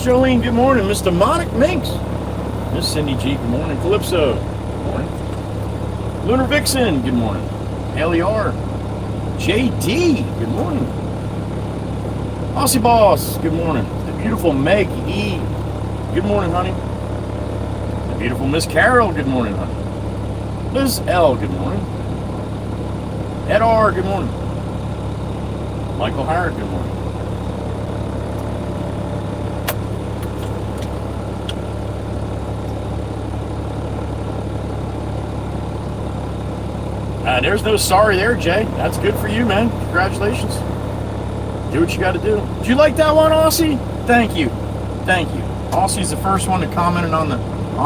Jolene, good morning. Miss Demonic Minx. Miss Cindy G, good morning. Calypso, good morning. Lunar Vixen, good morning. Haley R. JD, good morning. Aussie Boss, good morning. The beautiful Meg E, good morning, honey. The beautiful Miss Carol, good morning, honey. Liz L, good morning. Ed R, good morning. Michael Howard, good morning. There's no sorry there, Jay. That's good for you, man. Congratulations. Do what you got to do. Did you like that one, Aussie? Thank you. Thank you. Aussie's the first one to comment on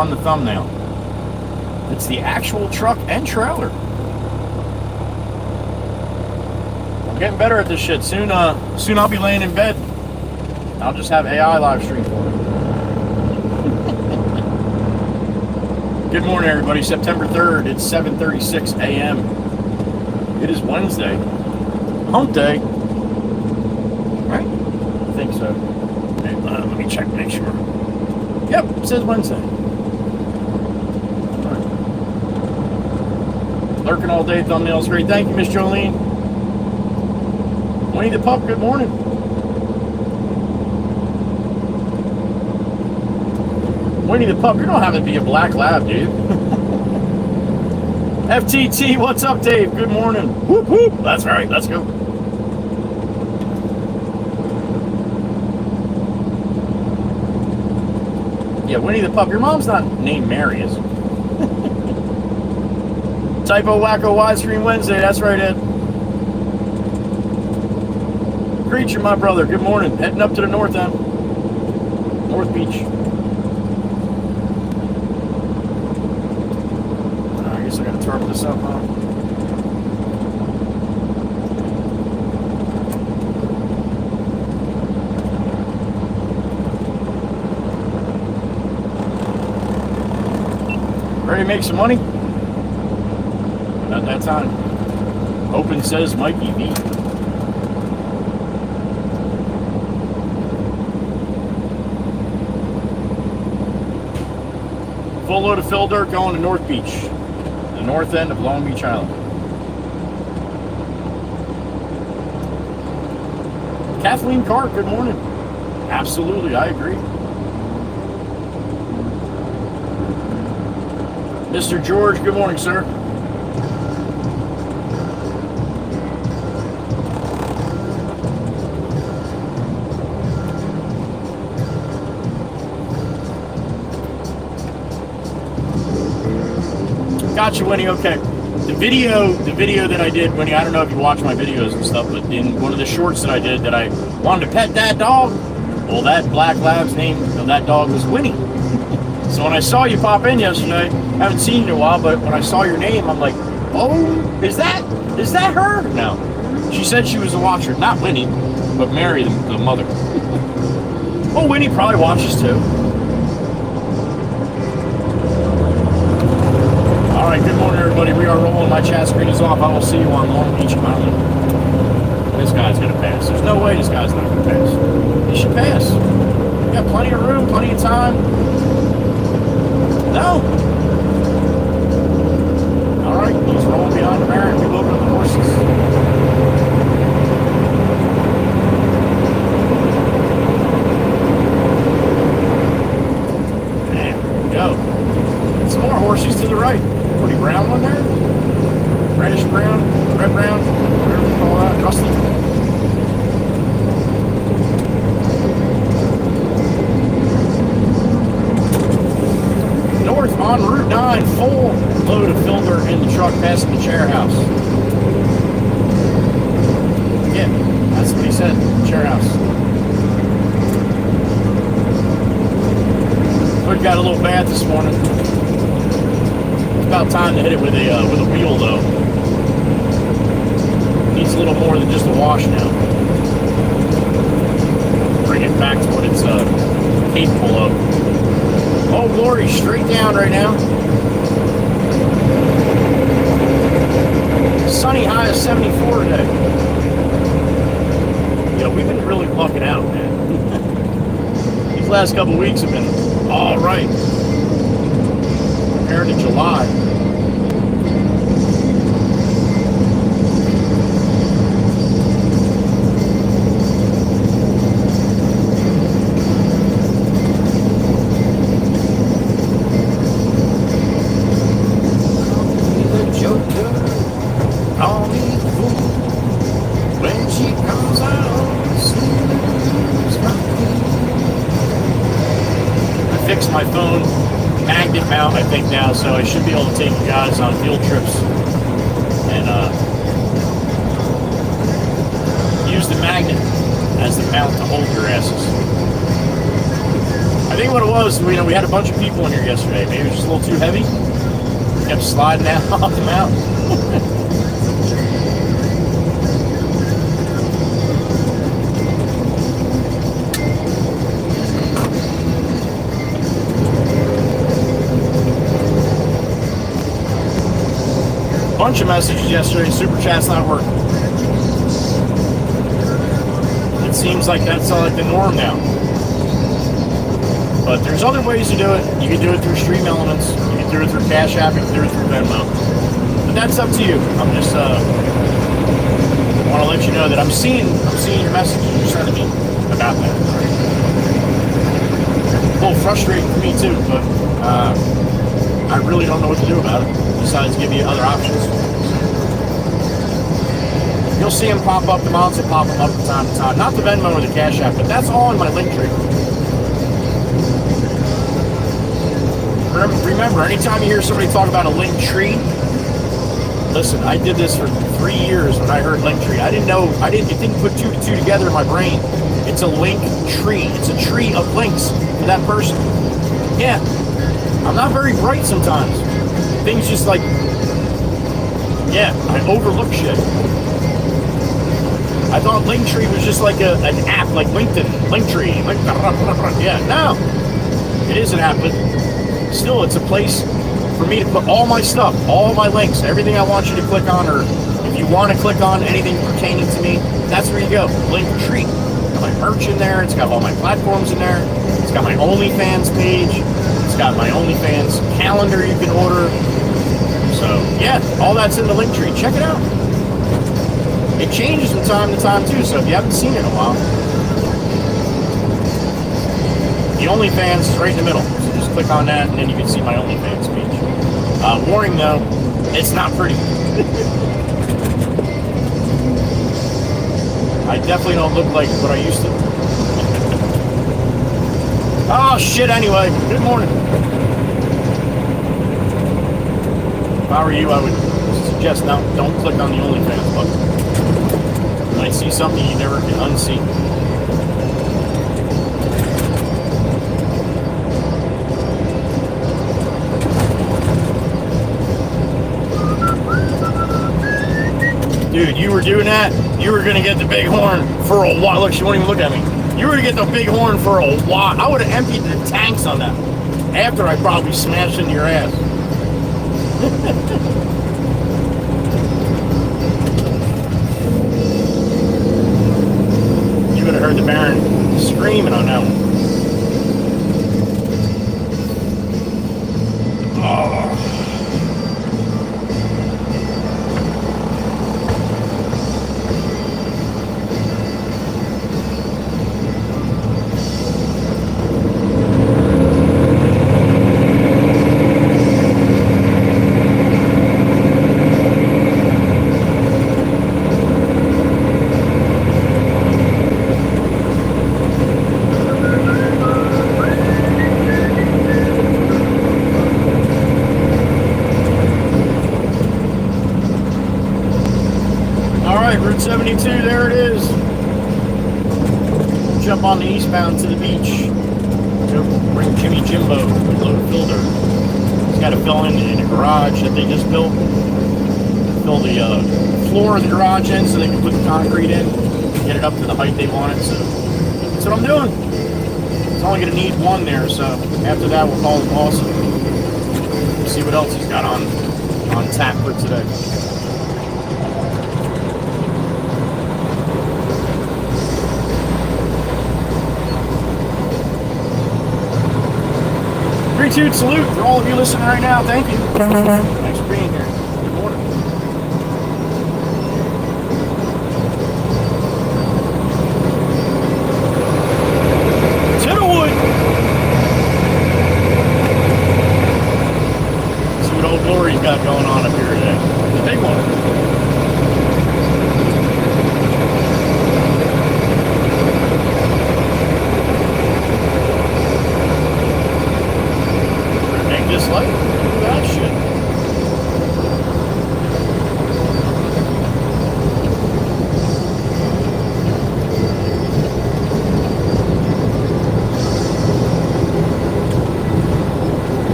the thumbnail. It's the actual truck and trailer. I'm getting better at this shit. Soon I'll be laying in bed. I'll just have AI live stream for me. Good morning, everybody. September 3rd. It's 7:36 a.m. It is Wednesday. Hump day. Right? I think so. Let me check, make sure. Yep, it says Wednesday. All right. Lurking all day, thumbnails great. Thank you, Miss Jolene. Winnie the Pup, good morning. Winnie the Pup, you don't have to be a black lab, dude. FTT, what's up, Dave? Good morning. Whoop, whoop. That's right, let's go. Yeah, Winnie the Pup, your mom's not named Mary, is it? Typo Wacko Widescreen Wednesday, that's right, Ed. Creature, my brother, good morning. Heading up to the north end. North Beach. I guess I gotta turn this up, huh? Ready to make some money? Not that time. Open says Mikey V. Full load of fill dirt going to North Beach, the north end of Long Beach Island. Kathleen Carr, good morning. Absolutely, I agree. Mr. George, good morning, sir. Gotcha, Winnie. Okay. The video that I did, Winnie, I don't know if you watch my videos and stuff, but in one of the shorts that I did that I wanted to pet that dog, well, that black lab's name of that dog was Winnie. So when I saw you pop in yesterday, I haven't seen you in a while, but when I saw your name, I'm like, oh, is that her? No. She said she was a watcher. Not Winnie, but Mary, the mother. Well, Winnie probably watches too. All right, good morning, everybody. We are rolling. My chat screen is off. I will see you on Long Beach Island. This guy's going to pass. There's no way this guy's not going to pass. He should pass. We got plenty of room, plenty of time. No. All right, he's rolling behind the Baron. We load up the horses. There we go. Some more horses to the right. Pretty brown one there. Reddish brown, red brown, whatever you call that, rusty. North on Route 9, full load of fill dirt in the truck passing the chair house. Yeah, that's what he said, chair house. Hood got a little bad this morning. It's about time to hit it with a wheel though. Needs a little more than just a wash now. Bring it back to what it's capable of. Oh, glory, straight down right now. Sunny high of 74 today. Yeah, we've been really lucking out, man. These last couple weeks have been all right compared to July. My phone magnet mount, I think now, so I should be able to take you guys on field trips and use the magnet as the mount to hold your asses. I think what it was, we had a bunch of people in here yesterday. Maybe it was just a little too heavy. Kept sliding out off the mount. Bunch of messages yesterday. Super chat's not working. It seems like that's like the norm now. But there's other ways to do it. You can do it through Stream Elements. You can do it through Cash App. You can do it through Venmo. But that's up to you. I'm just want to let you know that I'm seeing your messages you're sending me about that. A little frustrating for me too, but I really don't know what to do about it. Besides give you other options. You'll see them pop up, the mounts will pop them up from time to time. Not the Venmo or the Cash App, but that's all in my link tree. Remember, anytime you hear somebody talk about a link tree, listen, I did this for 3 years when I heard link tree. It didn't put two to two together in my brain. It's a link tree. It's a tree of links for that person. Yeah, I'm not very bright sometimes. Things just like, yeah, I overlook shit. I thought Linktree was just like an app like LinkedIn, Linktree. Yeah, no. It is an app, but still it's a place for me to put all my stuff, all my links, everything I want you to click on, or if you want to click on anything pertaining to me, that's where you go. Linktree. Got my merch in there, it's got all my platforms in there, it's got my OnlyFans page, it's got my OnlyFans calendar you can order. So, yeah, all that's in the link tree. Check it out. It changes from time to time, too, so if you haven't seen it in a while. The OnlyFans is right in the middle. So just click on that, and then you can see my OnlyFans page. Warning, though, it's not pretty. I definitely don't look like what I used to. Oh, shit, anyway. Good morning. If I were you, I would suggest don't click on the OnlyFans button. You might see something you never can unsee. Dude, you were doing that, you were going to get the big horn for a while. Look, she won't even look at me. You were going to get the big horn for a while. I would have emptied the tanks on that after I probably smashed into your ass. You would have heard the Baron screaming on that one. Oh. Route 72, there it is. Jump on the eastbound to the beach. Go bring Jimmy Jimbo, load filter. He's got to fill in a garage that they just built. Fill the floor of the garage in so they can put the concrete in, get it up to the height they want it. So that's what I'm doing. It's only going to need one there, so after that we'll call the boss and see what else he's got on tap for today. 3-2 salute for all of you listening right now. Thank you. Thanks for being here. Good morning. Tittlewood. See what Old Glory's got going on up here today. The big one. This light, look at that shit.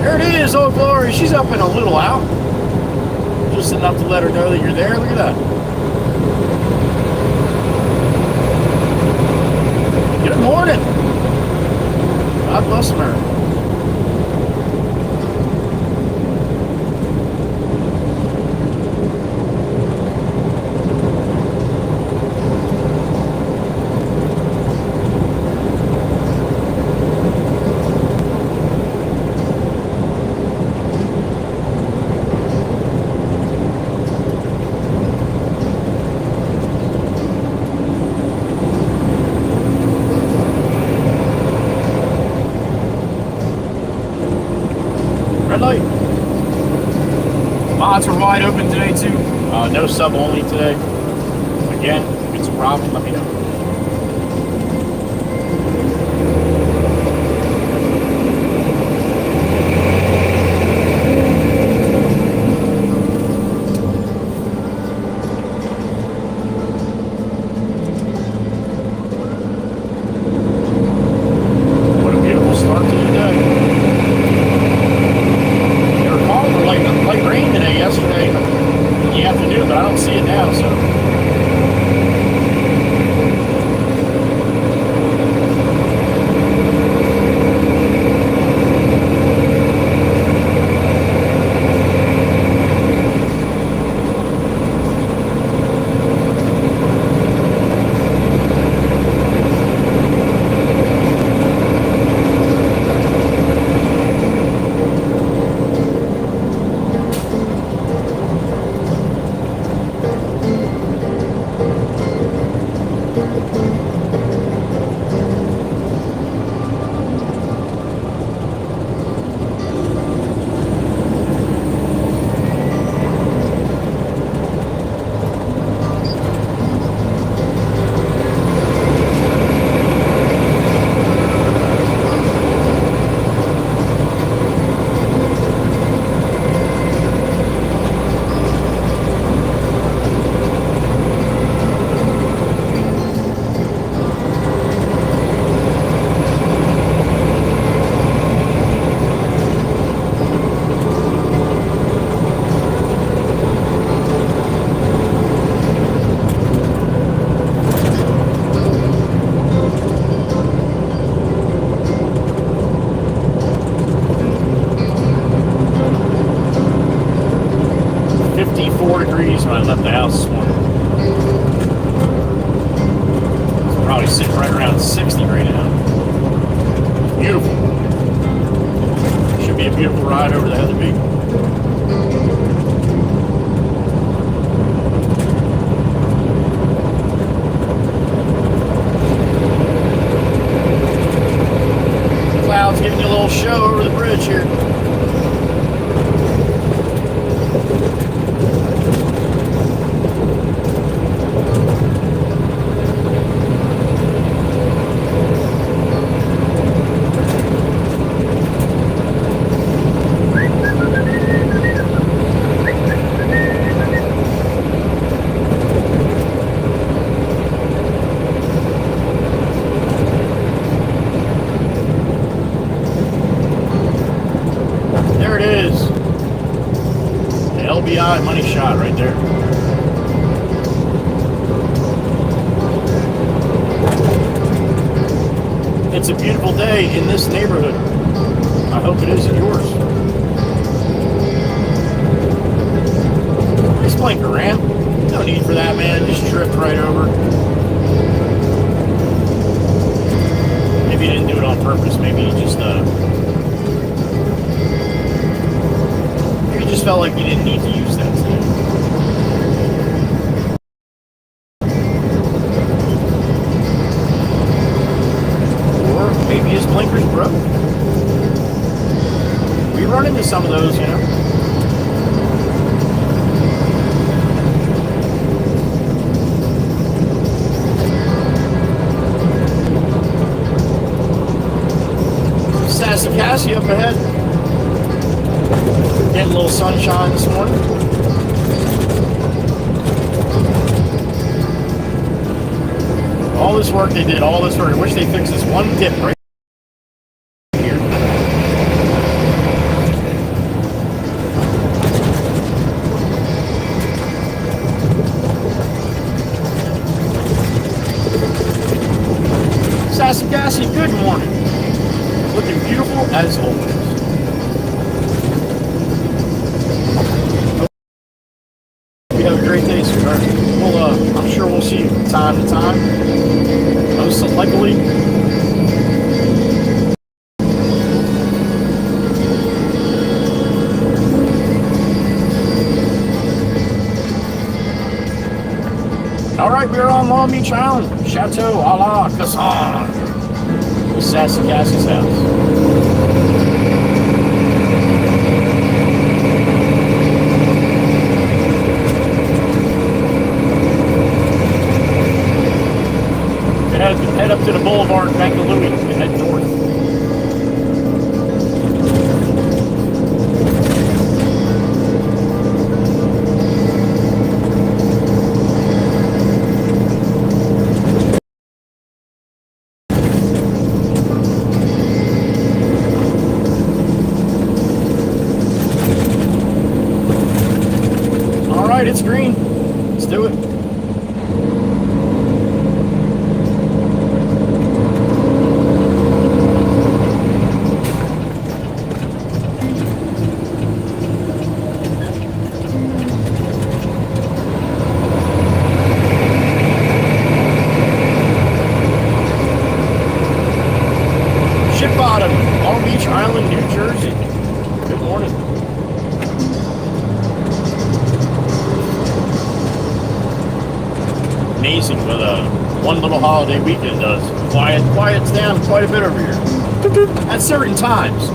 There it is, Old Glory. She's up and a little out. Just enough to let her know that you're there. Look at that. Good morning. God bless America. Mods are wide open today too. No sub only today. Again, if it's a problem, let me know. What a beautiful start to the day. Light rain today, yesterday, in the afternoon, but I don't see it now, so. When I left the house this morning. It's probably sitting right around 60 right now. Beautiful. Should be a beautiful ride over the Heather Peak. Clouds giving you a little show over the bridge here. Money shot right there. It's a beautiful day in this neighborhood. I hope it is in yours. Nice blinker ramp. No need for that, man. Just drift right over. Maybe you didn't do it on purpose. Maybe you just just felt like you didn't need to use that today. Or maybe his blinkers broke. We run into some of those, you know. Cassie up ahead. Getting a little sunshine this morning. All this work they did, all this work. I wish they fixed this one dip right here. Sassy Cassie, good morning. Looking beautiful as always. Hope you have a great day, sweetheart. Well, I'm sure we'll see you from time to time. Most likely. All right, we're on Long Beach Island. Chateau a la Cassan. Sassy Cassie's house. Head up to the boulevard, back to Louis, and head north. It's green. Let's do it. Ship Bottom, Long Beach Island, New Jersey. Good morning. Amazing what one little holiday weekend does. Quiets down quite a bit over here. At certain times.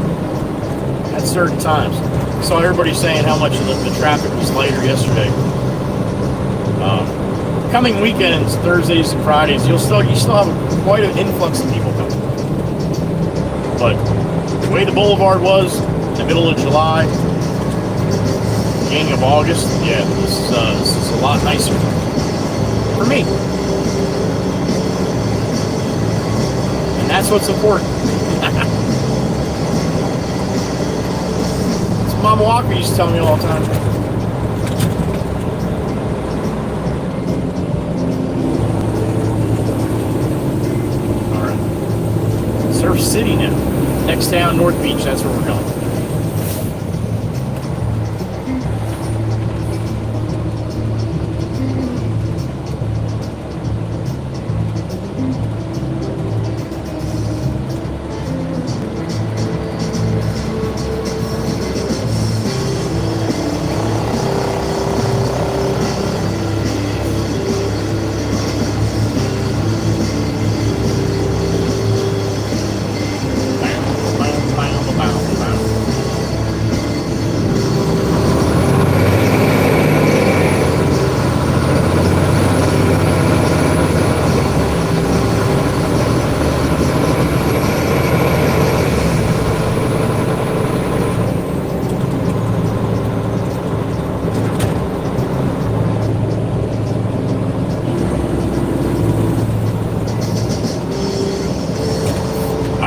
Saw everybody saying how much the traffic was lighter yesterday. Coming weekends, Thursdays and Fridays, you still have quite an influx of people coming. But the way the boulevard was in the middle of July, beginning of August, yeah, this is a lot nicer. For me. And that's what's important. That's what Mama Walker used to tell me all the time. Alright. Surf City now. Next town, North Beach, that's where we're going.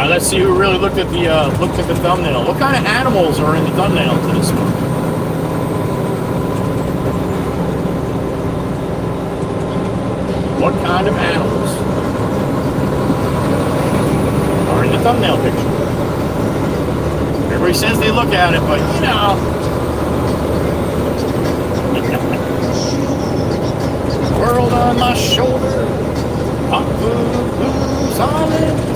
Let's see who really looked at the thumbnail. What kind of animals are in the thumbnail to this one? What kind of animals are in the thumbnail picture? Everybody says they look at it, but you know. World on my shoulder, pop blues on it.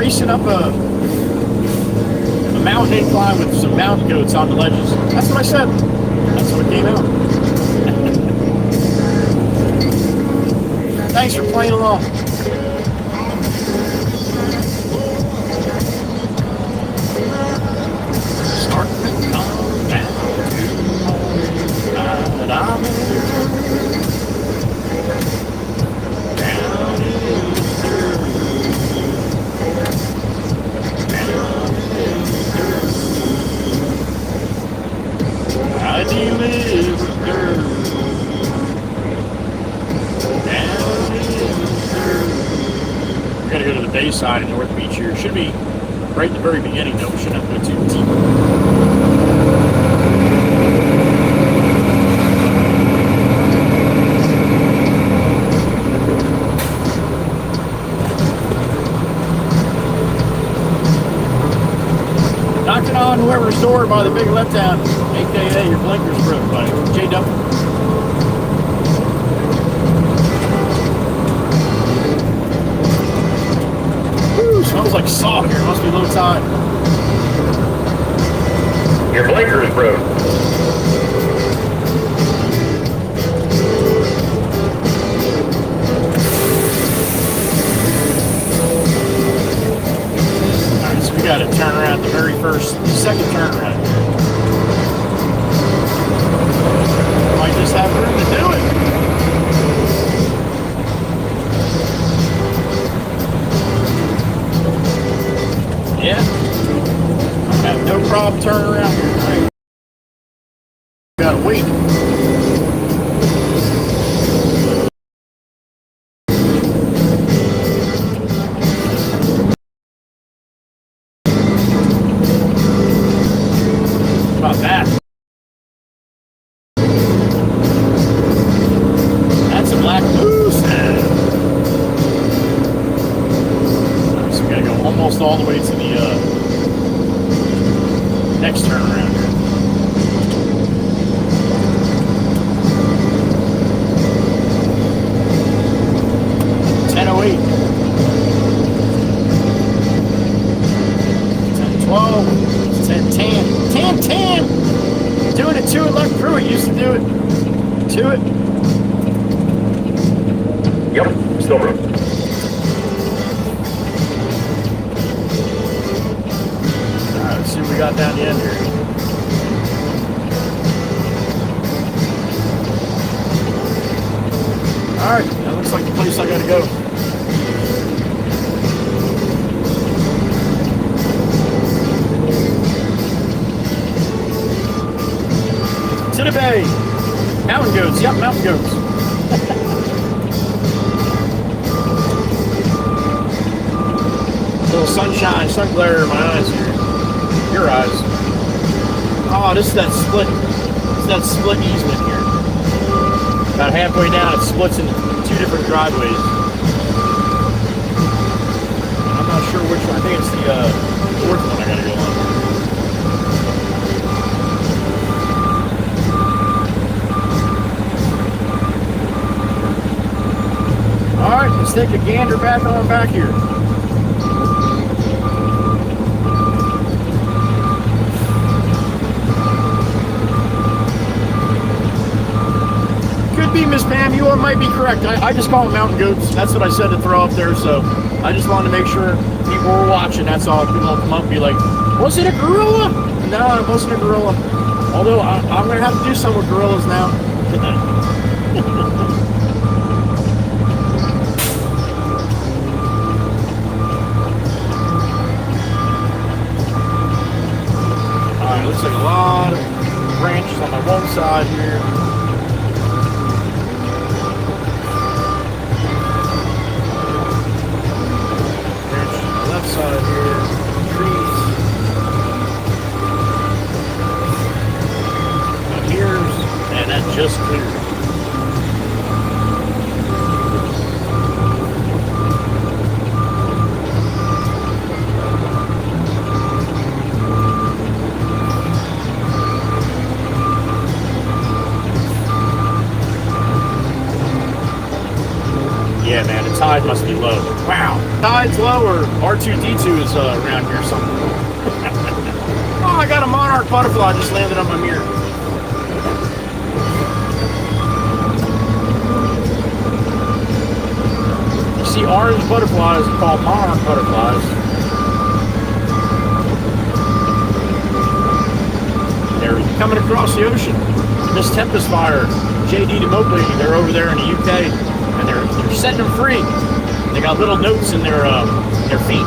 racing up a mountain incline with some mountain goats on the ledges. That's what I said. That's what came out. Thanks for playing along. Start to come down to I'm down I deliver girl. We're gonna go to the bayside in North Beach here. Should be right at the very beginning though. We shouldn't have to go too deep. Knocking on whoever's door by the big letdown, aka your blinkers broke, buddy. JW. Woo, smells like salt here. Must be low tide. Your blinkers broke. Alright, so we got to turn around the very second turn around. Might just have room to do it. Yeah. I have no problem turning around here. Right. Gotta wait. About that. That's a black moose. So we gotta go almost all the way to the next turn around here. $10.08. 10:12. 10:10. 10:10. Doing it to it like Pruitt used to do it. To it. Yep, still broke. Alright, let's see what we got down the end here. Alright, that looks like the place I gotta go. To the bay. Mountain goats. Yep, mountain goats. A little sunshine, sun glare in my eyes here. Your eyes. Oh, this is that split. It's that split easement here. About halfway down, it splits into two different driveways. I'm not sure which one. I think it's the fourth one I gotta go on. Alright, let's take a gander back on back here. Could be, Miss Pam, you might be correct. I just call them mountain goats. That's what I said to throw up there, so I just wanted to make sure people were watching, that's all. People will come up and be like, was it a gorilla? No, it wasn't a gorilla. Although I'm going to have to do some with gorillas now. Alright, looks like a lot of branches on my one side here. Branches on the left side here. Trees. Now here's, and that just cleared. Yeah, man, the tide must be low. Wow. tide's low or R2-D2 is around here somewhere. Oh, I got a monarch butterfly just landed on my mirror. You see orange butterflies called monarch butterflies. They're coming across the ocean. This Tempest fire, JD to Mobley, they're over there in the UK, and they're setting them free. They got little notes in their feet.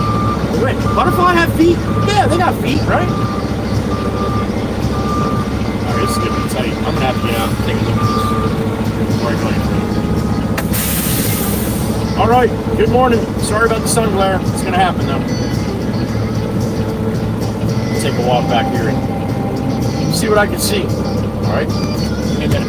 Wait, butterfly have feet? Yeah, they got feet, right? Alright, this is gonna be tight. I'm gonna have to get out and take a look at this before I go any further. Alright, good morning. Sorry about the sun glare. It's gonna happen though. Take a walk back here and see what I can see. Alright? Give me a minute.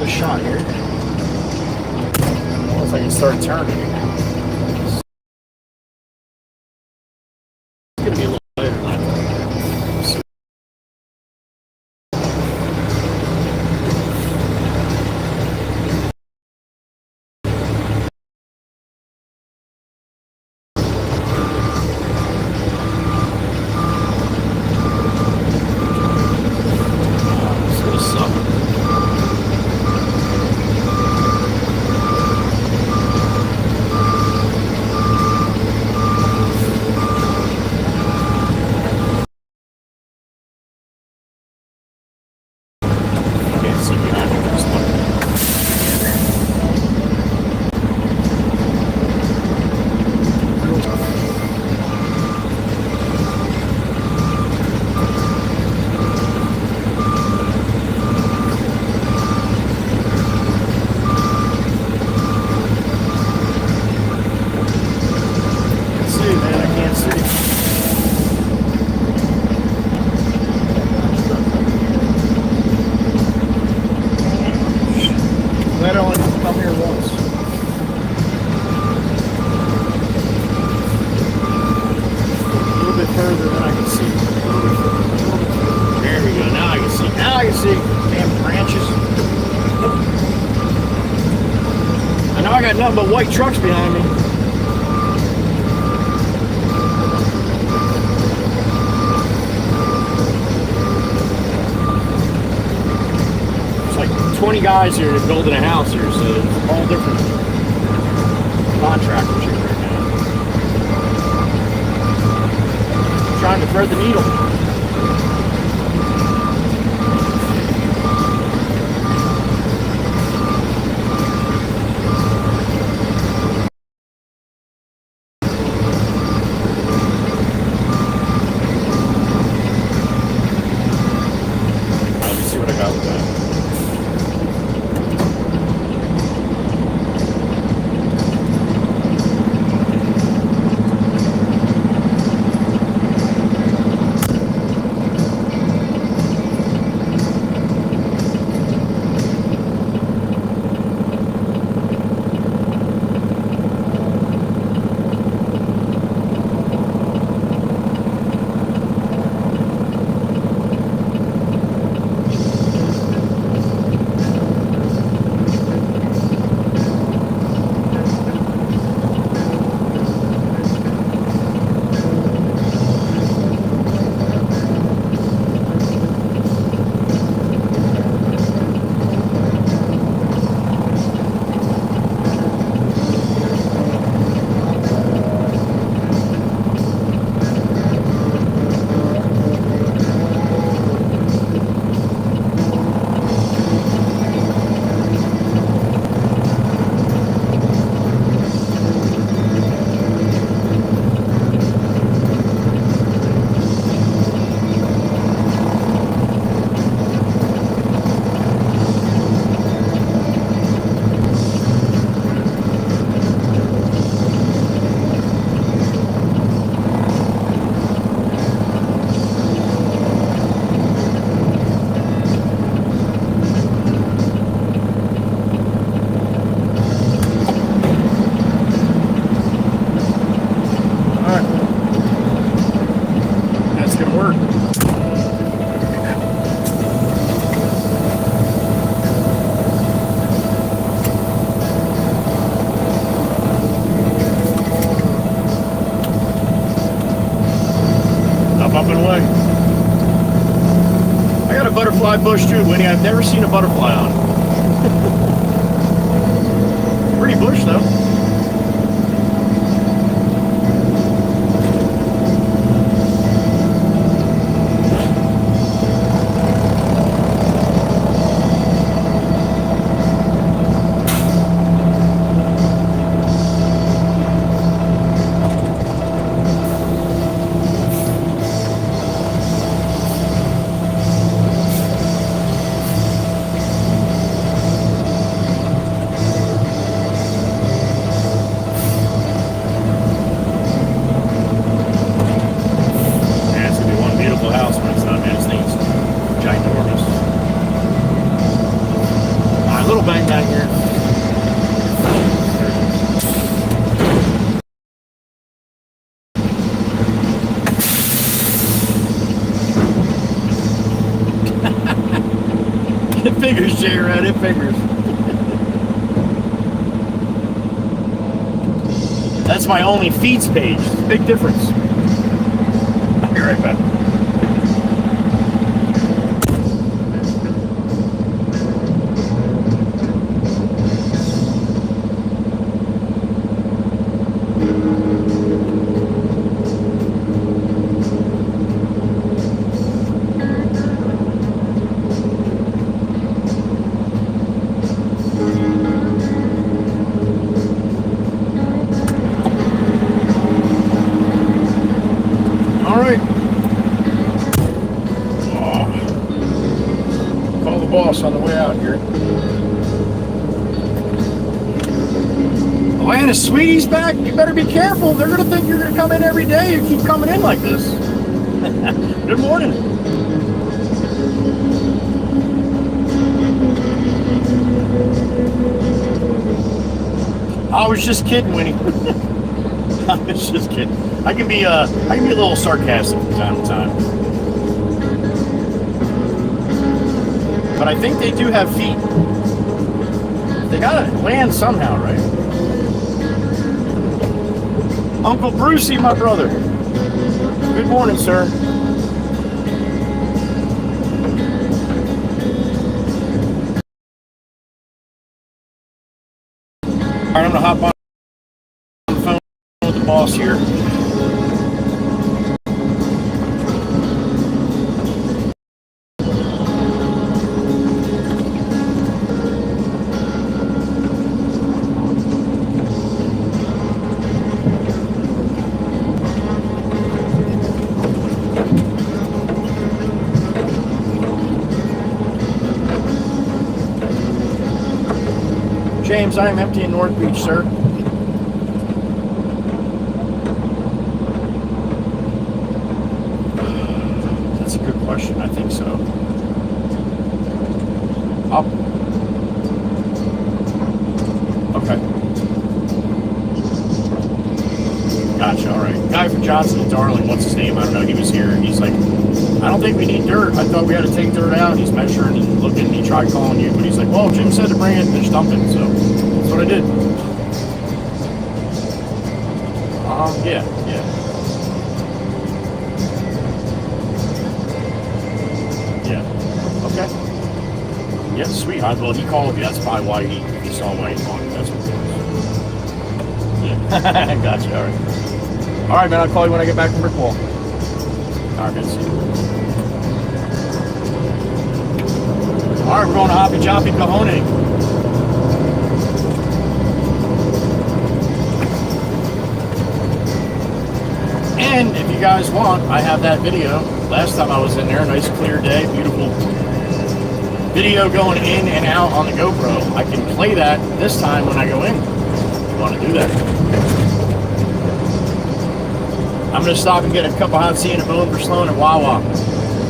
Shot here. Once I can start turning. It's gonna be a little later than I thought. It's gonna suck. Glad I only come here once. A little bit further than I can see. There we go. Now I can see. Now I can see. Damn branches. I know I got nothing but white trucks behind me. It's like 20 guys here building a house here, so it's all different contractors here right now. Trying to thread the needle. Let me see what I got with that. bush too, Winnie. I've never seen a butterfly on it. Pretty bush though. It figures, J-Red, it figures. That's my only feeds page. Big difference. I'll be right back. On the way out here. Atlanta Sweetie's back. You better be careful. They're going to think you're going to come in every day. You keep coming in like this. Good morning. I was just kidding, Winnie. I was just kidding. I can be a little sarcastic from time to time. But I think they do have feet. They gotta land somehow, right? Uncle Brucey, my brother. Good morning, sir. All right, I'm gonna hop on the phone with the boss here. James, I am empty in North Beach, sir. That's a good question. I think so. Okay. Gotcha, all right. Guy from Johnson and Darling, what's his name? I don't know. He was here. He's like, I don't think we need dirt. I thought we had to take dirt out. He's measuring and looking. He tried calling you, but he's like, well, Jim said to bring it and just dump it. So that's what I did. Yeah. Okay. Yeah, sweet. Well, he called me. That's probably why he saw why he called me. That's what it was. Yeah. Gotcha. All right. All right, man. I'll call you when I get back from Brickwall. All right, good to see you. All right, we're going to Hoppy Joppy Cajones. And if you guys want, I have that video. Last time I was in there, nice clear day, beautiful video going in and out on the GoPro. I can play that this time when I go in. If you want to do that. I'm going to stop and get a cup of hot tea and a bone for Sloan at Wawa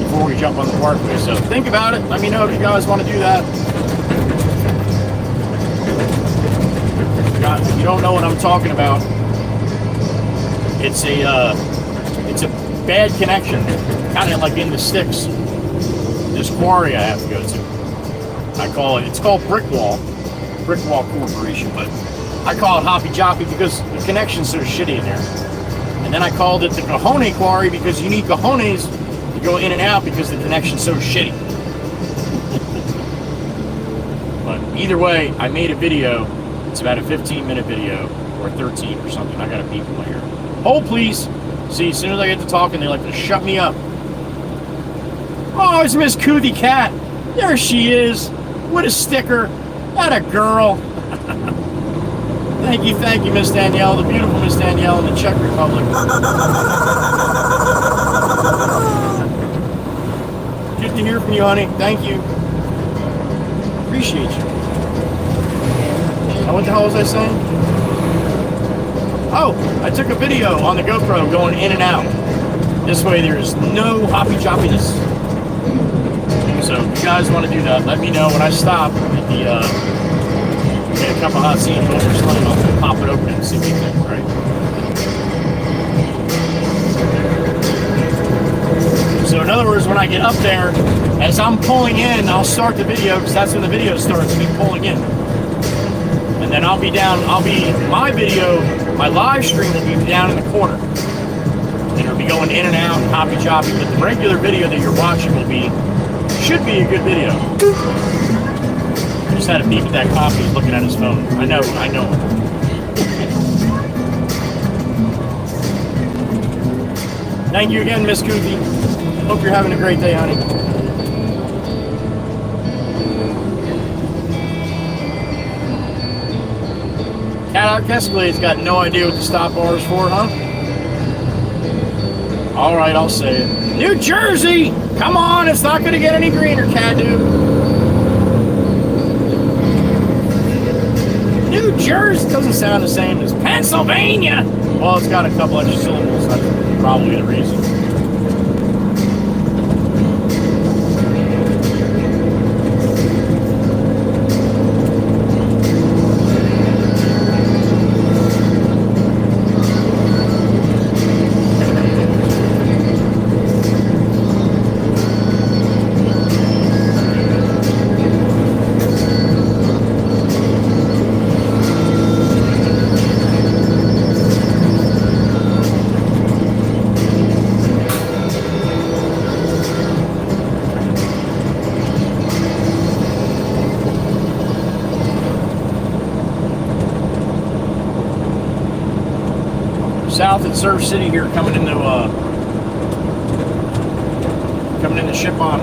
before we jump on the parkway. So think about it. Let me know if you guys want to do that. God, if you don't know what I'm talking about, it's a bad connection, kind of like in the sticks. This quarry I have to go to. It's called Brickwall Corporation, but I call it Hoppy Joppy because the connection's so shitty in there. And then I called it the Cajone Quarry because you need cojones to go in and out because the connection's so shitty. But either way, I made a video. It's about a 15-minute video, or 13 or something. I got to peep in my ear. Hold, please. See, as soon as I get to talking, they like to shut me up. Oh, it's Miss Cootie Cat. There she is, with a sticker. That a girl. Thank you, Miss Danielle, the beautiful Miss Danielle in the Czech Republic. Good to hear from you, honey. Thank you. Appreciate you. What the hell was I saying? Oh, I took a video on the GoPro going in and out. This way there's no hoppy-choppiness. So if you guys want to do that, let me know when I stop at the, get a cup of hot tea and over something, I'll pop it open and see what you think, right? So in other words, when I get up there, as I'm pulling in, I'll start the video, because that's when the video starts, me pulling in. And then my live stream will be down in the corner. And it'll be going in and out, hoppy-choppy, but the regular video that you're watching should be a good video. I just had a peep at that cop who's looking at his phone. I know. Thank you again, Miss Goofy. Hope you're having a great day, honey. Cat Escalade's got no idea what the stop bar is for, huh? All right, I'll say it. New Jersey! Come on, it's not going to get any greener, Cat Dude. New Jersey doesn't sound the same as Pennsylvania. Well, it's got a couple extra syllables. That's probably the reason. South at Surf City here, coming into Ship On.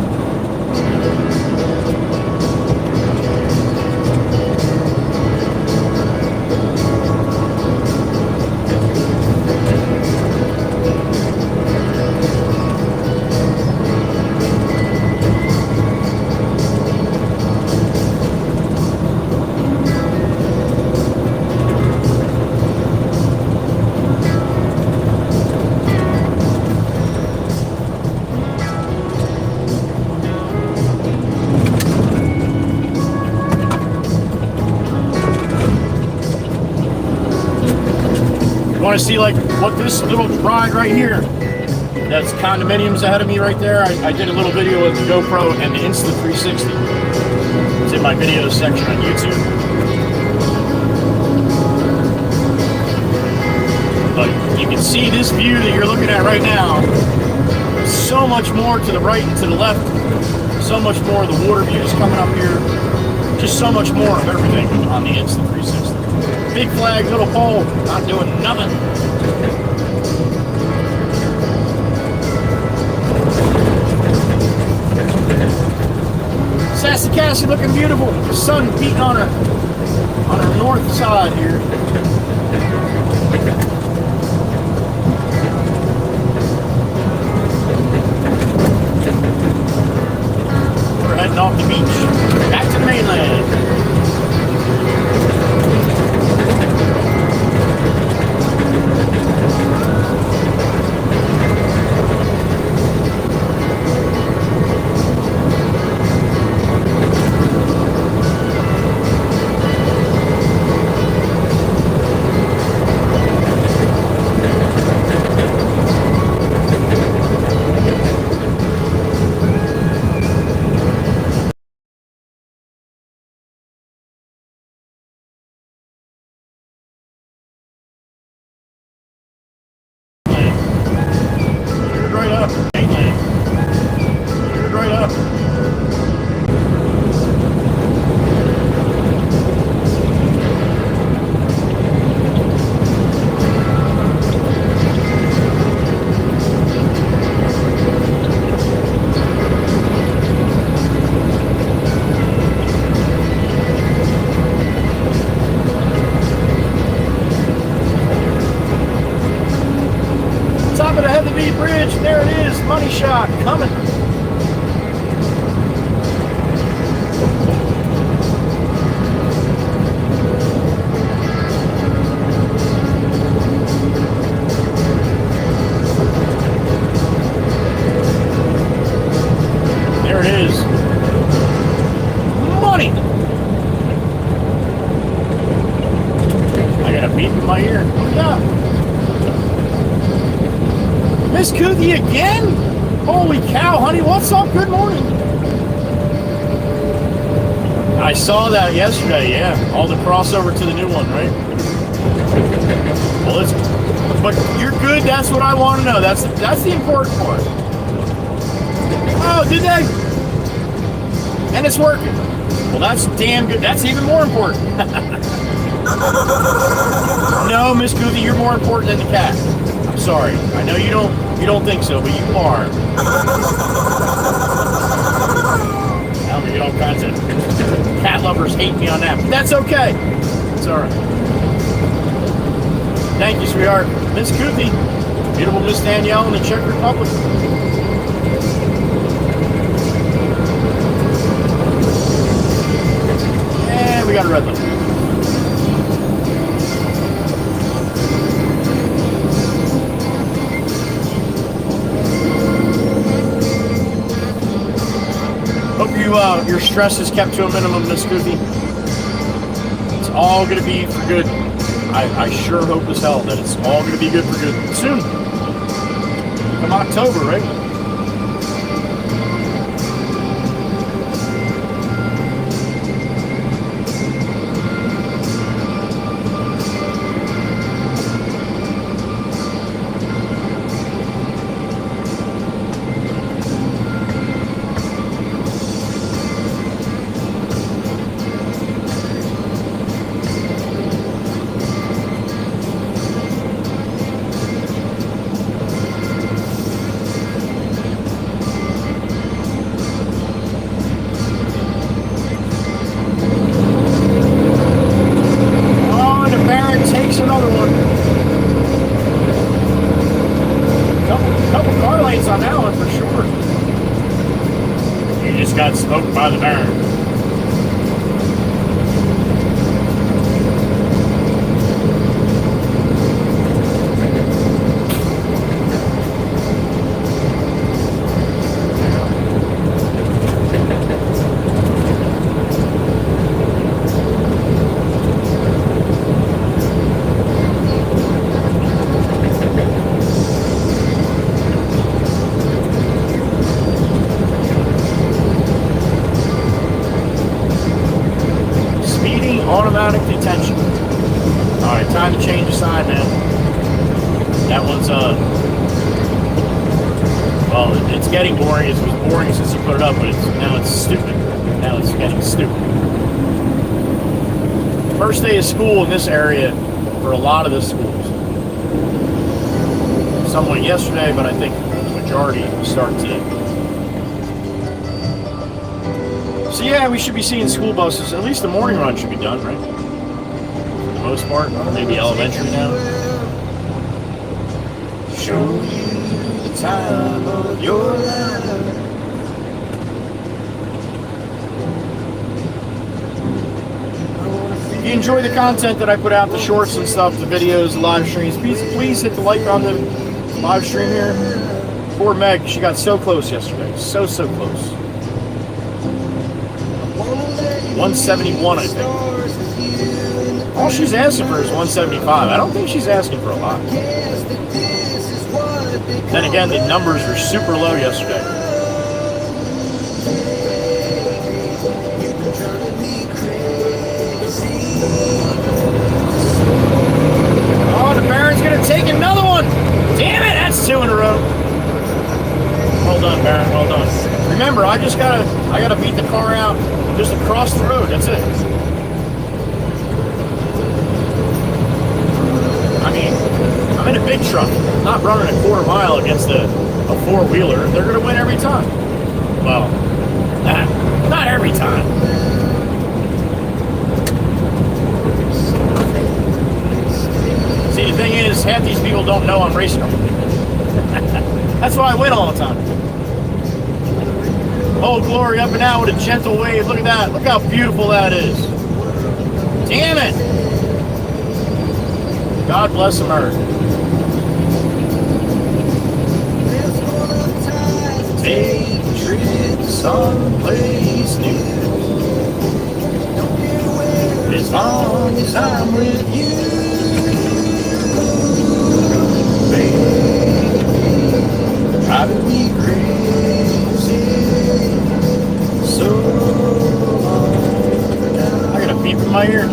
Want to see like what this little ride right here, that's condominiums ahead of me right there. I did a little video with the GoPro and the Insta360. It's in my videos section on YouTube. But you can see this view that you're looking at right now. So much more to the right and to the left. So much more of the water views coming up here. Just so much more of everything on the Insta360. Big flag, little pole, not doing nothing. Sassy Cassie looking beautiful. The sun beating on her north side here. We're heading off the beach, back to the mainland. bridge. There it is. Money shot coming. There it is. Money. I got a beep in my ear. Oh, yeah. Miss Kuthi again? Holy cow, honey. What's up? Good morning. I saw that yesterday, yeah. All the crossover to the new one, right? Well, but you're good. That's what I want to know. That's the important part. Oh, did they? And it's working. Well, that's damn good. That's even more important. No, Miss Kuthi, you're more important than the cat. I'm sorry. I know you don't think so, but you are. Now we get all kinds of cat lovers hate me on that, but that's okay. It's all right. Thank you, sweetheart. Miss Kuthi, beautiful Miss Danielle in the Czech Republic. And we got a red light. Hope your stress is kept to a minimum, Miss Kuthi. It's all going to be for good. I sure hope as hell that it's all going to be good for good soon. Come October, right? Got smoked by the Baron. Automatic detention. Alright, time to change the sign now. That one's, well, it's getting boring. It was boring since you put it up, but now it's stupid. Now it's getting stupid. First day of school in this area for a lot of the schools. Some went yesterday, but I think the majority start today. So yeah, we should be seeing school buses. At least the morning run should be done, right? For the most part, or maybe elementary now. Show you the time of your life. If you enjoy the content that I put out, the shorts and stuff, the videos, the live streams, please hit the like on the live stream here. Poor Meg, she got so close yesterday. So close. 171, I think. All she's asking for is 175. I don't think she's asking for a lot. Then again, the numbers were super low yesterday. Oh, the Baron's gonna take another one. Damn it, that's 2 in a row. Well done, Baron, well done. Remember, I gotta beat the car out just across the road, that's it. I mean, I'm in a big truck, not running a quarter mile against a four-wheeler. They're gonna win every time. Well, not every time. See, the thing is, half these people don't know I'm racing them. That's why I win all the time. Oh, Glory up and out with a gentle wave. Look at that. Look how beautiful that is. Damn it. God bless America. Take a trip someplace new. As long as I'm with you, baby, driving me crazy. So long. I got a beep in my ear.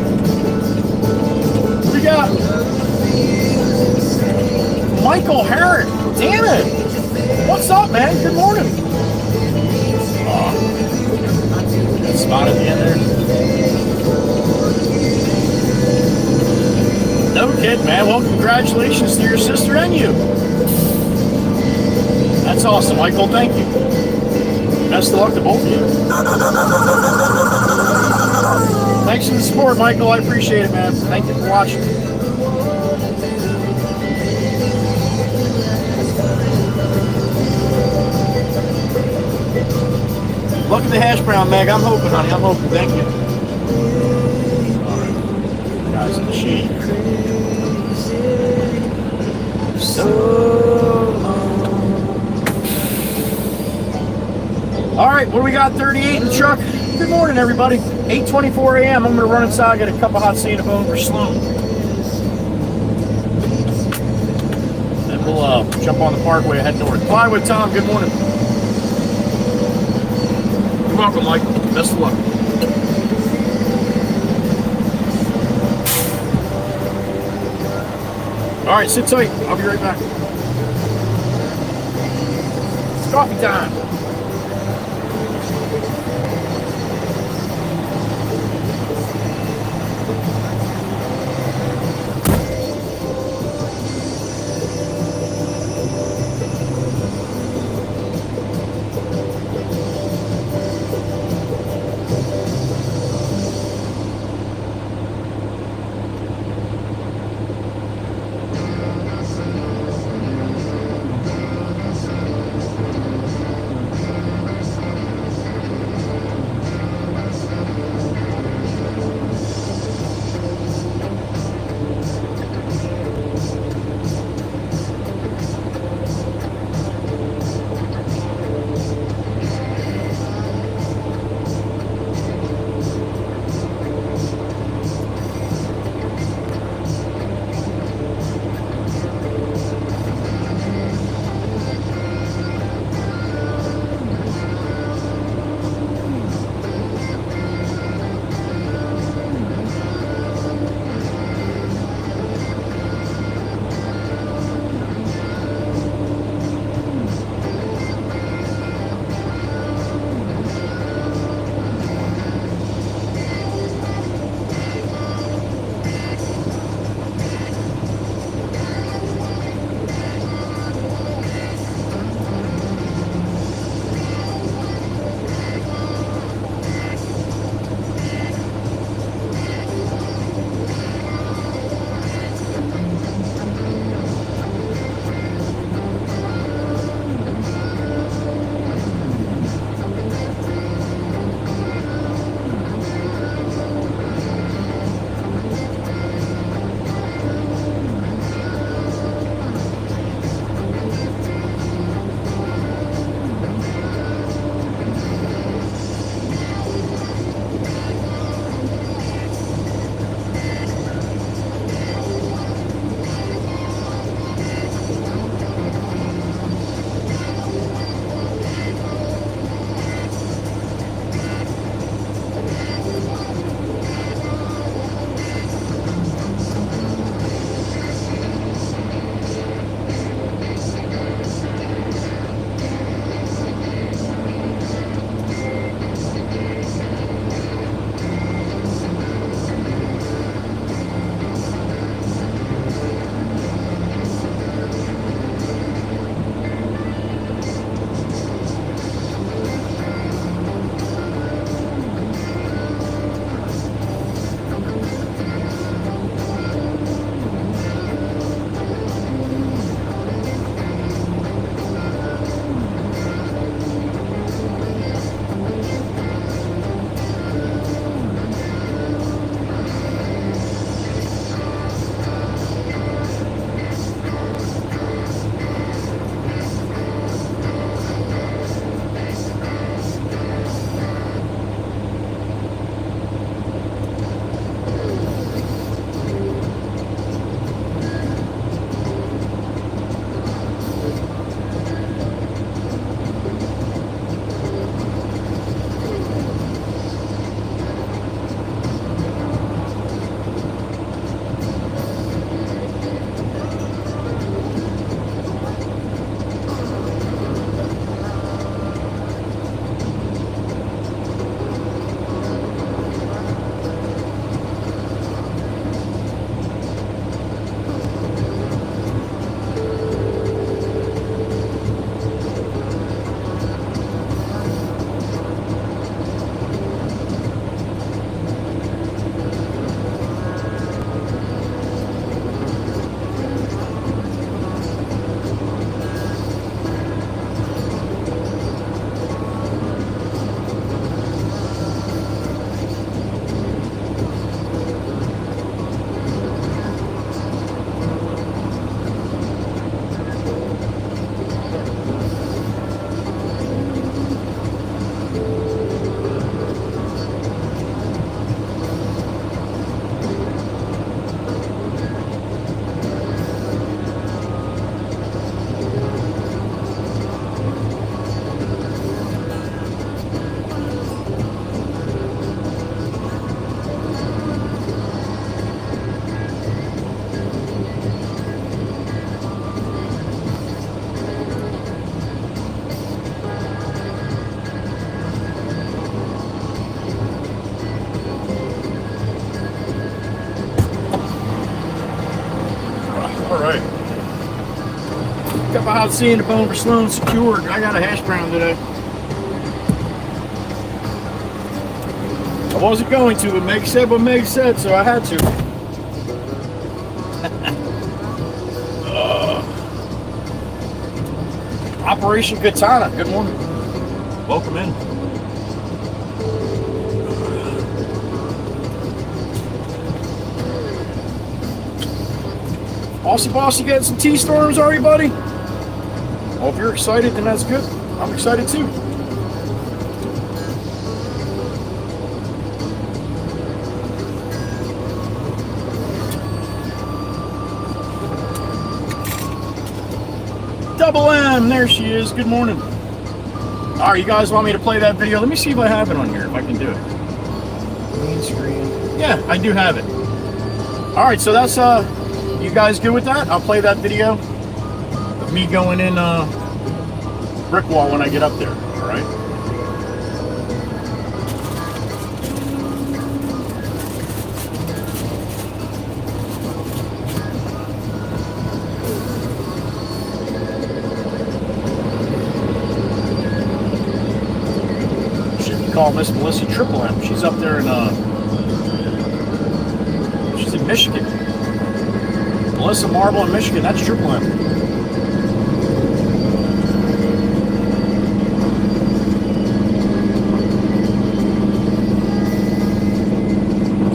What we got? Michael Herrick. Damn it. What's up, man? Good morning. Oh, that spot at the end there. No kid, man. Well, congratulations to your sister and you. That's awesome, Michael. Thank you. Best of luck to both of you. Thanks for the support, Michael. I appreciate it, man. Thank you for watching. Look at the hash brown, Meg. I'm hoping, honey. I'm hoping. Thank you. All right. Guys in the shade. So long. All right, what do we got? 38 in the truck. Good morning, everybody. 8:24 a.m. I'm going to run inside, get a cup of hot Santa phone for Sloan. Then we'll jump on the parkway and head north. Fly with Tom. Good morning. You're welcome, Mike. Best of luck. All right, sit tight. I'll be right back. It's coffee time. All right. Cup of hot sea in the bone for Sloan secured. I got a hash brown today. I wasn't going to, but Meg said what Meg said, so I had to. Operation Katana, good morning. Welcome in. Bossy, getting some T-storms, are you, buddy? Well, if you're excited, then that's good. I'm excited too. Double M, there she is. Good morning. All right, you guys want me to play that video? Let me see if I have it on here, if I can do it. Green screen. Yeah, I do have it. All right, so that's you guys good with that? I'll play that video of me going in brick wall when I get up there. All right. Call Miss Melissa Triple M. She's up there in she's in Michigan. Melissa Marble in Michigan, that's Triple M.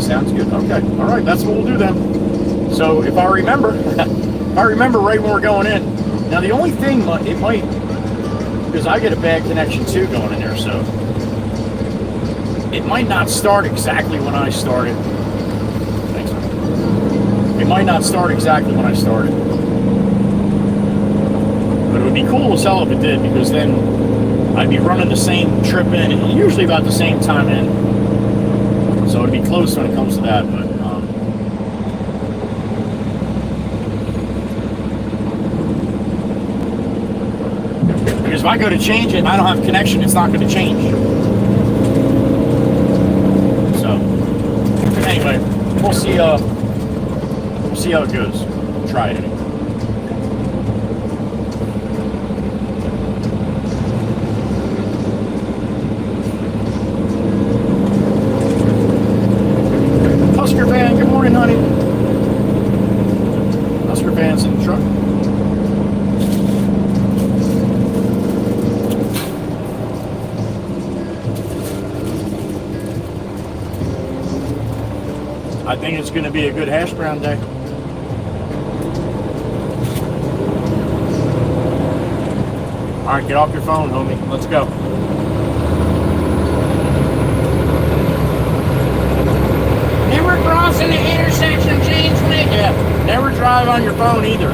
Sounds good. Okay. All right, that's what we'll do then. So if I remember right when we're going in. Now the only thing it might, because I get a bad connection too going in there, so it might not start exactly when I started. Thanks. It might not start exactly when I started. But it would be cool as hell if it did, because then I'd be running the same trip in, and usually about the same time in. So it'd be close when it comes to that, but because if I go to change it and I don't have connection, it's not going to change. Anyway, we'll see how it goes. Try it anyway. Husker van, good morning, honey. Husker van's in the truck. I think it's going to be a good hash brown day. All right, get off your phone, homie. Let's go. Never crossing the intersection, change me. Yeah, never drive on your phone either.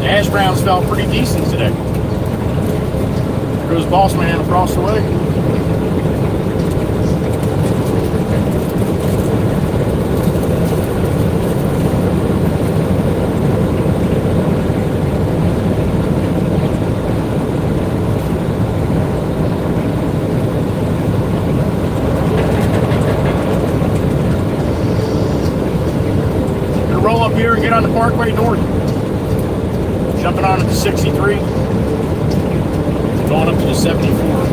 The hash browns felt pretty decent today. There goes Boss Man across the way. Gonna roll up here and get on the Parkway North. Jumping on at the 63, going up to the 74.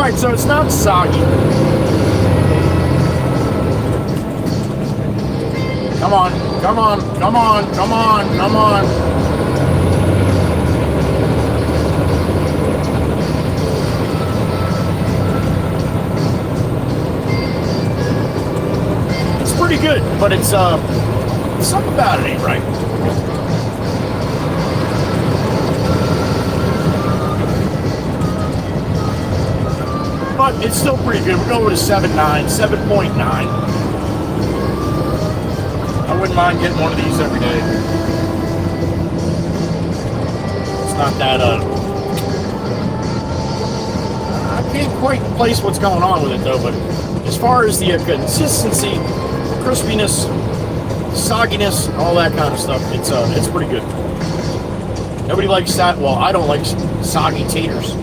Alright, so it's not soggy. Come on, come on, come on, come on, come on. It's pretty good, but it's something about it ain't right. But it's still pretty good. We're going with a 7.9, 7.9. I wouldn't mind getting one of these every day. It's not that, I can't quite place what's going on with it though, but as far as the consistency, crispiness, sogginess, all that kind of stuff, it's pretty good. Nobody likes that. Well, I don't like soggy taters.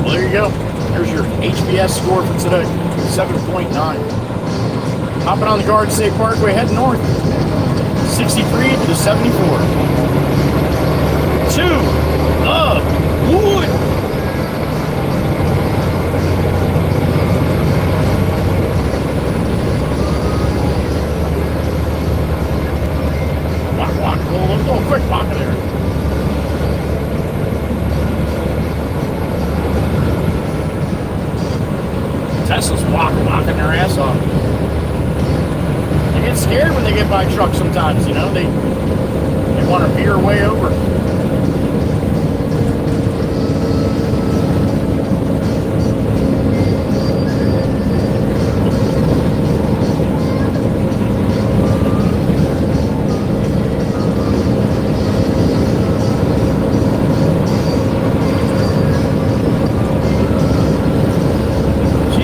Well, there you go. There's your HBS score for today, 7.9. Hopping on the Garden State Parkway, heading north, 63 to the 74. To the wood. Walk, let's go quick walk there. Tesla's walking their ass off. They get scared when they get by trucks sometimes, you know. They want to veer way over.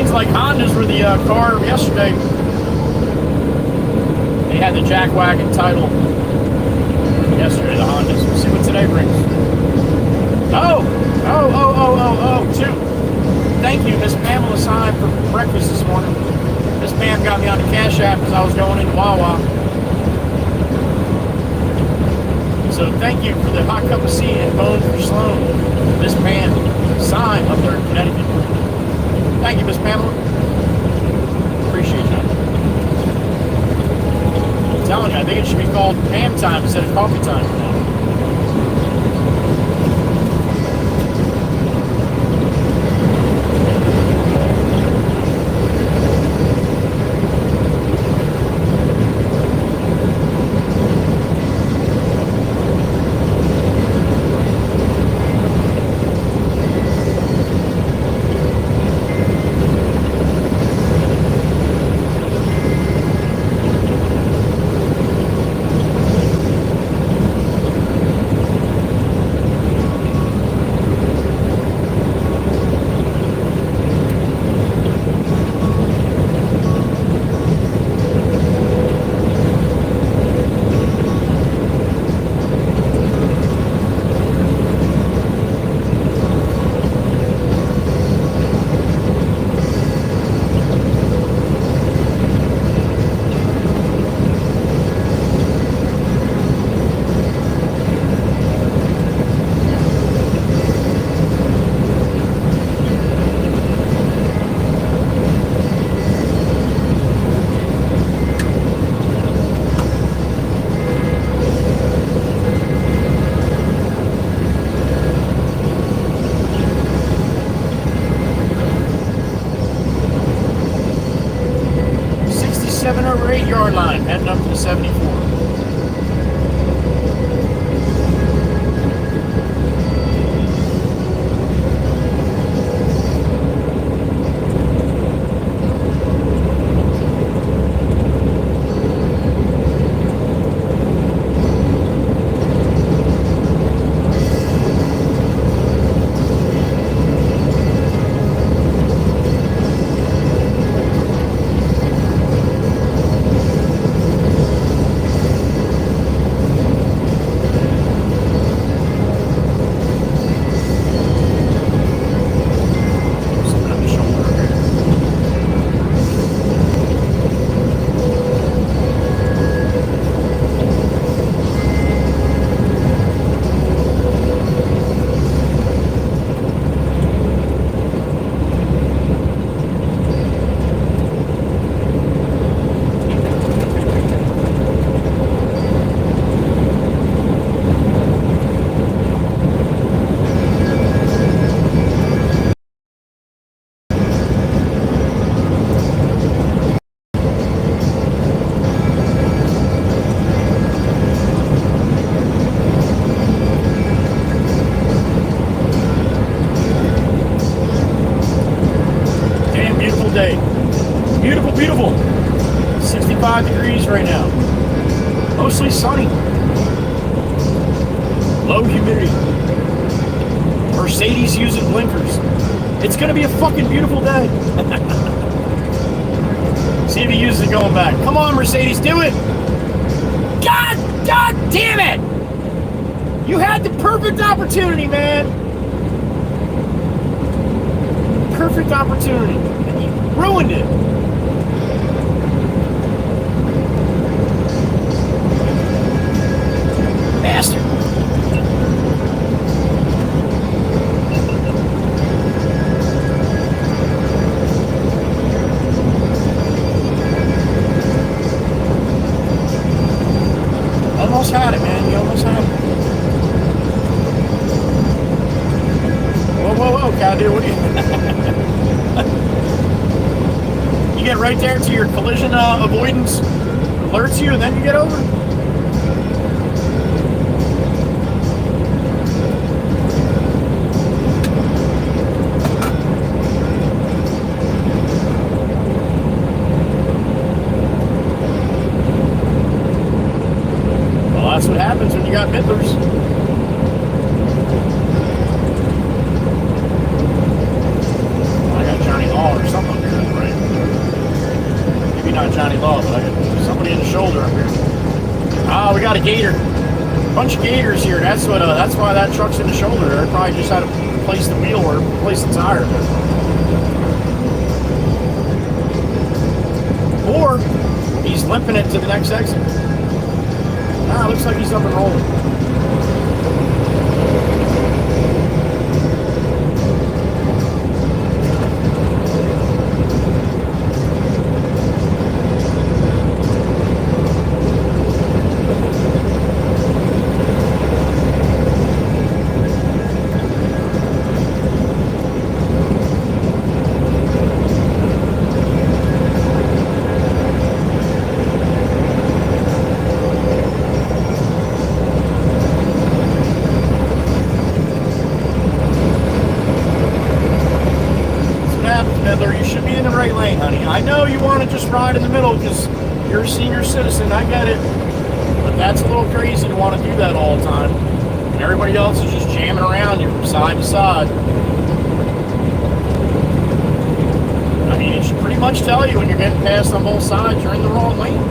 Like Hondas were the car yesterday. They had the jackwagon title yesterday, the Hondas. We'll see what today brings. Oh, two. Thank you, Miss Pamela Syme, for breakfast this morning. Miss Pam got me on the Cash App as I was going into Wawa. So thank you for the hot cup of tea and bone for Sloan. Miss Pam Syme up there in Connecticut. Thank you, Miss Pamela. Appreciate that. I'm telling you, I think it should be called Pam time instead of coffee time. 8-yard line, heading up to the 74. 65 degrees right now. Mostly sunny. Low humidity. Mercedes using blinkers. It's going to be a fucking beautiful day. See if he uses it going back. Come on, Mercedes, do it. God damn it. You had the perfect opportunity, man. Perfect opportunity. And you ruined it. Bastard. Almost had it, man. You almost had it. Whoa, Cowdeer, what are you... You get right there to your collision avoidance, alerts you, and then you get over? Well, that's what happens when you got midlers. Or something up here, right? Maybe not Johnny Law, but I got somebody in the shoulder up here. Ah, we got a gator. Bunch of gators here. That's why that truck's in the shoulder. They probably just had to replace the wheel or replace the tire. Or he's limping it to the next exit. Ah, looks like he's up and rolling. I know you want to just ride in the middle because you're a senior citizen, I get it. But that's a little crazy to want to do that all the time. And everybody else is just jamming around you from side to side. I mean, it should pretty much tell you when you're getting passed on both sides, you're in the wrong lane.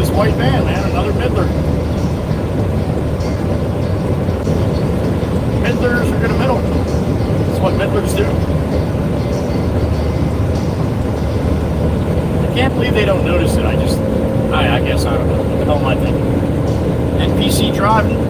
White van, man, another Midler. Midlers are gonna middle. That's what Midlers do. I can't believe they don't notice it. I guess I don't know. What the hell am I thinking? NPC driving.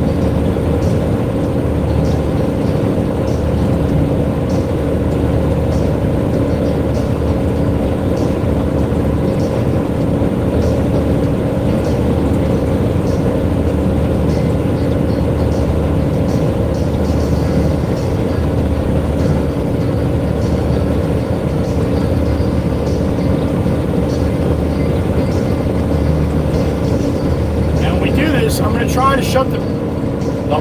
I'm going to try to shut the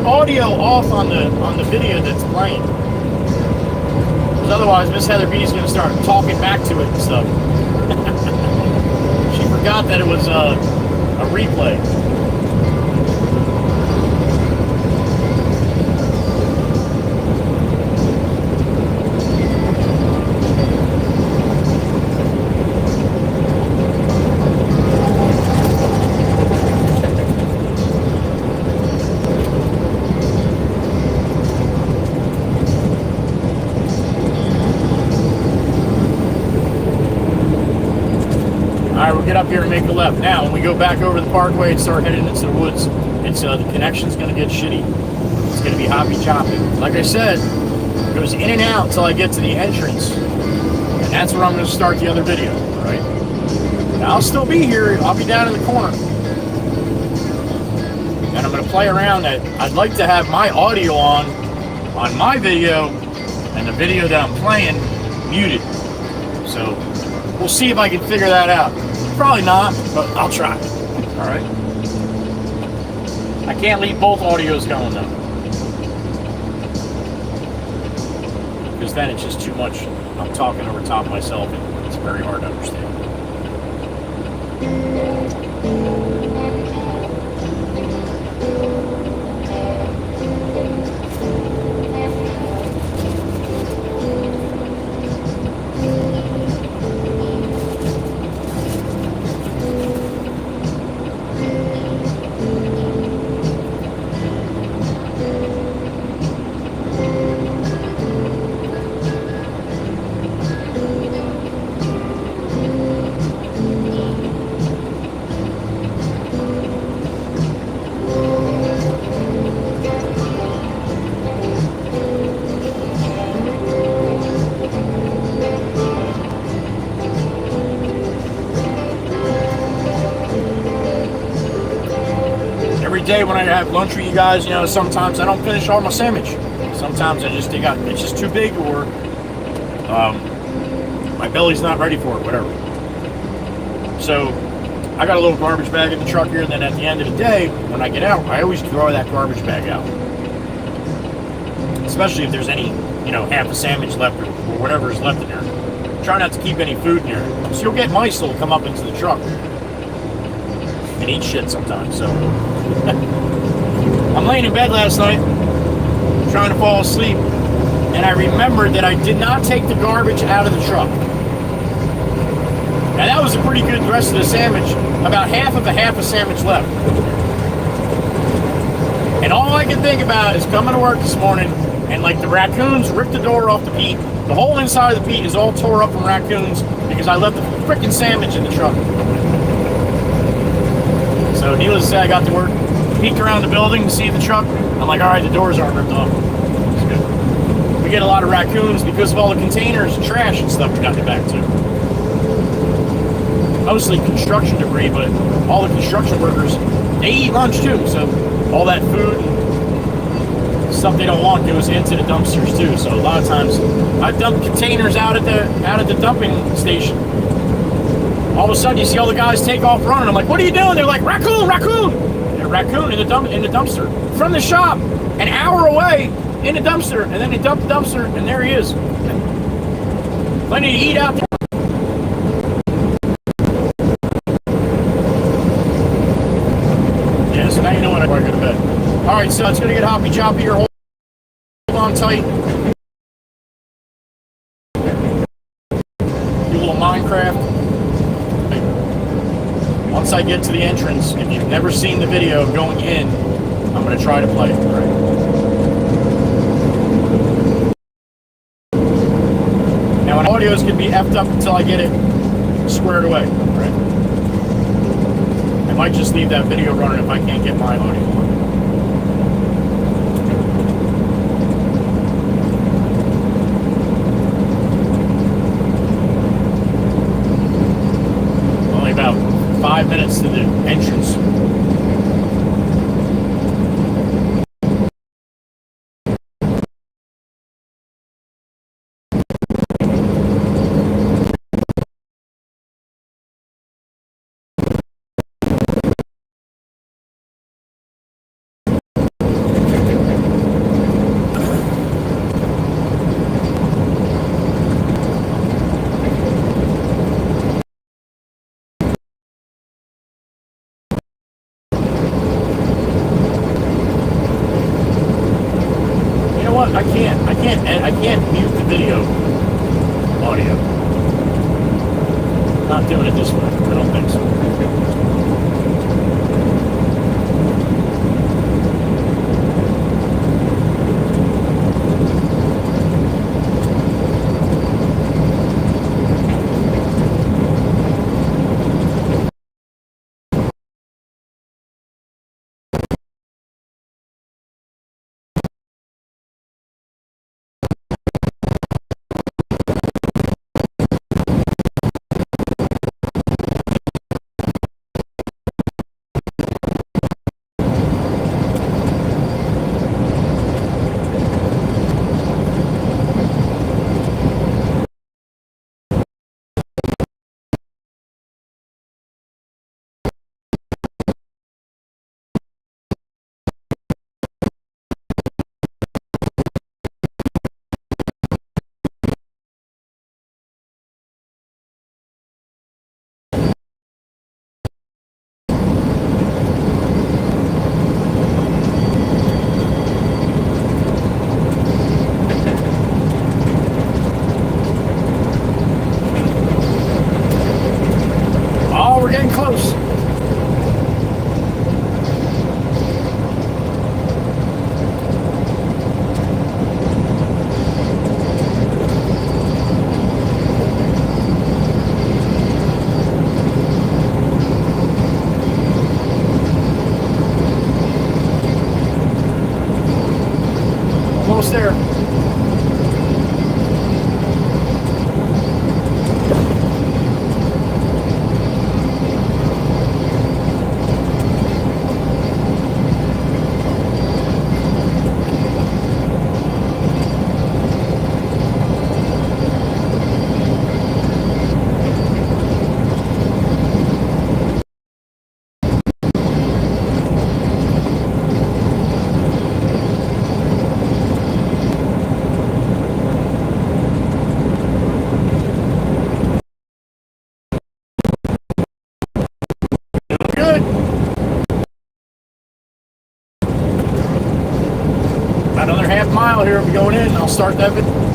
audio off on the video that's playing. Because otherwise Miss Heather B is going to start talking back to it and stuff. She forgot that it was a replay. Get up here and make a left. Now, when we go back over the parkway and start heading into the woods, the connection's going to get shitty. It's going to be hoppy choppy. Like I said, It goes in and out until I get to the entrance. And that's where I'm going to start the other video, right? Now, I'll still be here. I'll be down in the corner. And I'm going to play around that. I'd like to have my audio on my video and the video that I'm playing muted. So we'll see if I can figure that out. Probably not, but I'll try. All right. I can't leave both audios going though, because then it's just too much. I'm talking over top of myself, and it's very hard to understand. Day when I have lunch with you guys, you know, sometimes I don't finish all my sandwich. Sometimes it's just too big, or my belly's not ready for it, whatever. So I got a little garbage bag in the truck here, and then at the end of the day, when I get out, I always throw that garbage bag out. Especially if there's any, you know, half a sandwich left or whatever is left in there. Try not to keep any food in there. So you'll get mice that'll come up into the truck and eat shit sometimes, so. I'm laying in bed last night, trying to fall asleep, and I remembered that I did not take the garbage out of the truck. Now that was a pretty good rest of the sandwich, about half a sandwich left. And all I can think about is coming to work this morning, and like the raccoons ripped the door off the peat. The whole inside of the peat is all tore up from raccoons because I left the frickin' sandwich in the truck. So needless to say, I got to work, peeked around the building to see the truck. I'm like, all right, the doors aren't ripped off. It's good. We get a lot of raccoons because of all the containers and trash and stuff we got in the back too. Mostly construction debris, but all the construction workers, they eat lunch too. So all that food and stuff they don't want goes into the dumpsters too. So a lot of times I've dumped containers out at the dumping station. All of a sudden, you see all the guys take off running. I'm like, what are you doing? They're like, raccoon, raccoon! And a raccoon in the dumpster. From the shop, an hour away, in the dumpster. And then they dump the dumpster, and there he is. Plenty to eat out there. Yeah, so now you know when I go to bed. All right, so it's going to get hoppy choppy here. Hold on tight. Do a little Minecraft. Once I get to the entrance, if you've never seen the video going in, I'm going to try to play it, right? Now, audios can be effed up until I get it squared away, right? I might just leave that video running if I can't get my audio on. Only about 5 minutes to the entrance. I can't mute the video audio. Not doing it this way. I don't think so. almost there. Good. About another half mile here. We're going in. I'll start that video.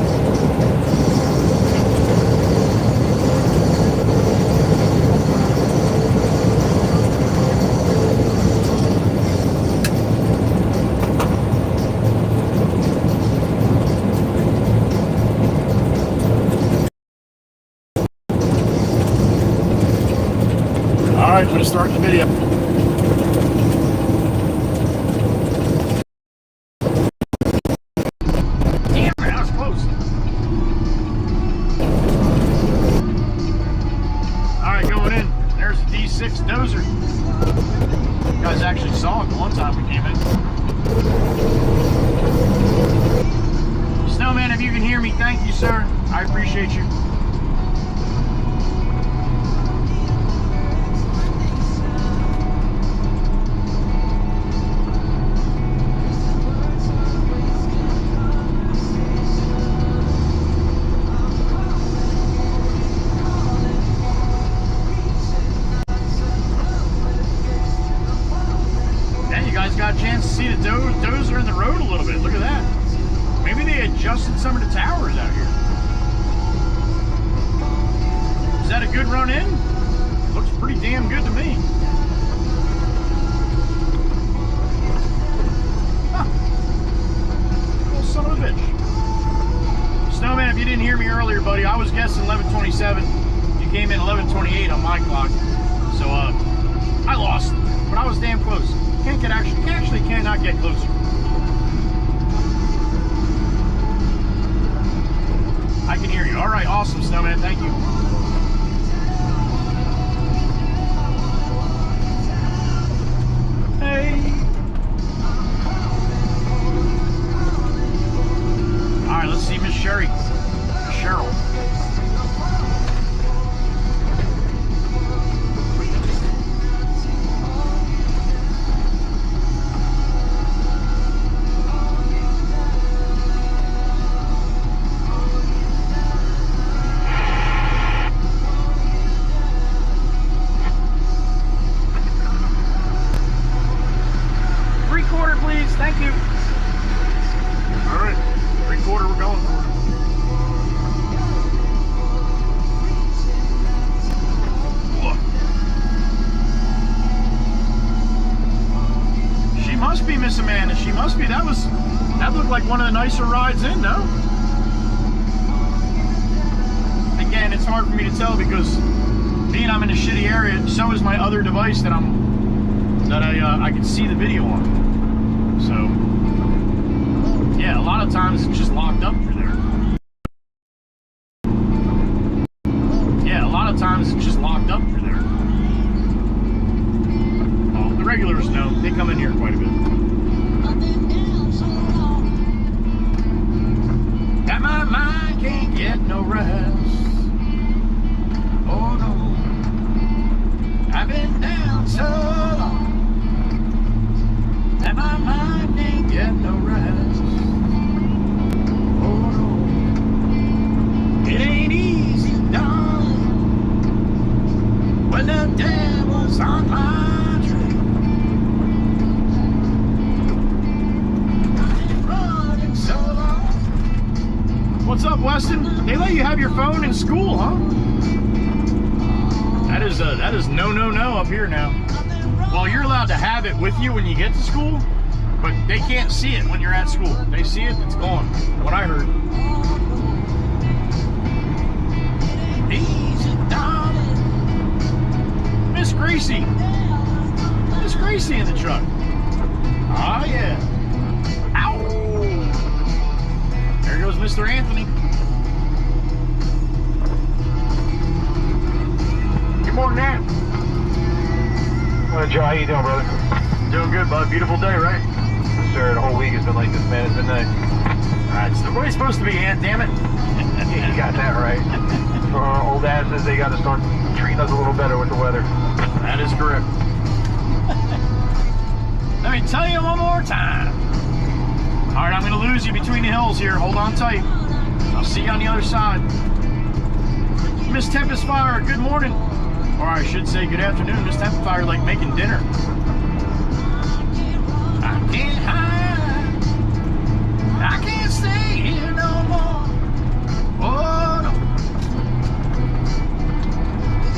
All right, I'm going to start the video. Damn, that was close. All right, going in. There's a D6 dozer. You guys actually saw it the one time we came in. Snowman, if you can hear me, thank you, sir. I appreciate you. Got a chance to see the dozer in the road a little bit. Look at that. Maybe they adjusted some of the towers out here. Is that a good run in? Looks pretty damn good to me. Huh. Little son of a bitch. Snowman, if you didn't hear me earlier, buddy, I was guessing 11:27. You came in 11:28 on my clock. So, I lost. But I was damn close. Cannot get closer. I can hear you. All right, awesome, Snowman. Thank you. Hey. All right, let's see Miss Cheryl. Thank you. All right, 3/4 we're going for. Whoa. She must be Miss Amanda. She must be. That looked like one of the nicer rides in, no? Again, it's hard for me to tell because being I'm in a shitty area, so is my other device that I can see the video on. So, yeah, a lot of times it's just locked up through there. Yeah, a lot of times it's just locked up through there. Oh, the regulars know. They come in here quite a bit. Got my mind, can't get no rest. Oh, no. I've been down so long. And my mind can't get no rest. Oh no, it ain't easy, darling, when the devil's on my trail. I've been running so long. What's up, Weston? They let you have your phone in school, huh? That is no up here now. Well, you're allowed to have it with you when you get to school, but they can't see it when you're at school. They see it, it's gone. What I heard. Easy, darling. Miss Gracie. Miss Gracie in the truck. Oh, yeah. Ow. Mr. Anthony. Good morning, Nat. Joe, how you doing, brother? Doing good, bud. Beautiful day, right? Yes, sir. The whole week has been like this, man. It's been nice. All right, it's the way it's supposed to be, Ant. Damn it. Yeah, you got that right. Old dad says they got to start treating us a little better with the weather. That is correct. Let me tell you one more time. All right, I'm going to lose you between the hills here. Hold on tight. I'll see you on the other side. Miss Tempest Fire, good morning. Or I should say good afternoon. Miss Tempest Fire, like making dinner. I can't hide. I can't stay here no more. Oh, no.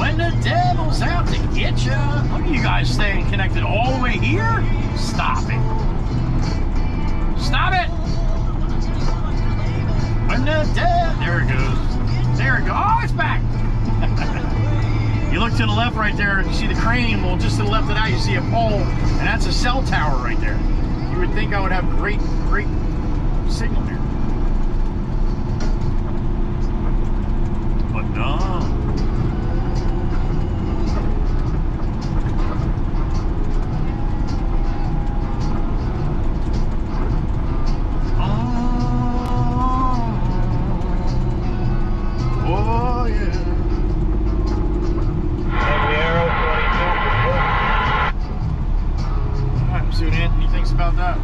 When the devil's out to get you. Look at you guys staying connected all the way here. Stop it. Stop it. When the devil. There it goes. There it goes. Oh, it's back. You look to the left right there, you see the crane. Well, just to the left of that, you see a pole, and that's a cell tower right there. You would think I would have great signal here. But no. Oh, yeah. Alright, see what Anthony thinks about that.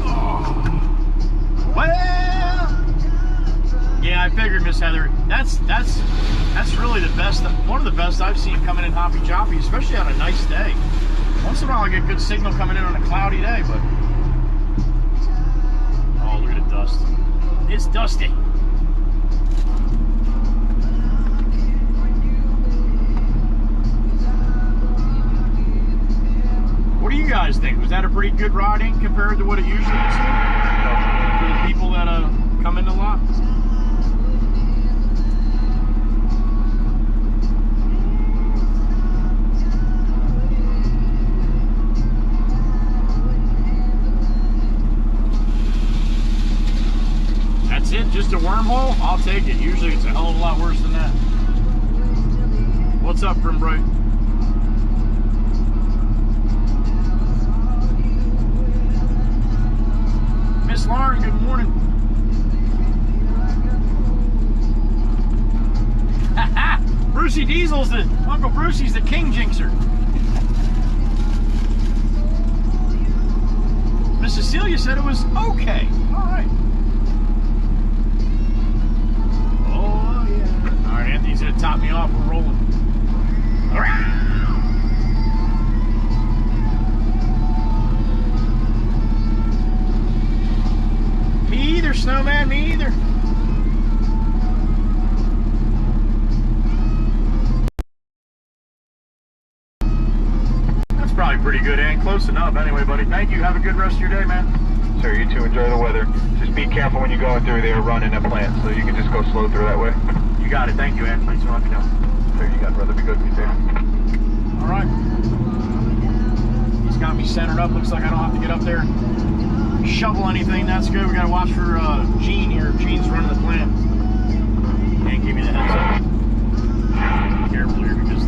Oh. Well, yeah, I figured, Miss Heather. That's really the best, one of the best I've seen coming in Hoppy Choppy, especially on a nice day. Once in a while I get good signal coming in on a cloudy day, but oh, look at the dust. It's dusty. What do you guys think? Was that a pretty good riding compared to what it usually is for the people that come in a lot? That's it? Just a wormhole? I'll take it. Usually it's a hell of a lot worse than that. What's up, Grim Bright? Miss Lauren, good morning. Brucey Diesel's Uncle Brucey's the king jinxer. Miss Cecilia said it was okay. All right. Oh, yeah. All right, Anthony's going to top me off. We're rolling. Me either, Snowman, me either. That's probably pretty good, and close enough anyway, buddy. Thank you. Have a good rest of your day, man. Sir, you too. Enjoy the weather. Just be careful when you're going through there running a plant, so you can just go slow through that way. You got it. Thank you, Ann. Thanks for letting me know. Sir, you got it, brother. Be good. Be safe. All right. He's got me centered up. Looks like I don't have to get up there, shovel anything. That's good. We got to watch for Gene here. Gene's running the plant. And give me the heads up. Be careful here because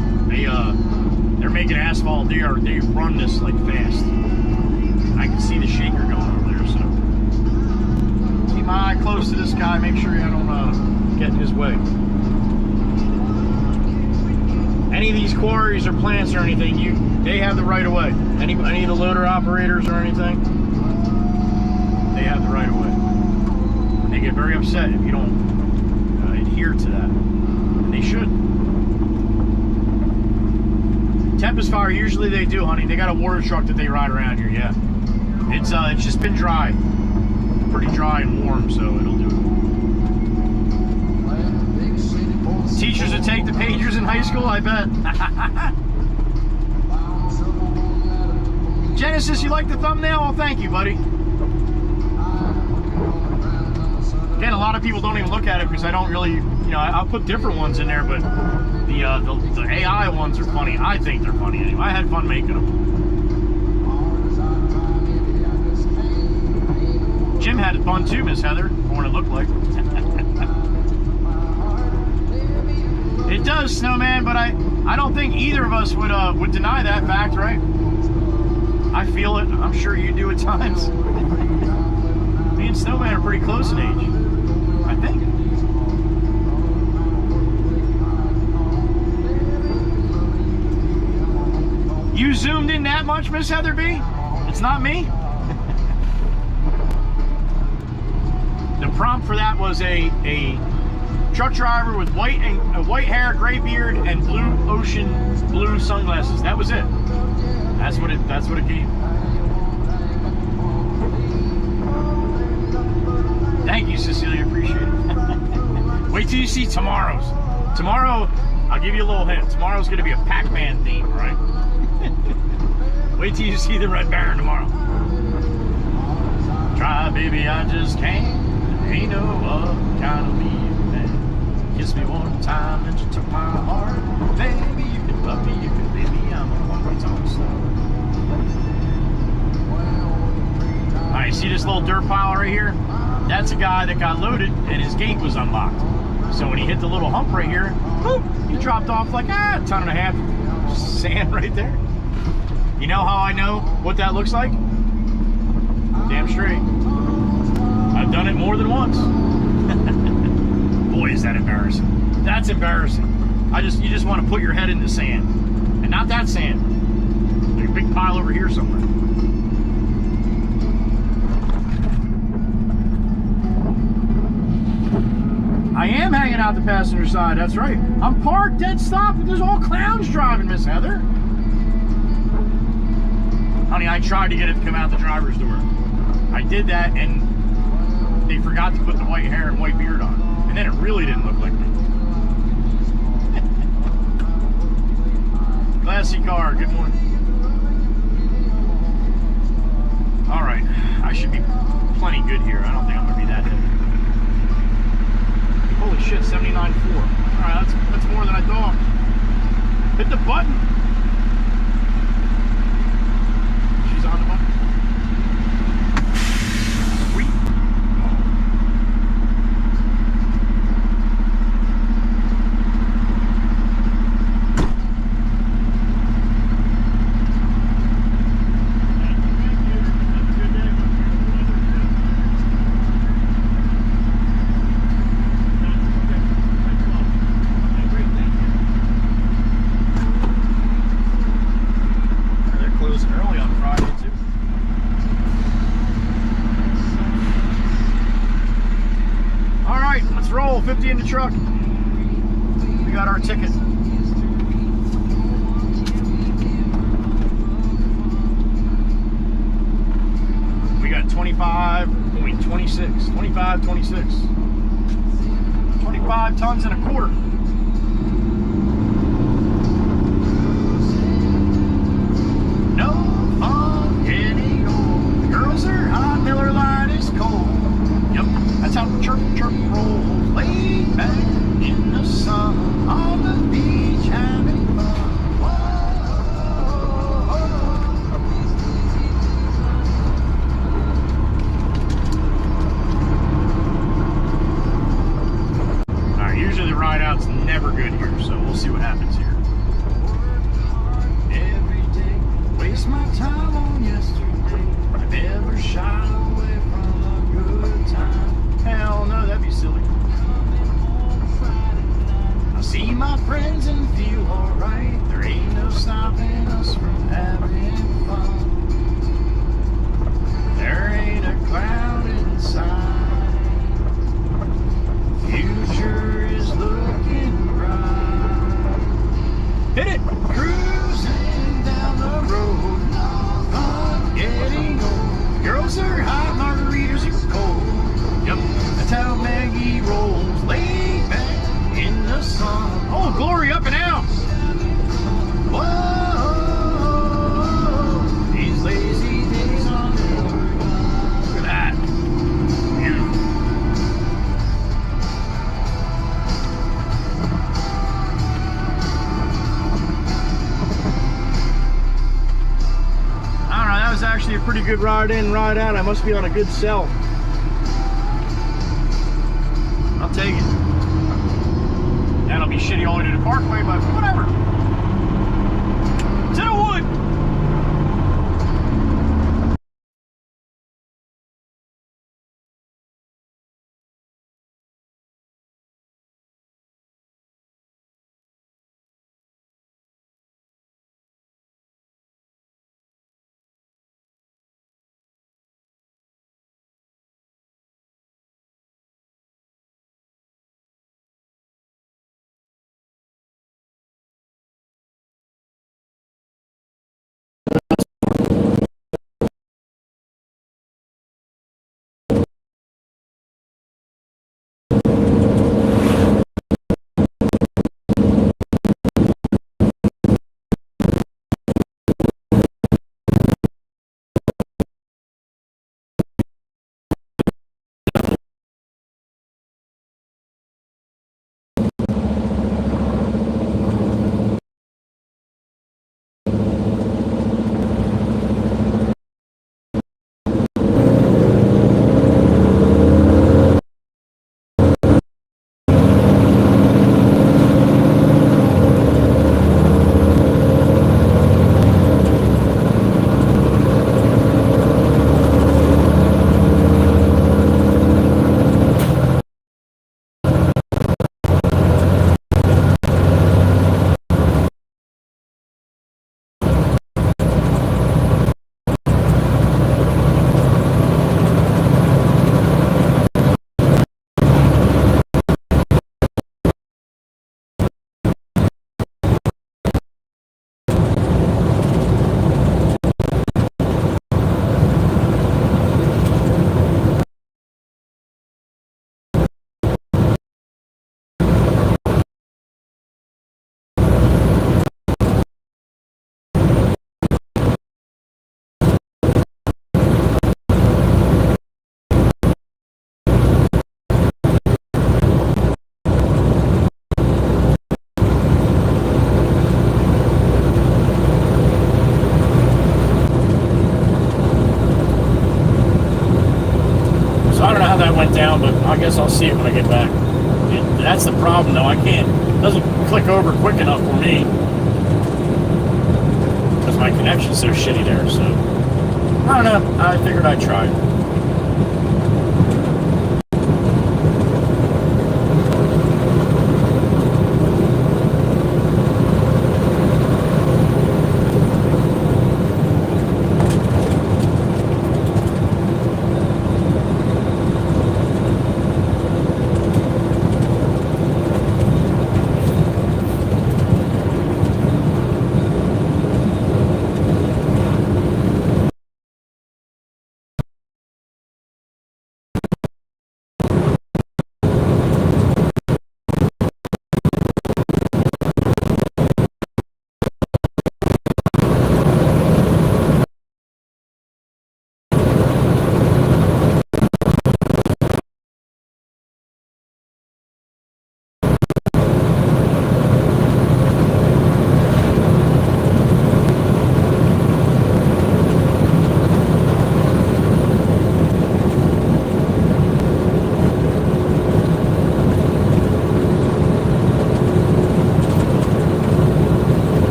they're making asphalt. They run this like fast. I can see the shaker going over there. So keep my eye close to this guy. Make sure I don't get in his way. Any of these quarries or plants or anything, they have the right of way. Any of the loader operators or anything, they have the right of way. They get very upset if you don't adhere to that. And they should. Tempest Fire, usually they do, honey. They got a water truck that they ride around here, yeah. It's just been dry. Pretty dry and warm, so it'll do it. Teachers that take the pagers in high school, I bet. Genesis, you like the thumbnail? Well, thank you, buddy. Again, a lot of people don't even look at it because I don't really, I'll put different ones in there, but the AI ones are funny. I think they're funny anyway. I had fun making them. Jim had had fun too, Miss Heather, for what it looked like. It does, Snowman, but I don't think either of us would deny that fact, right? I feel it. I'm sure you do at times. Me and Snowman are pretty close in age, I think. You zoomed in that much, Miss Heather B? It's not me? The prompt for that was a truck driver with white hair, gray beard, and blue ocean blue sunglasses. That was it. That's what it gave. Thank you, Cecilia. Appreciate it. Wait till you see tomorrow's. Tomorrow, I'll give you a little hint. Tomorrow's going to be a Pac-Man theme, right? Wait till you see the Red Baron tomorrow. Try, baby, I just can't. Ain't no other kind of leaving man. Kiss me one time and you took my heart. Baby, you can love me, you can leave me. I'm a one-way talk slow. Alright, see this little dirt pile right here? That's a guy that got loaded and his gate was unlocked. So when he hit the little hump right here, boop, he dropped off like a ton and a half of sand right there. You know how I know what that looks like? Damn straight. I've done it more than once. Boy, is that embarrassing. That's embarrassing. You just want to put your head in the sand. And not that sand. There's a big pile over here somewhere. I am hanging out the passenger side, that's right. I'm parked dead stop, but there's all clowns driving, Miss Heather. Honey, I tried to get it to come out the driver's door. I did that and they forgot to put the white hair and white beard on. And then it really didn't look like me. Classy car, good morning. Alright, I should be plenty good here. I don't think I'm going to be that heavy. Holy shit, 79.4. Alright, that's more than I thought. Hit the button. She's on the button. Roll 50 in the truck. We got our ticket. We got 25.26. 25 tons and a quarter. No fun getting old. The girls are hot, Miller Lite is cold. Yep, that's how chirp rolls. Laid back in the sun on the beach having fun. Whoa. Alright, usually the ride out's never good here, so we'll see what happens here. Every day, waste my time on yesterday. I never shied away from a good time. Hell no, that'd be silly. See my friends and feel alright. There ain't no stopping us from having fun. There ain't a cloud inside. Future is looking bright. Hit it! Cruising down the road. Fun getting old. Girls are hot, margaritas are cold. Yep, that's how Maggie rolls. Laid back in the sun. Oh, glory up and out. Whoa, these lazy days are never gone. Look at that. Beautiful. I don't know, that was actually a pretty good ride in, ride out. I must be on a good sell. I'll take it. That'll be shitty all the way to the Parkway, but whatever. To the wood. Down, but I guess I'll see it when I get back. That's the problem, though. I can't. It doesn't click over quick enough for me because my connection's so shitty there. So I don't know. I figured I'd try.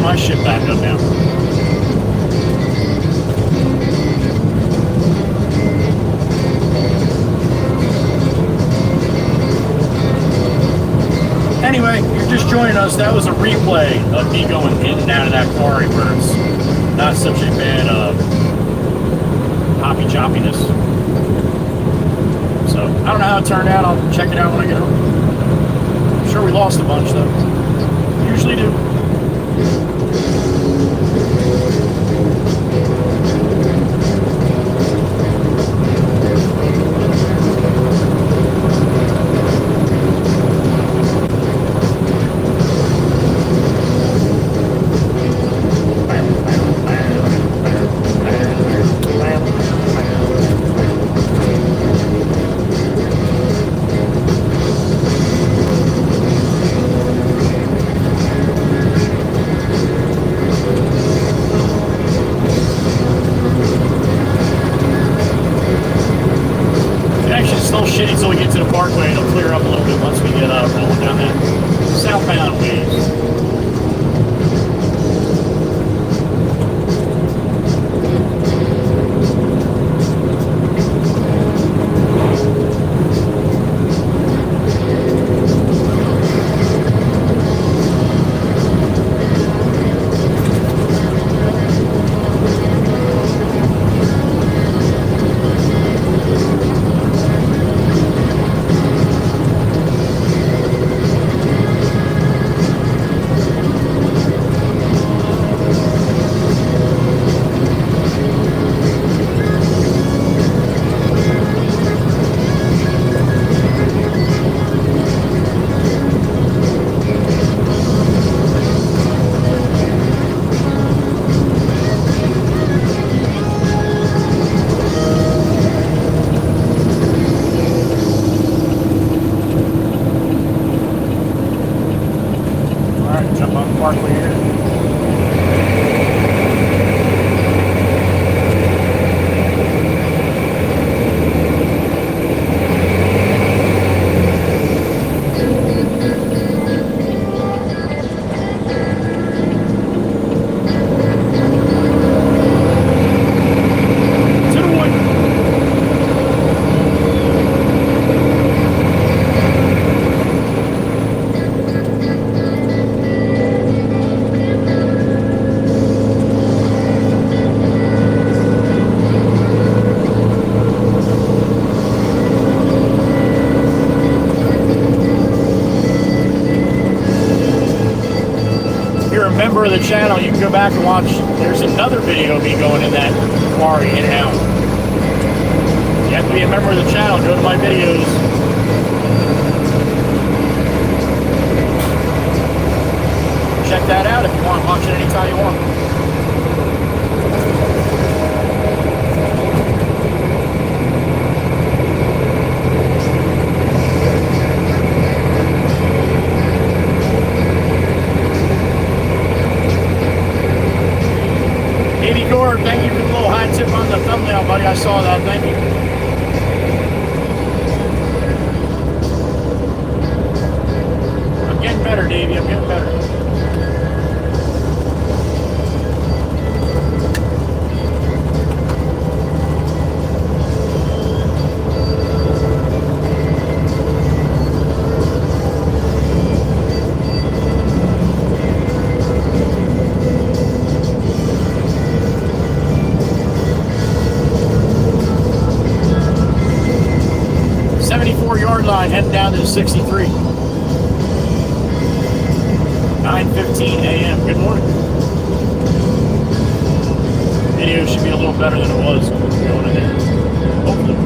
My shit back up now. Anyway, you're just joining us. That was a replay of me going in and out of that quarry where it's not such a bad hoppy choppiness. So I don't know how it turned out. I'll check it out when I get home. I'm sure we lost a bunch though. Usually do. down that southbound ways. Member of the channel, you can go back and watch. There's another video of me going in that quarry in and out. You have to be a member of the channel. Go to my videos. Check that out if you want. Watch it anytime you want. Thank you for the little high tip on the thumbnail, buddy. I saw that. Thank you. I'm getting better, Davey. I'm getting better. Heading down to the 63. 9:15 a.m. Good morning. Video should be a little better than it was going in there. Hopefully.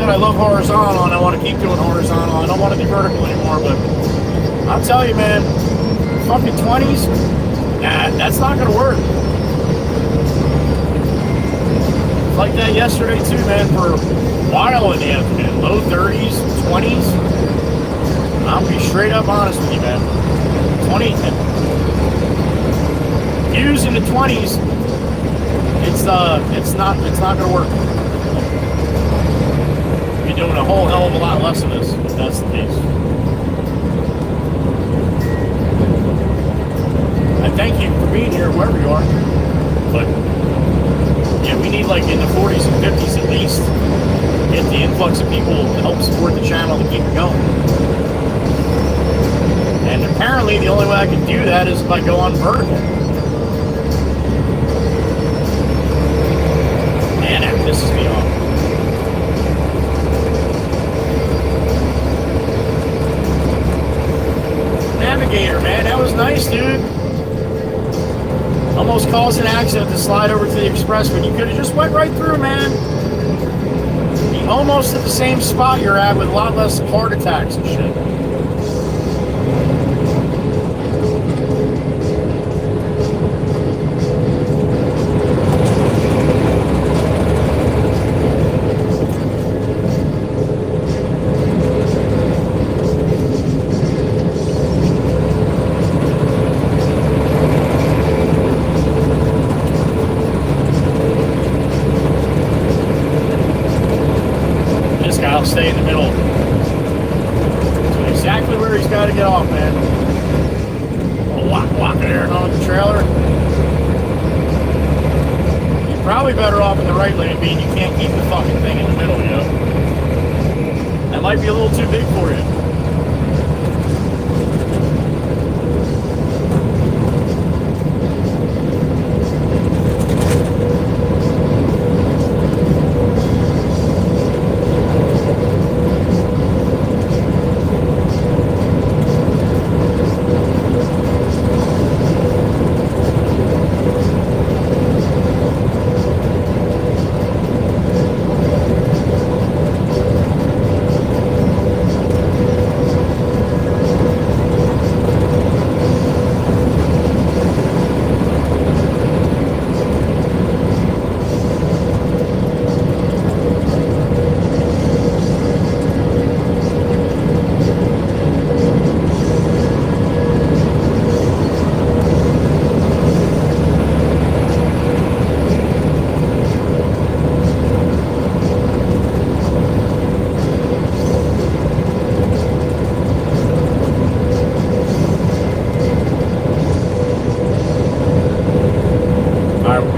said, I love horizontal, and I want to keep doing horizontal. I don't want to do vertical anymore, but I'll tell you, man, fucking 20s, nah, that's not going to work. It's like that yesterday, too, man, for a while in the afternoon. Low 30s, 20s. I'll be straight up honest with you, man. 20, views in the 20s, it's not going to work. You're doing a whole hell of a lot less of this, if that's the case. I thank you for being here, wherever you are. But yeah, we need like in the 40s and 50s at least. Get the influx of people to help support the channel to keep it going. And apparently the only way I can do that is if I go on vertical. Man, that pisses me off. Navigator, man, that was nice, dude. Almost caused an accident to slide over to the expressway. You could have just went right through, man. Be almost at the same spot you're at with a lot less heart attacks and shit. Stay in the middle. So exactly where he's got to get off, man. Walk there and on the trailer. You're probably better off in the right lane, being you can't keep the fucking thing in the middle, you know. That might be a little too big for you.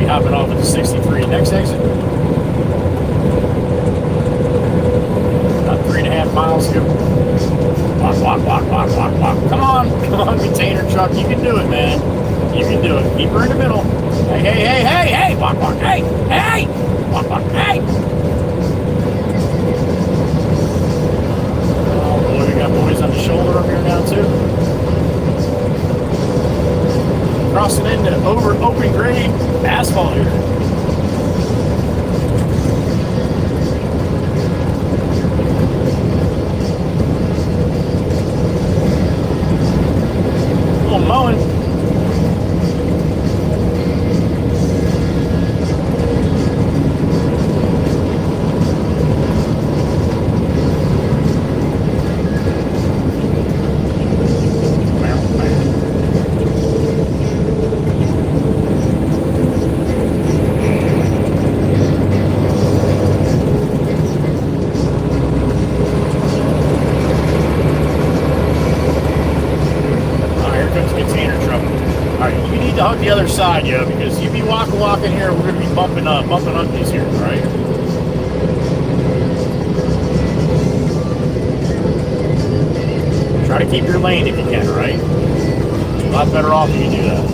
Hopping off at the 63. Next exit. About 3.5 miles to go. Walk. Come on, container truck. You can do it, man. You can do it. Keep her in the middle. Hey. Walk. Hey. Walk. Hey. Oh boy, we got boys on the shoulder up here now too. Crossing into open grade asphalt here. A little mowing. The other side, yo, because you be walking here, we're gonna be bumping uglies here, all right? Try to keep your lane if you can, all right? A lot better off if you do that.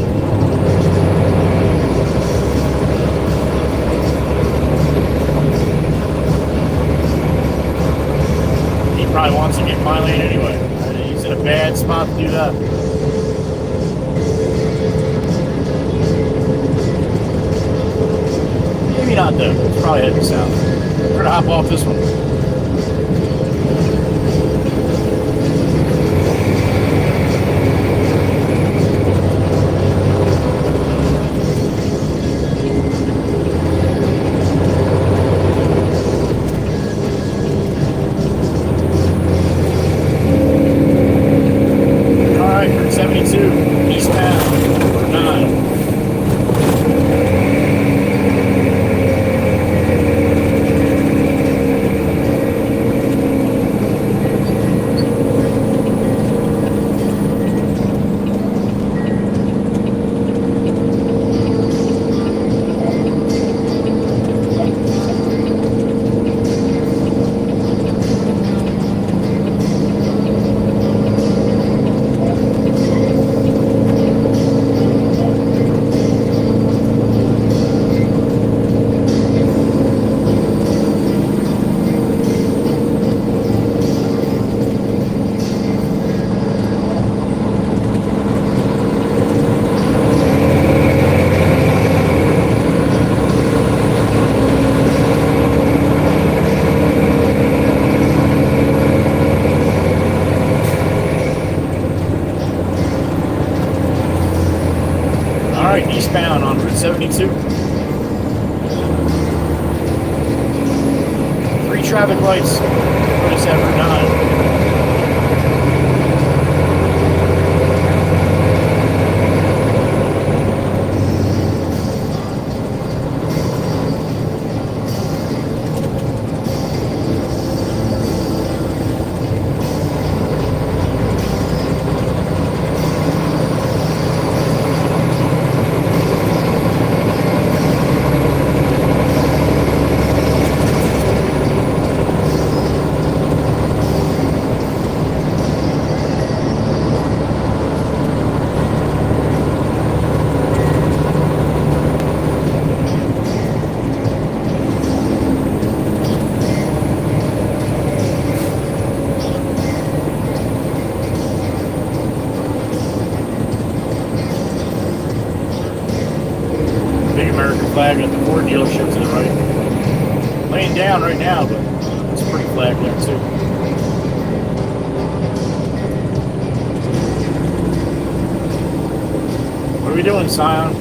He probably wants to get my lane anyway. He's in a bad spot to do that. Maybe not though. It's probably heading south. We're gonna hop off this one. eastbound, 9. Eastbound on Route 72. 3 traffic lights. What is that, Route 9? Flag at the Ford dealership to the right. Laying down right now, but it's pretty flag there too. What are we doing, Scion?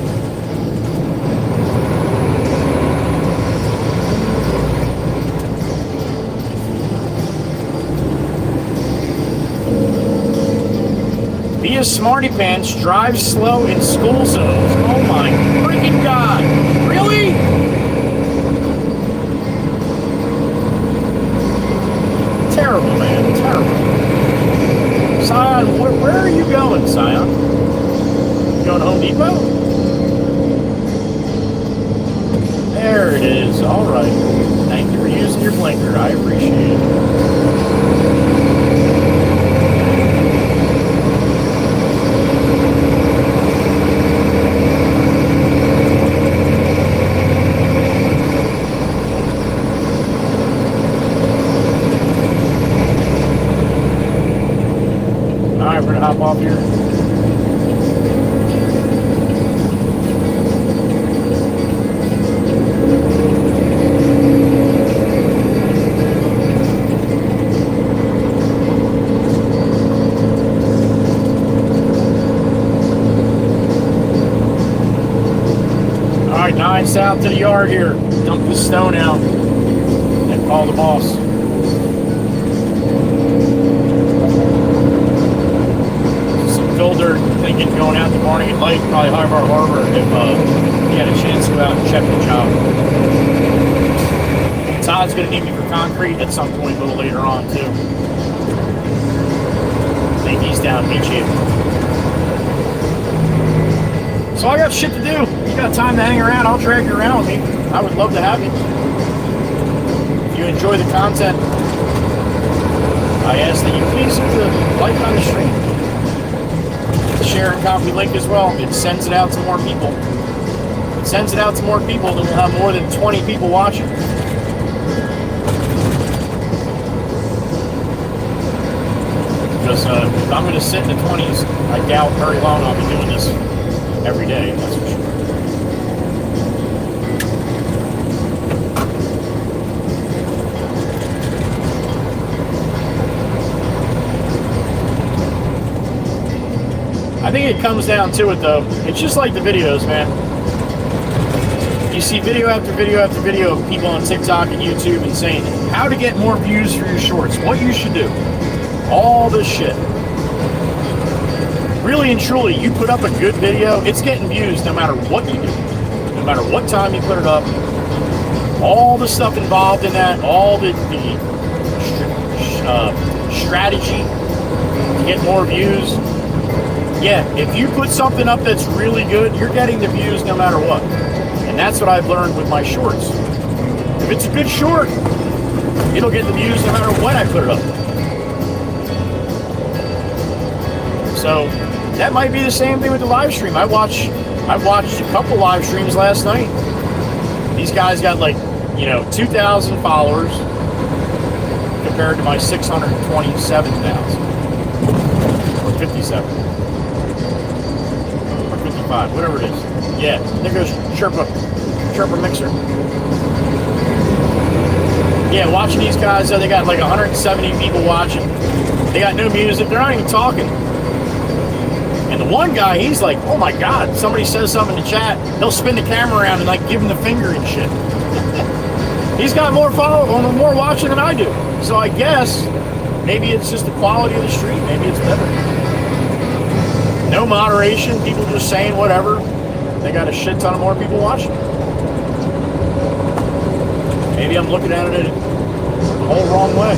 Be a smarty pants, drive slow in school zones. Oh my freaking God. Really? Terrible, man. Terrible. Scion, where are you going, Scion? You going to Home Depot? There it is. All right. Thank you for using your blinker. I appreciate it. We're gonna hop off here. All right, 9 south to the yard here. Dump the stone out and call the boss. Builder thinking going out the morning at light, probably Harbor Harbor if he had a chance to go out and check the job. Todd's going to need me for concrete at some point a little later on too. I think he's down to meet you. So I got shit to do. You got time to hang around, I'll drag you around with me. I would love to have you. If you enjoy the content, I ask that you please hit the like on the stream. Share and copy link as well. It sends it out to more people. It sends it out to more people, then we'll have more than 20 people watching. Because if I'm going to sit in the 20s, I doubt very long I'll be doing this every day, that's for sure. I think it comes down to it though. It's just like the videos, man. You see video after video after video of people on TikTok and YouTube and saying how to get more views for your shorts, what you should do, all this shit. really and truly, you put up a good video, it's getting views no matter what you do. No matter what time you put it up. All the stuff involved in that, all the strategy to get more views. Yeah, if you put something up that's really good, you're getting the views no matter what. And that's what I've learned with my shorts. If it's a good short, it'll get the views no matter what I put it up. So that might be the same thing with the live stream. I watched a couple live streams last night. These guys got like, 2,000 followers compared to my 627,000 or 57 or 55, whatever it is. Yeah, there goes Chirpa Mixer. Yeah, watching these guys, they got like 170 people watching. They got no music. They're not even talking. And the one guy, he's like, oh my God, somebody says something in the chat, he'll spin the camera around and like give him the finger and shit. He's got more more watching than I do. So I guess maybe it's just the quality of the stream. Maybe it's better. No moderation, people just saying whatever. They got a shit ton of more people watching. Maybe I'm looking at it the whole wrong way.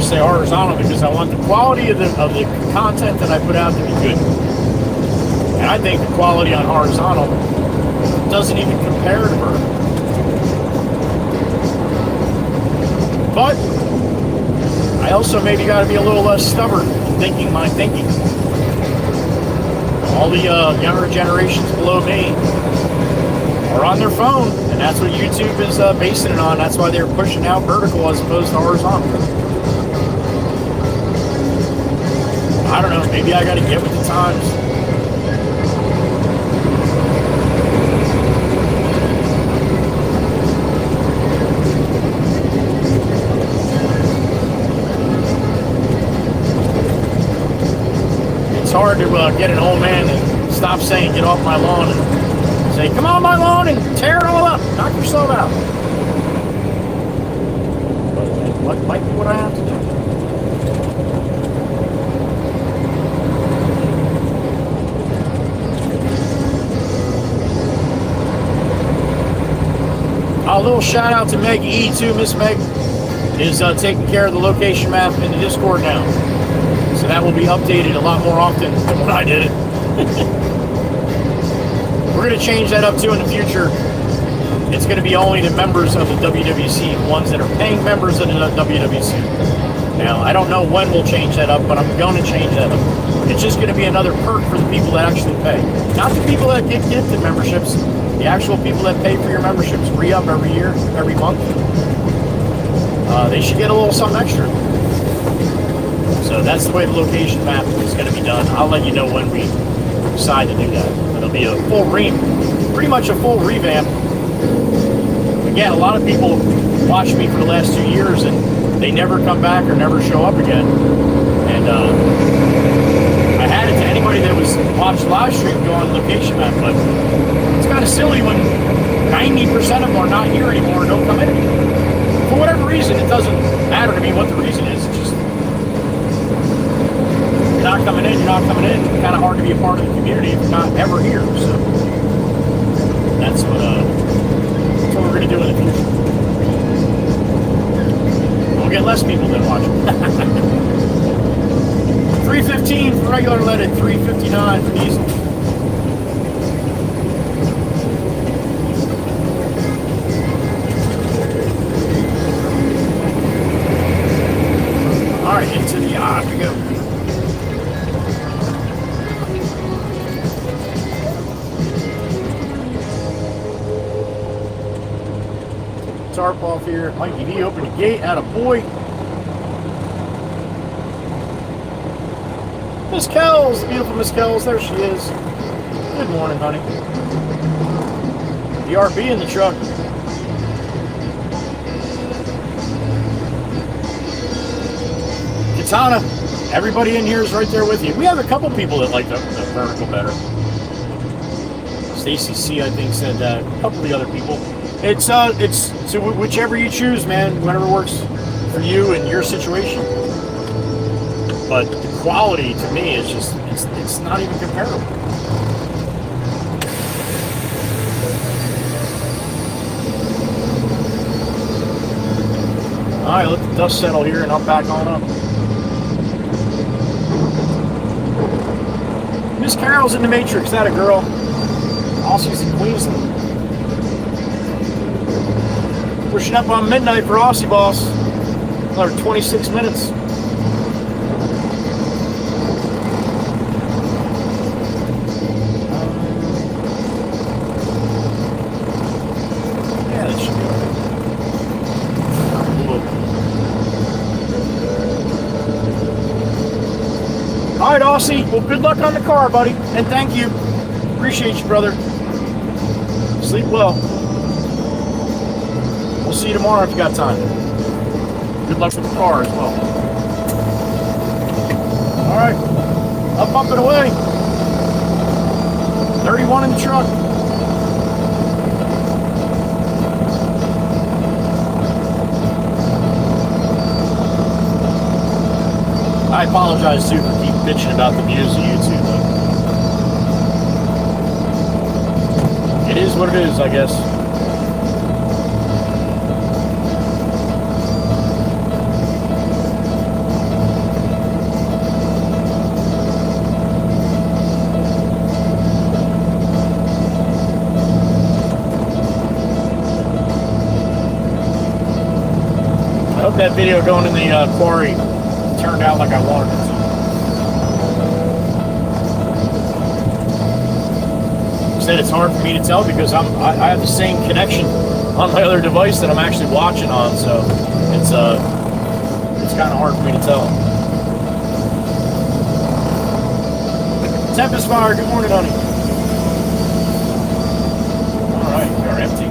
Say horizontal because I want the quality of the content that I put out to be good. And I think the quality on horizontal doesn't even compare to vertical. But I also maybe got to be a little less stubborn in thinking my thinking. All the younger generations below me are on their phone, and that's what YouTube is basing it on. That's why they're pushing out vertical as opposed to horizontal. I don't know, maybe I gotta get with the times. It's hard to get an old man to stop saying, get off my lawn, and say, come on my lawn and tear it all up, knock yourself out. But what might be what I have to do? A little shout out to Meg E too. Miss Meg is taking care of the location map in the Discord now. So that will be updated a lot more often than when I did it. We're going to change that up too in the future. It's going to be only the members of the WWC, the ones that are paying members of the WWC. Now, I don't know when we'll change that up, but I'm going to change that up. It's just going to be another perk for the people that actually pay. Not the people that get gifted memberships. The actual people that pay for your memberships, re-up every year, every month, they should get a little something extra. So that's the way the location map is going to be done. I'll let you know when we decide to do that. It'll be a full pretty much a full revamp. Again, a lot of people watch me for the last 2 years and they never come back or never show up again. And I had it to anybody that was watched live stream go on the location map, but it's kind of silly when 90% of them are not here anymore and don't come in anymore. For whatever reason, it doesn't matter to me what the reason is. It's just, you're not coming in, you're not coming in. It's kind of hard to be a part of the community if you're not ever here. So that's what we're going to do in the future. We'll get less people than watching. 315 for regular leaded, 359 for diesel. Alright, into the yard we go. tarp off here. Mikey D, open the gate. Atta boy. Miss Kells, beautiful Miss Kells. There she is. Good morning, honey. The RB in the truck. Katana, everybody in here is right there with you. We have a couple people that like the vertical better. Stacy C, I think, said that. A couple of the other people. It's so whichever you choose, man. Whatever works for you and your situation. But the quality to me is just it's not even comparable. All right, let the dust settle here, and I'll back on up. Miss Carol's in the Matrix. That a girl. Aussie's in Queensland. Pushing up on midnight for Aussie Boss. Another 26 minutes. Yeah, that should be all right. All right, Aussie. Well, good luck on the car, buddy. And thank you. Appreciate you, brother. Sleep well. We'll see you tomorrow if you got time. Good luck with the car as well. All right. Up and away. 31 in the truck. I apologize, too, for keep bitching about the views of YouTube, though. It is what it is, I guess. I hope that video going in the Quarry turned out like I wanted it to. It's hard for me to tell because I have the same connection on my other device that I'm actually watching on, so it's kind of hard for me to tell. Tempest Fire, good morning, honey. All right, we are empty.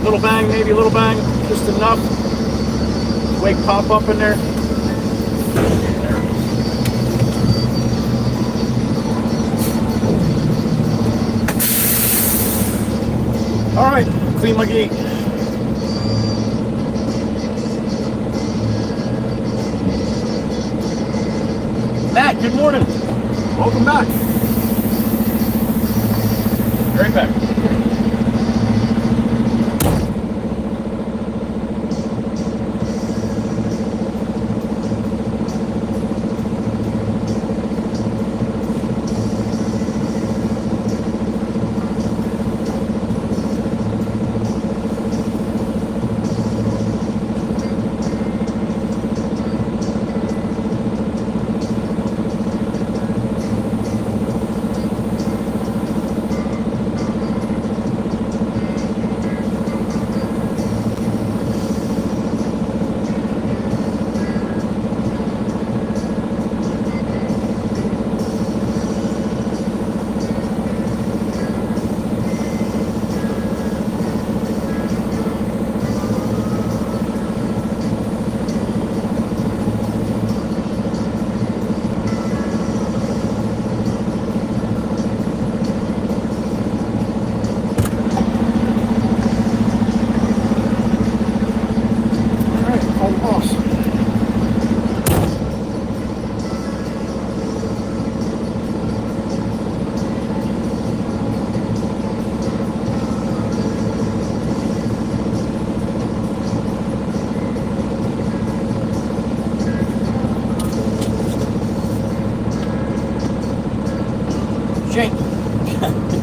Little bang, maybe a little bang, just enough. Wake pop up in there. All right, clean my gate. Matt, good morning. Welcome back. Be right back.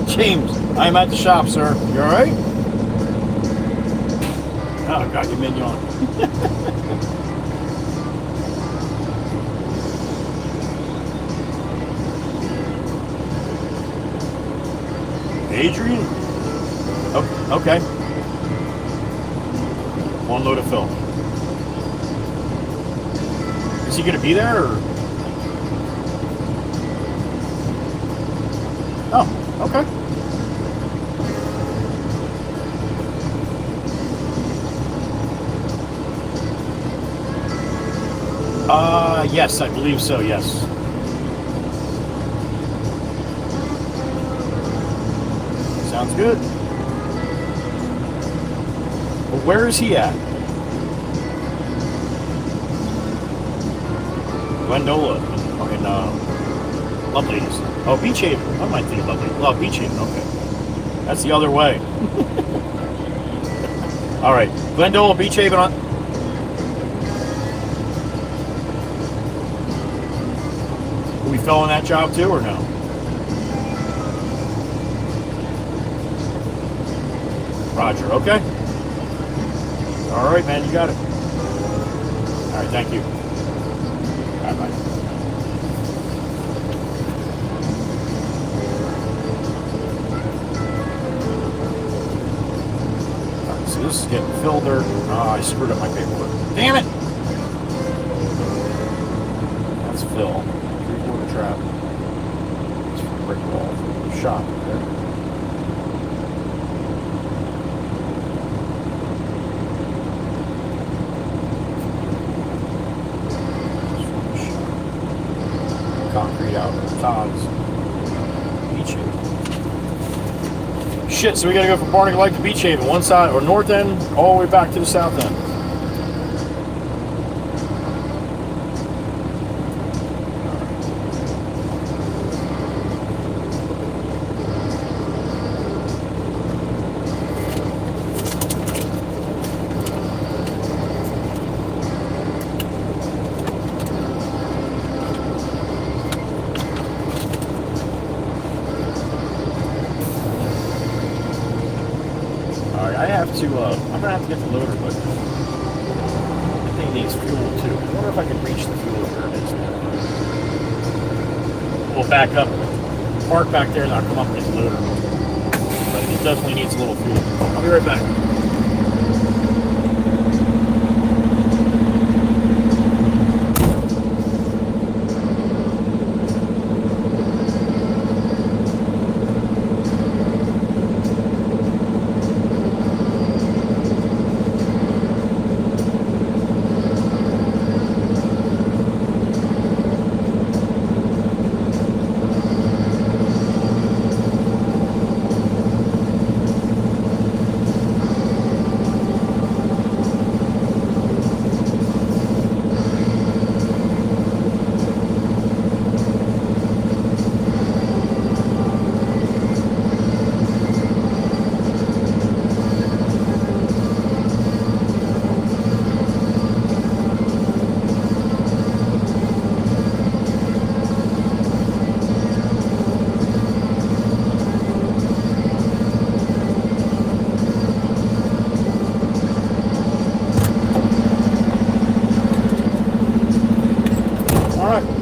James, I'm at the shop, sir. You all right? Oh, God, you made me on. Adrian? Oh, okay. One load of fill. Is he going to be there? Or? Oh, okay. Yes, I believe so, yes. Sounds good. Well, where is he at? Glendola. Okay, no. Lovely's. Oh, Beach Haven. I might think of Lovely. Oh, Beach Haven, okay. That's the other way. All right. Glendola, Beach Haven on. Are we filling that job too or no? Roger, okay. All right, man, you got it. All right, thank you. Bye-bye. All right, so this is getting filled dirt. Oh, I screwed up my paperwork. Damn it! That's fill. 3/4 trap. It's a brick wall. Shop. Okay. Concrete out, tongs, Beach Haven. Shit, so we gotta go from Barney Lake to Beach Haven, one side, or north end, all the way back to the south end. I'm gonna have to get the loader, but I think it needs fuel too. I wonder if I can reach the fuel where it is now. We'll back up, park back there, and I'll come up and get the loader. But it definitely needs a little fuel. I'll be right back.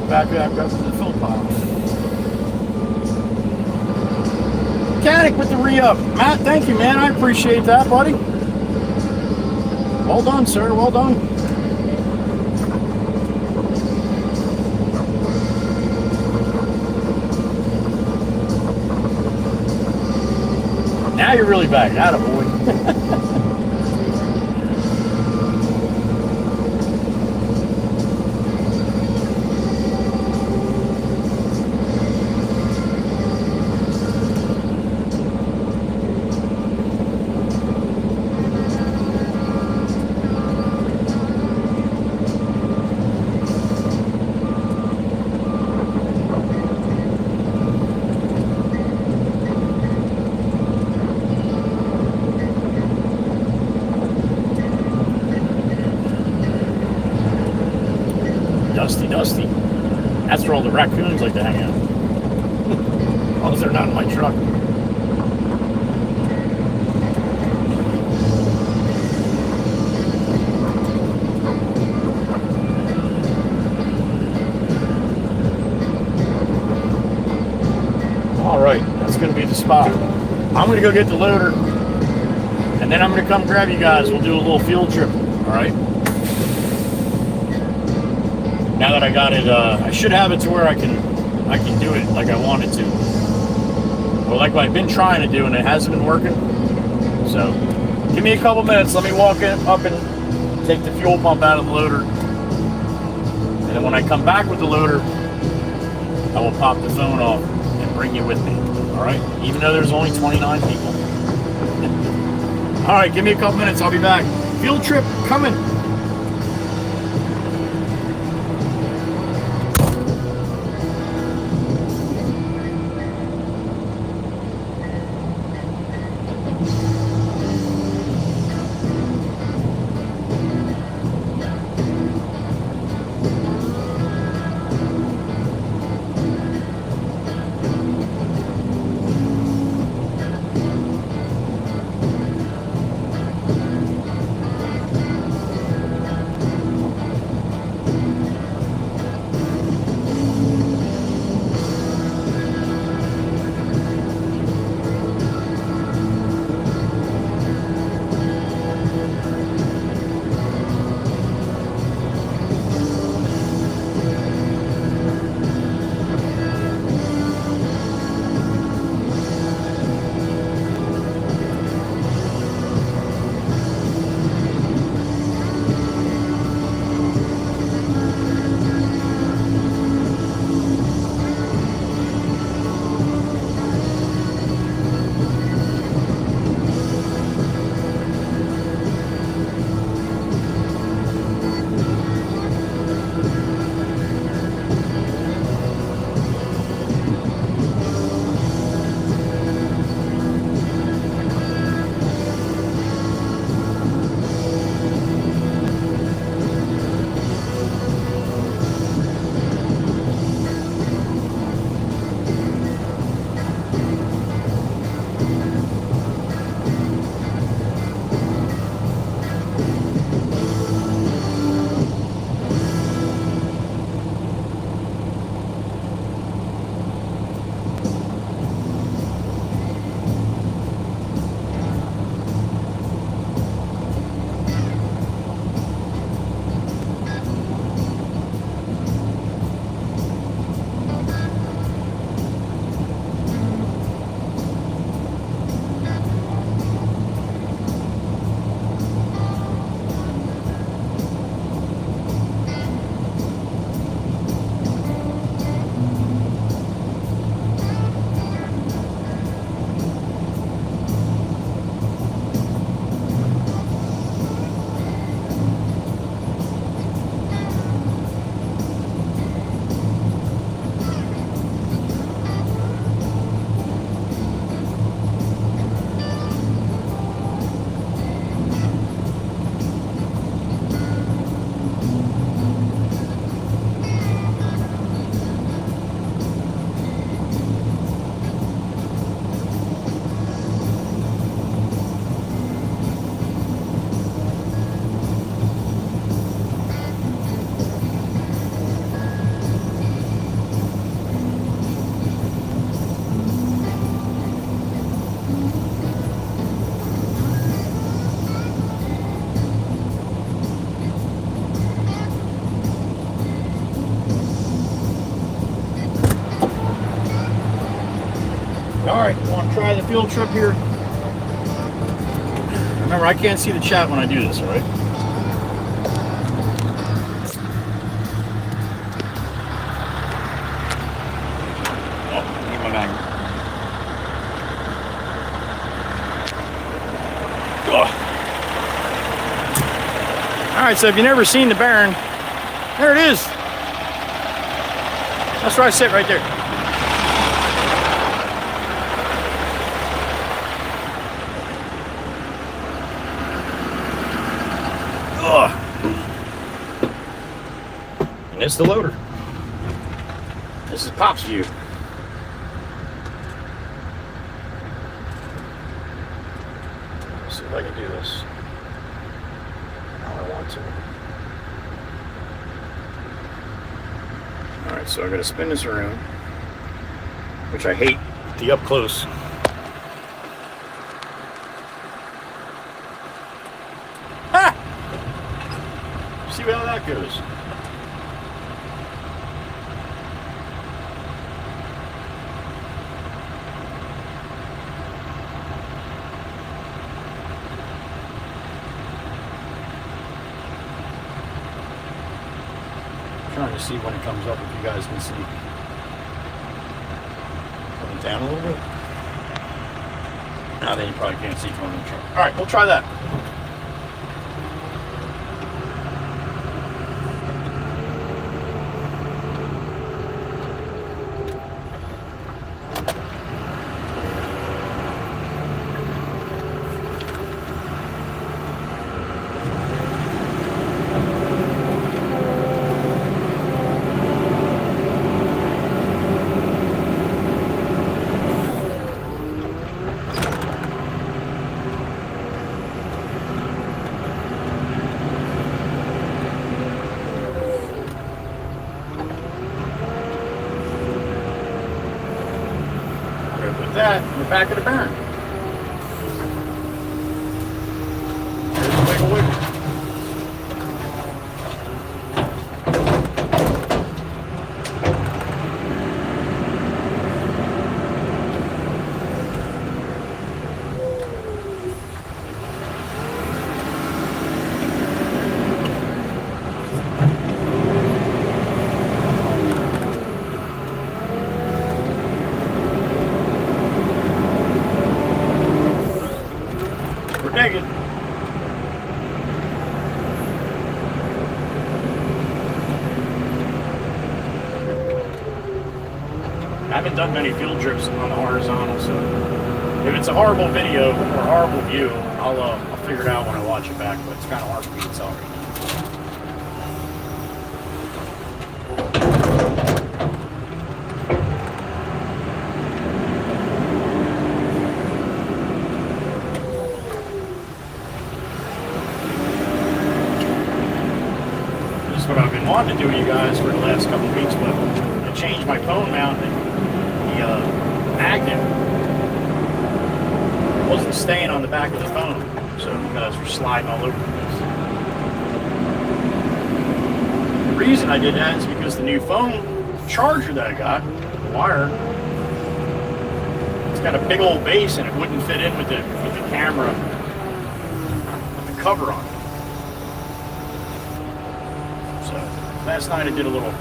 Back up to the fill pile. Mechanic with the re-up. Matt, thank you, man. I appreciate that, buddy. Well done, sir. Well done. Now you're really back. Attaboy. Dusty. That's where all the raccoons like to hang out. As long as they're not in my truck. All right, that's going to be the spot. I'm going to go get the loader, and then I'm going to come grab you guys. We'll do a little field trip. All right. Now that I got it, I should have it to where I can do it like I wanted to. Or like what I've been trying to do, and it hasn't been working. So, give me a couple minutes. Let me walk up and take the fuel pump out of the loader. And then when I come back with the loader, I will pop the phone off and bring you with me. All right? Even though there's only 29 people. All right, give me a couple minutes. I'll be back. Field trip coming. All right, want to try the field trip here? Remember, I can't see the chat when I do this, all right? Oh, need my magnet. All right, so if you've never seen the Baron, there it is. That's where I sit right there. And it's the loader. This is Pop's view. Let's see if I can do this. How I want to. Alright, so I'm going to spin this around, which I hate the up close. see how that goes. Trying to see when it comes up, if you guys can see. Put it down a little bit. Now then you probably can't see from the truck. All right, we'll try that. That in the back of the barn. There's a wiggle wiggle. Digging. I haven't done many field trips on the horizontal, so if it's a horrible video or a horrible view, I'll figure it out when I watch it back, but it's kind of hard for me to tell right now. What I've been wanting to do with you guys for the last couple of weeks, but I changed my phone mount and the magnet wasn't staying on the back of the phone, so you guys were sliding all over the place. The reason I did that is because the new phone charger that I got, the wire, it's got a big old base and it wouldn't fit in with the camera, with the cover on it. Last night I did a little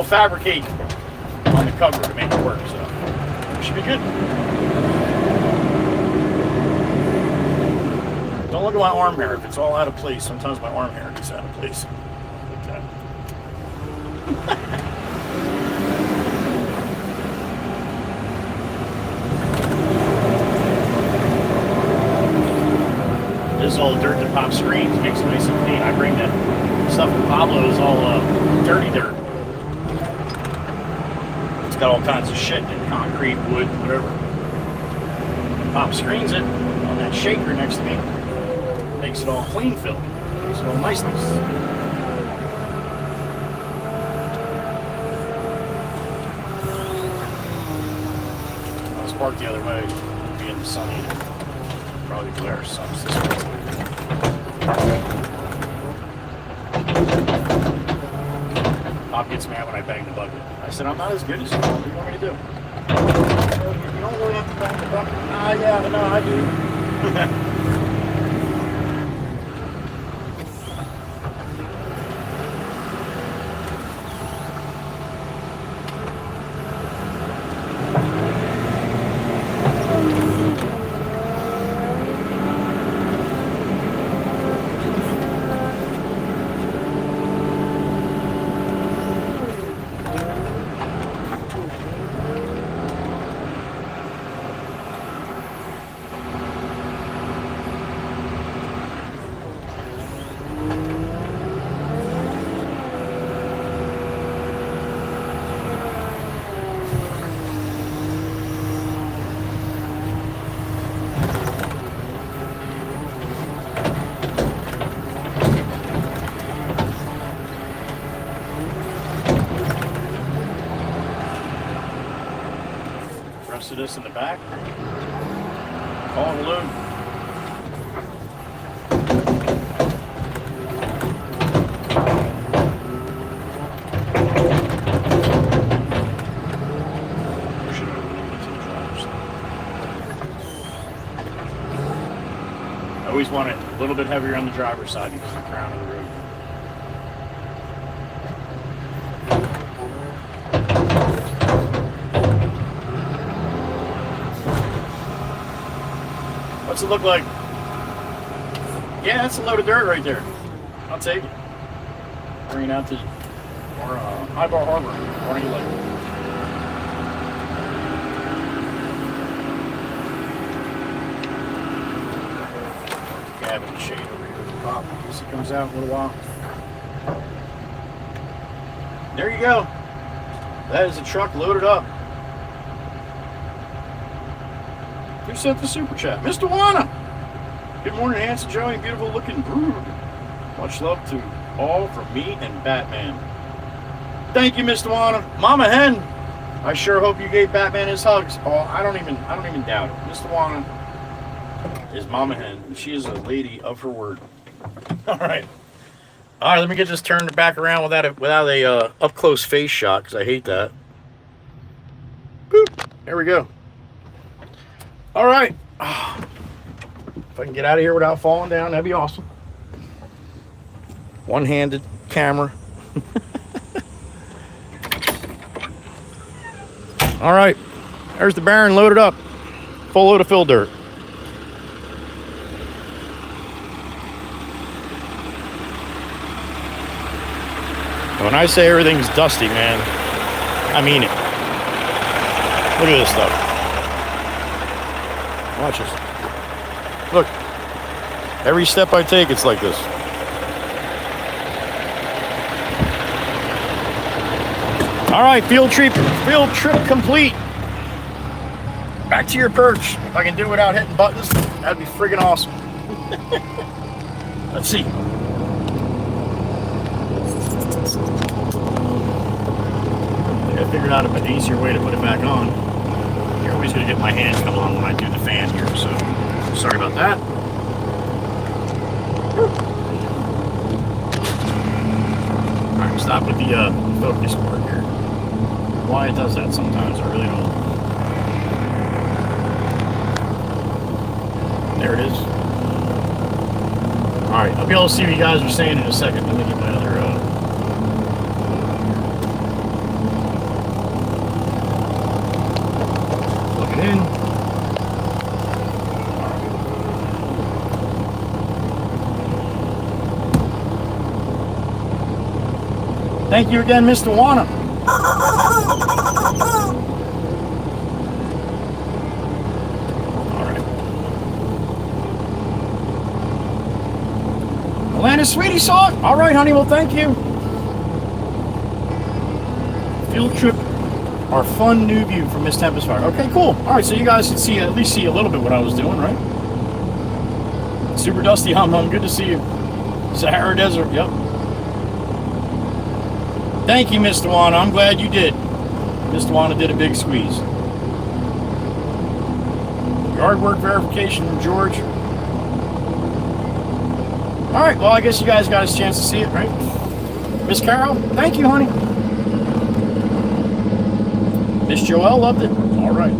fabricate on the cover to make it work, so it should be good. Don't look at my arm hair. If it's all out of place, sometimes my arm hair gets out of place. Like that. This is all dirt that pops screens, makes it nice and clean. I bring that stuff to Pablo, is all dirty dirt. It's got all kinds of shit in it, concrete, wood, whatever. Pop screens it on that shaker next to me, makes it all clean filled, makes it all niceness. I was parked the other way, being sunny. Probably glare sucks this way. Bob gets mad when I bang the bucket. I said, I'm not as good as you. What do you want me to do? You don't really have to bang the bucket. Ah, yeah, no, I do. Rest of this in the back. Call it a load. always want it a little bit heavier on the driver's side because of the crown of the road. What's it look like? Yeah, that's a load of dirt right there. I'll take it. Bring it out to High Bar Harbor. Or you like it? Cabin shade over here at the top. I guess it comes out in a little while. There you go. That is a truck loaded up. Who sent the super chat? Mr. Wana! Good morning, handsome Joey, beautiful looking brood. Much love to all from me and Batman. Thank you, Mr. Wana. Mama Hen, I sure hope you gave Batman his hugs. Oh, I don't even doubt it. Mr. Wana is Mama Hen, and she is a lady of her word. All right, let me get this turned back around without a up close face shot because I hate that. Boop. There we go. All right. If I can get out of here without falling down, that'd be awesome. One-handed camera. All right. There's the Baron loaded up. Full load of fill dirt. When I say everything's dusty, man, I mean it. Look at this stuff. Watch this. Look. Every step I take, it's like this. All right, field trip complete. Back to your perch. If I can do it without hitting buttons, that'd be friggin' awesome. Let's see. I think I figured out an easier way to put it back on. You're always gonna get my hands come on when I do the fan here, so sorry about that. All right, stop with the focus part here. Why it does that sometimes, I really don't know. There it is. Alright, I'll be able to see what you guys are saying in a second. Let me get my other plug it in. Thank you again, Mr. Wana. Atlanta Sweetie saw it. All right, honey. Well, thank you. Field trip, our fun new view from Miss Tempest Fire. Okay, cool. All right, so you guys can see, at least see a little bit what I was doing, right? Super Dusty Hum Hum. Good to see you. Sahara Desert. Yep. Thank you, Mr. Wana. I'm glad you did. Mr. Wana did a big squeeze. Yard work verification from George. All right, well, I guess you guys got a chance to see it, right? Miss Carol, thank you, honey. Miss Joelle loved it. All right.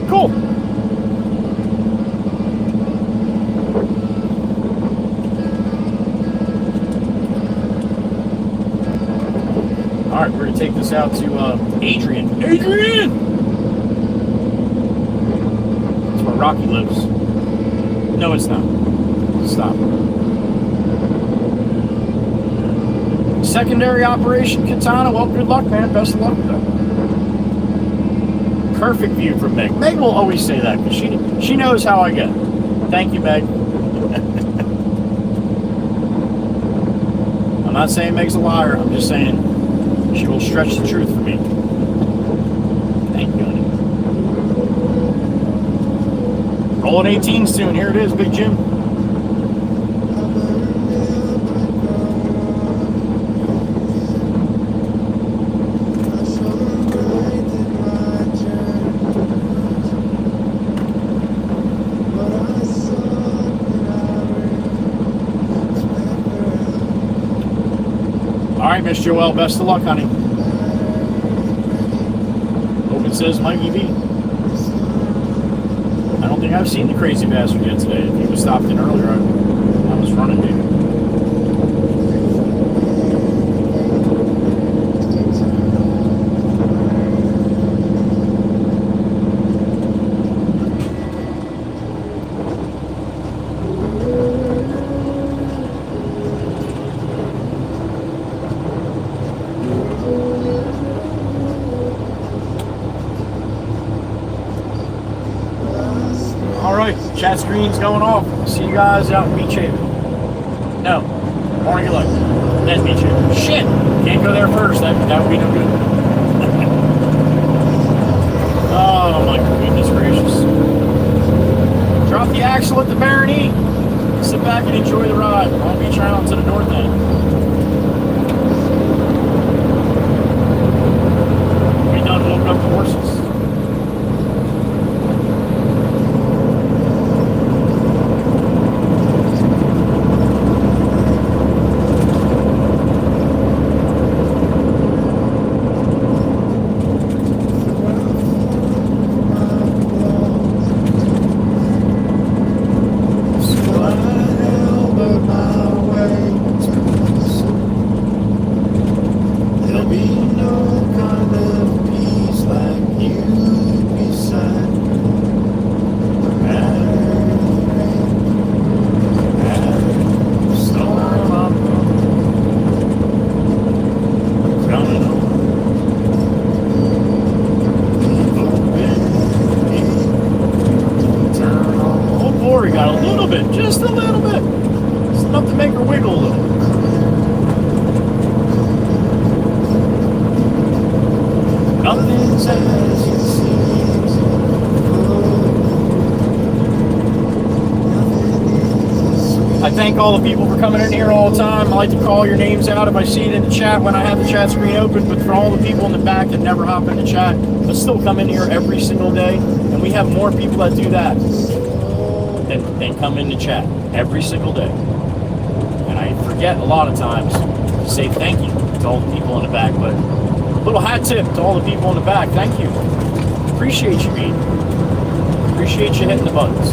Cool. All right, we're going to take this out to Adrian. Adrian! That's where Rocky lives. No, it's not. Stop. Secondary operation Katana. Well, good luck, man. Best of luck with that. Perfect view from Meg. Meg will always say that because she knows how I get. Thank you, Meg. I'm not saying Meg's a liar. I'm just saying she will stretch the truth for me. Thank you, honey. Rolling 18 soon. Here it is, Big Jim. All right, Miss Joelle, best of luck, honey. Hope it says Mikey V. I don't think I've seen the crazy bastard yet today. If he was stopped in earlier, I was running, dude. Chat screen's going off. See you guys out in Beach Haven. No. Morning Luck. That's Beach Haven. Shit! Can't go there first. That would be no good. Oh my goodness gracious. Drop the axle at the Barony. Sit back and enjoy the ride. Long Beach Island to the north end. We done loading up the horses. Thank all the people for coming in here all the time. I like to call your names out if I see it in the chat when I have the chat screen open, but for all the people in the back that never hop in the chat, but still come in here every single day, and we have more people that do that than come in the chat every single day. And I forget a lot of times to say thank you to all the people in the back, but a little hat tip to all the people in the back. Thank you. Appreciate you being. Appreciate you hitting the buttons.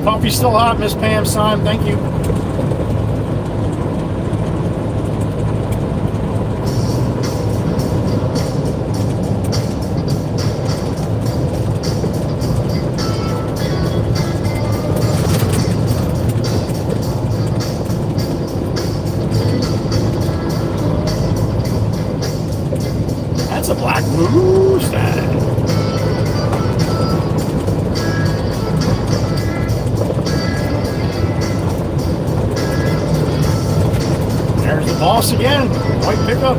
Coffee's still hot, Miss Pam. Sign, thank you. That's a black Mustang. Boss again, white pickup.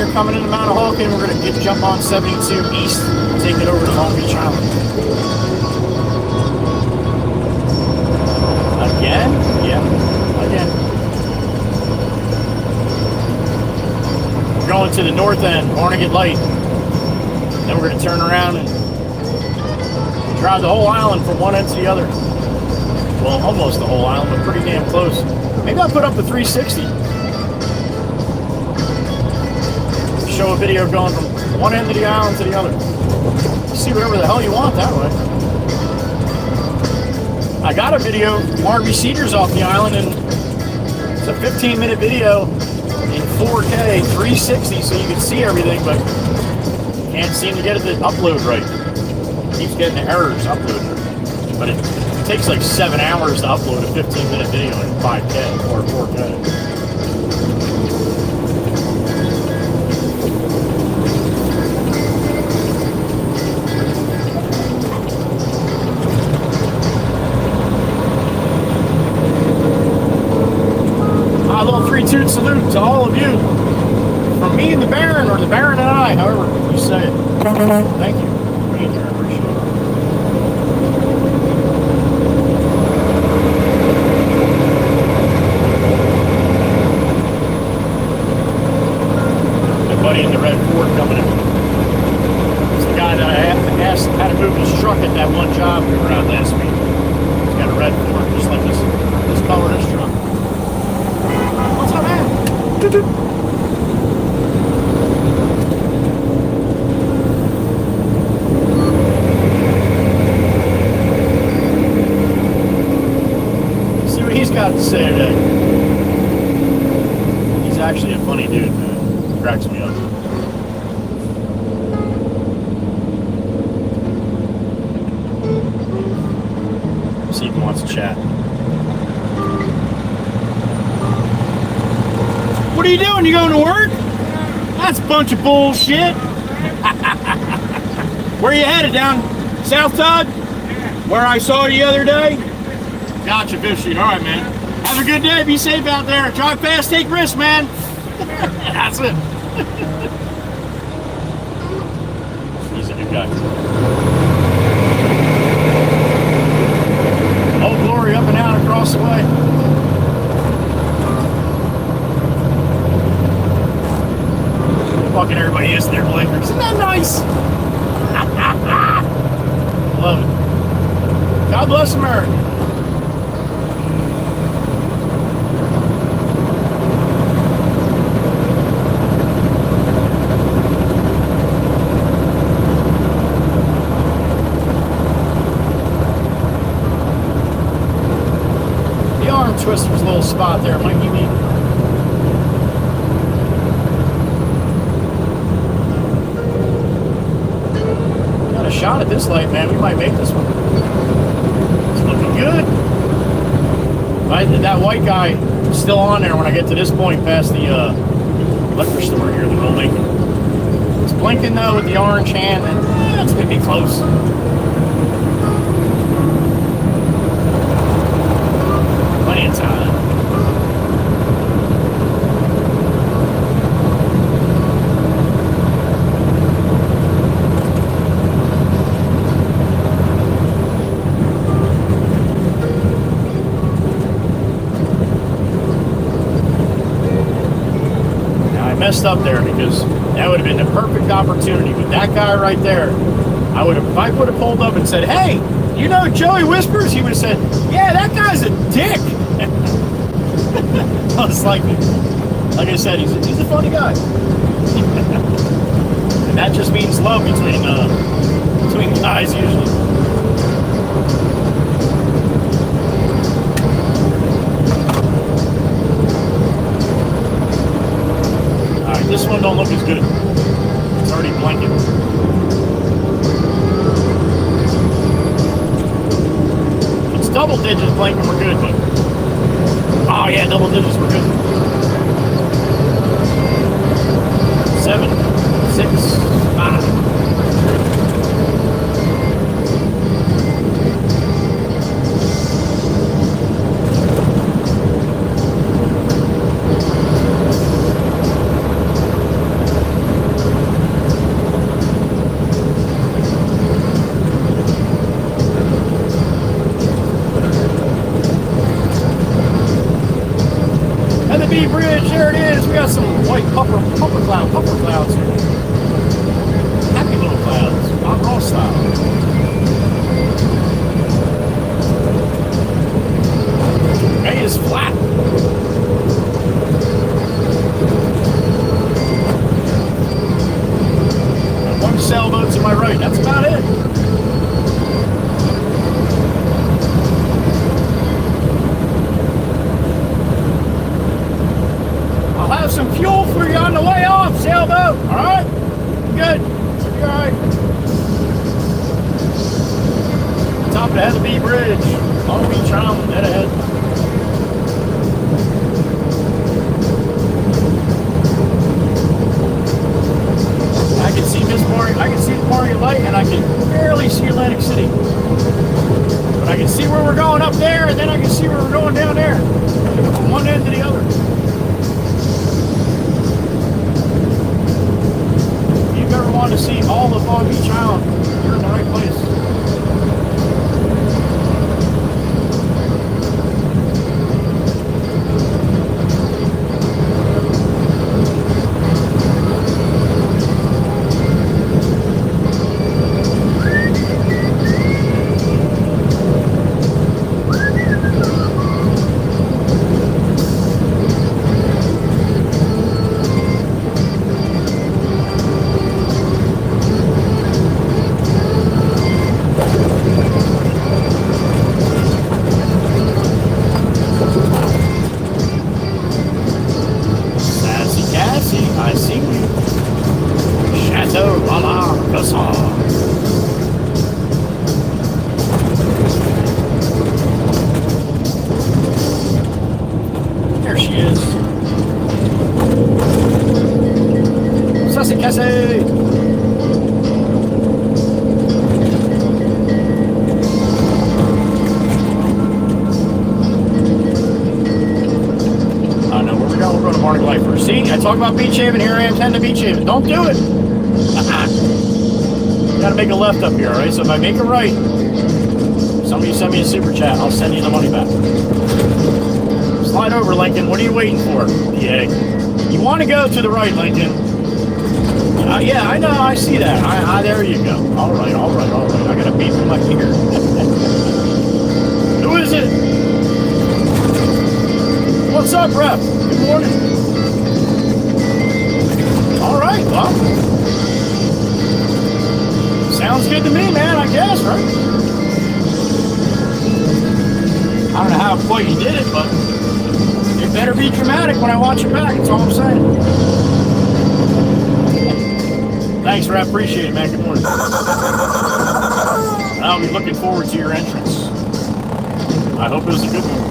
here coming into Mount Hawken. We're going to jump on 72 East and take it over to Long Beach Island. Again? Yeah, again. We're going to the north end, Barnegat Light. Then we're going to turn around and drive the whole island from one end to the other. Well, almost the whole island, but pretty damn close. Maybe I'll put up the 360. Show a video going from one end of the island to the other. See whatever the hell you want that way. I got a video from RV Cedars off the island, and it's a 15-minute video in 4K, 360, so you can see everything, but can't seem to get it to upload right. Keeps getting errors uploading. But it takes like 7 hours to upload a 15-minute video in 5K or 4K. A little 3-toot salute to all of you. From me and the Baron, or the Baron and I, however you say it. Thank you for being here. I appreciate it. Buddy in the red Ford coming in. It's the guy that I asked how to move his truck at that one job we were at last week. He's got a red Ford, just like this color of this truck. What's up, man? See what he's got to say today. He's actually a funny dude, man. Cracks me up. See if he wants to chat. What are you doing? You going to work? That's a bunch of bullshit. Where you headed? Down South Todd? Where I saw you the other day? Gotcha, fishing. All right, man. Have a good day. Be safe out there. Drive fast. Take risks, man. That's it. He's a new guy. Oh, glory, up and out across the way. Fucking everybody is their blinkers. Isn't that nice? Love it. God bless America. Twister's little spot there might give me. Got a shot at this light, man. We might make this one. It's looking good. That white guy is still on there when I get to this point past the liquor store here, the Mill Lincoln. It's blinking though with the orange hand, and it's gonna be close. Plenty of time. Now I messed up there because that would have been the perfect opportunity with that guy right there. If I would have pulled up and said, "Hey, you know Joey Whispers?" He would have said, "Yeah, that guy's a dick." I was like I said, he's a funny guy. And that just means love between guys usually. Alright, this one don't look as good. It's already blinking. It's double digits blinking, we're good, but oh yeah, double digits, we're good. 7, 6, 5. B Bridge, there it is. We got some white puffer clouds here. Happy little clouds, rock and roll style. Bay is flat. And one sailboat to my right. That's about it. I'll have some fuel for you on the way off, sailboat. All right? Good. You're all right. Top of the Heatherby Bridge. Long Beach Island, dead ahead. I can see I can see the Quarry light, and I can barely see Atlantic City. But I can see where we're going up there, and then I can see where we're going down there. From one end to the other. If you've ever wanted to see all of Long Beach Island, you're in the right place. Talk about Beach Haven, here I am, 10 to Beach Haven. Don't do it. Gotta make a left up here, alright? So if I make a right, somebody send me a super chat, I'll send you the money back. Slide over, Lincoln. What are you waiting for? Yeah. You want to go to the right, Lincoln. Yeah, I know, I see that. There you go. Alright. I got a beep in my ear. Who is it? What's up, Rep? Good morning. All right, well, sounds good to me, man, I guess, right? I don't know how quite you did it, but it better be dramatic when I watch it back, that's all I'm saying. Thanks, Rap, appreciate it, man, good morning. I'll be looking forward to your entrance. I hope it was a good one.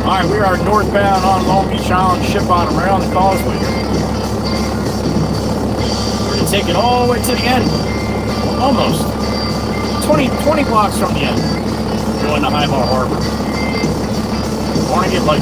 Alright, we are northbound on Long Beach Island, ship on around the causeway. We're going to take it all the way to the end. Almost. 20 blocks from the end. Going to Highbar Harbor. Want to get like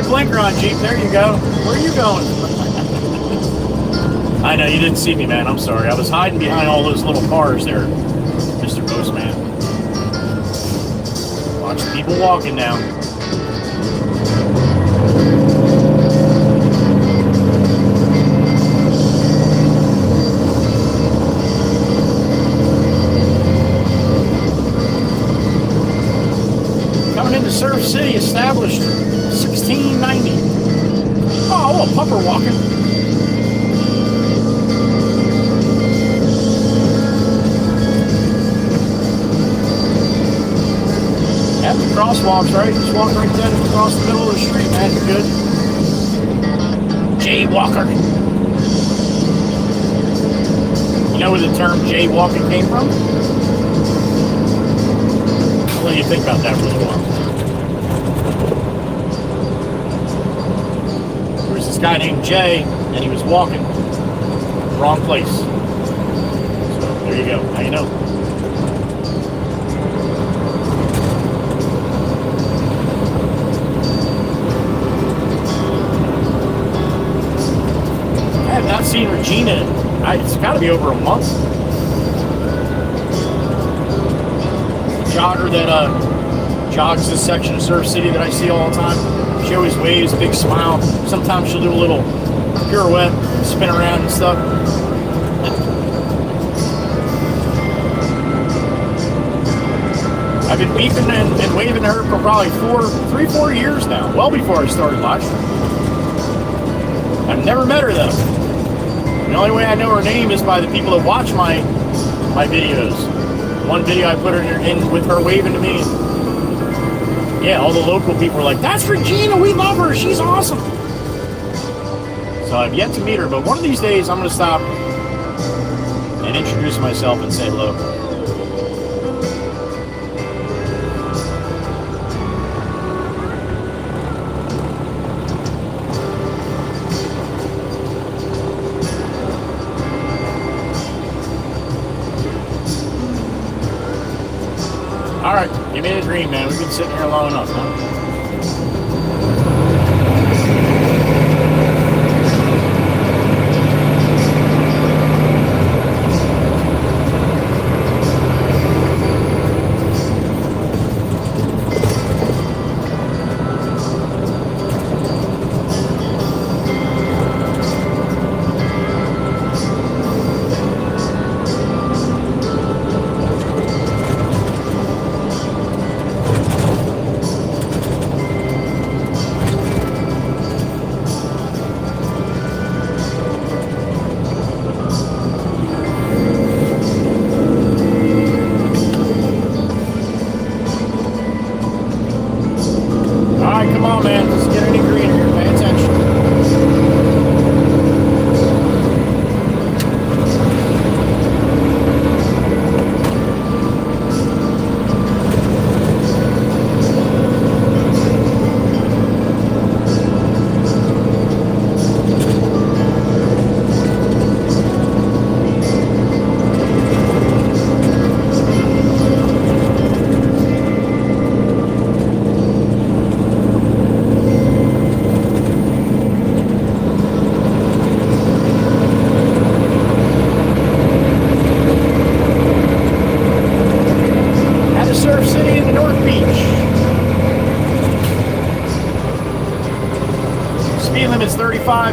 blinker on, Jeep. There you go. Where are you going? I know, you didn't see me, man. I'm sorry. I was hiding behind all those little cars there, Mr. Postman. Watch people walking now. Coming into Surf City, established 1690. Oh, a pupper walking. At the crosswalks, right? Just walk right then across the middle of the street, man. You're good. Jaywalker. You know where the term jaywalking came from? I'll let you think about that for a little while. this guy named Jay, and he was walking wrong place. So there you go. Now you know. I have not seen Regina. It's got to be over a month. Jogger that jogs this section of Surf City that I see all the time. She always waves, big smile. Sometimes she'll do a little pirouette, spin around and stuff. I've been beeping and waving to her for probably 4 years now, well before I started live streaming. I've never met her though. The only way I know her name is by the people that watch my videos. One video I put her in with her waving to me. Yeah, all the local people were like, "That's Regina, we love her, she's awesome." So I've yet to meet her, but one of these days I'm going to stop and introduce myself and say hello. All right, give me the green, man. We've been sitting here long enough, huh?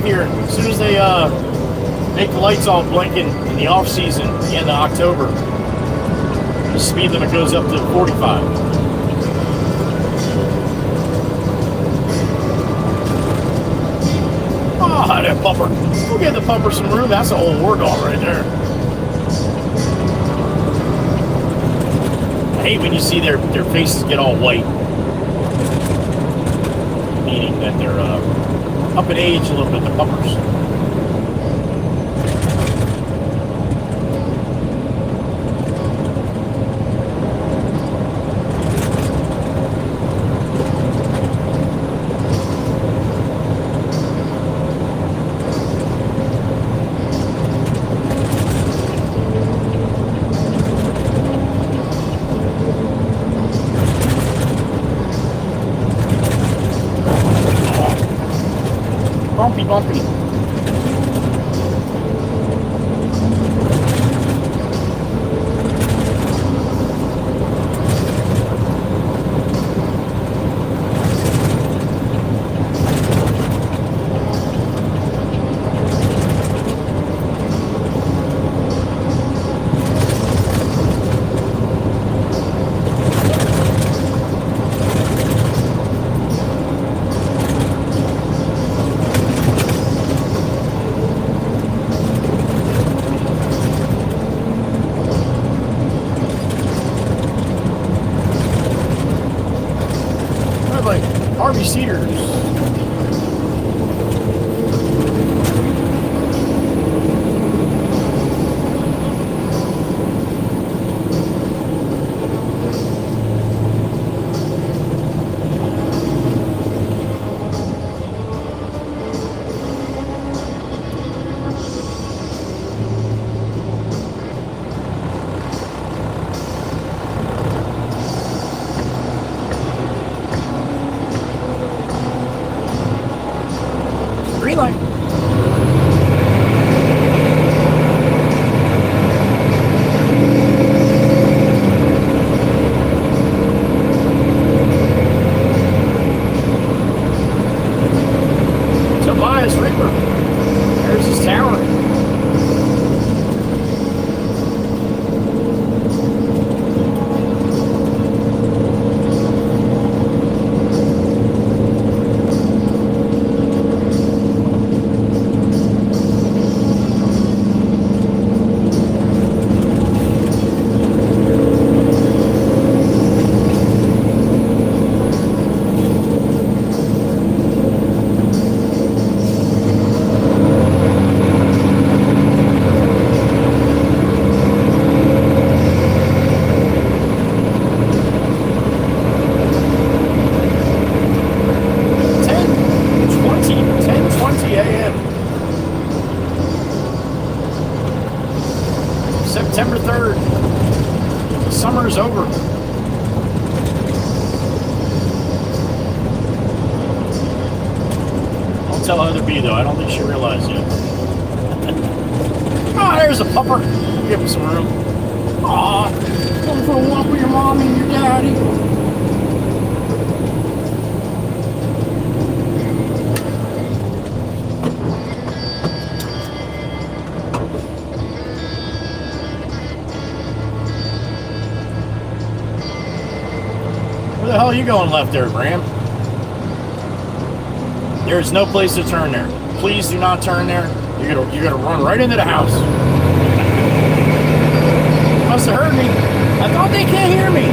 Here. As soon as they make the lights all blinking in the off season, the end of October, the speed limit goes up to 45. Oh, that bumper. We'll give the bumper some room. That's a whole war dog right there. I hate when you see their faces get all white. Meaning that they're up in age a little bit, the puppers. Bumpy. Cedars. to tell Heather B, though. I don't think she realized yet. Oh, there's a pupper. Give him some room. Aw, going for a walk with your mom and your daddy. Where the hell are you going left there, Graham? There is no place to turn there. Please do not turn there. You're gonna run right into the house. Must have heard me. I thought they can't hear me.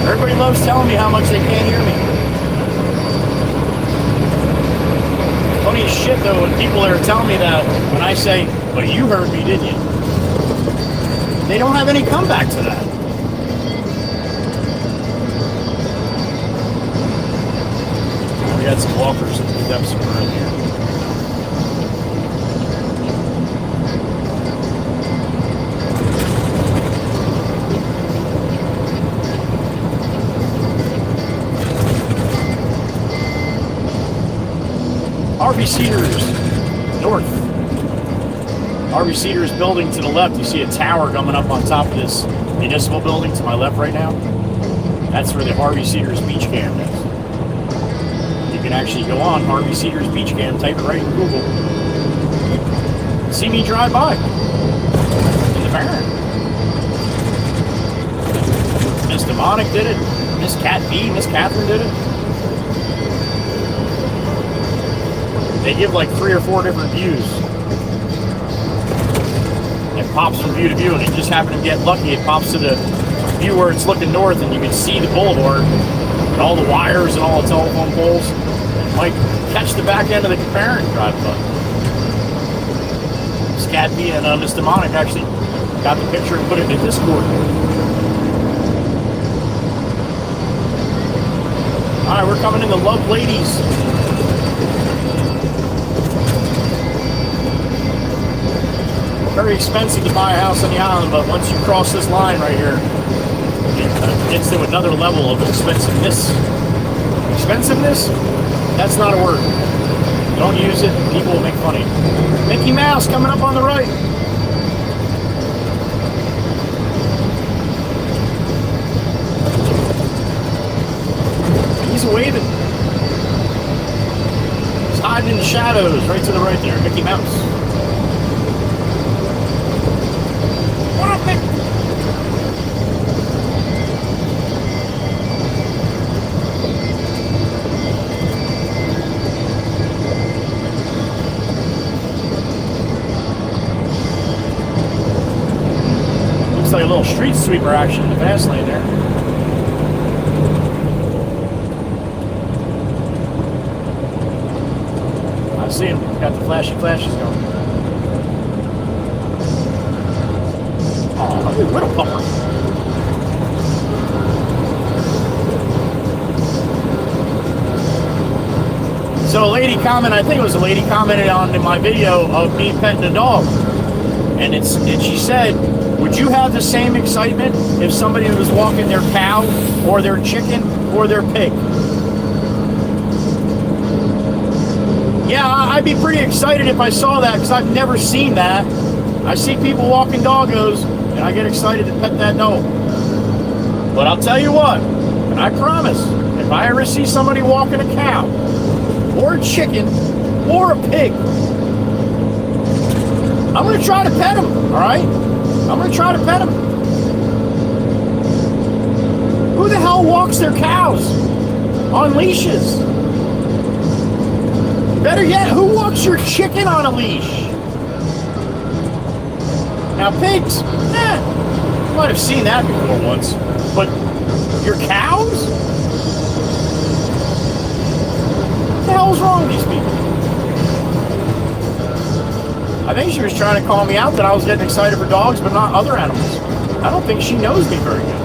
Everybody loves telling me how much they can't hear me. Funny as shit though when people are telling me that when I say, "But you heard me, didn't you?" They don't have any comeback to that. We got some walkers and picked up some room here. Harvey Cedars, north. Harvey Cedars building to the left. You see a tower coming up on top of this municipal building to my left right now. That's where the Harvey Cedars beach camp is. You can actually go on Harvey Cedars beach camp, type it right in Google. See me drive by in the Baron. Miss Demonic did it. Miss Cat B, Miss Catherine did it. They give like 3 or 4 different views. It pops from view to view, and it just happened to get lucky. It pops to the view where it's looking north, and you can see the boulevard and all the wires and all the telephone poles. Might catch the back end of the parent drive by. Scat B and Miss Demonic actually got the picture and put it in Discord. Alright, we're coming into Love Ladies. Very expensive to buy a house on the island, but once you cross this line right here, it gets to another level of expensiveness. Expensiveness? That's not a word. Don't use it, people will make fun of you. Mickey Mouse coming up on the right. He's waving. He's hiding in the shadows, right to the right there. Mickey Mouse. What up, Mickey? Looks like a little street sweeper action in the fast lane there. I see him. Got the flashy flashes going. Oh, look at Little Pupper. So a lady commented, I think it was a lady commented on in my video of me petting a dog. And she said, would you have the same excitement if somebody was walking their cow or their chicken or their pig? Yeah, I'd be pretty excited if I saw that because I've never seen that. I see people walking doggos and I get excited to pet that dog. But I'll tell you what, and I promise, if I ever see somebody walking a cow or a chicken or a pig, I'm going to try to pet them, all right? I'm going to try to pet them. Who the hell walks their cows on leashes? Better yet, who walks your chicken on a leash? Now pigs, you might have seen that before once, but your cows? What the hell's wrong with these people? I think she was trying to call me out that I was getting excited for dogs, but not other animals. I don't think she knows me very good.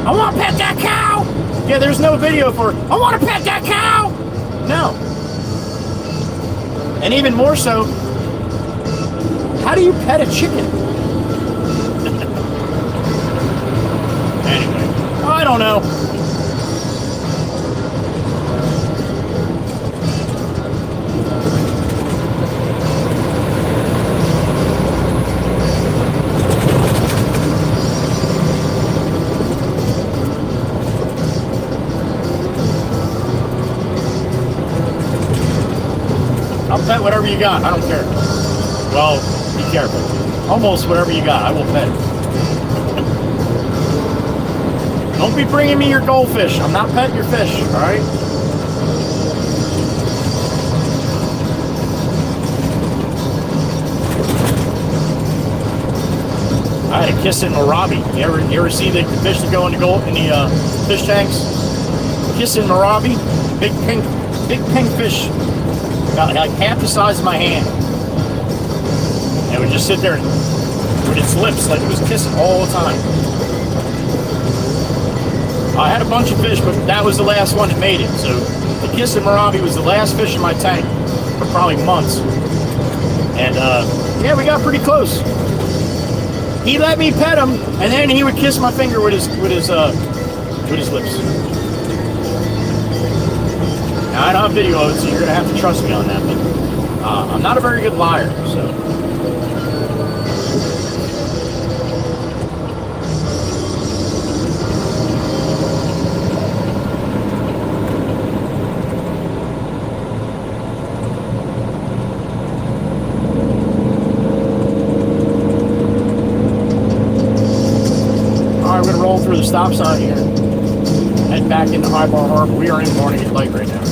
I want to pet that cow! Yeah, there's no video for, I want to pet that cow! No. And even more so, how do you pet a chicken? Anyway, I don't know. I'll pet whatever you got. I don't care. Well, be careful. Almost whatever you got. I will pet. Don't be bringing me your goldfish. I'm not petting your fish, all right? I had a kiss in Marabi. You ever see the fish that go in the fish tanks? Kiss in Marabi, big pink fish, about like half the size of my hand. And it would just sit there with its lips like it was kissing all the time. I had a bunch of fish, but that was the last one that made it. So the kiss in Marabi was the last fish in my tank for probably months. And yeah, we got pretty close. He let me pet him, and then he would kiss my finger with his lips. Now, I don't have video of it, so you're gonna have to trust me on that. But I'm not a very good liar, so. Through the stop sign here, head back into High Bar Harbor. We are in Morning at Light right now.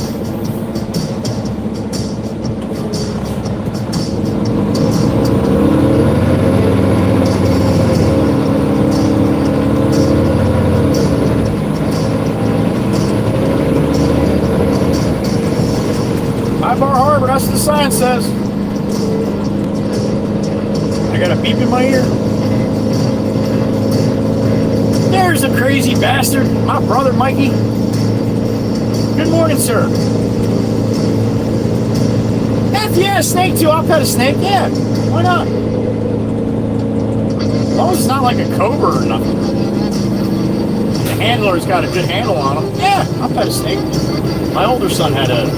High Bar Harbor, that's what the sign says. I got a beep in my ear. There's a crazy bastard, my brother Mikey. Good morning, sir. If you had a snake too, I'll pet a snake. Yeah, why not? As long as it's not like a cobra or nothing. The handler's got a good handle on him. Yeah, I'll pet a snake. My older son had a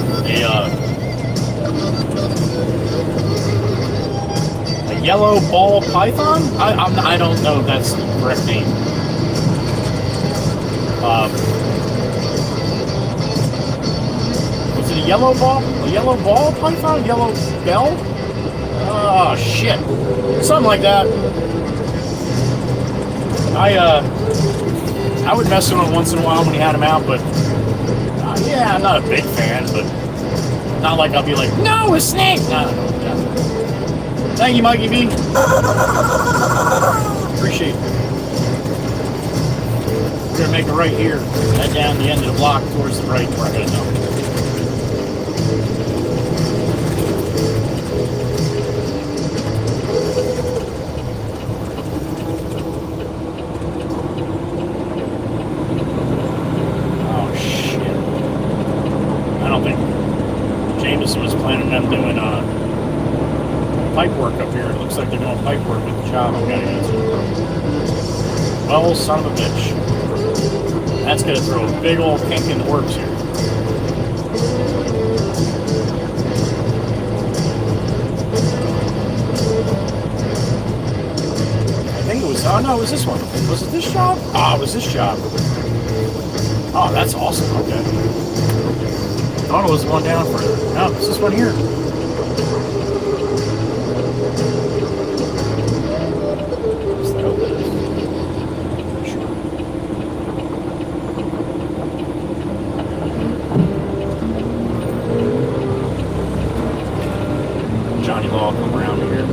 yellow ball python. I don't know if that's the correct name. Was it a yellow ball? A yellow ball python? Yellow bell? Oh shit. Something like that. I would mess with him once in a while when he had him out, but yeah, I'm not a big fan, but not like I'll be like, no, a snake! No. Thank you, Mikey B. Appreciate it. We're gonna make a right here, head down the end of the block towards the right where I gotta go. Oh shit. I don't think Jameson was planning on doing pipe work up here. It looks like they're doing pipe work with the job I'm gonna get to. Well, son of a bitch. That's going to throw a big old kink in the works here. I think it was, oh no, it was this one. Was it this job? Ah, it was this job. Oh, that's awesome. Okay. I thought it was the one down further. No, it's this one here. Come around here.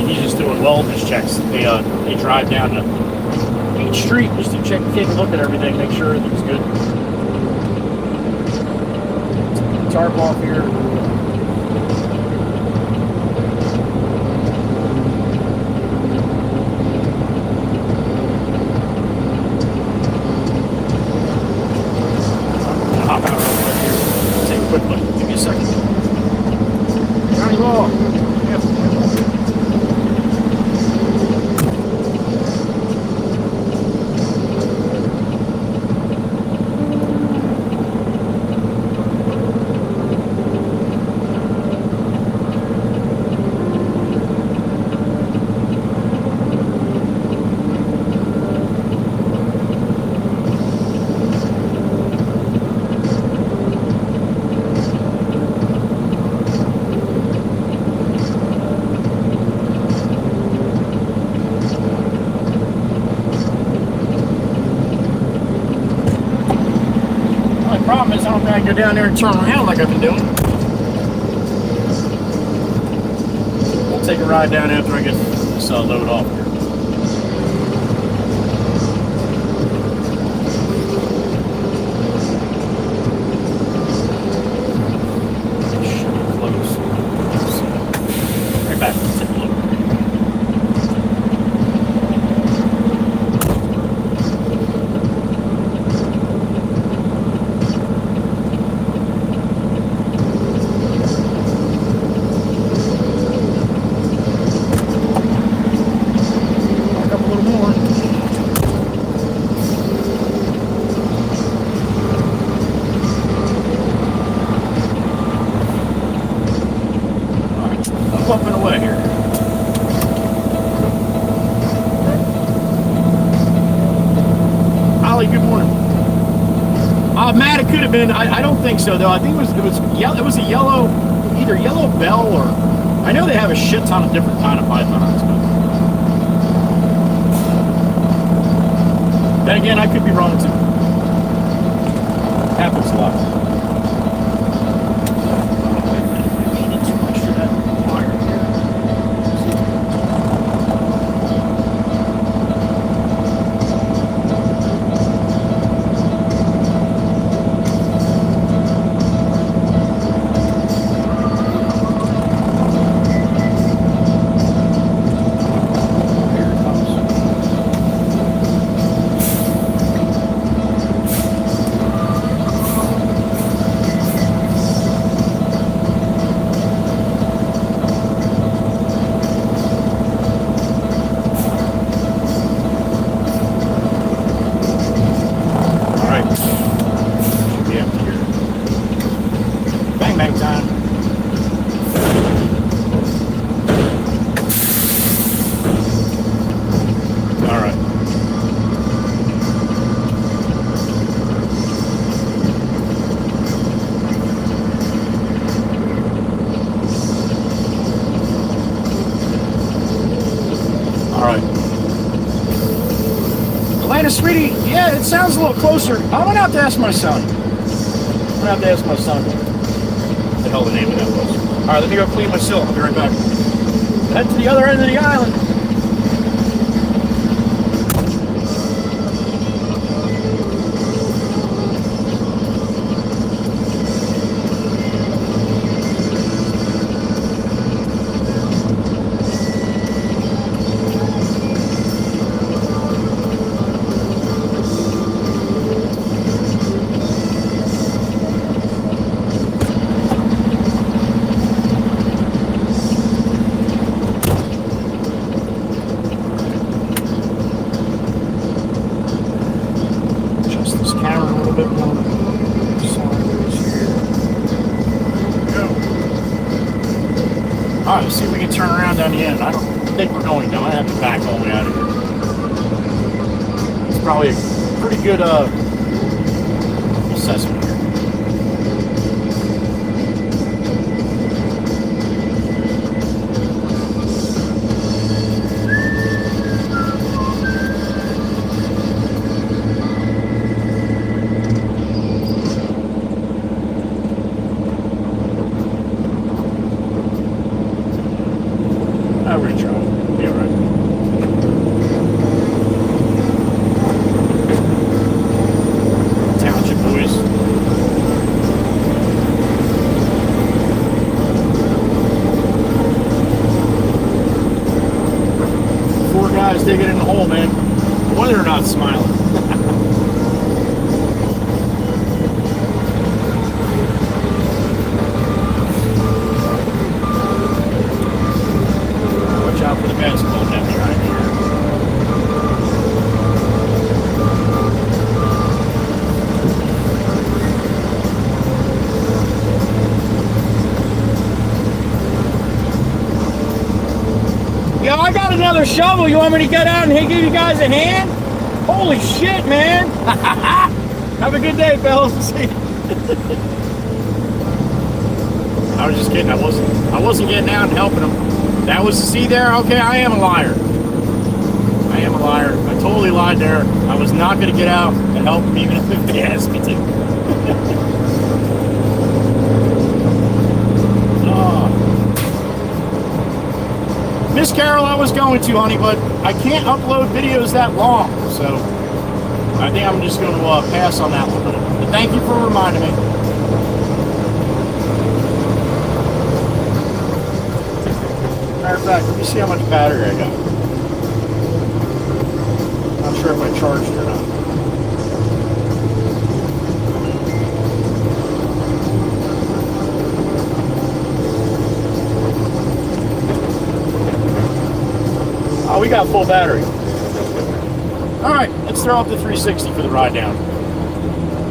He's just doing wellness checks. They drive down to each street just to check, take a look at everything, make sure everything's good. Tarp off here. Quick look. Give me a second. Johnny Law. Yep. only problem is I don't think I can go down there and turn around like I've been doing. We'll take a ride down after I get this load off here. I don't think so though. I think it was a yellow, either yellow bell or I know they have a shit ton of different kind of pythons. But then again, I could be wrong too. Happens a lot. Sweetie, yeah, it sounds a little closer. I'm gonna have to ask my son. What the hell the name of that was. Alright, let me go clean my sill. I'll be right back. Head to the other end of the island. Alright, let's see if we can turn around down the end. I don't think we're going down. I have to back all the way out of here. It's probably a pretty good assessment here. Digging in the hole, man. Whether or not smiling. Watch out for the basketball net behind here. Yo, I got another shovel. You want me to get out and give you guys a hand? Holy shit, man. Have a good day, fellas. See you. I was just kidding. I wasn't getting out and helping them. That was, see there? Okay, I am a liar. I am a liar. I totally lied there. I was not going to get out and help them even if they asked me to. Yes, Carol, I was going to, honey, but I can't upload videos that long, so I think I'm just going to pass on that one. But thank you for reminding me. Matter of fact, let me see how much battery I got. Not sure if I charged or not. Oh, we got full battery. All right, let's throw up the 360 for the ride down.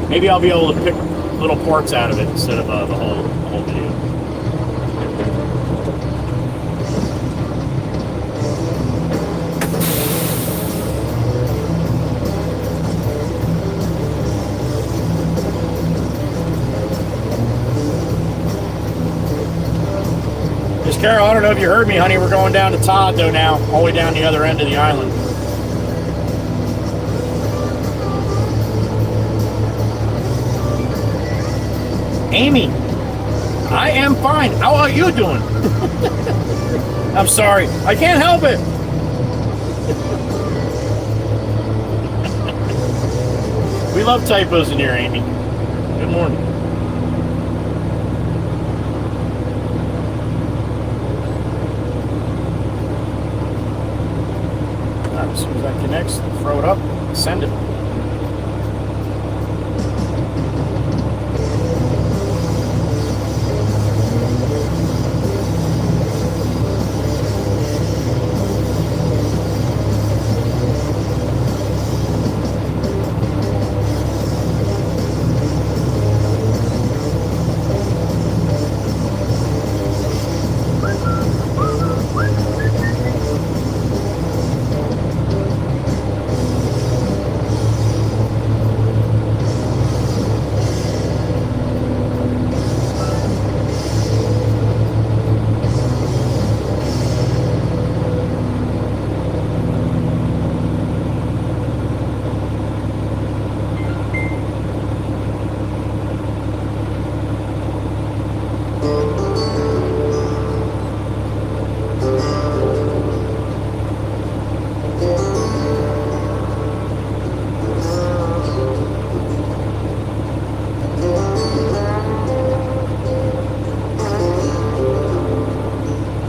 Maybe I'll be able to pick little parts out of it instead of the whole video. Carol, I don't know if you heard me, honey. We're going down to Todd, though, now. All the way down the other end of the island. Amy, I am fine. How are you doing? I'm sorry. I can't help it. We love typos in here, Amy. Good morning. As soon as that connects, throw it up, send it.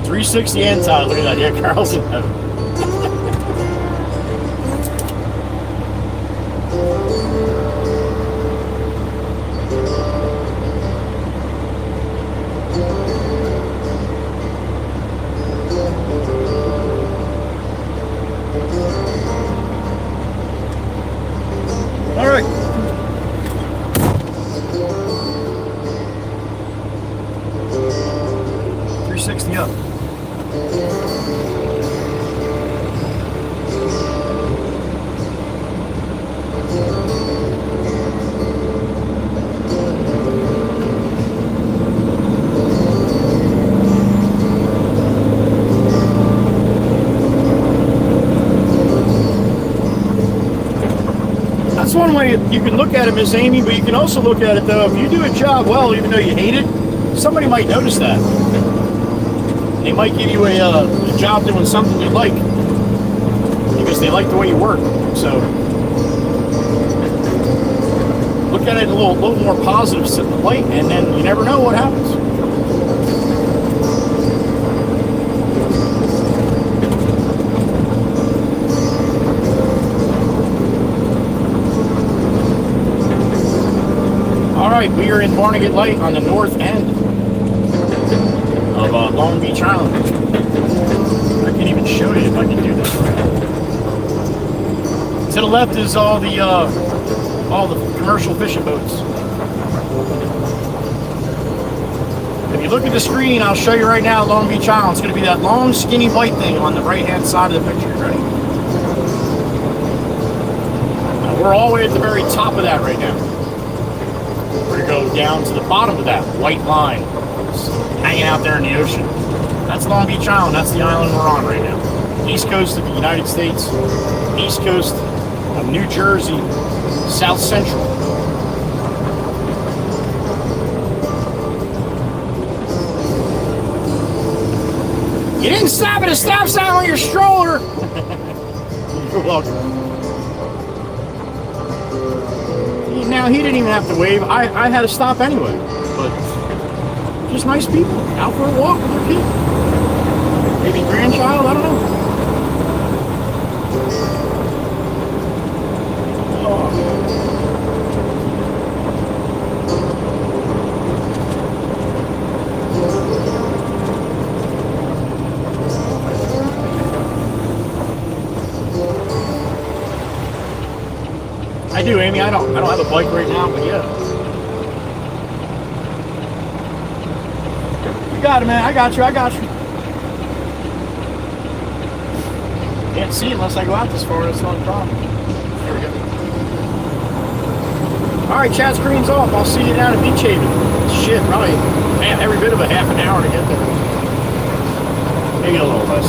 .360 and Todd, look at that. Yeah, Carl's in heaven. All right. .360 up. That's one way you can look at it, Miss Amy, but you can also look at it, though, if you do a job well, even though you hate it, somebody might notice that. They might give you a job doing something you like because they like the way you work. So look at it a little more positive light, and then you never know what happens. All right, we are in Barnegat Light on the north end of Long Beach Island. I can't even show you if I can do this right. To the left is all the commercial fishing boats. If you look at the screen, I'll show you right now Long Beach Island. It's going to be that long, skinny white thing on the right-hand side of the picture. Ready? Now, we're all the way at the very top of that right now. We're going to go down to the bottom of that white line. Hanging out there in the ocean. That's Long Beach Island. That's the island we're on right now. East coast of the United States, east coast of New Jersey, South Central. You didn't stop at a stop sign with your stroller. You're welcome. Now, he didn't even have to wave. I had to stop anyway. But just nice people. Out for a walk with their kid. Maybe grandchild, I don't know. Oh. I do, Amy. I don't have a bike right now, but yeah. You got it, man. I got you. Can't see unless I go out this far. That's not a problem. There we go. All right, chat screen's off. I'll see you down at Beach Haven. Shit, probably, man, every bit of a half an hour to get there. Maybe a little less.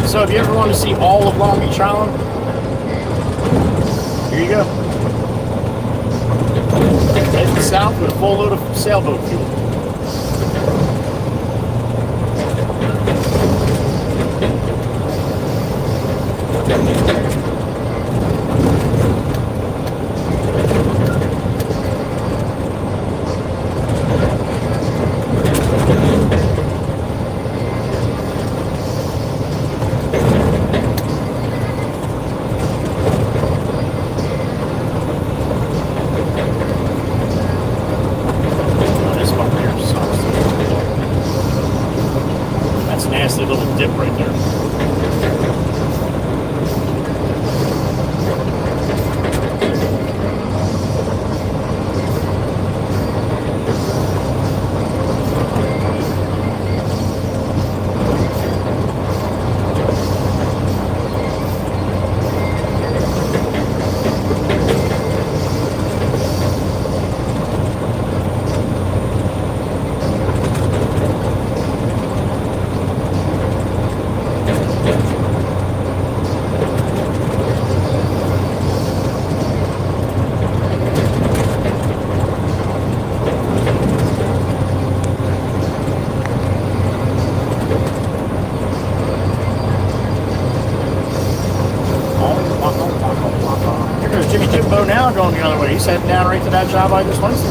So if you ever want to see all of Long Beach Island, here you go. Heading south with a full load of sailboat fuel. Going the other way. He's heading down right to that job I just went to.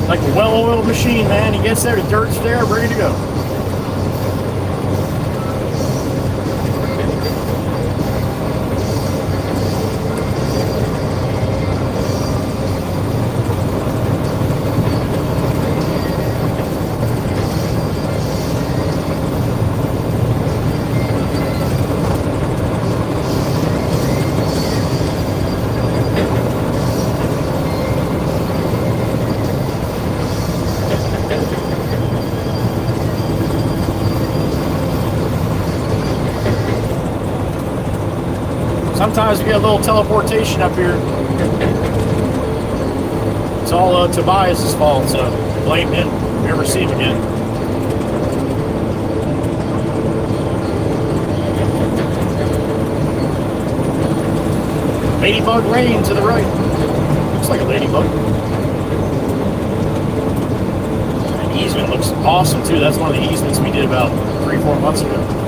Like a well-oiled machine, man. He gets there, the dirt's there, ready to go. Sometimes we get a little teleportation up here. It's all Tobias' fault, so blame him. Never see him again. Ladybug Lane to the right. Looks like a ladybug. That easement looks awesome too. That's one of the easements we did about 3-4 months ago.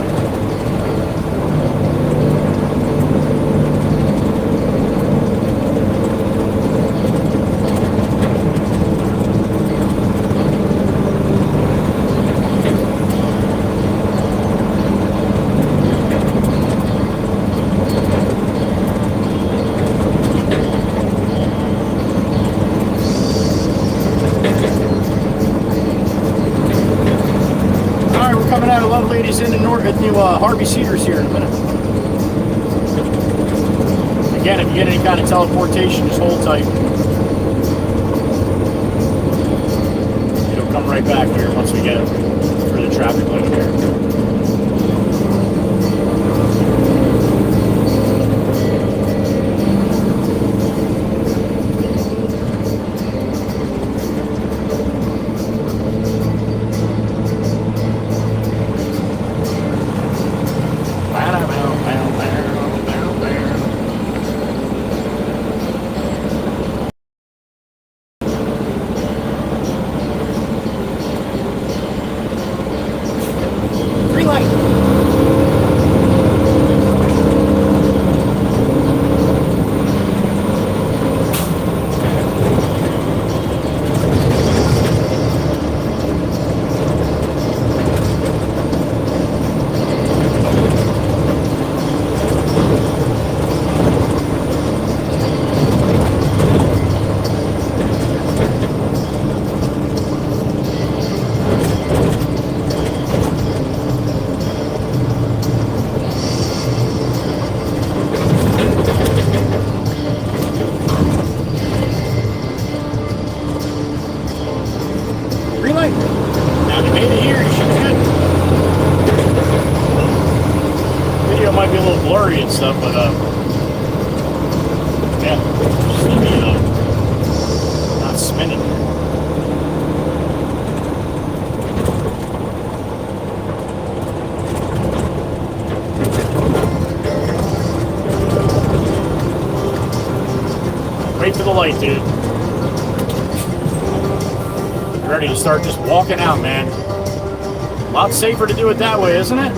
Ladies in the new Harvey Cedars here in a minute. Again, if you get any kind of teleportation, just hold tight. It'll come right back here once we get through the traffic light here. And stuff, but yeah, just need me not spinning. Wait for the light, dude. You're ready to start just walking out, man. A lot safer to do it that way, isn't it?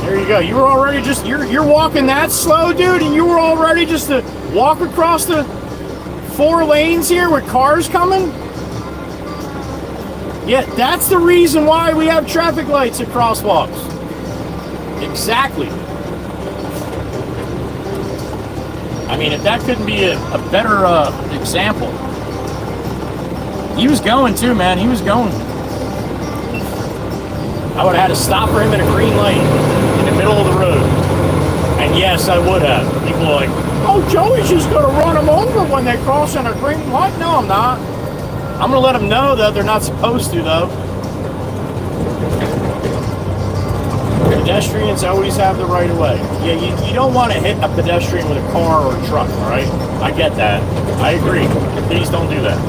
There you go. You were already just, you're walking that slow, dude, and you were all ready just to walk across the 4 lanes here with cars coming? Yeah, that's the reason why we have traffic lights at crosswalks. Exactly. I mean, if that couldn't be a better example. He was going too, man. He was going. I would have had to stop for him at a green light in the middle of the road. And yes, I would have. People are like, oh, Joey's just going to run them over when they cross on a green light. No, I'm not. I'm going to let them know that they're not supposed to, though. Pedestrians always have the right of way. Yeah, you don't want to hit a pedestrian with a car or a truck, all right? I get that. I agree. Please don't do that.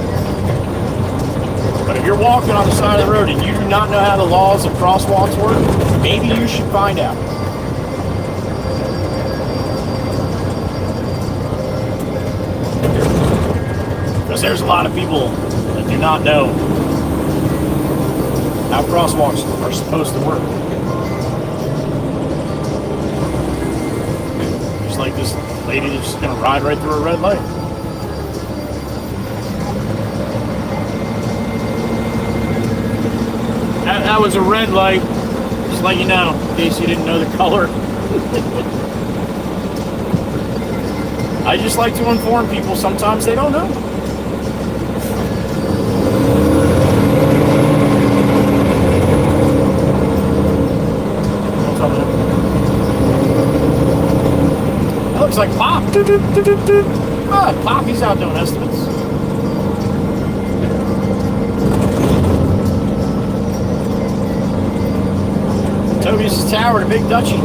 But if you're walking on the side of the road and you do not know how the laws of crosswalks work, maybe you should find out. Because there's a lot of people that do not know how crosswalks are supposed to work. Just like this lady that's just going to ride right through a red light. That was a red light, just let you know, in case you didn't know the color. I just like to inform people, sometimes they don't know. That looks like Pop. Ah, Pop, he's out doing estimates. Toby's Tower to Big Dutchie.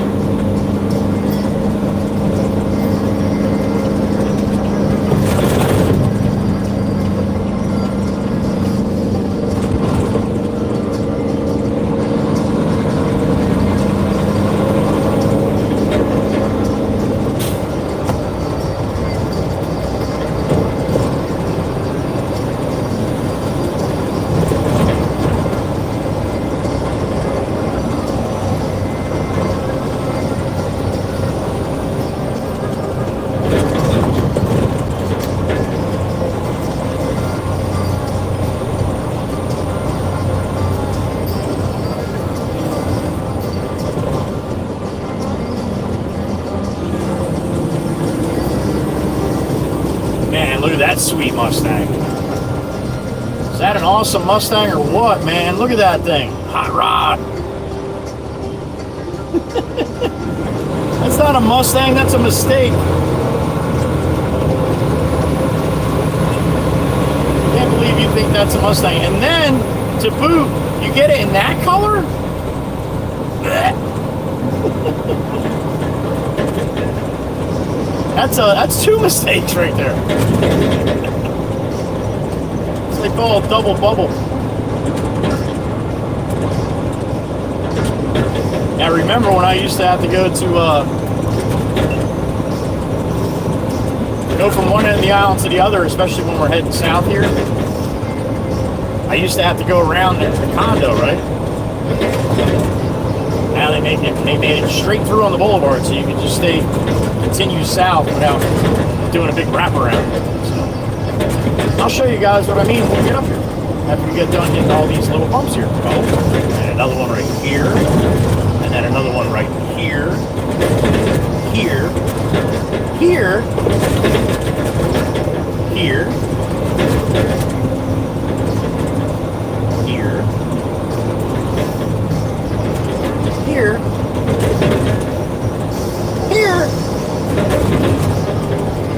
That sweet Mustang. Is that an awesome Mustang or what, man? Look at that thing. Hot rod. That's not a Mustang, that's a mistake. I can't believe you think that's a Mustang. And then, to boot, you get it in that color? That's 2 mistakes right there. It's like all double bubble. Now remember when I used to have to go from one end of the island to the other, especially when we're heading south here. I used to have to go around the condo, right? Now they made it straight through on the boulevard, so you can just continue south without doing a big wraparound. So I'll show you guys what I mean when we get up here. After we get done hitting all these little bumps here. Oh, and another one right here, and then another one right here, here, here, here, here, here, here,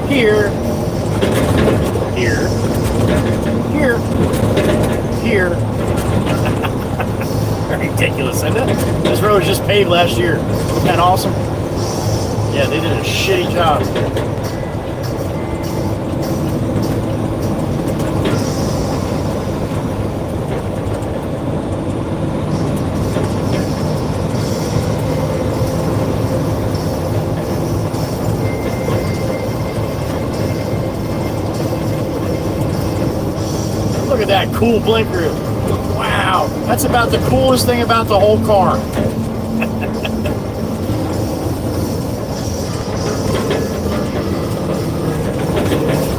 here, here, here. Ridiculous, isn't it? This road was just paved last year. Isn't that awesome? Yeah, they did a shitty job. Look at that cool blinker. Wow, that's about the coolest thing about the whole car.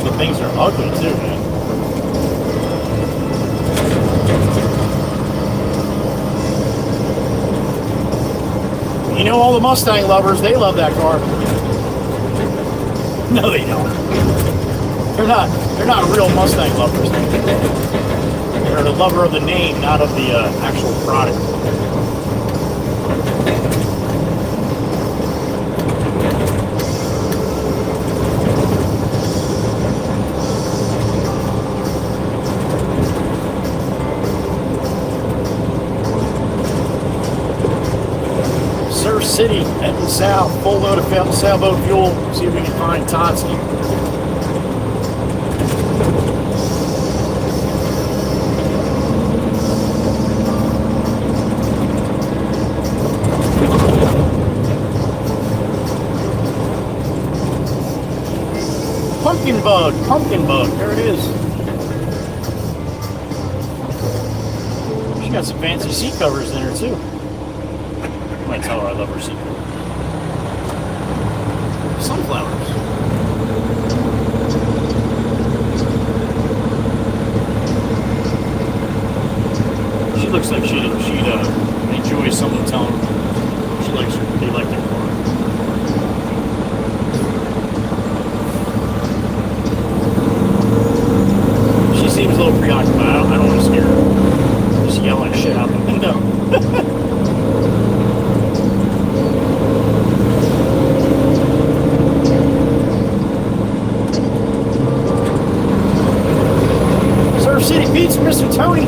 The things are ugly too, man. You know, all the Mustang lovers, they love that car. No, they don't. They're not real Mustang lovers. They're the lover of the name, not of the actual product. Surf City, heading south, full load of sailboat fuel. See if we can find Totsky. Pumpkin bug, there it is. She got some fancy seat covers in her too. I might tell her I love her seat covers. Sunflowers. She looks like she'd enjoy someone telling her they like their car. Seems a little preoccupied. I don't want to scare her. Just yelling shit out the window. Surf City Pizza, Mr. Tony.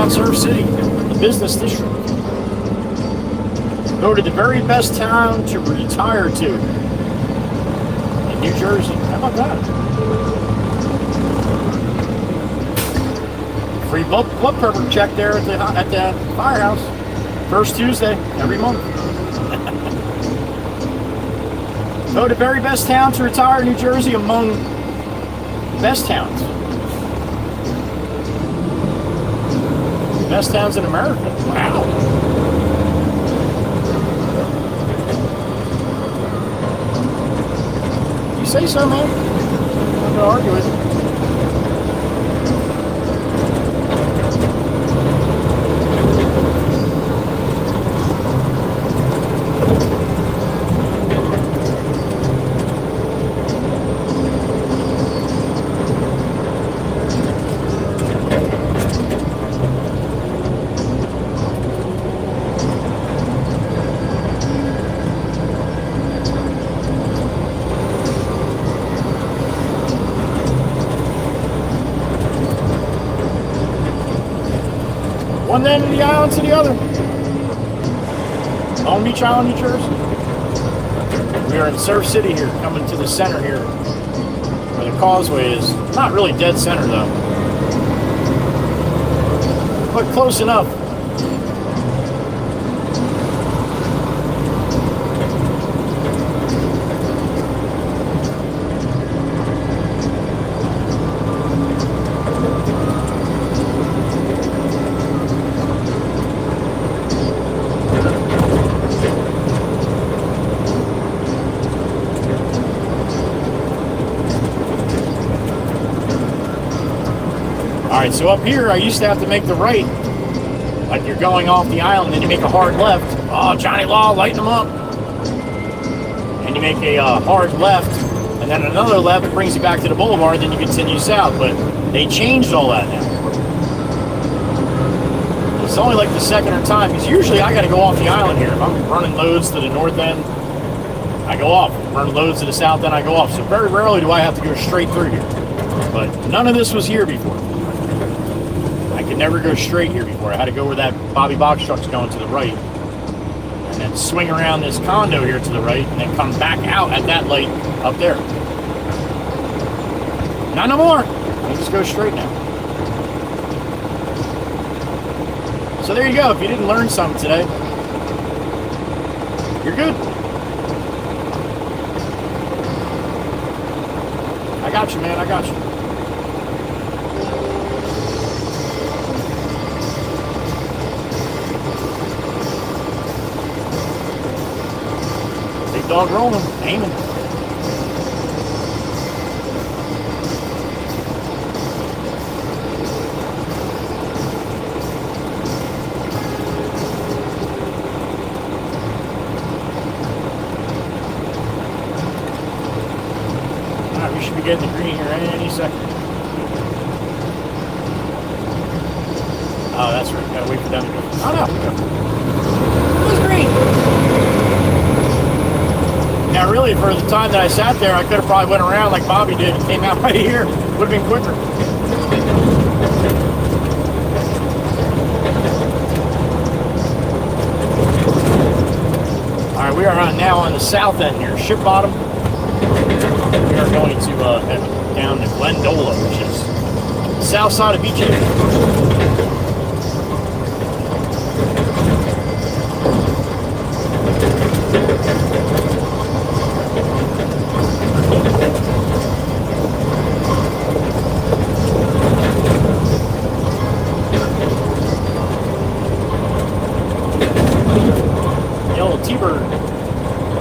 Surf City, the business district. Voted the very best town to retire to in New Jersey. How about that? Free blood pressure check there at the firehouse. First Tuesday every month. Voted very best town to retire in New Jersey among best towns. Best towns in America. Wow. You say so, man. I'm not gonna argue with you. One end of the island to the other. Long Beach Island, New Jersey. We are in Surf City here, coming to the center here, where the causeway is. Not really dead center though. but close enough. Alright, so up here I used to have to make the right. Like you're going off the island, then you make a hard left. Oh, Johnny Law, lighten them up. And you make a hard left, and then another left that brings you back to the boulevard, then you continue south. But they changed all that now. It's only like the second or time, because usually I got to go off the island here. If I'm running loads to the north end, I go off. Running loads to the south end, I go off. So very rarely do I have to go straight through here. But none of this was here before. I could never go straight here before. I had to go where that Bobby box truck's going to the right. And then swing around this condo here to the right, and then come back out at that light up there. Not no more. I just go straight now. So there you go. If you didn't learn something today, you're good. I got you, man. I got you. Big dog rolling, aiming. We should be getting the green here any second. Oh, that's right. Gotta wait for them to go. Oh, no. It was green. Now, really, for the time that I sat there, I could have probably went around like Bobby did and came out right here. Would have been quicker. All right, we are now on the south end here, Ship Bottom. We are going to head down to Glendola, which is the south side of Beach Haven. Yellow T-Bird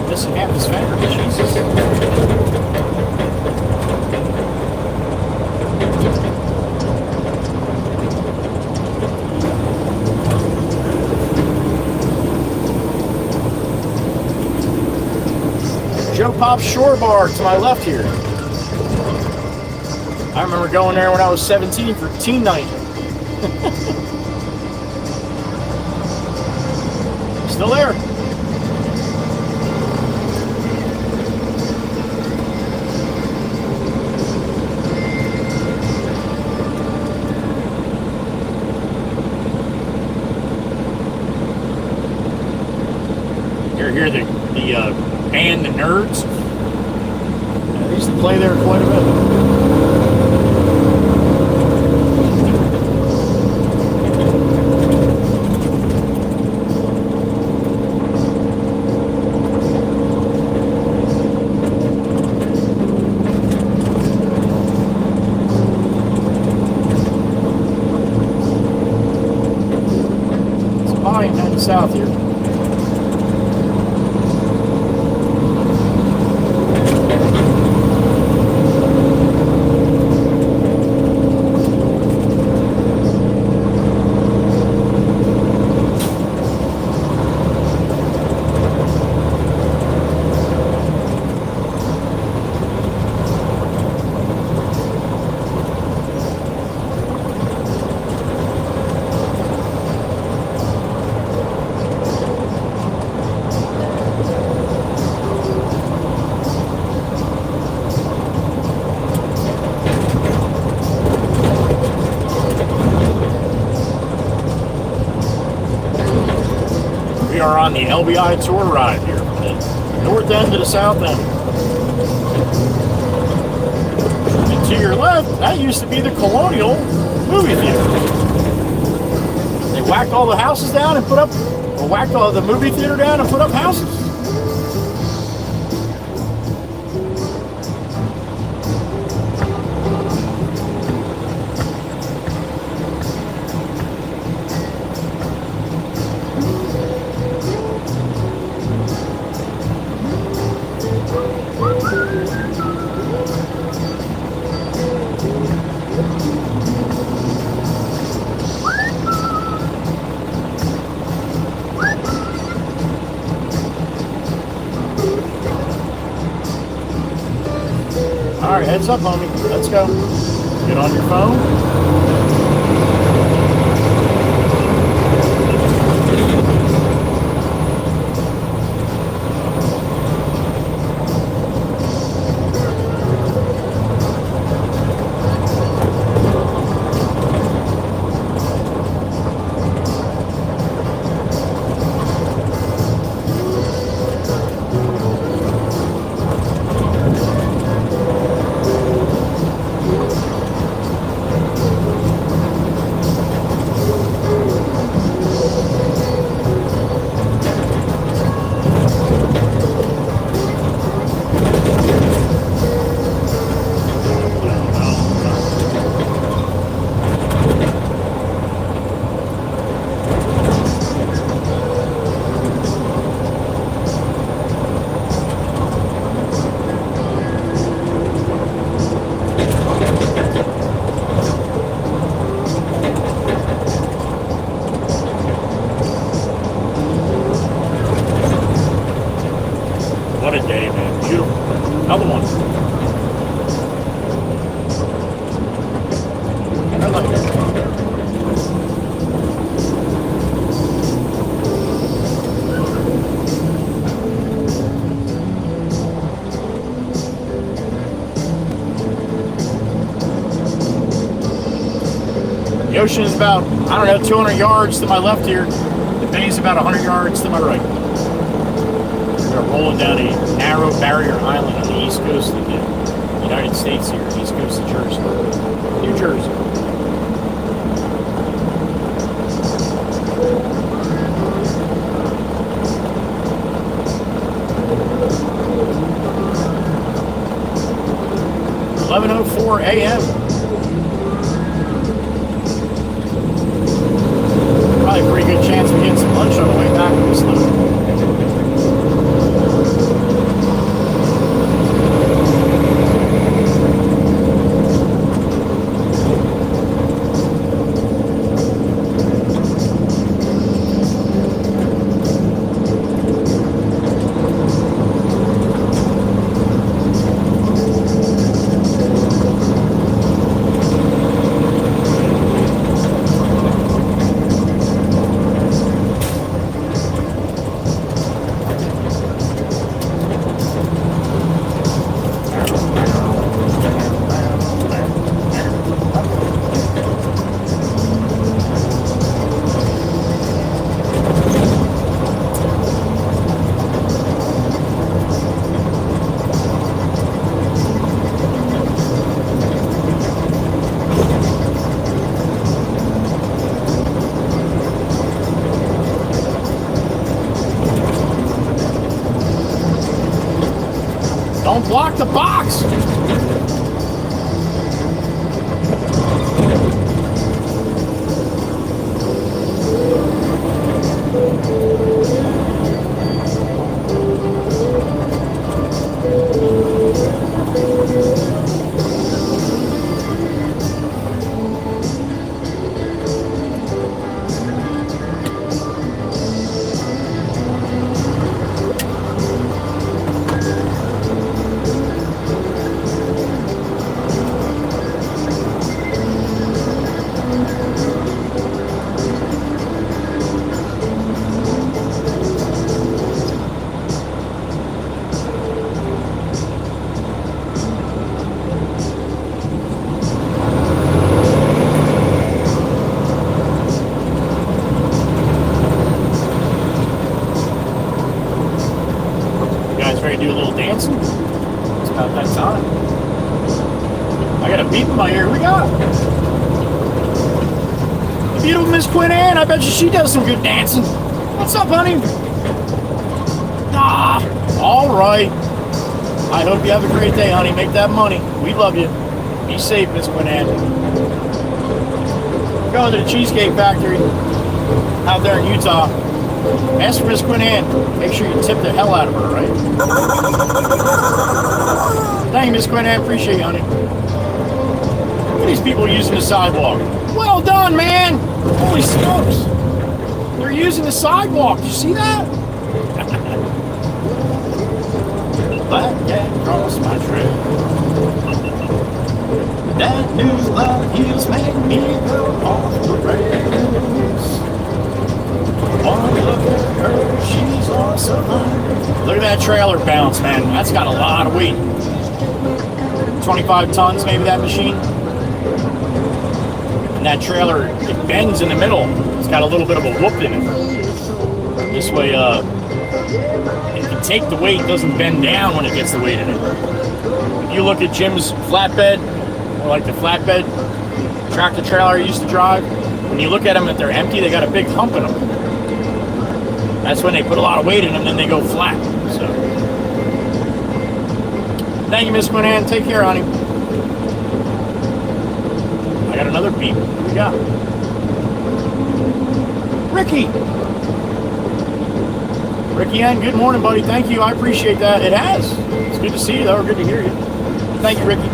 missing half his fender. Jesus. Joe Pop's Shore Bar to my left here. I remember going there when I was 17 for teen night. Still there. Hear the band The Nerds. Yeah, they used to play there quite a bit. It's fine down the south here. We are on the LBI tour ride here from the north end to the south end. And to your left, that used to be the Colonial movie theater. They whacked all the houses down and put up, or whacked all the movie theater down and put up houses. All right, heads up, homie. Let's go. Get on your phone. What a day, man. Beautiful. Another one. I like it. The ocean is about, I don't know, 200 yards to my left here. The bay is about 100 yards to my right. We're rolling down a narrow barrier island on the east coast of the United States here, east coast of Jersey, New Jersey. (11:04 a.m.) Probably a pretty good chance we get some lunch on the way back to this loop. Don't block the box! Ready to do a little dancing? It's about that time. I got a beep in my ear. Who we got? Beautiful Miss Quinn Ann, I bet you she does some good dancing. What's up, honey? Ah, all right. I hope you have a great day, honey. Make that money. We love you. Be safe, Miss Quinn Ann. Going to the Cheesecake Factory out there in Utah. Ask for Miss Quinn Ann. Make sure you tip the hell out of her, right? Thank you, Miss Quinn Ann. Appreciate you, honey. Look at these people using the sidewalk. Well done, man. Holy smokes. They're using the sidewalk. You see that? Black cat cross my trail. That new love heels make me go off the rails. Oh, look at her, she's awesome. Look at that trailer bounce, man. That's got a lot of weight. 25 tons, maybe, that machine. And that trailer, it bends in the middle. It's got a little bit of a whoop in it. This way, if you take the weight, it doesn't bend down when it gets the weight in it. If you look at Jim's flatbed, or like the flatbed tractor trailer I used to drive, when you look at them, if they're empty, they got a big hump in them. That's when they put a lot of weight in them, then they go flat. So, thank you, Miss Quinn Ann. Take care, honey. I got another beep. What we got? Ricky. Ricky Ann, good morning, buddy. Thank you. I appreciate that. It has. It's good to see you, though. Good to hear you. Thank you, Ricky.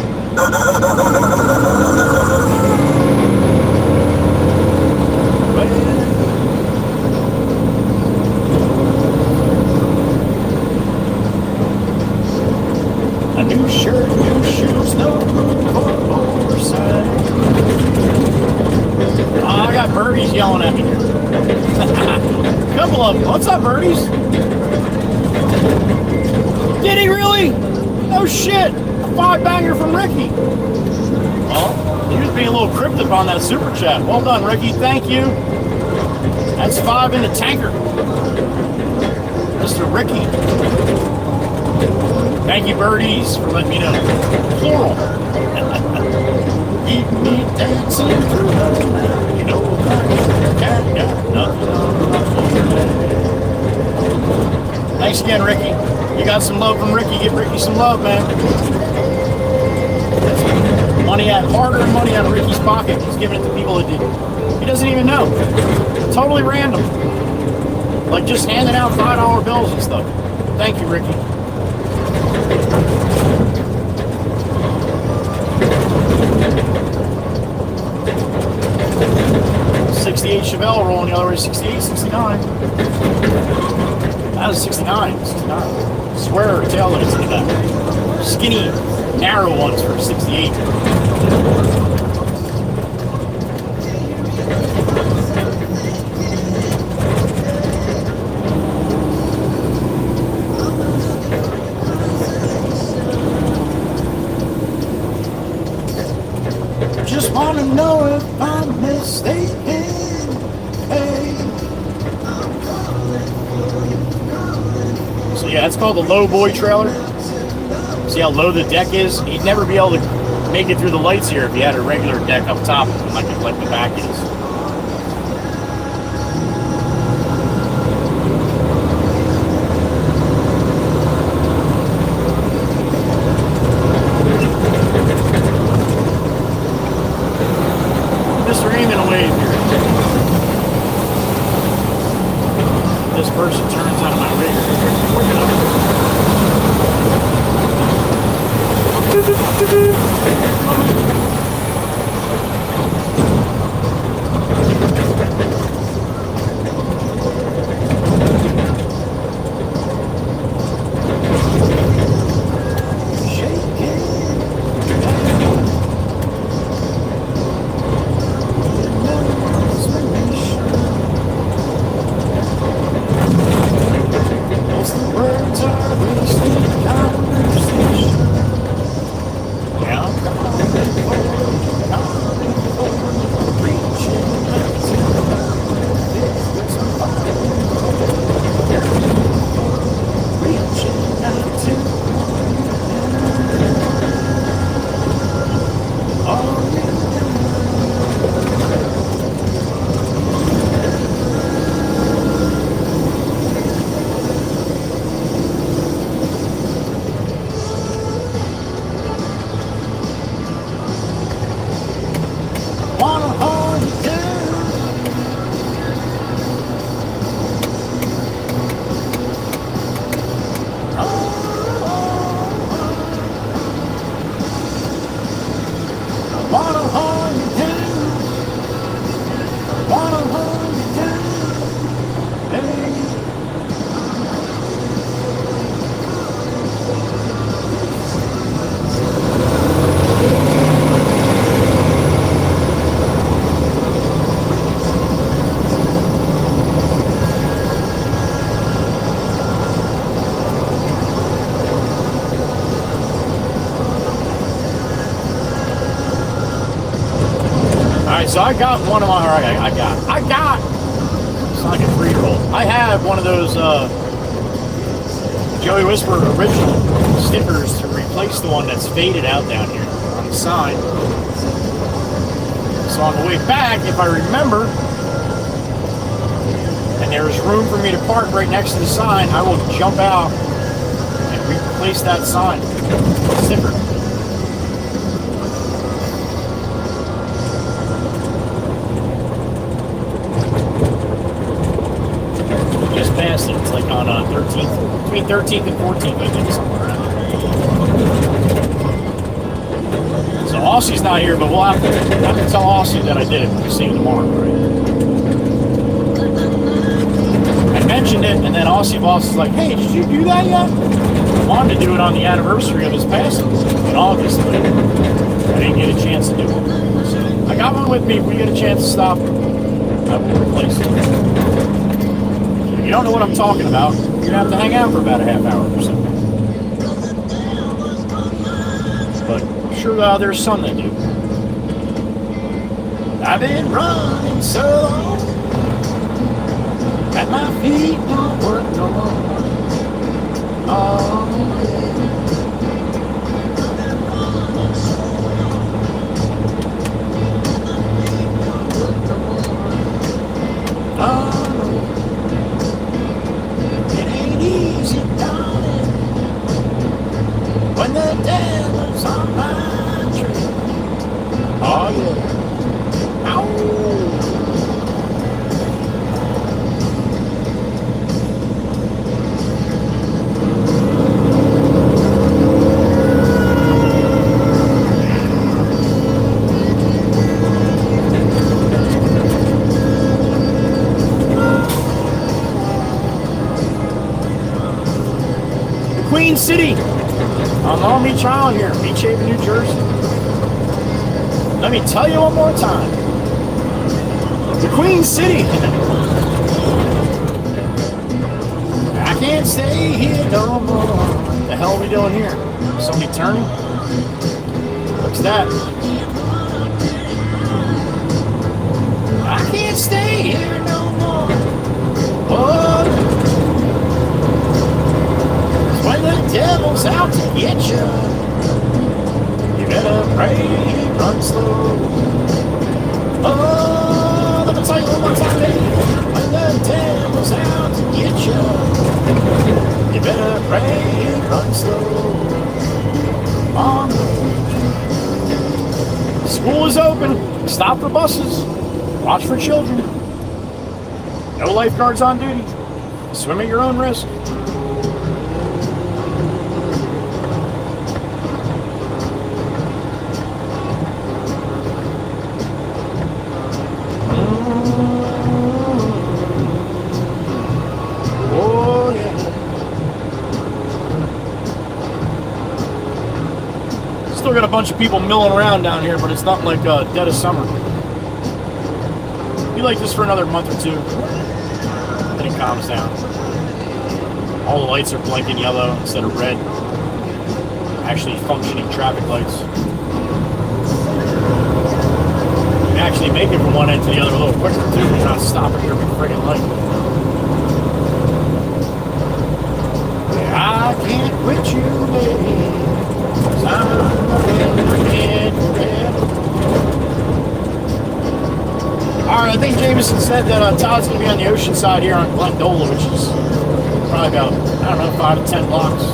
A new shirt, new shoes, no room for oversight. Oh, I got birdies yelling at me. Couple of them. What's up, birdies? Did he really? Oh shit! A 5-banger from Ricky. Well, he was being a little cryptic on that super chat. Well done, Ricky. Thank you. That's 5 in the tanker. Mr. Ricky. Thank you, birdies, for letting me know. Plural. Keep me dancing through the night. You know, cat got nothing on my phone. Thanks again, Ricky. You got some love from Ricky. Give Ricky some love, man. Money out, hard-earned money out of Ricky's pocket. He's giving it to people that he doesn't even know. Totally random. Like just handing out $5 bills and stuff. Thank you, Ricky. '68 Chevelle rolling the other way. 68, 69. That was 69. 69. Swear tail lights in the back. Skinny, narrow ones for 68. Just want to know if I'm mistaken. Hey. So yeah, it's called the low boy trailer. See how low the deck is? You'd never be able to make it through the lights here if you had a regular deck up top, like the back is. Mr. Raymond, a wave here. This person turns out of my way. Alright, so I got one of my, I got, it's like a 3-year-old. I have one of those Joey Whisper original stickers to replace the one that's faded out down here on the side. So on the way back, if I remember, and there's room for me to park right next to the sign, I will jump out and replace that sign sticker. Just past it. It's like on 13th, between 13th and 14th, I think, somewhere around there. So Aussie's not here, but we'll have to tell Aussie that I did it. We'll see you tomorrow, right? I mentioned it, and then Aussie Boss is like, hey, did you do that yet? I wanted to do it on the anniversary of his passing in August, but I didn't get a chance to do it. So I got one with me. If we get a chance to stop, I will replace it. If you don't know what I'm talking about, you're going to have to hang out for about a half hour or so. But I'm sure there's some that do. I've been running so long that my feet don't work no more. Oh, it ain't easy, darling, when the devil's on my trail. Oh, yeah. Ow. Queen City. I'm on Beach Island here, Beach Haven, New Jersey. Let me tell you one more time. The Queen City. I can't stay here no more. What the hell are we doing here? Somebody turning? What's that? I can't stay here no more. Oh. When the devil's out to get you, you better pray he runs slow. Oh, let me tell you one more time, baby. When the devil's out to get you, you better pray he runs slow. On the road. School is open. Stop for buses. Watch for children. No lifeguards on duty. Swim at your own risk. Still got a bunch of people milling around down here, but it's not like dead of summer. Be like this for another month or two, then it calms down. All the lights are blinking yellow instead of red. Actually functioning traffic lights. You can actually make it from one end to the other a little quicker too. You're not stopping at every friggin' light. I can't quit you, baby. Alright, I think Jameson said that Todd's going to be on the ocean side here on Glendola, which is probably about, I don't know, 5 to 10 blocks.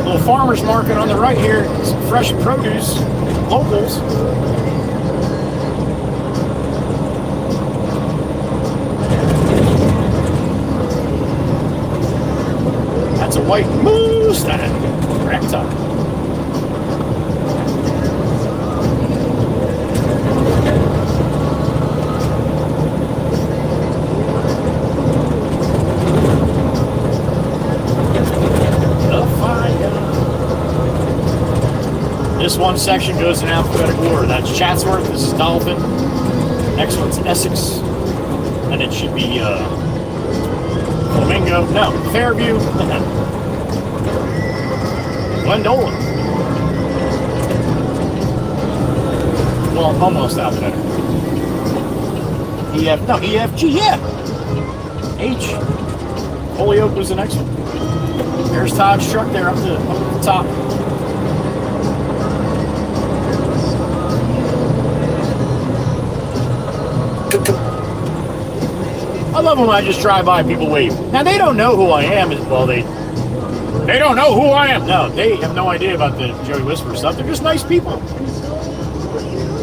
Little farmer's market on the right here. Some fresh produce, locals. That's a white Mustang. Correct up. This one section goes in alphabetical order. That's Chatsworth, this is Dolphin. Next one's Essex. And it should be Flamingo. No, Fairview. Glendola. Well, almost alphabetical. EFG, yeah. H. Holyoke was the next one. There's Todd's truck there up the top. I love when I just drive by and people wave. Now, they don't know who I am. Well, they don't know who I am. No, they have no idea about the Joey Whisper stuff. They're just nice people.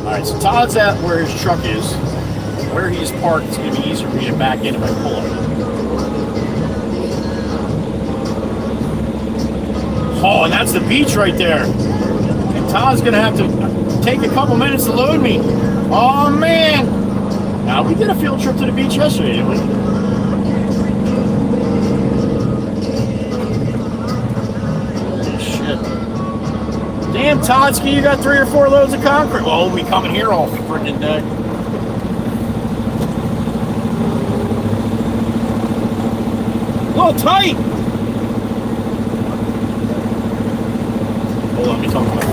All right, so Todd's at where his truck is. Where he's parked, it's going to be easier for me to back in if I pull up. Oh, and that's the beach right there. And Todd's going to have to take a couple minutes to load me. Oh, man. Now, we did a field trip to the beach yesterday, didn't we? Shit. Damn, Toddski, you got 3 or 4 loads of concrete. Well, we'll be coming here all freaking day. A little tight. Hold on, let me talk about it.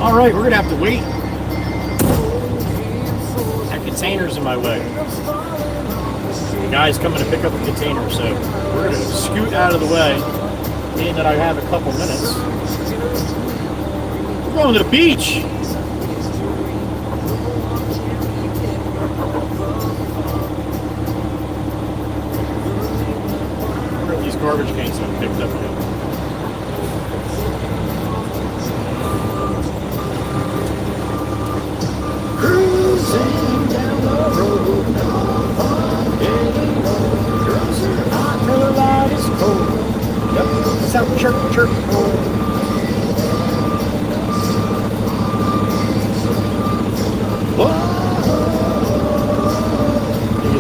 All right, we're going to have to wait. That container's in my way. The guy's coming to pick up a container, so we're going to scoot out of the way, being that I have a couple minutes. We're going to the beach. Where are these garbage cans that I picked up again. Cruising down the road, hot Miller Lite is cold. Yep, it's out chirp, chirp, cold.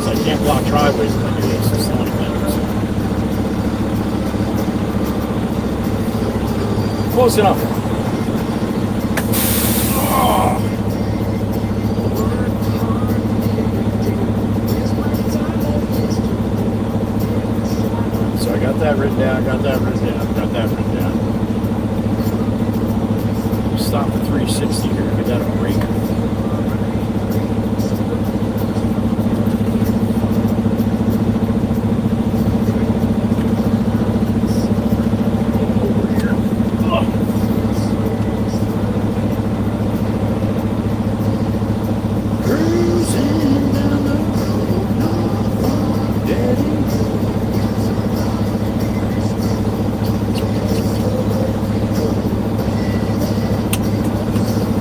I can't block driveways when I do this. It's the only thing. Close enough. Oh. So I got that written down, got that written down, got that written down. Stop the 360 here, get that a break.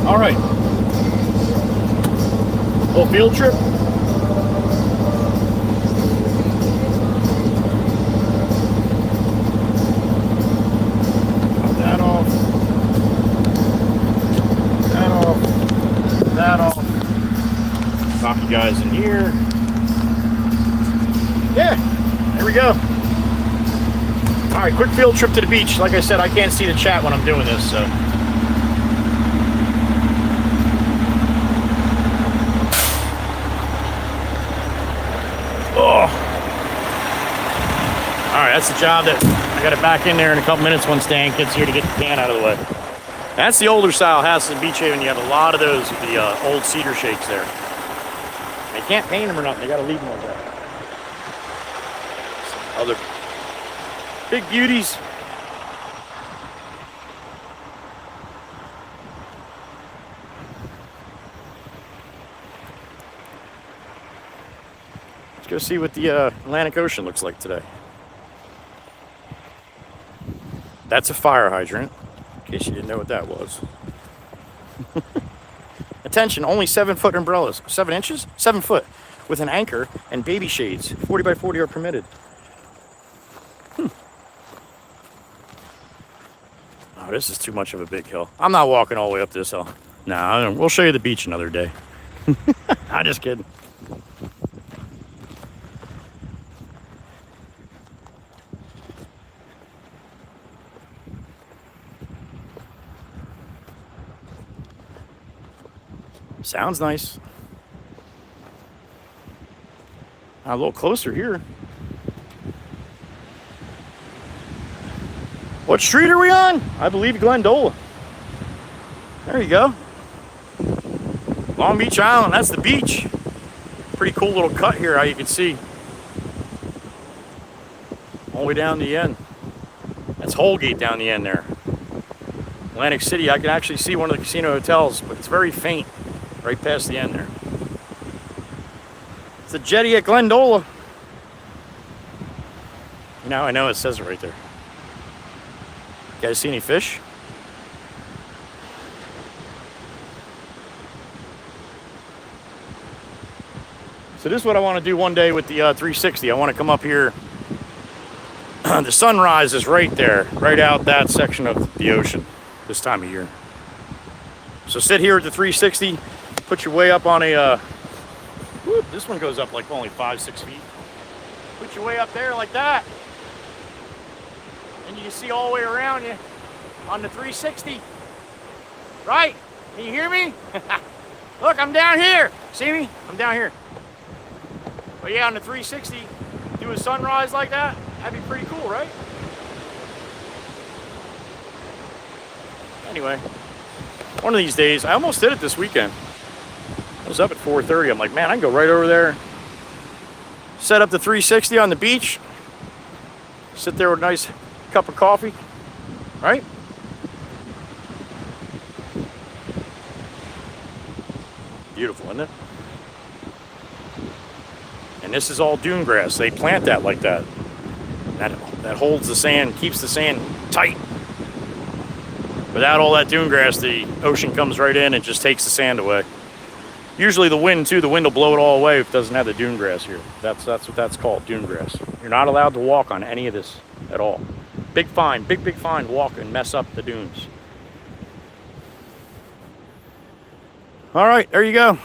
All right, little field trip. That off, that off, that off. Pop you guys in here. Yeah, there we go. All right, quick field trip to the beach. Like I said, I can't see the chat when I'm doing this, so. Alright, that's the job that I got it back in there in a couple minutes once Dan gets here to get the can out of the way. That's the older style house in Beach Haven. You have a lot of those with the old cedar shakes there. They can't paint them or nothing. They got to leave them like that. Other big beauties. Let's go see what the Atlantic Ocean looks like today. That's a fire hydrant, in case you didn't know what that was. Attention, only 7-foot umbrellas. 7 inches? 7 foot. With an anchor and baby shades. 40 by 40 are permitted. Oh, this is too much of a big hill. I'm not walking all the way up this hill. Nah, we'll show you the beach another day. I'm just kidding. Sounds nice. A little closer here. What street are we on? I believe Glendola. There you go. Long Beach Island, that's the beach. Pretty cool little cut here, how you can see. All the way down the end. That's Holgate down the end there. Atlantic City, I can actually see one of the casino hotels, but it's very faint. Right past the end there. It's the jetty at Glendola. Now I know it says it right there. You guys see any fish? So this is what I want to do one day with the 360. I want to come up here. The sunrise is right there, right out that section of the ocean this time of year. So sit here at the 360. Put your way up on a, whoop, this one goes up like only 5-6 feet. Put your way up there like that. And you can see all the way around you on the 360. Right? Can you hear me? Look, I'm down here. See me? I'm down here. But yeah, on the 360, do a sunrise like that. That'd be pretty cool, right? Anyway, one of these days, I almost did it this weekend. I was up at 4:30. I'm like, man, I can go right over there, set up the 360 on the beach, sit there with a nice cup of coffee, right? Beautiful, isn't it? And this is all dune grass. They plant that like that. that holds the sand, keeps the sand tight. Without all that dune grass, the ocean comes right in and just takes the sand away. Usually the wind too, the wind will blow it all away if it doesn't have the dune grass here. That's what that's called, dune grass. You're not allowed to walk on any of this at all. Big fine, big fine to walk and mess up the dunes. All right, there you go.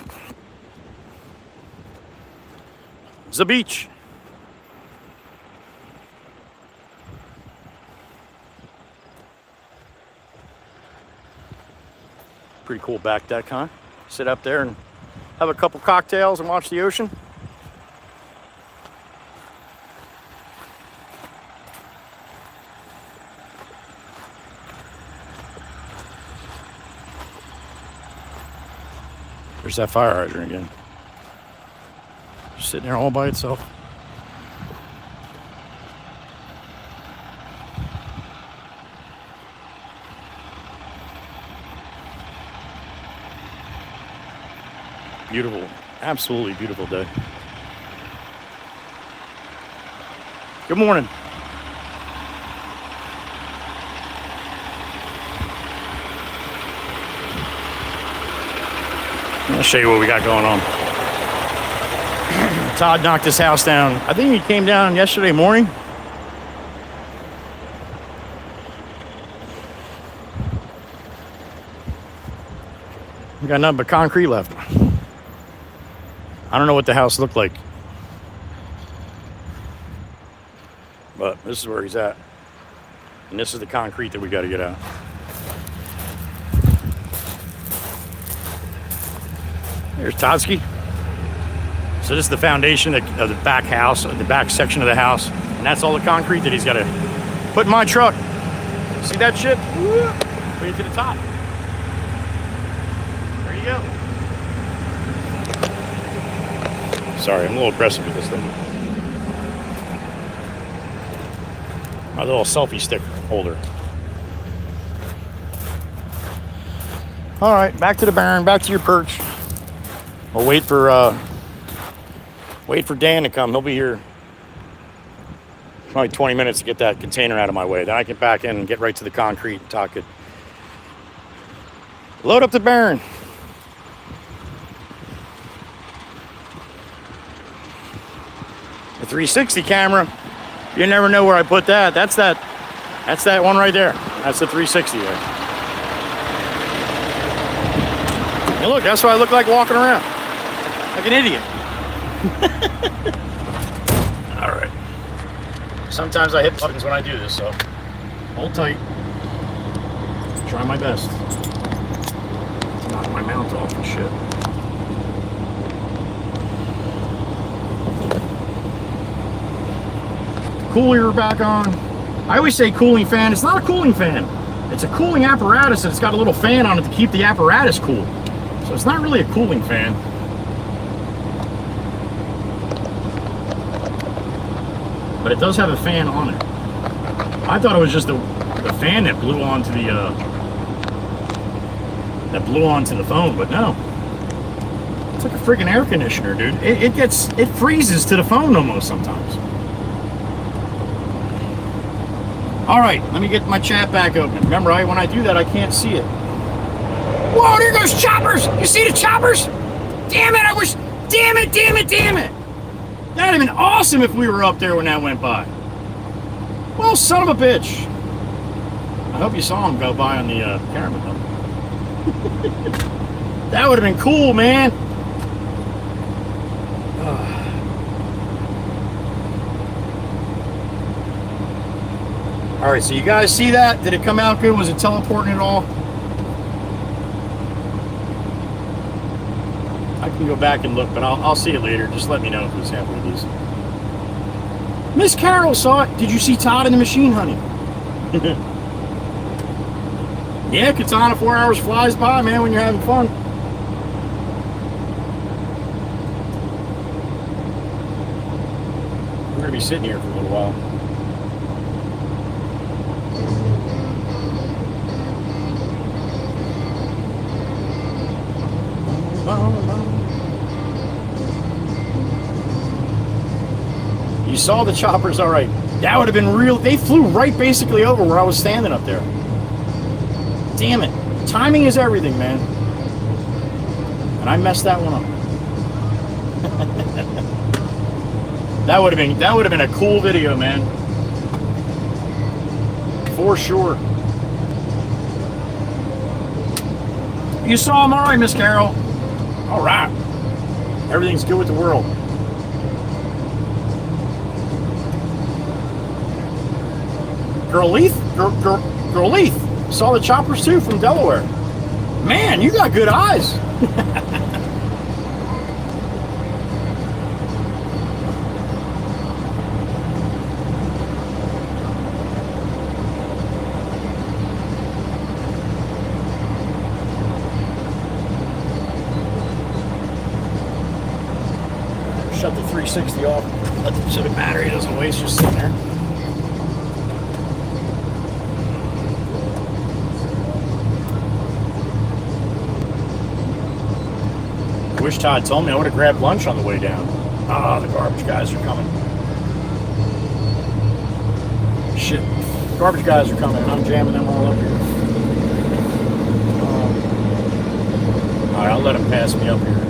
It's the beach. Pretty cool back deck, huh? Sit up there and have a couple cocktails and watch the ocean. There's that fire hydrant again. Just sitting there all by itself. Beautiful, absolutely beautiful day. Good morning. I'll show you what we got going on. Todd knocked his house down. I think he came down yesterday morning. We got nothing but concrete left. I don't know what the house looked like, but this is where he's at. And this is the concrete that we got to get out. There's Todsky. So this is the foundation of the back house, the back section of the house. And that's all the concrete that he's got to put in my truck. See that shit? Put it to the top. There you go. Sorry, I'm a little aggressive with this thing. My little selfie stick holder. All right, back to the barn, back to your perch. We'll wait for Dan to come. He'll be here probably 20 minutes to get that container out of my way. Then I can back in and get right to the concrete and talk it. Load up the barn. The 360 camera. You never know where I put that. That's that one right there. That's the 360 there. And look, that's what I look like walking around. Like an idiot. All right. Sometimes I hit buttons when I do this, so hold tight. Try my best to knock my mount off and shit. Cooler back on. I always say cooling fan. It's not a cooling fan. It's a cooling apparatus, and it's got a little fan on it to keep the apparatus cool. So it's not really a cooling fan. But it does have a fan on it. I thought it was just the fan that blew onto the phone, but no. It's like a freaking air conditioner, dude. It freezes to the phone almost sometimes. All right, let me get my chat back open. Remember, when I do that, I can't see it. Whoa, there goes choppers! You see the choppers? Damn it, damn it! That'd have been awesome if we were up there when that went by. Well, son of a bitch. I hope you saw him go by on the camera, though. That would have been cool, man. All right, so you guys see that? Did it come out good? Was it teleporting at all? I can go back and look, but I'll see it later. Just let me know if it was halfway decent. Miss Carol saw it. Did you see Todd in the machine, honey? Yeah, Katana, 4 hours flies by, man, when you're having fun. We're going to be sitting here for a little while. You saw the choppers, all right. That would have been real. They flew right basically over where I was standing up there. Damn it. Timing is everything, man. And I messed that one up. That would have been a cool video, man. For sure. You saw him all right, Miss Carol. All right. Everything's good with the world. Girl Leith saw the choppers too from Delaware. Man, you got good eyes. Shut the 360 off so the battery doesn't waste just sitting there. I wish Todd told me. I would have grabbed lunch on the way down. Ah, the garbage guys are coming. Shit. Garbage guys are coming and I'm jamming them all up here. Alright, I'll let them pass me up here.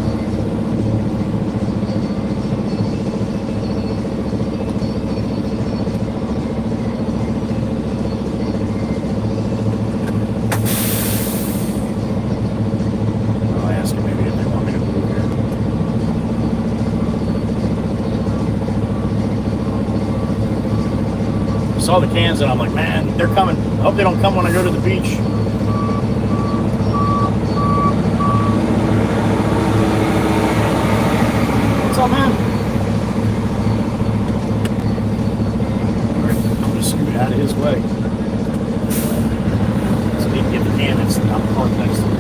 Saw the cans and I'm like, man, they're coming. I hope they don't come when I go to the beach. What's up, man? I'm gonna scoot out of his way. So he can get the can that's I'm parked next to him.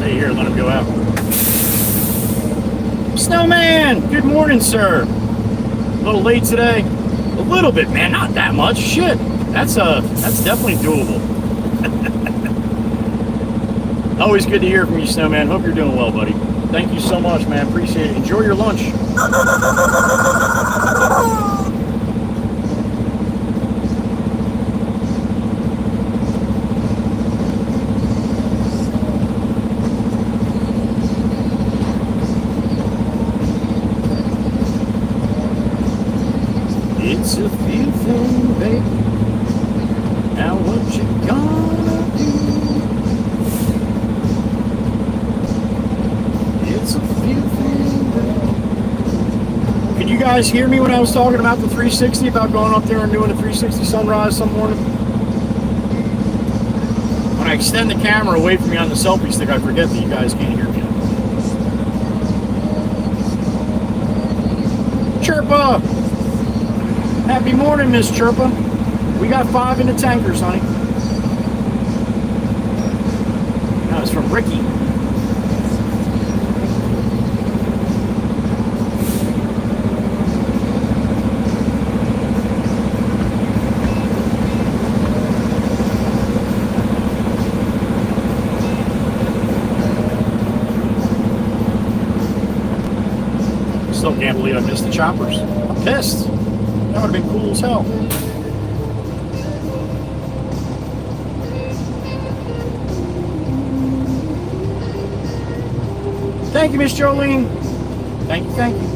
Here, let him go out. Snowman, good morning, sir. A little late today. A little bit, man, not that much. Shit, that's definitely doable. Always good to hear from you, Snowman. Hope you're doing well, buddy. Thank you so much, man. Appreciate it. Enjoy your lunch. It's a feeling, baby. Now what you gonna do? It's a feeling, baby. Can you guys hear me when I was talking about the 360, about going up there and doing a 360 sunrise some morning? When I extend the camera away from me on the selfie stick, I forget that you guys can't hear me. Chirpa! Happy morning, Miss Chirpa. We got 5 in the tankers, honey. That was from Ricky. Still can't believe I missed the choppers. I'm pissed. That would have been cool as hell. Thank you, Miss Jolene. Thank you, thank you.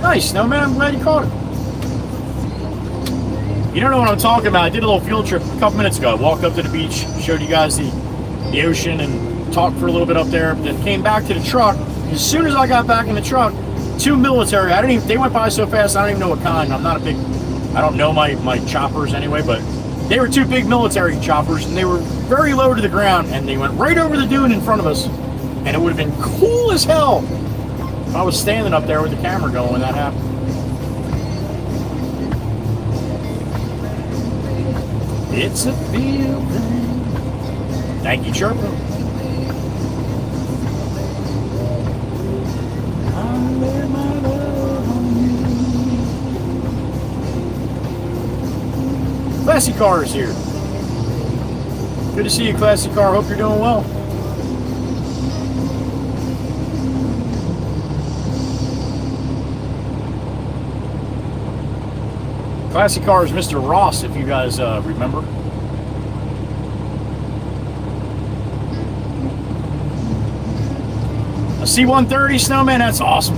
Nice, Snowman. I'm glad you caught it. You don't know what I'm talking about. I did a little field trip a couple minutes ago. I walked up to the beach, showed you guys the ocean, and talked for a little bit up there. Then came back to the truck. As soon as I got back in the truck, 2 military. They went by so fast. I don't even know what kind. I'm not a big. I don't know my choppers anyway, but they were 2 big military choppers, and they were very low to the ground, and they went right over the dune in front of us. And it would have been cool as hell if I was standing up there with the camera going when that happened. It's a feeling. Thank you, Chirpa. Classy Car is here. Good to see you, Classy Car. Hope you're doing well. Classy Car is Mr. Ross, if you guys remember. A C-130 Snowman, that's awesome.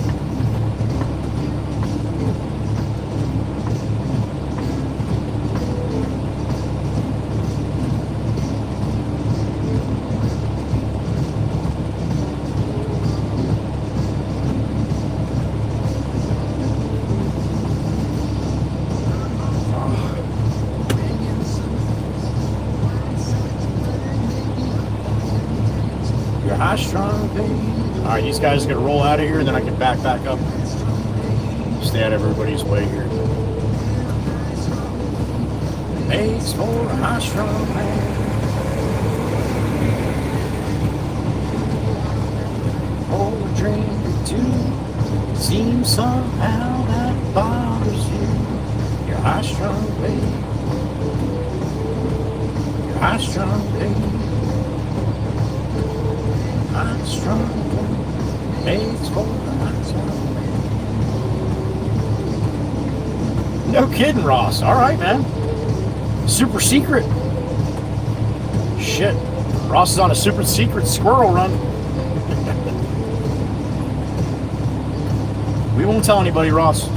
High strong, baby. All right, these guys are gonna roll out of here, and then I can back up. Stay out of everybody's way here. Makes for a high strong man. For a drink or two, seems somehow that bothers you. You're high strong, baby. You're high strong, baby. I'm strong, makes for I'm strong. No kidding, Ross. All right, man. Super secret. Shit. Ross is on a super secret squirrel run. We won't tell anybody, Ross.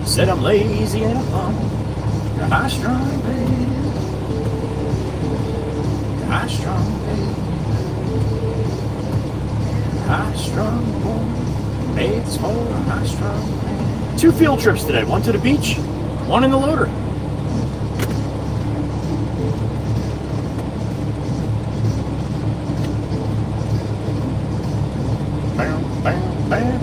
Said I'm lazy and I'm hungry. You're high strong, baby. You're high strong, baby. High strong woman. It's for a high strong man. 2 field trips today. 1 to the beach, 1 in the loader. Bam, bam, bam.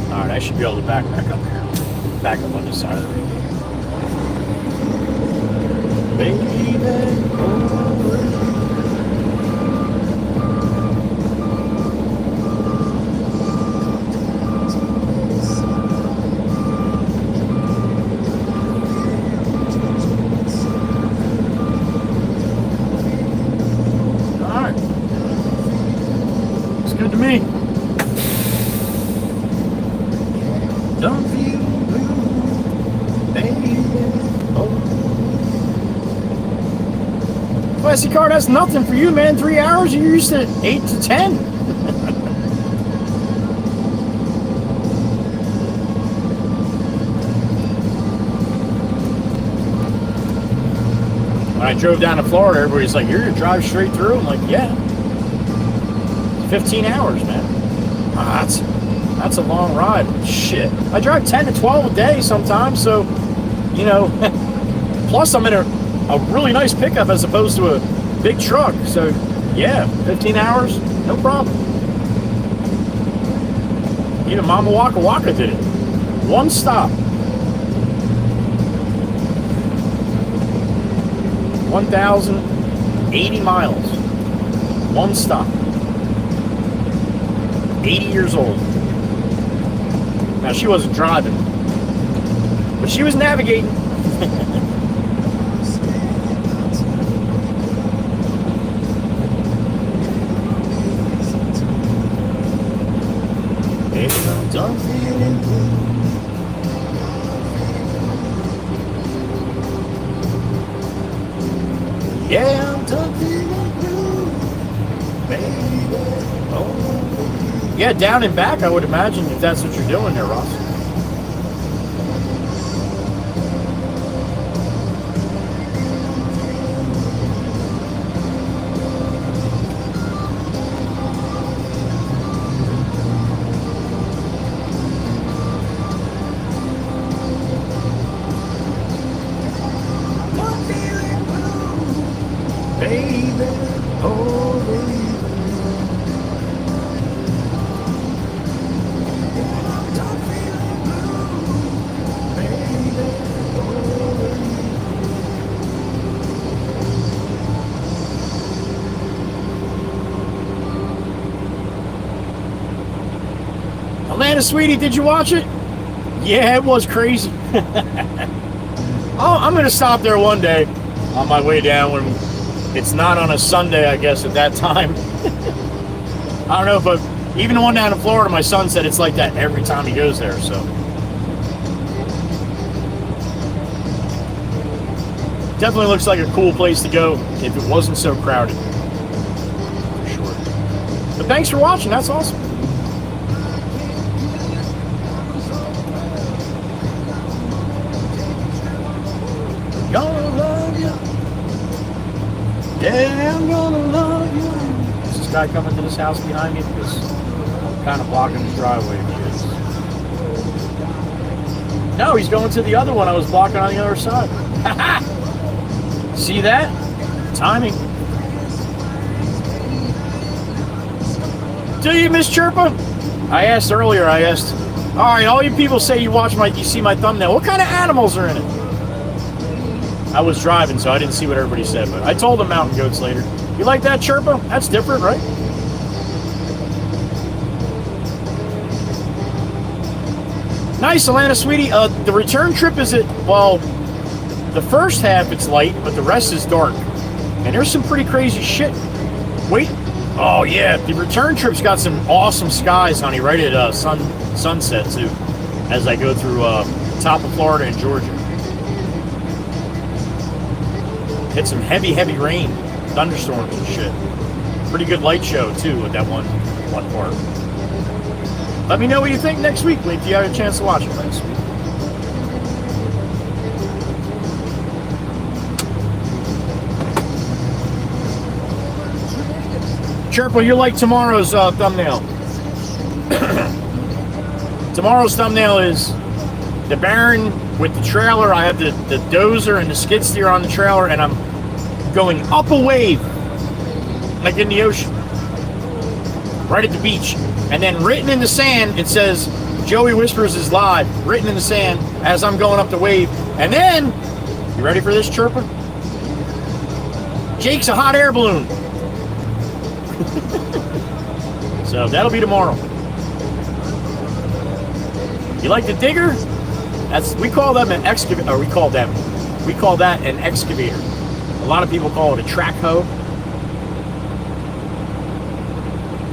Alright, I should be able to back up here. Back up on this side of the road. Baby, good to me. Don't feel blue, baby. Oh. Classy car, that's nothing for you, man. 3 hours, you're used to 8 to 10. When I drove down to Florida, everybody's like, you're gonna drive straight through? I'm like, yeah. 15 hours, man. That's a long ride. Shit. I drive 10 to 12 a day sometimes, so, you know, plus I'm in a really nice pickup as opposed to a big truck. So, yeah, 15 hours, no problem. Even Mama Waka Waka did it. 1 stop. 1,080 miles. 1 stop. 80 years old. Now, she wasn't driving, but she was navigating. Baby, I'm done feeling blue. Yeah, I'm done feeling blue. Baby, oh. Yeah, down and back, I would imagine, if that's what you're doing there, Ross. Atlanta, sweetie, did you watch it? Yeah, it was crazy. Oh, I'm going to stop there one day on my way down when it's not on a Sunday, I guess, at that time. I don't know, but even the one down in Florida, my son said it's like that every time he goes there, so. Definitely looks like a cool place to go if it wasn't so crowded. For sure. But thanks for watching, that's awesome. Gonna love you. Yeah, I'm gonna love you. Is this guy coming to this house behind me? Because I'm kind of blocking the driveway. No, he's going to the other one I was blocking on the other side. See that? Timing. Do you, Miss Chirpa? I asked earlier, all right, all you people say you see my thumbnail. What kind of animals are in it? I was driving, so I didn't see what everybody said, but I told them mountain goats later. You like that, Chirpa? That's different, right? Nice, Atlanta, sweetie. The return trip is well, the first half it's light, but the rest is dark. And there's some pretty crazy shit. Wait. Oh, yeah. The return trip's got some awesome skies, honey, right at sunset, too, as I go through top of Florida and Georgia. Hit some heavy, heavy rain, thunderstorms and shit. Pretty good light show, too, with that one part. Let me know what you think next week if you have a chance to watch it next week. Chirpa, you like tomorrow's thumbnail. Tomorrow's thumbnail is the Baron with the trailer. I have the dozer and the skid steer on the trailer, and I'm going up a wave, like in the ocean, right at the beach. And then written in the sand, it says, Joey Whispers is live, written in the sand as I'm going up the wave. And then, you ready for this, Chirpa? Jake's a hot air balloon. So that'll be tomorrow. You like the digger? We call them an excavator, or we call that an excavator. A lot of people call it a track hoe.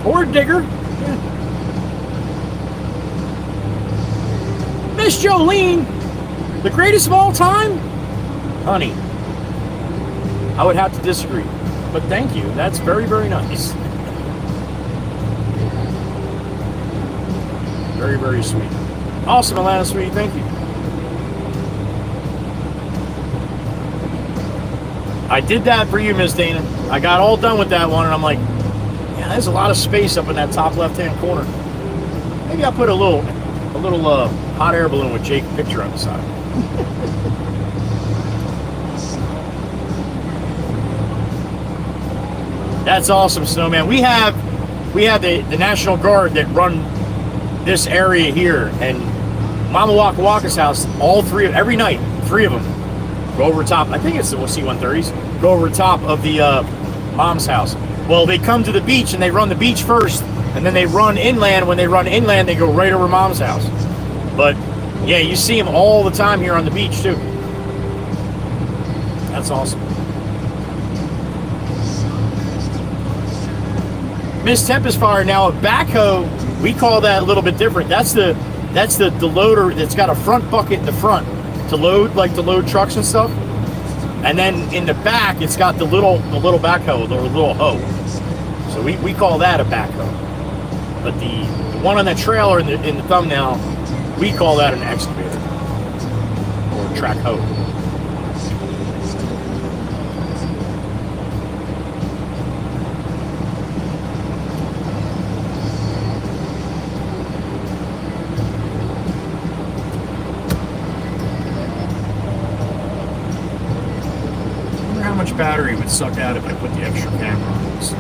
Or a digger. Yeah. Miss Jolene, the greatest of all time? Honey, I would have to disagree. But thank you. That's very, very nice. Very, very sweet. Awesome, Atlanta, sweetie. Thank you. I did that for you, Miss Dana. I got all done with that one, and I'm like, yeah, there's a lot of space up in that top left-hand corner. Maybe I'll put a little hot air balloon with Jake picture on the side. That's awesome, Snowman. We have the National Guard that run this area here, and Mama Waka Waka's house, every night, 3 of them go over top. I think it's the C-130s. Go over top of the mom's house. Well, they come to the beach and they run the beach first, and then they run inland. When they run inland, they go right over mom's house. But yeah, you see them all the time here on the beach too. That's awesome. Miss Tempest Fire. Now a backhoe, we call that a little bit different. That's the loader that's got a front bucket in the front to load trucks and stuff. And then in the back, it's got the little backhoe, the little hoe. So we call that a backhoe. But the one on that trailer in the thumbnail, we call that an excavator or track hoe. I wonder how much battery would suck out if I put the extra camera on this.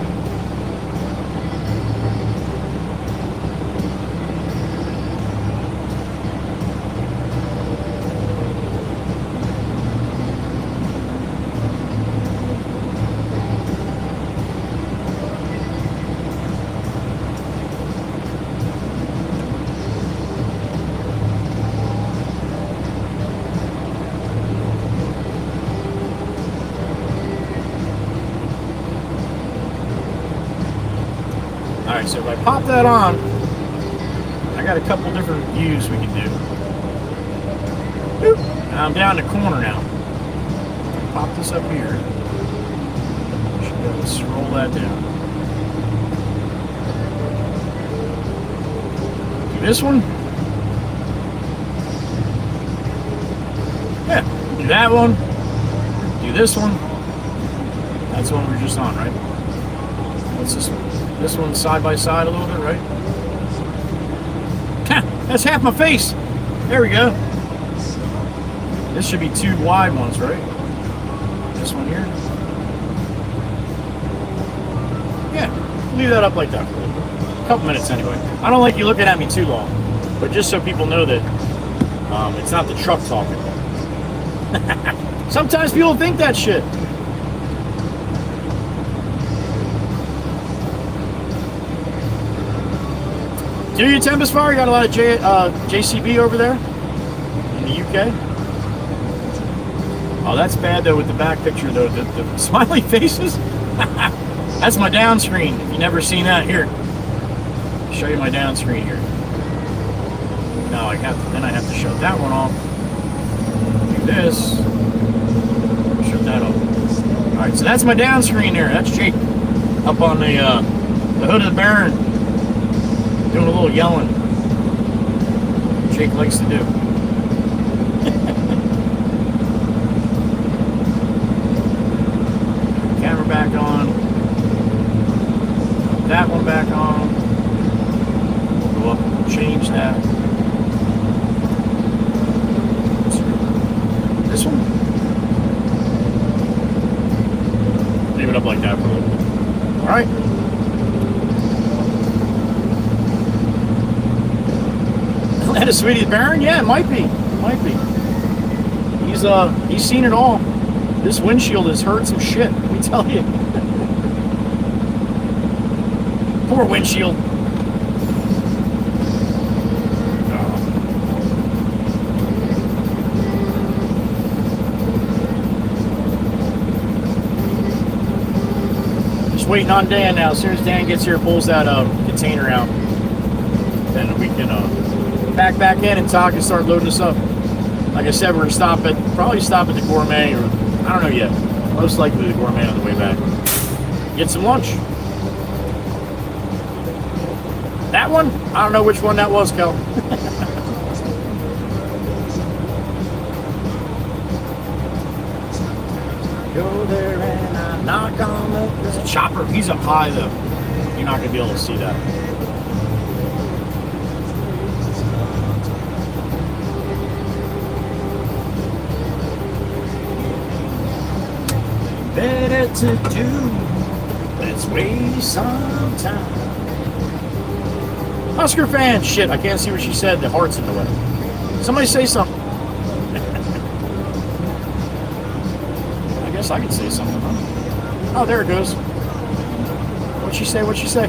Alright, so if I pop that on, I got a couple different views we can do. Boop. And I'm down the corner now. Pop this up here. Should be able to scroll that down. Do this one. Yeah, do that one. Do this one. That's the one we were just on, right? What's this one? This one's side by side a little bit, right? That's half my face. There we go. This should be two wide ones, right? This one here. Yeah, leave that up like that for a couple minutes anyway. I don't like you looking at me too long, but just so people know that it's not the truck talking. Sometimes people think that shit. Do you, Tempest Fire? You got a lot of JCB over there in the UK? Oh, that's bad though with the back picture though. The smiley faces. That's my down screen. If you've never seen that, here. I'll show you my down screen here. No, I have to shut that one off. Do this. Shut that off. All right, so that's my down screen there. That's Jake up on the hood of the Baron. Doing a little yelling. Jake likes to do. Camera back on. That one back on. We'll go up and change that. This one? Leave it up like that for a little bit. Alright. That is Sweetie Baron? Yeah, it might be. It might be. He's seen it all. This windshield has hurt some shit, let me tell you. Poor windshield. Just waiting on Dan now. As soon as Dan gets here, pulls that container out, then we can pack back in and Todd can start loading us up. Like I said, we're gonna probably stop at the Gourmet, or I don't know yet. Most likely the Gourmet on the way back. Get some lunch. That one? I don't know which one that was, Kel. Go there and I knock on the... There's a chopper. He's up high though. You're not gonna be able to see that. Better to do, let's waste some time. Husker fan, shit, I can't see what she said, the heart's in the way. Somebody say something. I guess I can say something, huh? Oh, there it goes. What'd she say, what'd she say?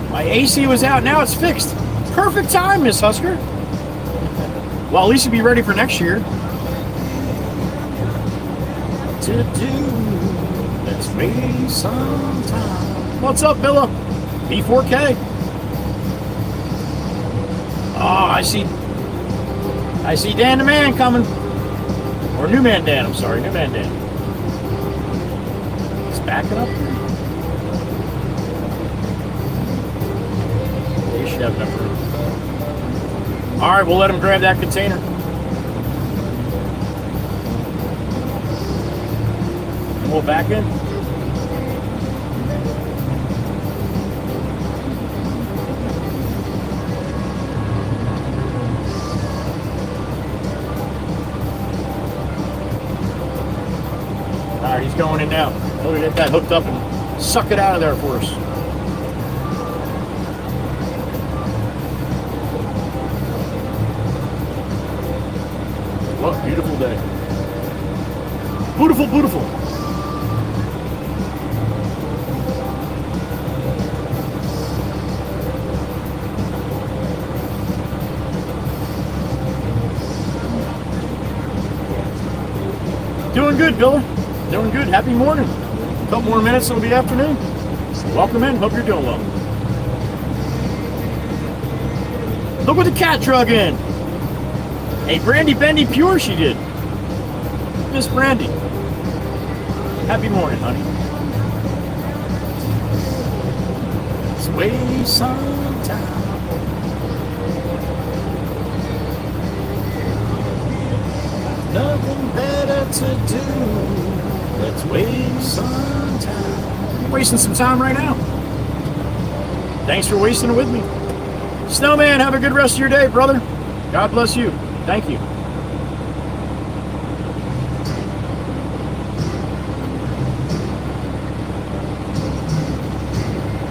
My AC was out, now it's fixed. Perfect time, Miss Husker. Well, at least you'll be ready for next year. To do, let's waste some time. What's up, Billa? B4K. Oh, I see Dan the Man coming. Or New Man Dan, I'm sorry, New Man Dan. He's backing up here. have enough room. All right, we'll let him grab that container. And we'll back in. All right, he's going in now. He'll get that hooked up and suck it out of there for us. What a beautiful day. Beautiful, beautiful. Doing good, Bill. Doing good. Happy morning. A couple more minutes, it'll be afternoon. Welcome in. Hope you're doing well. Look what the cat drug in. Hey, Brandy Bendy Pure, she did. Miss Brandy. Happy morning, honey. Let's waste some time. Nothing better to do. Let's waste some time. I'm wasting some time right now. Thanks for wasting it with me. Snowman, have a good rest of your day, brother. God bless you. Thank you.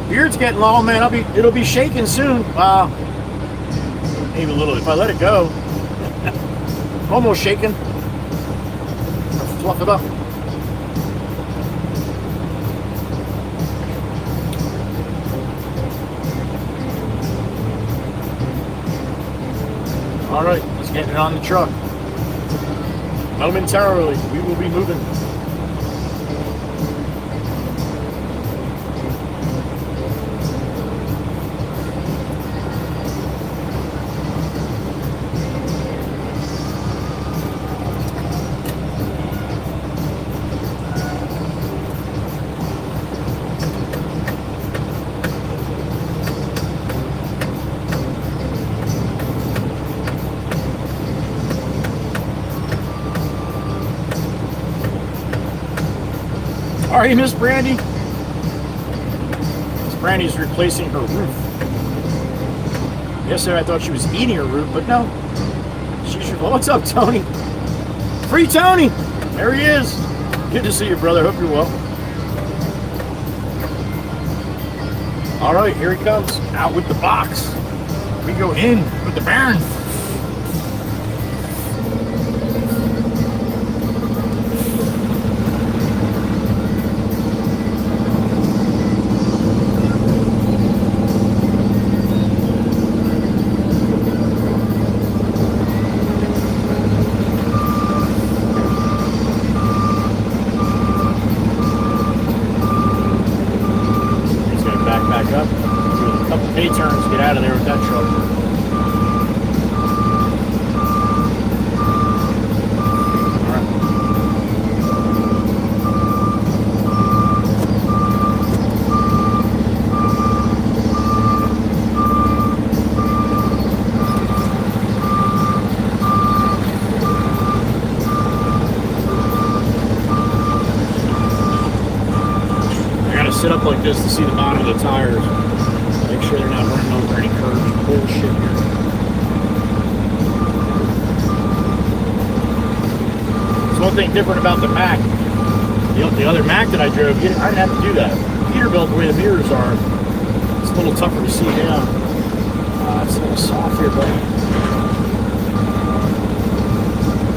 Beard's getting long, man. It'll be shaking soon. Maybe a little if I let it go. Almost shaking. Fluff it up. All right, let's get it on the truck. Momentarily, we will be moving. All right, Miss Brandy. Miss Brandy's replacing her roof. Yesterday I thought she was eating her roof, but no. She's. Well, what's up, Tony? Free Tony! There he is. Good to see you, brother. Hope you're well. All right, here he comes. Out with the box. We go in with the Baron. Turns, get out of there with that truck. I gotta sit up like this to see the bottom of the tires. Make sure they're not running over any curves. Bullshit here. There's one thing different about the Mac. The other Mac that I drove, I didn't have to do that. Peterbilt, the way the mirrors are, it's a little tougher to see down. It's a little soft here, buddy.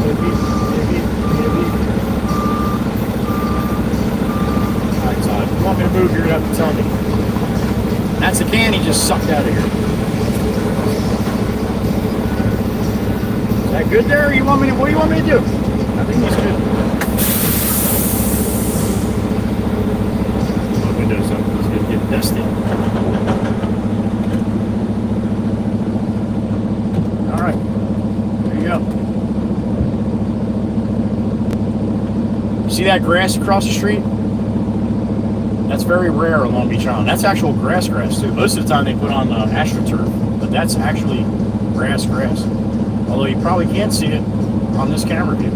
Maybe. All right, Todd. If you want me to move, you're going to have to tell me. That's the can he just sucked out of here. Is that good there? Or you want me to? What do you want me to do? I think he's good. The windows up. He's going to get dusty. All right. There you go. You see that grass across the street? That's very rare on Long Beach Island. That's actual grass too. Most of the time they put on AstroTurf, but that's actually grass. Although you probably can't see it on this camera view.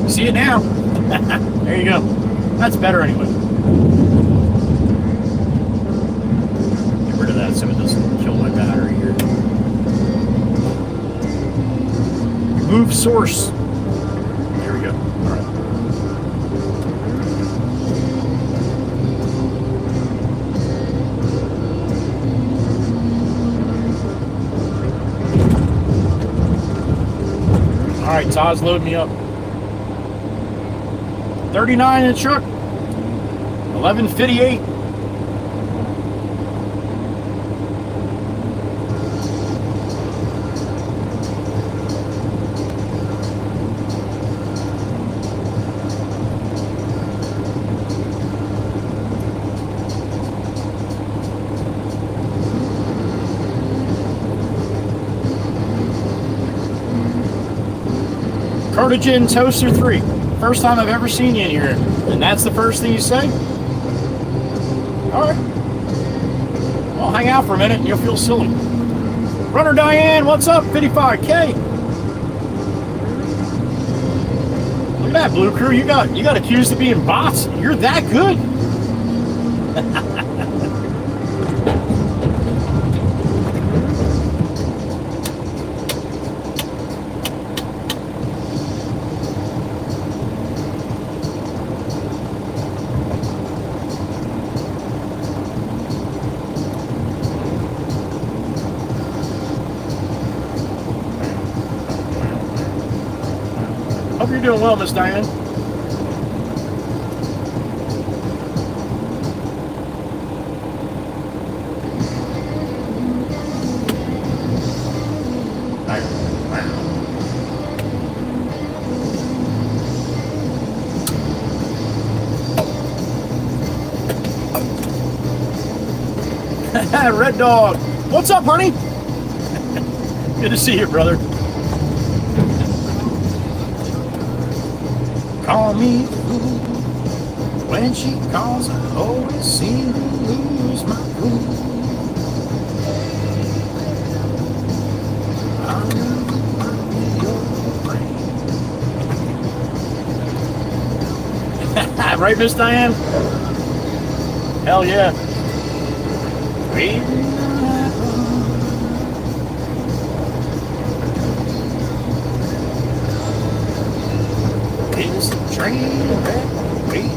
See it now. There you go. That's better anyway. Get rid of that so it doesn't kill my battery here. Remove source. There we go. All right. All right, Todd's loading me up. 39 in the truck. 11:58. Cardigan Toaster 3. First time I've ever seen you in here. And that's the first thing you say? Alright. Well, hang out for a minute and you'll feel silly. Runner Diane, what's up? 55K. Look at that, Blue Crew. You got accused of being bots. You're that good. Hope you're doing well, Miss Diane. Red Dog. What's up, honey? Good to see you, brother. Call me fool. When she calls, I always seem to lose my cool. I'm your friend. Right, Miss Diane? Hell yeah. Is the train waiting?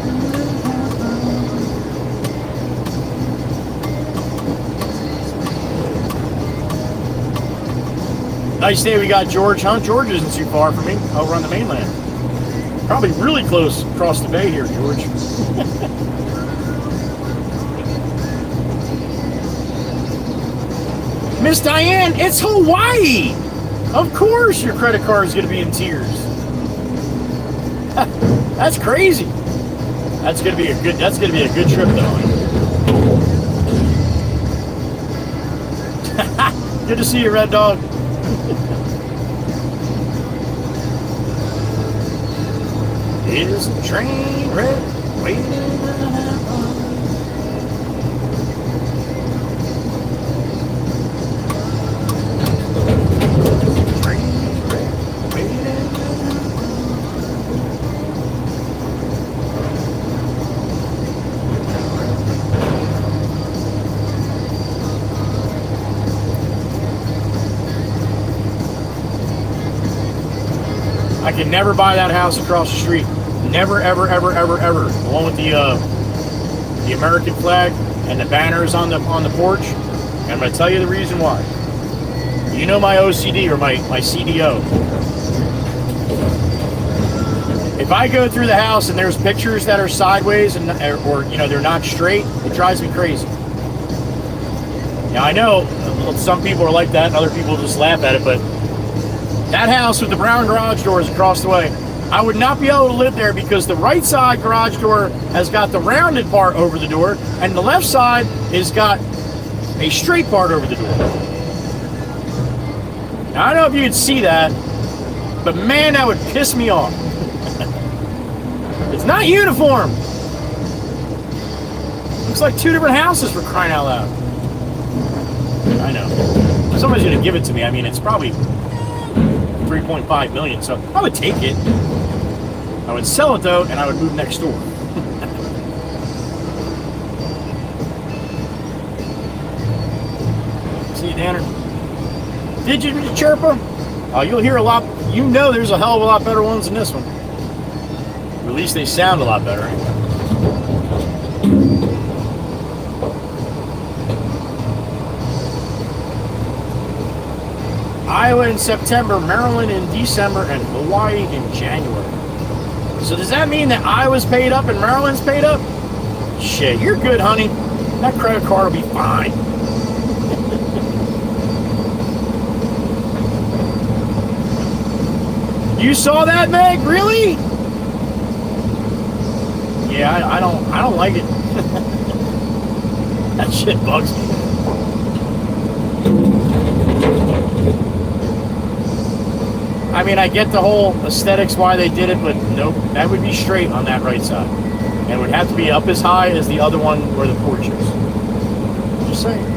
Nice day we got George, huh? George isn't too far from me over on the mainland. Probably really close across the bay here, George. Miss Diane, it's Hawaii! Of course your credit card is going to be in tears. That's crazy. That's going to be a good trip though. Good to see you, Red Dog. Is the train red waiting? I can never buy that house across the street. Never, ever, ever, ever, ever. The one with the American flag and the banners on the porch. And I'm going to tell you the reason why. You know my OCD or my CDO. If I go through the house and there's pictures that are sideways and or you know they're not straight, it drives me crazy. Now I know some people are like that, and other people just laugh at it, but that house with the brown garage doors across the way, I would not be able to live there because the right side garage door has got the rounded part over the door, and the left side has got a straight part over the door. Now, I don't know if you can see that, but man, that would piss me off. It's not uniform. Looks like two different houses for crying out loud. I know. Somebody's going to give it to me. I mean, it's probably 3.5 million, so I would take it. I would sell it though, and I would move next door. See you, Danner. Did you chirper? Oh, you'll hear a lot. You know there's a hell of a lot better ones than this one. At least they sound a lot better. Iowa in September, Maryland in December, and Hawaii in January. So does that mean that Iowa's paid up and Maryland's paid up? Shit, you're good, honey. That credit card will be fine. You saw that, Meg? Really? Yeah, I don't like it. That shit bugs me. I mean, I get the whole aesthetics why they did it, but nope, that would be straight on that right side. And it would have to be up as high as the other one where the porch is. Just saying.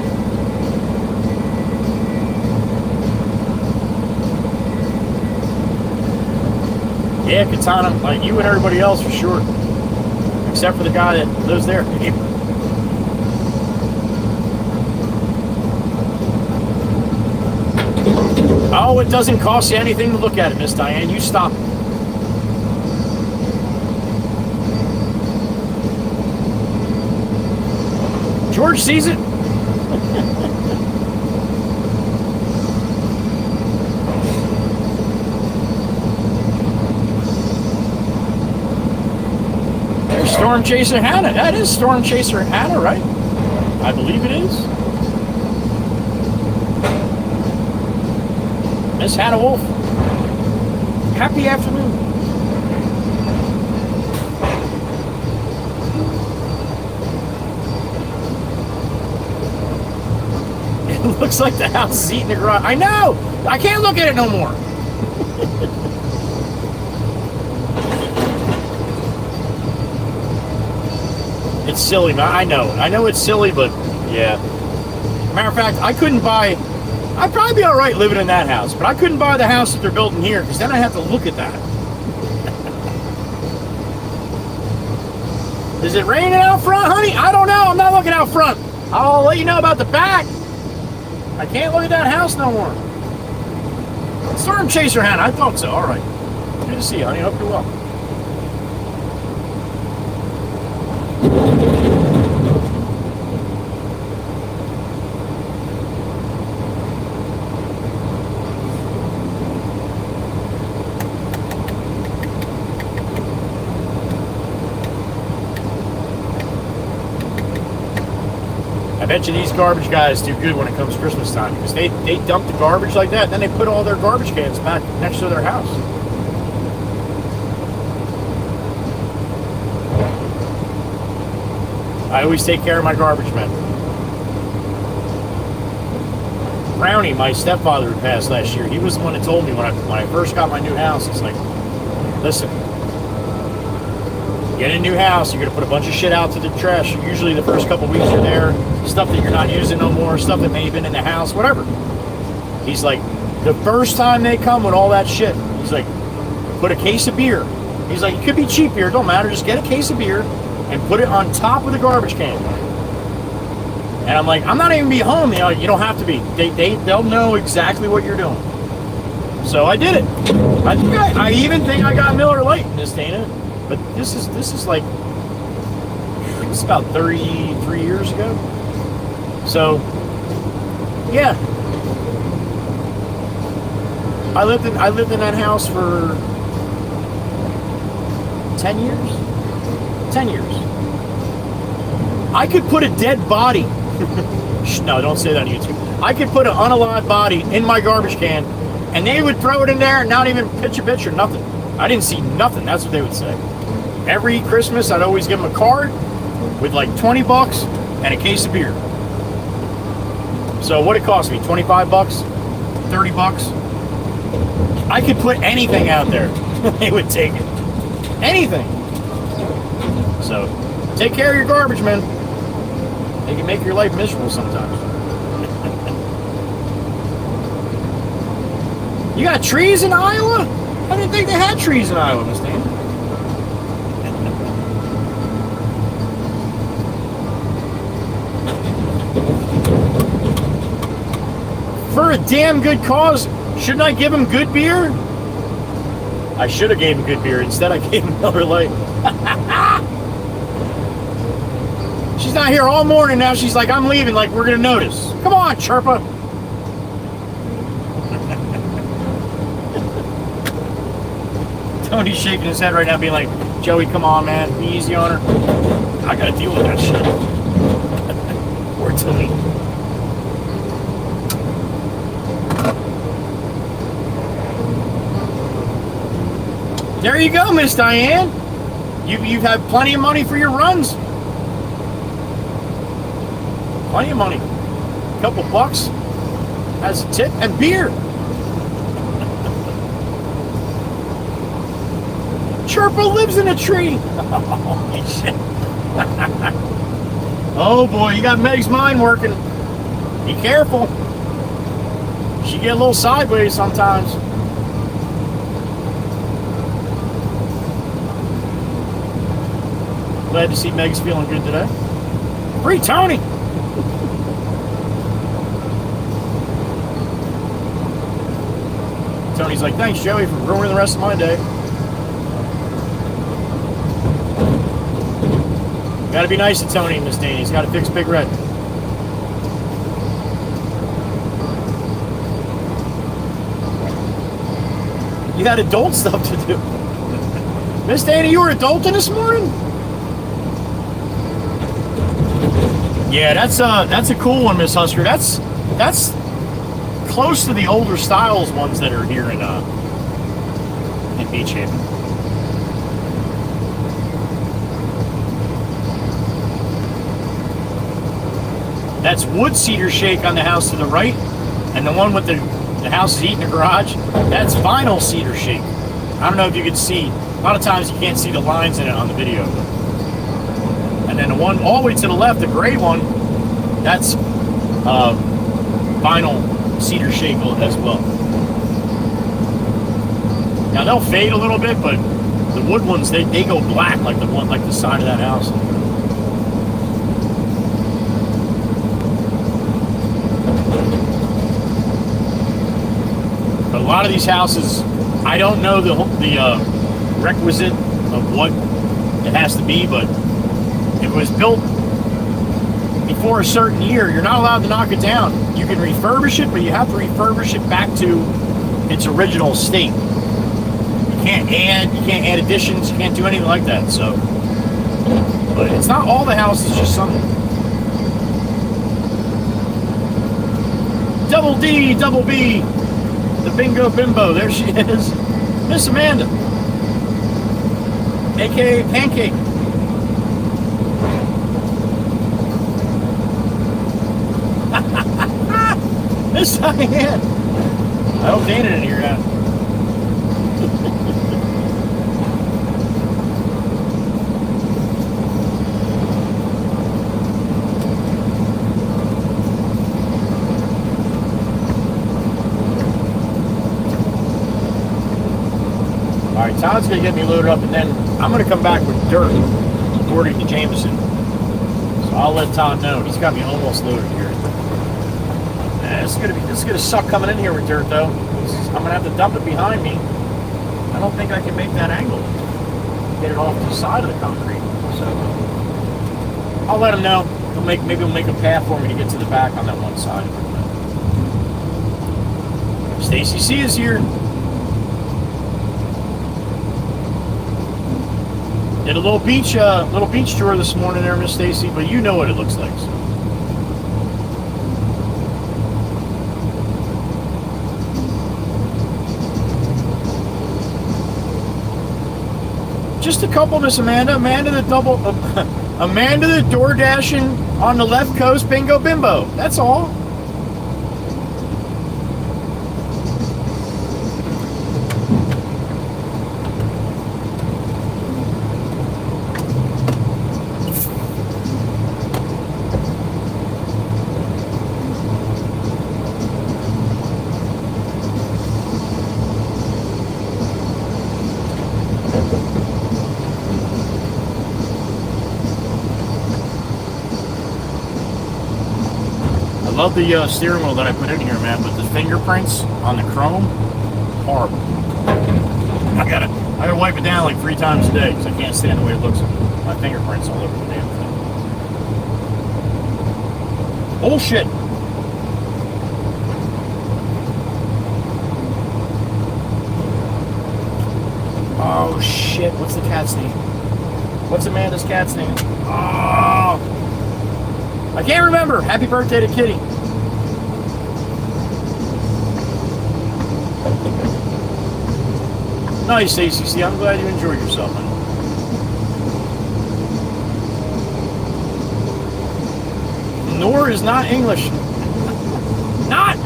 Yeah, Katana, like you and everybody else for sure. Except for the guy that lives there. Oh, it doesn't cost you anything to look at it, Miss Diane. You stop it. George sees it. There's Storm Chaser Hannah. That is Storm Chaser Hannah, right? I believe it is. Miss Hannah Wolf. Happy afternoon. It looks like the house is eating the garage. I know! I can't look at it no more. It's silly, man. I know. I know it's silly, but yeah. Matter of fact, I couldn't buy... I'd probably be all right living in that house, but I couldn't buy the house that they're building here because then I have to look at that. Is it raining out front, honey? I don't know. I'm not looking out front. I'll let you know about the back. I can't look at that house no more. Storm Chaser Hannah. I thought so. All right. Good to see you, honey. Hope you're well. I bet you these garbage guys do good when it comes Christmas time because they dump the garbage like that, and then they put all their garbage cans back next to their house. I always take care of my garbage men. Brownie, my stepfather who passed last year, he was the one that told me when I first got my new house, it's like, listen, get a new house, you're going to put a bunch of shit out to the trash. Usually the first couple weeks you're there, stuff that you're not using no more, stuff that may have been in the house, whatever. He's like, the first time they come with all that shit, he's like, put a case of beer. He's like, it could be cheap beer, don't matter, just get a case of beer and put it on top of the garbage can. And I'm like, I'm not even be home. You know, you don't have to be. They'll know exactly what you're doing. So I did it. I even think I got Miller Lite in this, Dana. But this is like, it's about 33 years ago. So, yeah. I lived in that house for 10 years. 10 years. I could put a dead body. No, don't say that on YouTube. I could put an unalive body in my garbage can, and they would throw it in there and not even pitch a bitch or nothing. I didn't see nothing. That's what they would say. Every Christmas, I'd always give them a card with like 20 bucks and a case of beer. So what it cost me? 25 bucks? 30 bucks? I could put anything out there. They would take it. Anything. So, take care of your garbage, man. They can make your life miserable sometimes. You got trees in Iowa? I didn't think they had trees in Iowa, Miss Dan. For a damn good cause, shouldn't I give him good beer? I should have gave him good beer. Instead, I gave him Miller Lite. She's not here all morning now. She's like, I'm leaving. Like, we're going to notice. Come on, Chirpa. Tony's shaking his head right now, being like, Joey, come on, man. Be easy on her. I got to deal with that shit. Poor Tony. There you go, Miss Diane. You've had plenty of money for your runs. Plenty of money. A couple bucks as a tip and beer. Chirpa lives in a tree. Holy shit. Oh boy, you got Meg's mind working. Be careful. She get a little sideways sometimes. Glad to see Meg's feeling good today. Free Tony! Tony's like, thanks, Joey, for ruining the rest of my day. Gotta be nice to Tony, Miss Danny. He's gotta fix Big Red. You had adult stuff to do. Miss Danny, you were adulting this morning? Yeah, that's a cool one, Miss Husker. That's close to the older styles ones that are here in Beach Haven. That's wood cedar shake on the house to the right, and the one with the house is eating the garage. That's vinyl cedar shake. I don't know if you can see. A lot of times you can't see the lines in it on the video. And then the one all the way to the left, the gray one, that's vinyl cedar shake as well. Now they'll fade a little bit, but the wood ones, they go black like the one, like the side of that house. But a lot of these houses, I don't know the requisite of what it has to be, but if it was built before a certain year, you're not allowed to knock it down. You can refurbish it, but you have to refurbish it back to its original state. You can't add additions, you can't do anything like that. So, but it's not all the houses, just some. Double D, double B, the bingo bimbo. There she is, Miss Amanda, aka Pancake. Miss Diane. I hope Dana didn't hear that. All right, Todd's gonna get me loaded up, and then I'm gonna come back with dirt, according to Jameson. So I'll let Todd know. He's got me almost loaded here. This is gonna suck coming in here with dirt, though. I'm gonna have to dump it behind me. I don't think I can make that angle. Get it off to the side of the concrete. So I'll let him know. Maybe he'll make a path for me to get to the back on that one side. Stacy C is here. Did a little beach tour this morning there, Miss Stacy, but you know what it looks like. So. Just a couple, Miss Amanda. Amanda the door dashing on the left coast bingo bimbo. That's all. I love the steering wheel that I put in here, man, but the fingerprints on the chrome, horrible. I gotta wipe it down like 3 times a day because I can't stand the way it looks. My fingerprints all over the damn thing. Bullshit. Oh shit! What's the cat's name? What's Amanda's cat's name? Oh, I can't remember. Happy birthday to Kitty. Nice, ACC. I'm glad you enjoyed yourself, man. Nor is not English. Not.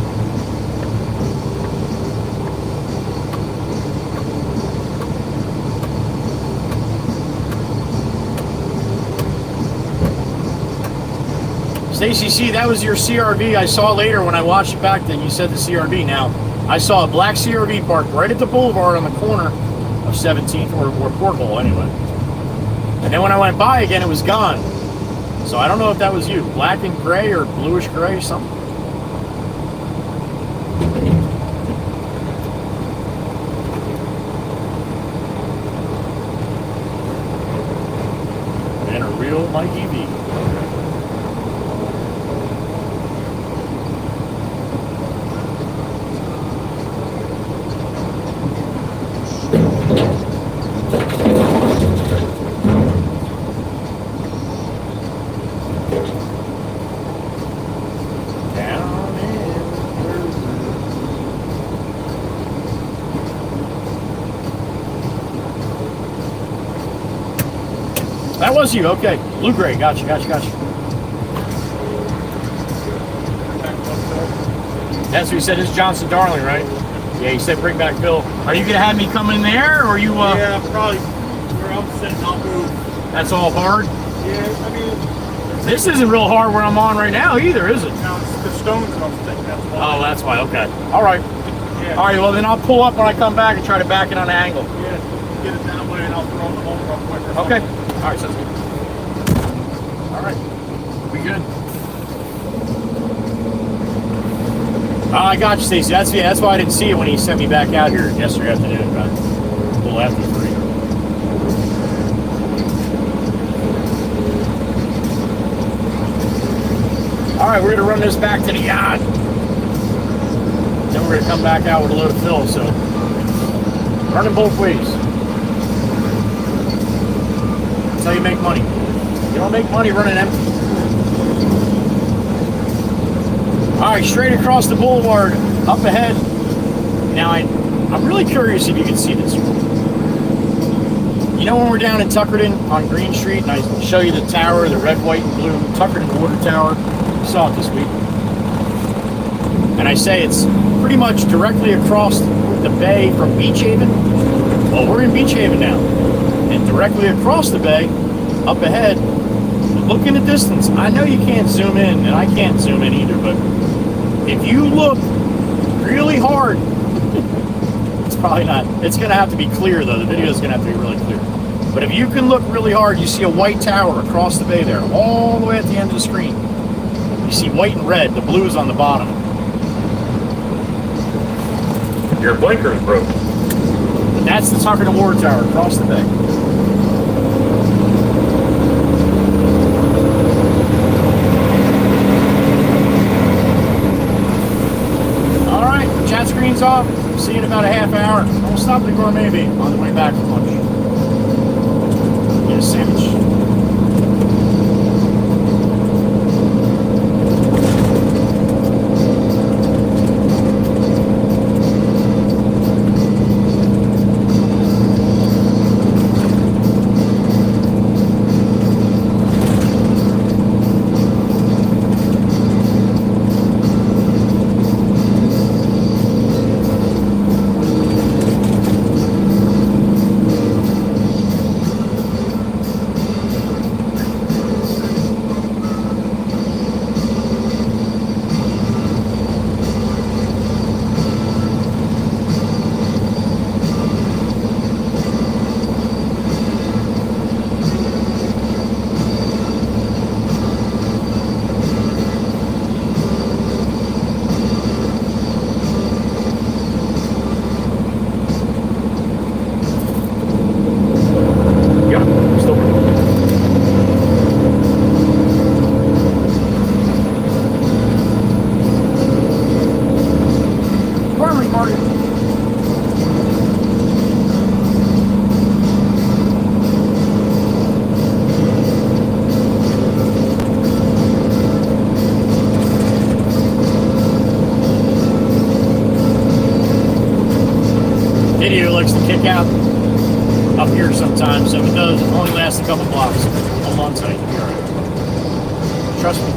Stacy C, that was your CRV. I saw later when I watched it back then. You said the CRV. Now, I saw a black CRV parked right at the boulevard on the corner of 17th or Porthole anyway. And then when I went by again, it was gone. So I don't know if that was you. Black and gray or bluish gray or something. And a real Mikey V. That was you, okay. Blue gray, gotcha. That's what he said, it's Johnson Darling, right? Yeah, he said bring back Bill. Are you gonna have me come in there, or are you Yeah, probably. Where I'm sitting, I'll move. That's all hard? Yeah, I mean... This isn't real hard where I'm on right now either, is it? No, it's the stones I'm thinking, that's why. Oh, that's why, okay. Alright. Yeah. Alright, well then I'll pull up when I come back and try to back it on an angle. Yeah, get it that way and I'll throw the hole real quick or something. Okay. Alright, sounds good. Alright. We good? Oh, I got you, Stacey. That's why I didn't see it when he sent me back out here yesterday afternoon, about a little after 3. Alright, we're gonna run this back to the yacht. Then we're gonna come back out with a load of fill, so running both ways. That's how you make money. You don't make money running empty. Alright, straight across the boulevard, up ahead. Now, I'm really curious if you can see this. You know when we're down in Tuckerton on Green Street, and I show you the tower, the red, white, and blue Tuckerton Water Tower? You saw it this week. And I say it's pretty much directly across the bay from Beach Haven. Well, we're in Beach Haven now. And directly across the bay, up ahead, look in the distance. I know you can't zoom in, and I can't zoom in either, but if you look really hard, it's probably not. It's going to have to be clear, though. The video is going to have to be really clear. But if you can look really hard, you see a white tower across the bay there, all the way at the end of the screen. You see white and red. The blue is on the bottom. Your blinker is broken. That's the Tuckerton Water Tower across the bay. Chat screen's off. See you in about a half hour. We'll stop at the Gourmet Bee on the way back from lunch. Get a sandwich. blackout up here sometimes, so if it does, it only lasts a couple blocks. Hold on tight, you'll be alright. Trust me.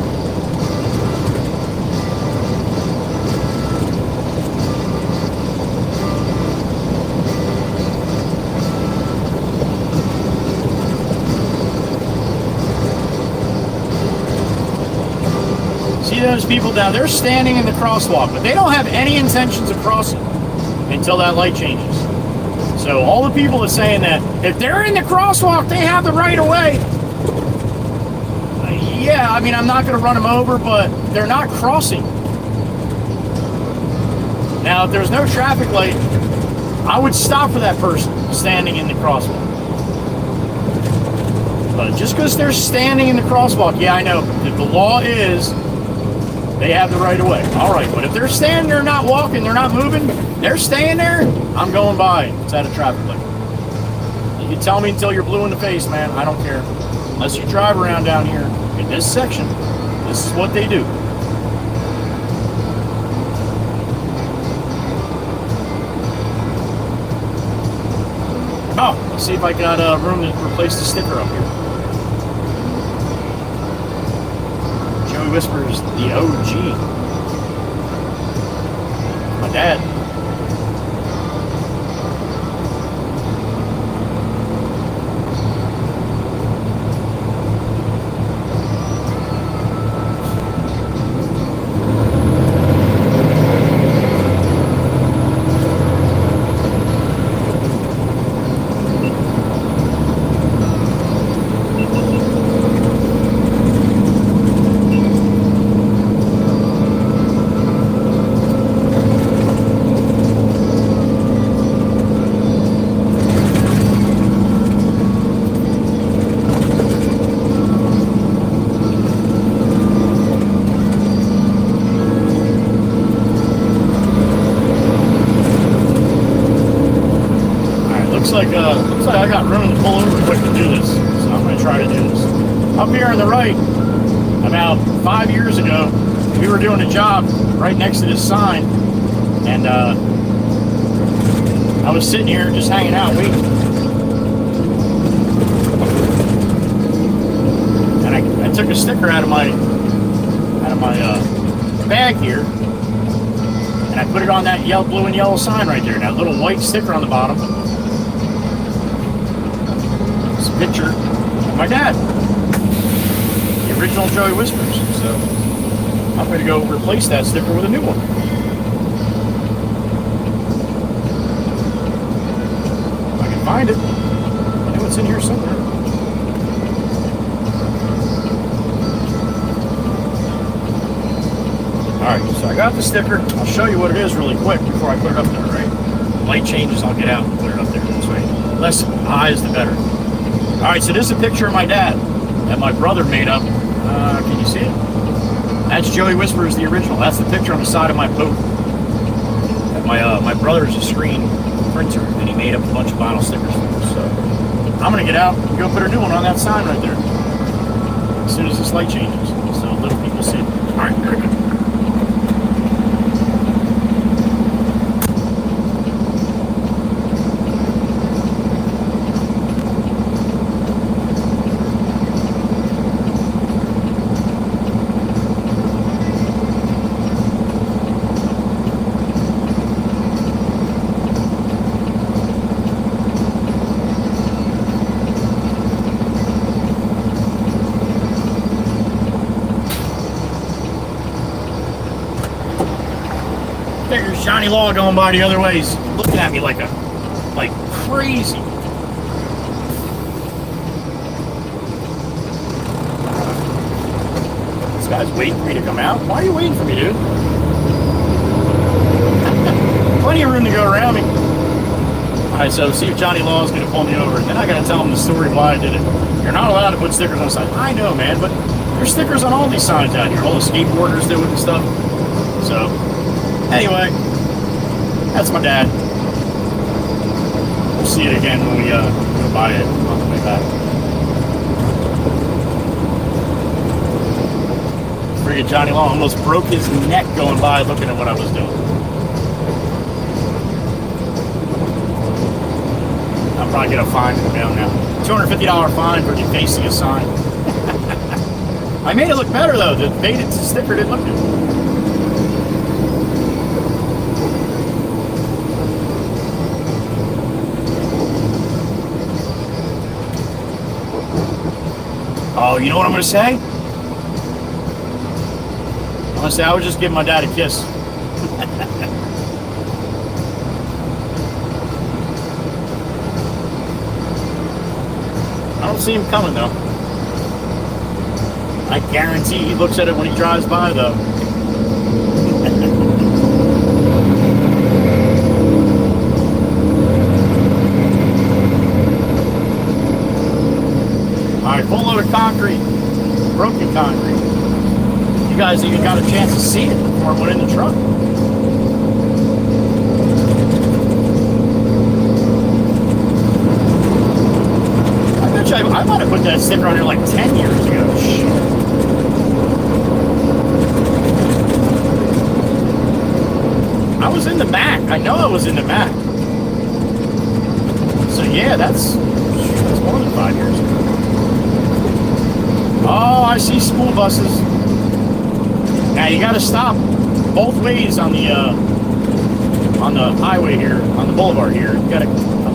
See those people down there standing in the crosswalk, but they don't have any intentions of crossing until that light changes. So all the people are saying that if they're in the crosswalk, they have the right of way. Yeah, I mean, I'm not going to run them over, but they're not crossing. Now, if there's no traffic light, I would stop for that person standing in the crosswalk. But just because they're standing in the crosswalk, yeah, I know. If the law is they have the right of way. All right, but if they're standing there, not walking, they're not moving, they're staying there, I'm going by. It's at a traffic light. You can tell me until you're blue in the face, man. I don't care. Unless you drive around down here in this section, this is what they do. Oh, let's see if I got room to replace the sticker up here. Joey Whispers, the OG. My dad. Looks like I got room to pull over quick to do this, so I'm going to try to do this. Up here on the right, about 5 years ago, we were doing a job right next to this sign, and I was sitting here just hanging out waiting. And I took a sticker out of my bag here, and I put it on that blue and yellow sign right there, that little white sticker on the bottom. Picture of my dad, the original Joey Whispers. So I'm going to go replace that sticker with a new one. If I can find it. I know it's in here somewhere. Alright, so I got the sticker. I'll show you what it is really quick before I put it up there, right? Light changes, I'll get out and put it up there. This way. Less eyes, the better. Alright, so this is a picture of my dad that my brother made up. Can you see it? That's Joey Whispers, the original. That's the picture on the side of my boat. My brother's a screen printer, and he made up a bunch of vinyl stickers for us. So I'm going to get out and go put a new one on that sign right there as soon as this light changes, so little people see it. Alright, very good. There's Johnny Law going by the other way. He's looking at me like crazy. This guy's waiting for me to come out. Why are you waiting for me, dude? Plenty of room to go around me. Alright, so see if Johnny Law is going to pull me over. And then I got to tell him the story why I did it. You're not allowed to put stickers on the sign. I know, man, but there's stickers on all these signs out here. All the skateboarders do it and stuff. So, anyway, that's my dad. We'll see it again when we go by it on the way back. Friggin' Johnny Law almost broke his neck going by looking at what I was doing. I'll probably get a fine in the mail now. $250 fine for defacing a sign. I made it look better though. The faded sticker didn't look good. Oh, you know what I'm going to say? I'm going to say I would just give my dad a kiss. I don't see him coming though. I guarantee he looks at it when he drives by though. Alright, full load of concrete. Broken concrete. You guys even got a chance to see it before it went in the truck. I might have put that sticker on here like 10 years ago. Shit. I was in the Mac. I know I was in the Mac. So yeah, that's more than 5 years ago. Oh, I see school buses. Now you got to stop both ways on the highway here, on the boulevard here. You got a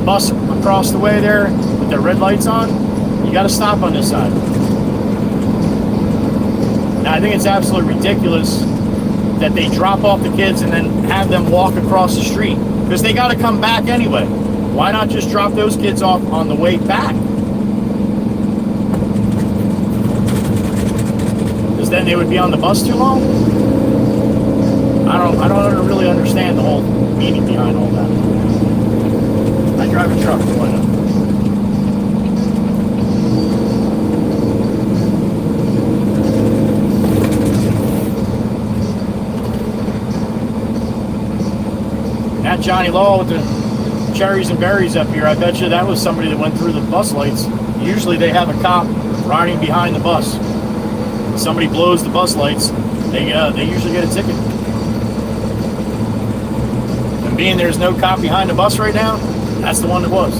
bus across the way there with their red lights on. You got to stop on this side. Now I think it's absolutely ridiculous that they drop off the kids and then have them walk across the street because they got to come back anyway. Why not just drop those kids off on the way back? Because then they would be on the bus too long. I don't really understand the whole meaning behind all that. I drive a truck, why not? That Johnny Law with the cherries and berries up here, I bet you that was somebody that went through the bus lights. Usually they have a cop riding behind the bus. If somebody blows the bus lights, they usually get a ticket. And being there's no cop behind the bus right now, that's the one that was.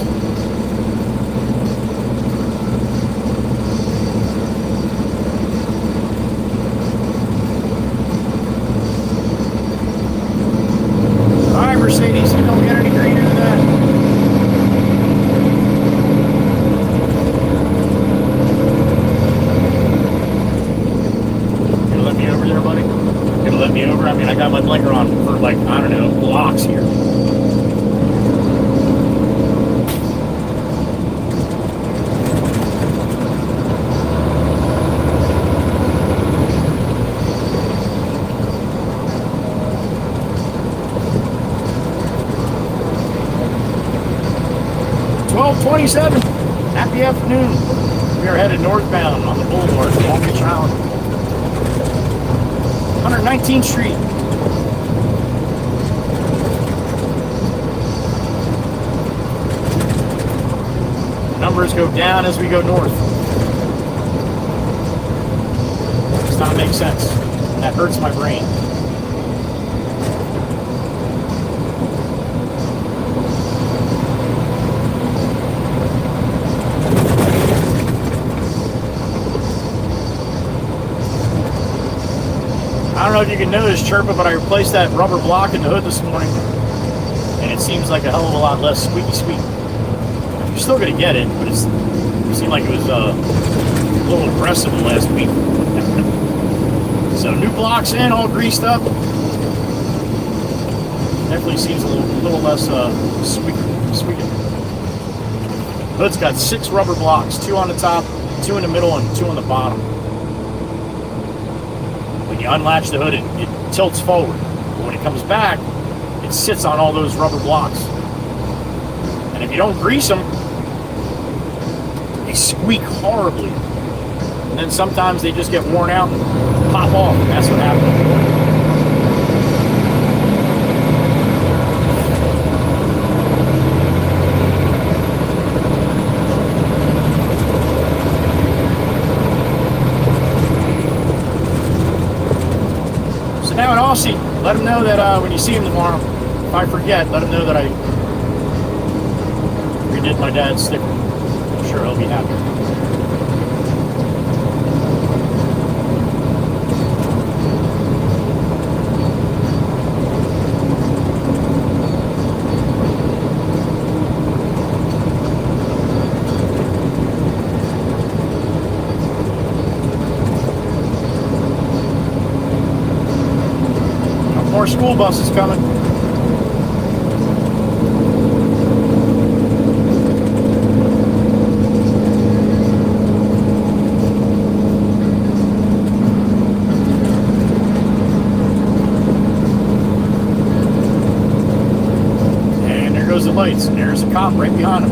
Alright, Mercedes, you don't get any greener than that. Gonna let me over there, buddy? Gonna let me over? I mean, I got my blinker on for like, I don't know, blocks here. $12:27. Happy afternoon. We are headed northbound on the boulevard, Long Beach Island. 119th Street. Numbers go down as we go north. Does not make sense. That hurts my brain. I don't know if you can notice, Chirpa, but I replaced that rubber block in the hood this morning, and it seems like a hell of a lot less squeaky squeak. You're still going to get it, but it seemed like it was a little aggressive last week. So new blocks in, all greased up. Definitely seems a little less squeaky. Hood's got 6 rubber blocks, 2 on the top, 2 in the middle, and 2 on the bottom. When you unlatch the hood, it tilts forward. But when it comes back, it sits on all those rubber blocks. And if you don't grease them, they squeak horribly. And then sometimes they just get worn out and pop off. And that's what happens. Now in Aussie, let him know that when you see him tomorrow, if I forget, let him know that I did my dad's sticker. I'm sure he'll be happy. More school buses coming. And there goes the lights. There's a cop right behind him.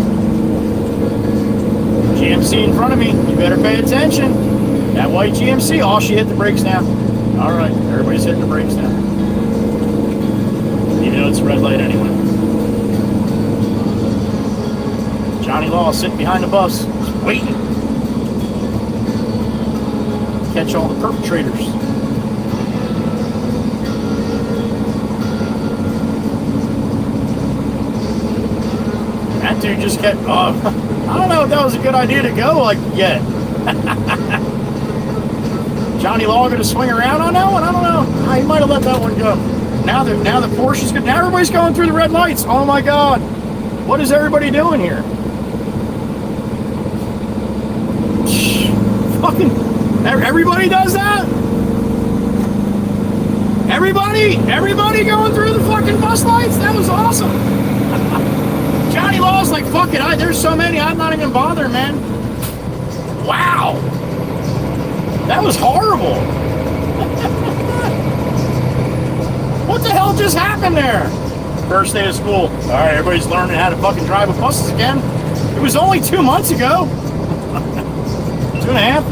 GMC in front of me. You better pay attention. That white GMC. Oh, she hit the brakes now. All right, everybody's hitting the brakes now. Even though it's a red light anyway. Johnny Law sitting behind the bus, just waiting. Catch all the perpetrators. That dude just kept, I don't know if that was a good idea to go like yet. Johnny Law gonna swing around on that one? I don't know. He might have let that one go. Now the Porsche's good. Now everybody's going through the red lights. Oh my God. What is everybody doing here? Fucking everybody does that? Everybody going through the fucking bus lights? That was awesome. Johnny Law's like, fuck it, there's so many, I'm not even bothering, man. Wow. That was horrible. What the hell just happened there? First day of school. All right, everybody's learning how to fucking drive with buses again. It was only 2 months ago. 2.5.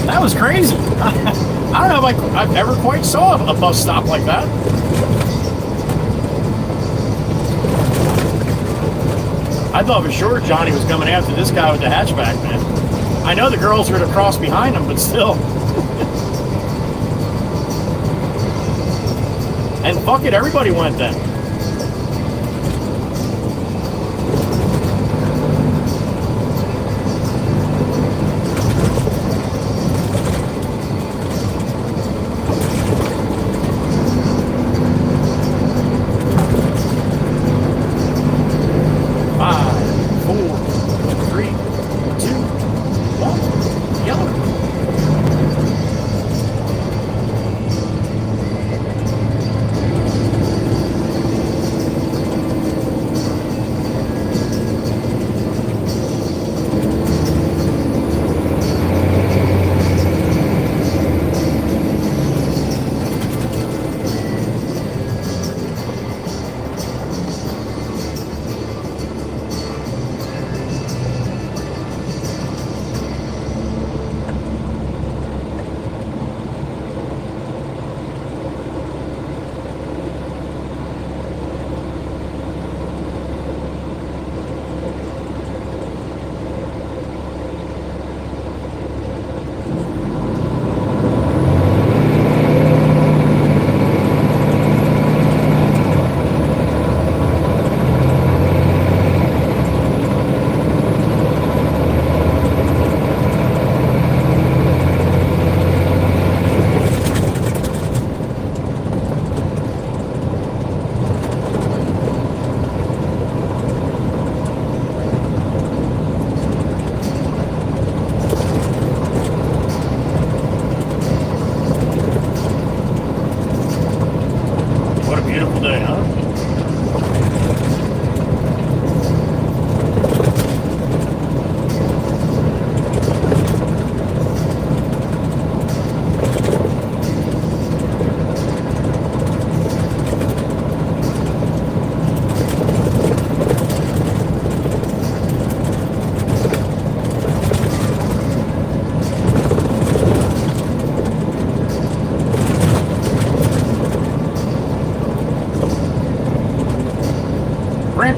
That was crazy. I don't know if I've ever quite saw a bus stop like that. I thought for sure Johnny was coming after this guy with the hatchback, man. I know the girls were to cross behind him, but still. And fuck it, everybody went then.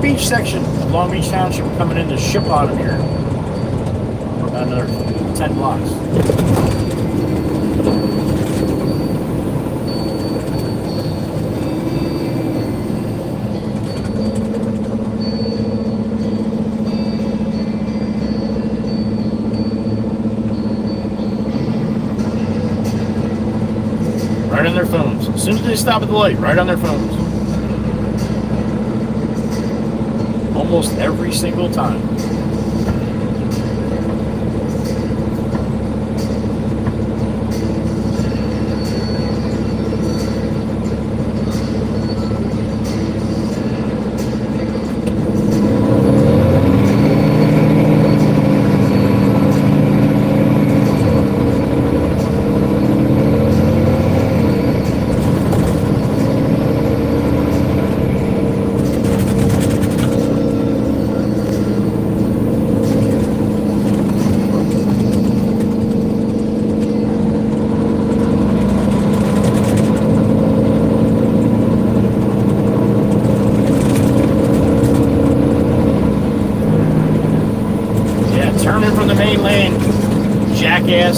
Beach section of Long Beach Township coming into ship out of here. About another 10 blocks. they stop at the light, right on their phones. Almost every single time.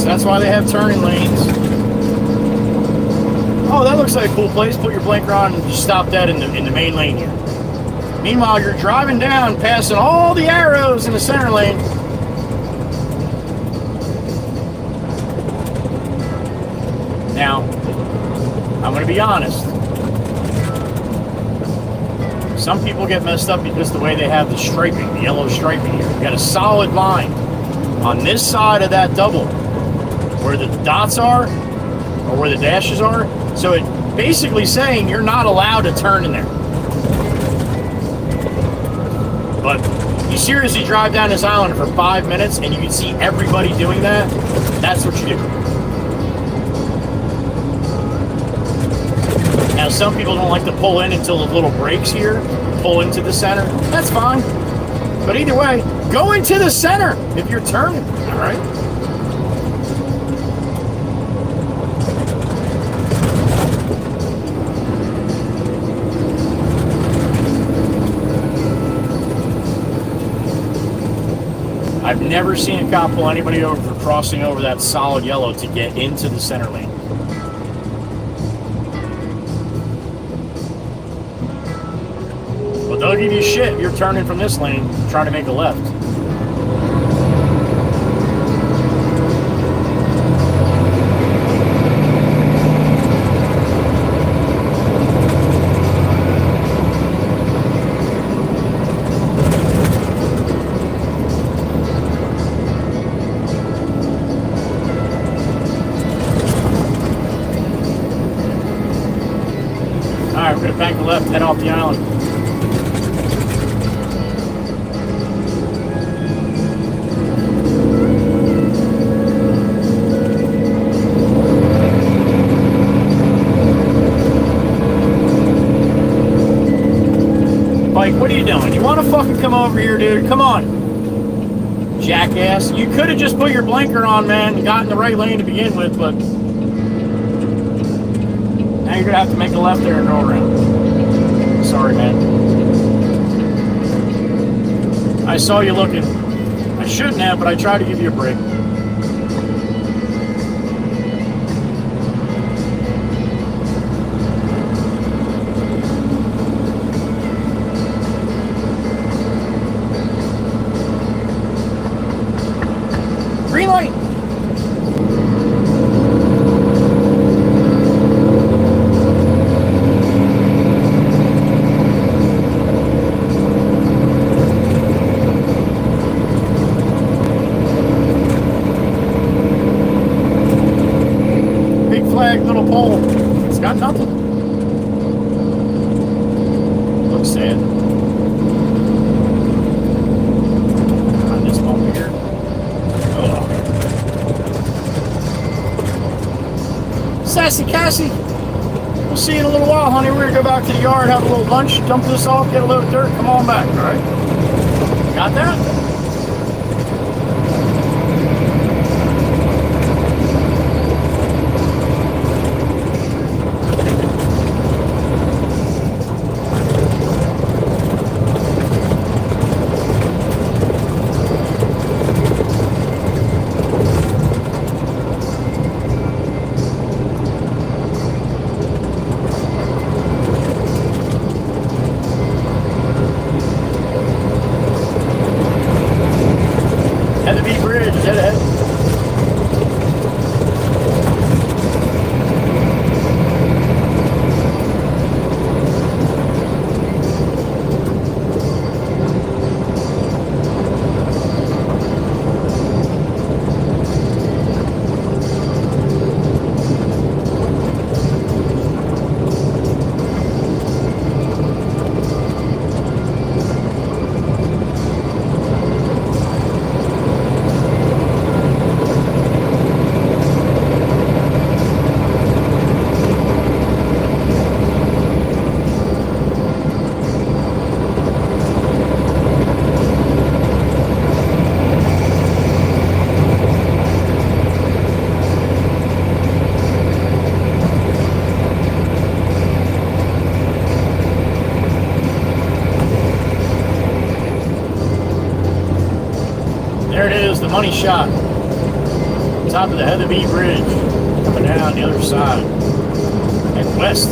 That's why they have turning lanes. Oh, that looks like a cool place. Put your blinker on and just stop dead in the main lane here. Meanwhile, you're driving down, passing all the arrows in the center lane. Now, I'm going to be honest. Some people get messed up because of the way they have the striping, the yellow striping here. You got a solid line on this side of that double, where the dots are, or where the dashes are. So it basically saying you're not allowed to turn in there. But you seriously drive down this island for 5 minutes and you can see everybody doing that. That's what you do. Now some people don't like to pull in until the little breaks here, pull into the center. That's fine. But either way, go into the center if you're turning, all right? I've never seen a cop pull anybody over for crossing over that solid yellow to get into the center lane. But they'll give you shit if you're turning from this lane trying to make a left. Alright, we're going to bank the left, head off the island. Like, what are you doing? You want to fucking come over here, dude? Come on. Jackass. You could have just put your blinker on, man, and got in the right lane to begin with, but now you're going to have to make a left there and go around. Sorry, man. I saw you looking. I shouldn't have, but I tried to give you a break. Green light. Big flag, little pole. It's got nothing. Looks sad. On this bump here. Sassy Cassie, we'll see you in a little while, honey. We're going to go back to the yard, have a little lunch, dump this off, get a little dirt, come on back, all right? Got that? There it is, the money shot. Top of the Heather B Bridge. Coming down the other side. Head west.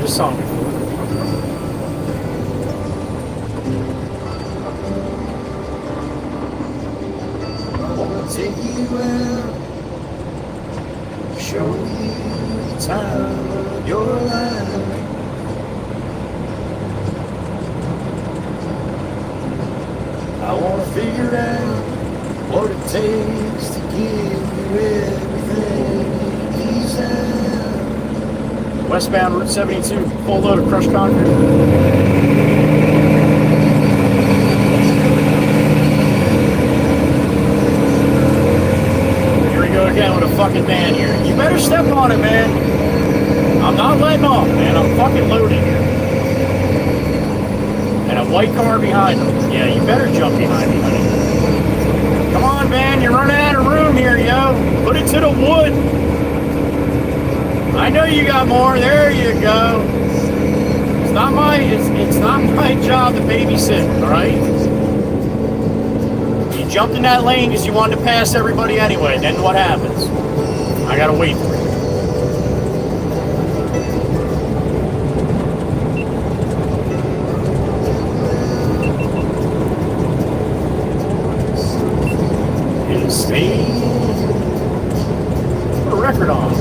Song before. I wanna take you out, show you the time of your life. I wanna figure out what it takes to give you everything he's out. Westbound Route 72, full load of crushed concrete. Here we go again with a fucking van here. You better step on it, man. I'm not letting off, man. I'm fucking loading here. And a white car behind him. Yeah, you better jump behind me, honey. Come on, man. You're running out of room here, yo. Put it to the wood. I know you got more. There you go. It's not my job to babysit, all right? You jumped in that lane because you wanted to pass everybody anyway. Then what happens? I gotta wait for you. Stay. Put a record on.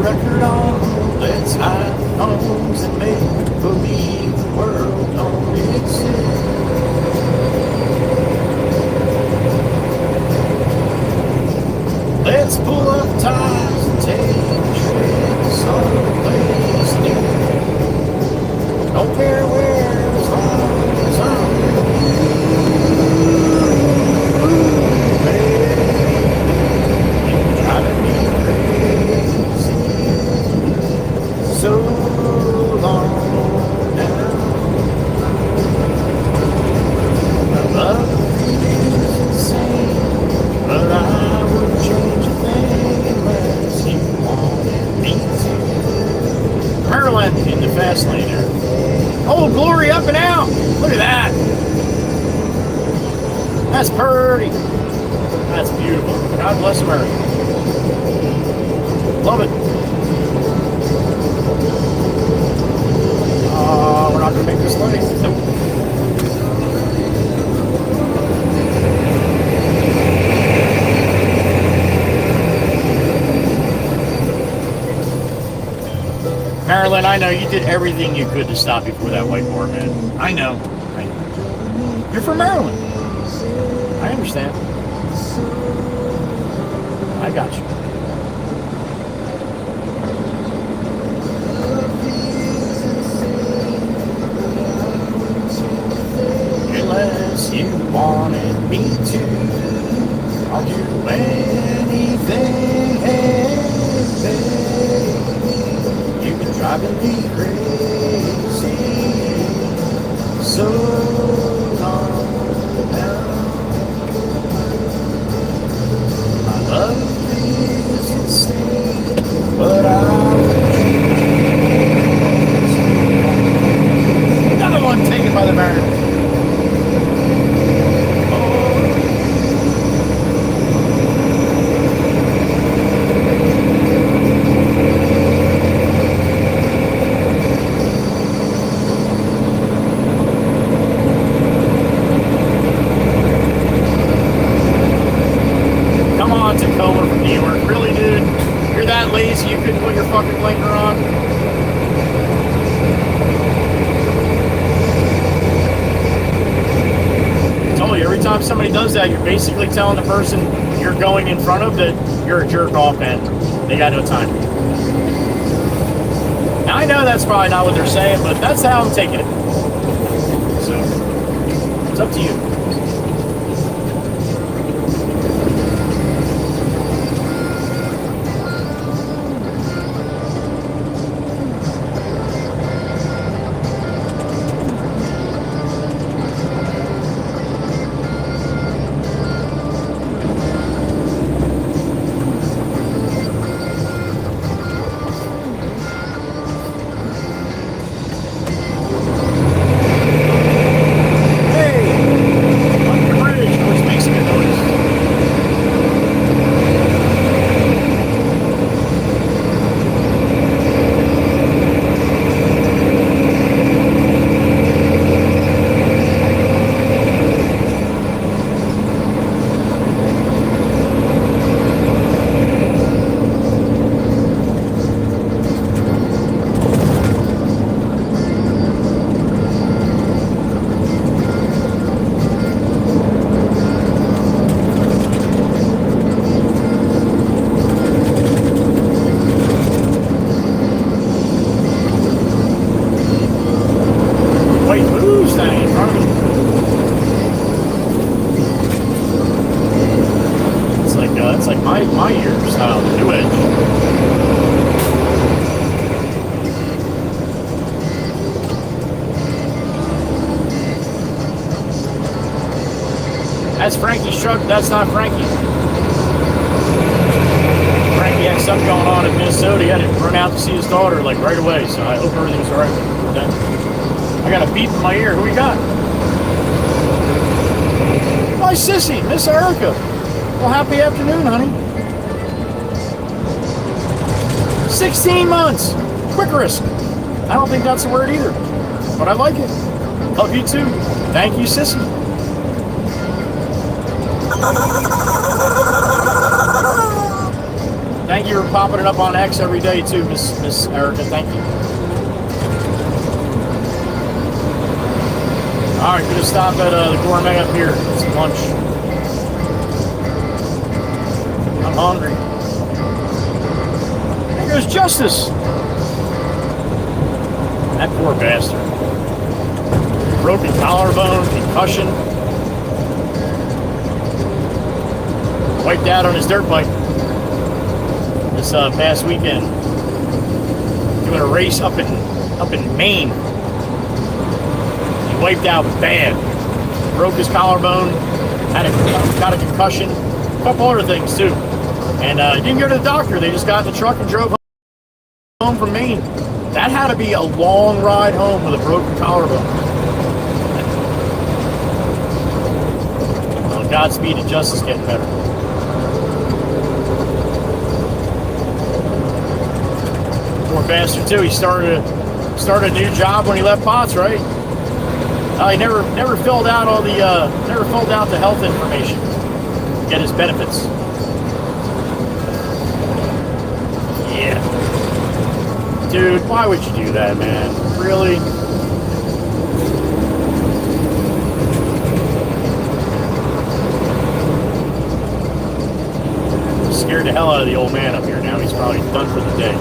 Record on, let's hide homes and make believe the world don't exist. Let's pull up ties and take a trip someplace new. Don't care where, as long as I'm with you. You're driving me crazy. So long now. My love is insane, but I wouldn't change a thing unless you wanted me to. Maryland in the fast lane there. Oh, glory up and out! Look at that! That's pretty. That's beautiful. God bless America. Love it. We're not going to make this lane. Nope. Marilyn, I know you did everything you could to stop before that white bar, man. I know. You're from Maryland. I understand. I got you. Unless you wanted me to, I'll do anything. You've been driving me crazy so long now. My love is insane, but another one taken by the Mariners. that lazy you couldn't put your fucking blinker on? I told you, every time somebody does that, you're basically telling the person you're going in front of that you're a jerk off and they got no time. Now, I know that's probably not what they're saying, but that's how I'm taking it. So, it's up to you. That's Frankie's truck. That's not Frankie. Frankie had something going on in Minnesota. He had to run out to see his daughter like right away. So I hope everything's all right with that. I got a beep in my ear. Who we got? My sissy, Miss Erica. Well, happy afternoon, honey. 16 months. Quick risk. I don't think that's the word either, but I like it. Love you too. Thank you, sissy. Thank you for popping it up on X every day too, Miss Erica. Thank you. All right, gonna stop at the Gourmet up here. Get some lunch. I'm hungry. There goes Justice. That poor bastard. Broken collarbone, concussion. Wiped out on his dirt bike this past weekend. Doing a race up in Maine. He wiped out bad. Broke his collarbone. Got a concussion. A couple other things too. And didn't go to the doctor. They just got in the truck and drove home from Maine. That had to be a long ride home with a broken collarbone. Well, Godspeed and Justice getting better. Poor bastard too. He started a new job when he left Potts, right? He never filled out all the health information. Get his benefits. Yeah. Dude, why would you do that, man? Really? Scared the hell out of the old man up here now. He's probably done for the day.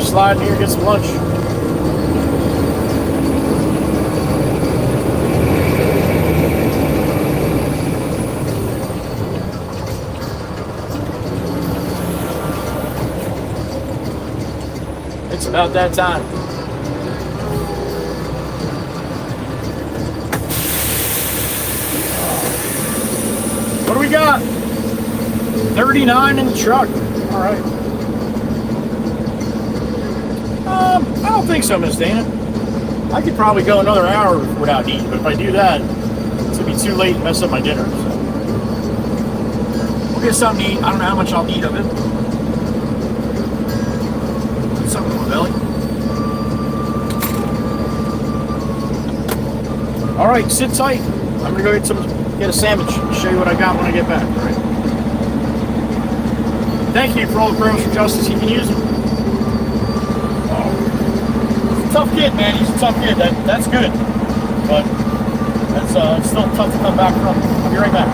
Slide in here, get some lunch. It's about that time. What do we got? 39 in the truck. All right. I don't think so, Miss Dana. I could probably go another hour without eating, but if I do that, it's gonna be too late and mess up my dinner. So. We'll get something to eat. I don't know how much I'll eat of it. Put something in my belly. All right, sit tight. I'm gonna go get a sandwich. Show you what I got when I get back. All right. Thank you for all the prayers for justice. You can use them. Tough kid, man. He's a tough kid. That's good, but that's still tough to come back from. I'll be right back.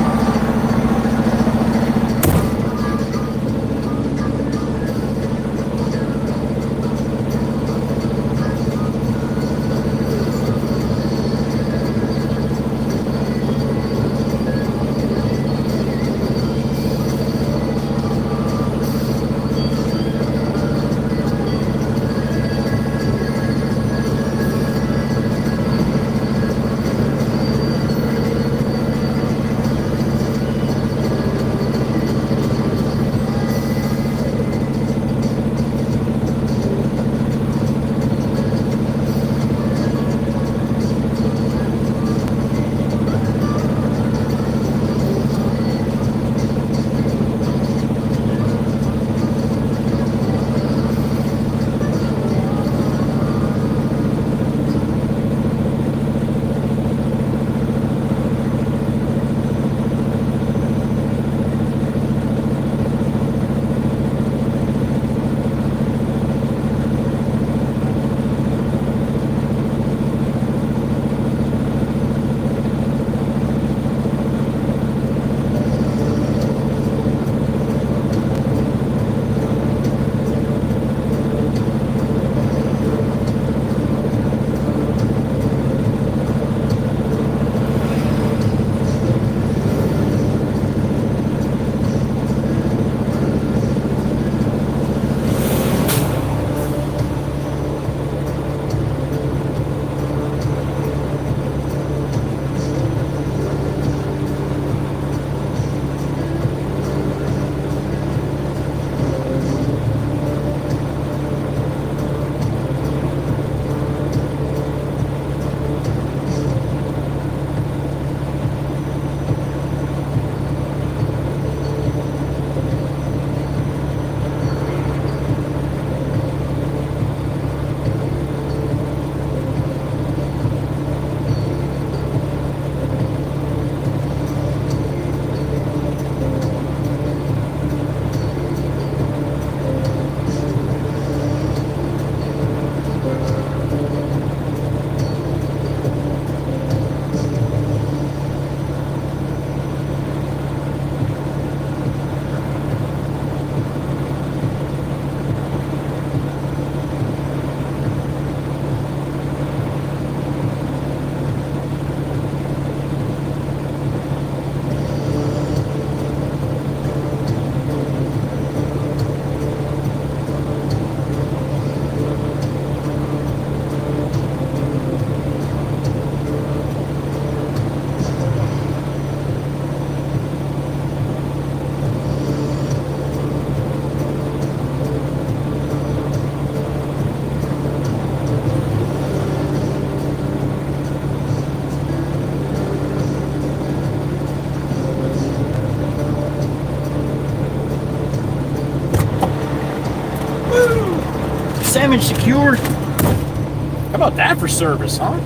Salmon secured. How about that for service, huh?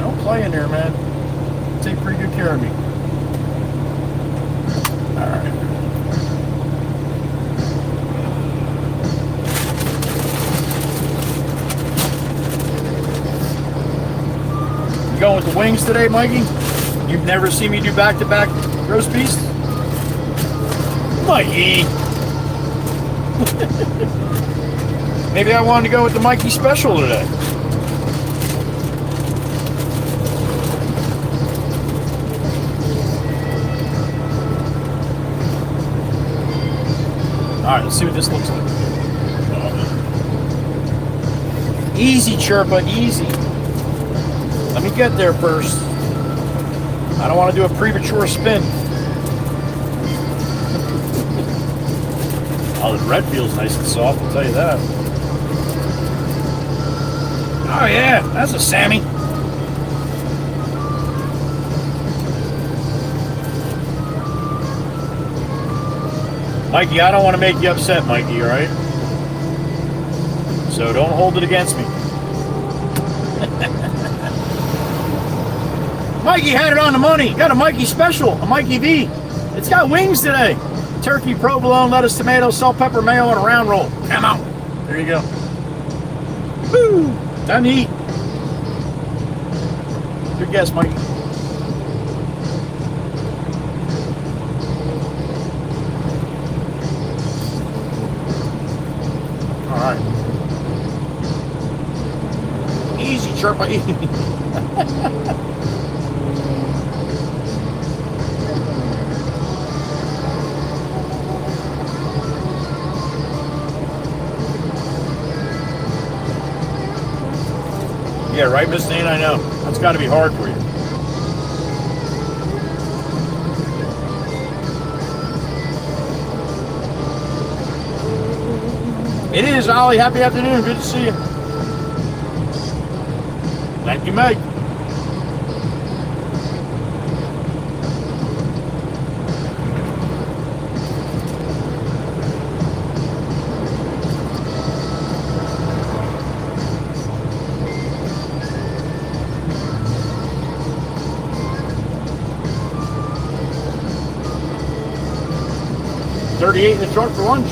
Don't play in there, man. Take pretty good care of me. All right. You going with the wings today, Mikey? You've never seen me do back-to-back roast beefs? Mikey! Maybe I wanted to go with the Mikey special today. Alright, let's see what this looks like. Easy, Chirpa, easy. Let me get there first. I don't want to do a premature spin. Oh, the red feels nice and soft, I'll tell you that. Oh yeah, that's a Sammy. Mikey, I don't want to make you upset, Mikey, all right? So don't hold it against me. Mikey had it on the money. Got a Mikey special, a Mikey V. It's got wings today. Turkey, provolone, lettuce, tomato, salt, pepper, mayo, and a round roll. Come on. There you go. Woo! Time to eat. Good guess, Mikey. All right. Easy, Chirpa. Yeah, right, Miss Dane? I know. That's got to be hard for you. It is, Ollie. Happy afternoon. Good to see you. Thank you, Mike. $38 in the truck for lunch.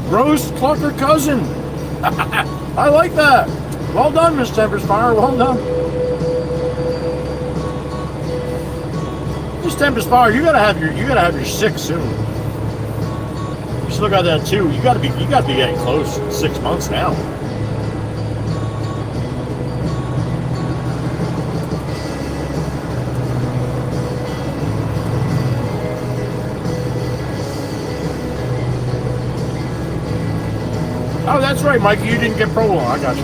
Roast Clucker cousin. I like that. Well done, Miss Tempest Fire. Well done. Miss Tempest Fire, you gotta have your 6 soon. You should look at that too. You gotta be getting close. 6 months now. Oh, that's right, Mikey. You didn't get provolone. I got you.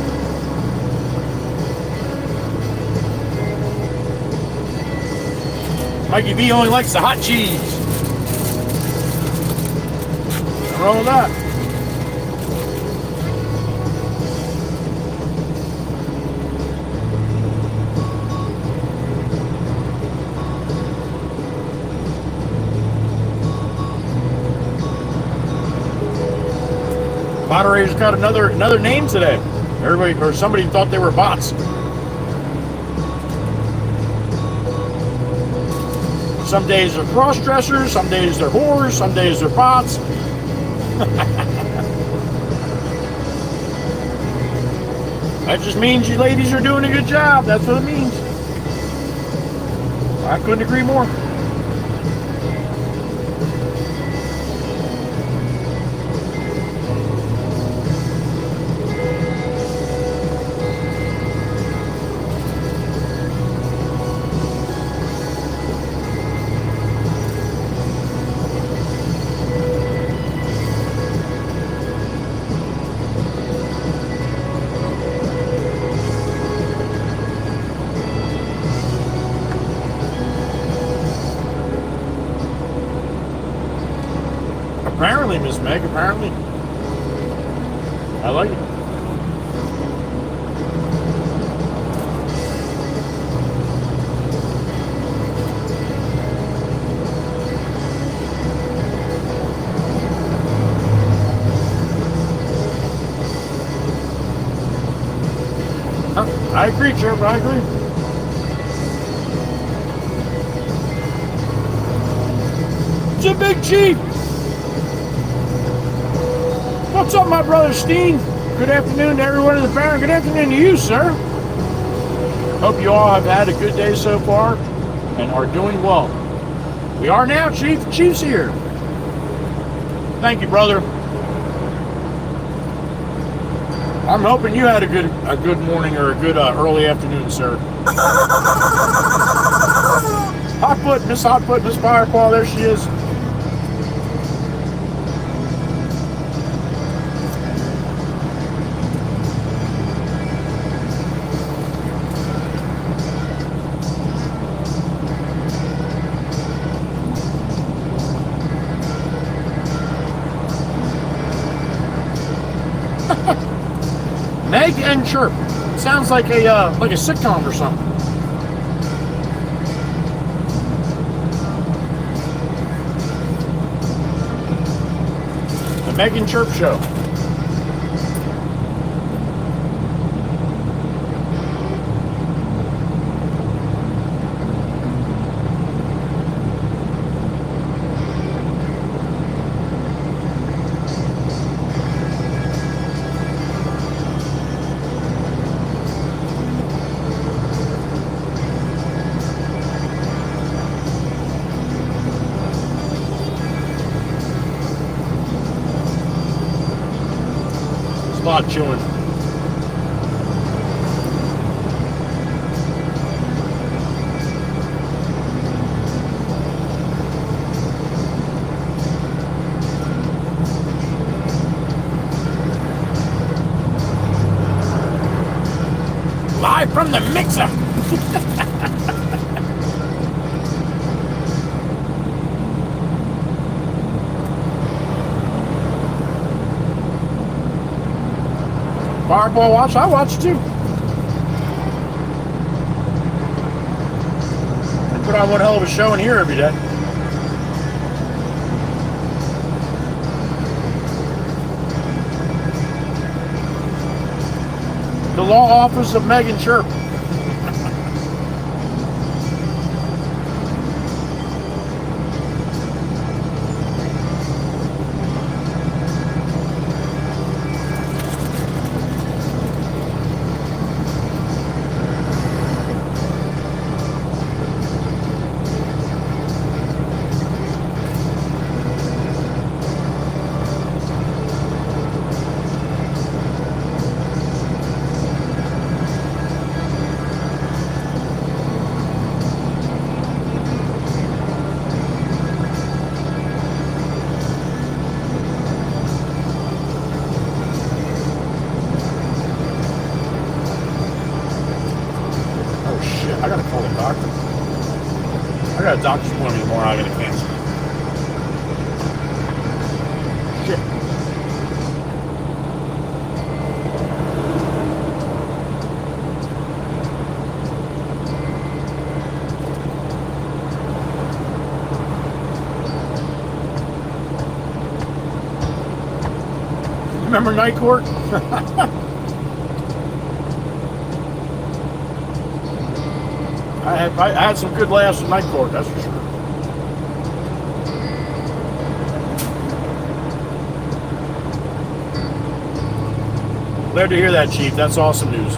Mikey B only likes the hot cheese. What's wrong with that? Moderator's got another name today. Everybody or somebody thought they were bots. Some days they're cross-dressers, some days they're whores, some days they're bots. That just means you ladies are doing a good job. That's what it means. I couldn't agree more. Apparently, Miss Meg, apparently. I like it. I agree, Chirp, I agree. It's a big chief. What's up, my brother Steen? Good afternoon to everyone in the Baron. Good afternoon to you, sir. Hope you all have had a good day so far and are doing well. We are now, Chief. The Chief's here. Thank you, brother. I'm hoping you had a good morning or a good early afternoon, sir. Hotfoot, Miss Firepaw, there she is. Meg and Chirp. Sounds like a sitcom or something. The Meg and Chirp Show. Spot chewing. Live from the mixer. Fireball watch, I watch too. They put on one hell of a show in here every day. The law office of Meg and Chirp. I gotta call the doctor. I got a doctor's appointment tomorrow I gotta cancel. Shit. Remember Night Court? I had some good laughs at Night Court, that's for sure. Glad to hear that, Chief. That's awesome news.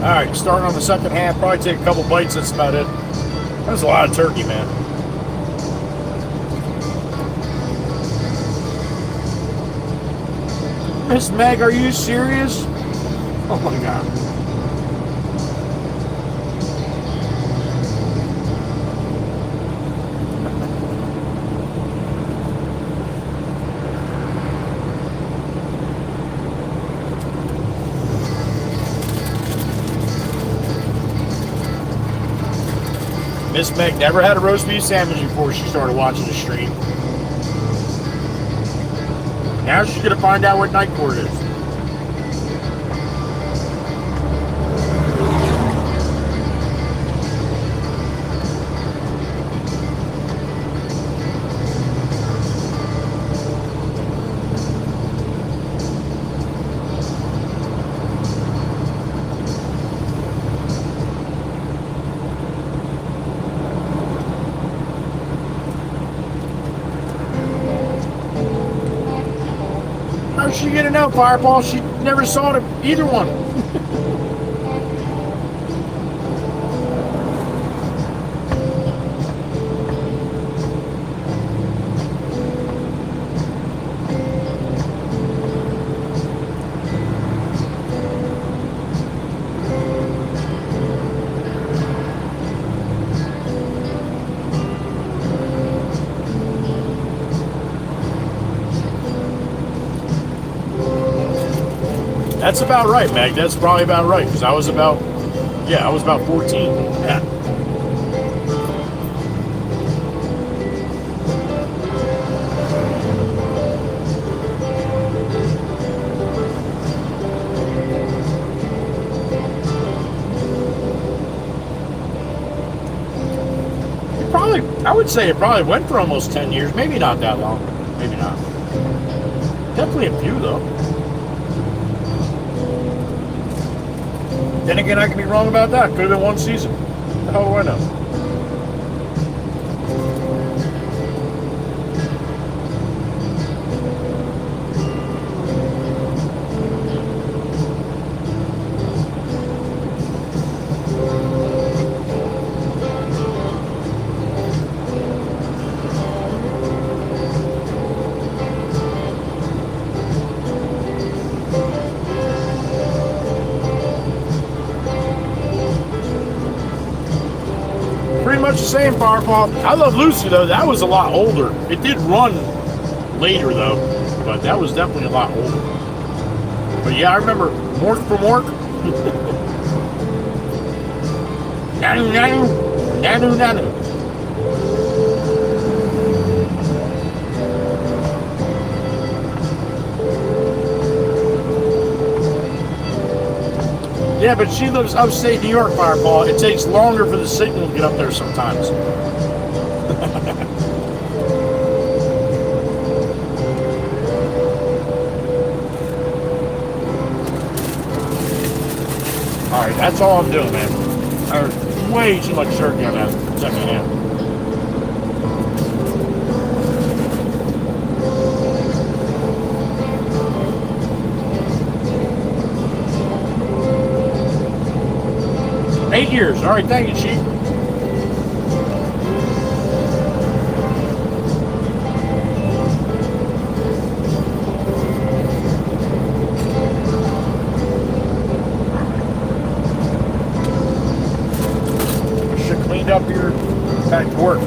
Alright, starting on the second half, probably take a couple bites, that's about it. That was a lot of turkey, man. Miss Meg, are you serious? Oh my God. Miss Meg never had a roast beef sandwich before she started watching the stream. Now she's gonna find out what night court is. How's she gonna know, Fireball? She never saw either one. That's about right, Meg. That's probably about right. Because I was about 14. Yeah. I would say it probably went for almost 10 years. Maybe not that long. Maybe not. Definitely a few, though. Then again, I could be wrong about that. Could have been one season. The hell do I know? Much the same, Firepaw. I Love Lucy, though. That was a lot older. It did run later, though, but that was definitely a lot older. But yeah, I remember Mork from Mork. Nanu, nanu, nanu, nanu. Yeah, but she lives upstate New York, Fireball. It takes longer for the signal to get up there sometimes. Alright, that's all I'm doing, man. There's way too much turkey on that second hand. Eight years. All right, thank you, Chief. You should clean up your back to work.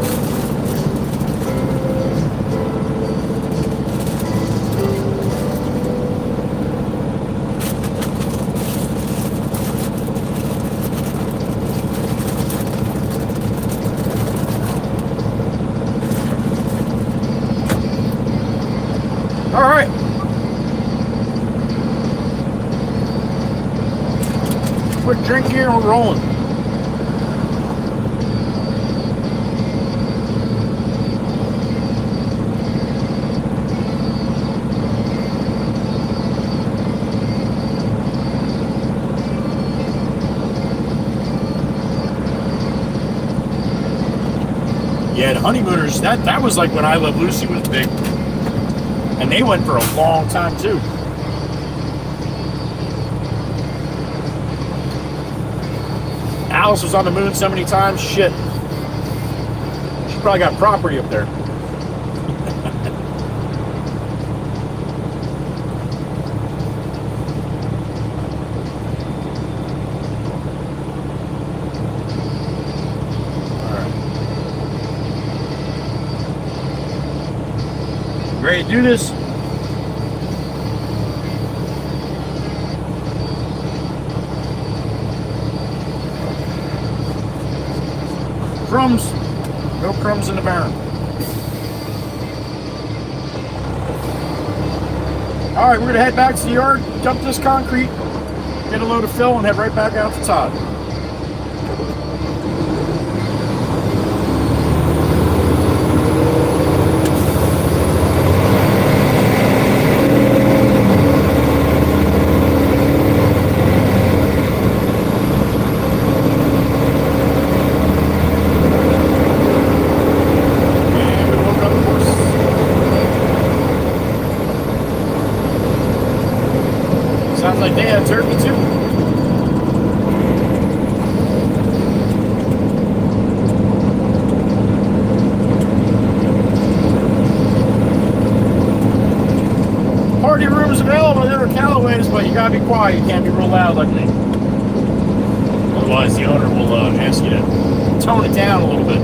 All right. Quick drink here and we're rolling. Yeah, the Honeymooners, that was like when I Love Lucy was big. And they went for a long time, too. Alice was on the moon so many times. Shit. She probably got property up there. Ready to do this? Crumbs. No crumbs in the barrel. All right, we're gonna head back to the yard, dump this concrete, get a load of fill, and head right back out to Todd. Sounds like they had turkey too. Party room is available. There are Callaways, but you gotta be quiet. You can't be real loud like me. Otherwise, the owner will ask you to tone it down a little bit.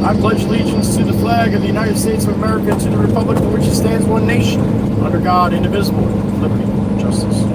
I pledge allegiance to the flag of the United States of America and to the republic for which it stands, one nation, under God, indivisible, with liberty and justice.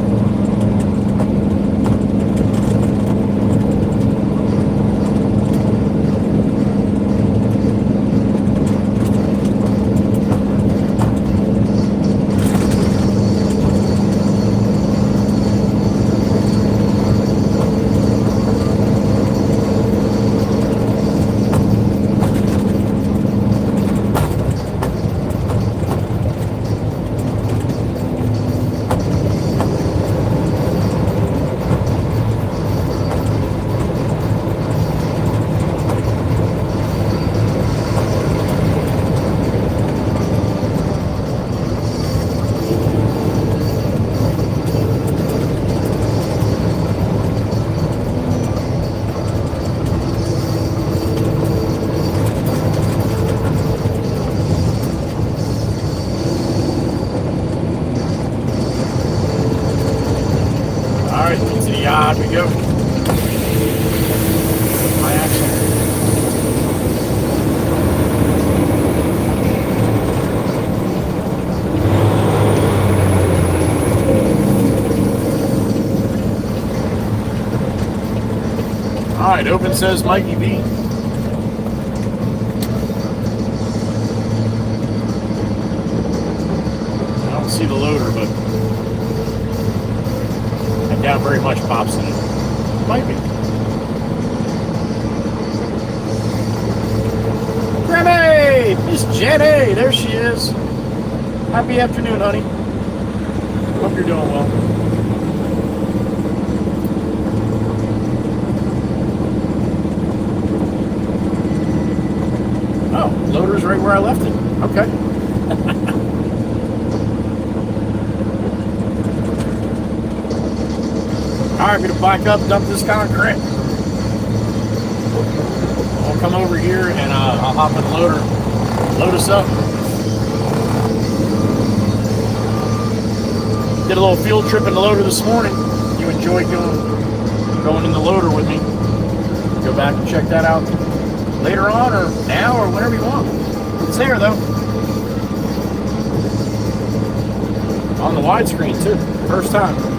Yard we go. My action. All right, open says Mikey B. I don't see the loader, but I doubt very much pops in it. Might be. Grammy! Miss Jenny! There she is. Happy afternoon, honey. Hope you're doing well. Oh, loader's right where I left it. Okay. Alright, I'm going to back up, dump this concrete. I'll come over here and I'll hop in the loader, load us up. Did a little field trip in the loader this morning. You enjoyed going in the loader with me. Go back and check that out later on or now or whenever you want. It's there though. On the widescreen too, first time.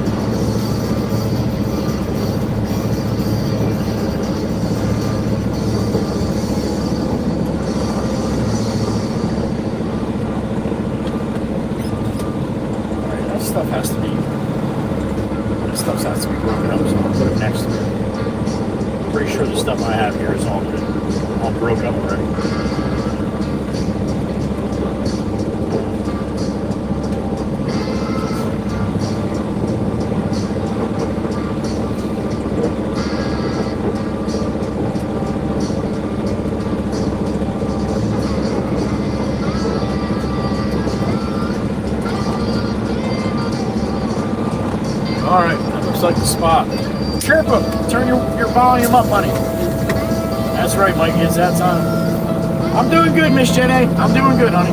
Stuff has to be, this stuff has to be broken up, so I'll put it next to it. I'm pretty sure the stuff I have here is all good, all broke up already. All right, that looks like the spot. Careful, turn your volume up, honey. That's right, Mikey, it's that time. I'm doing good, Miss Jenny. I'm doing good, honey.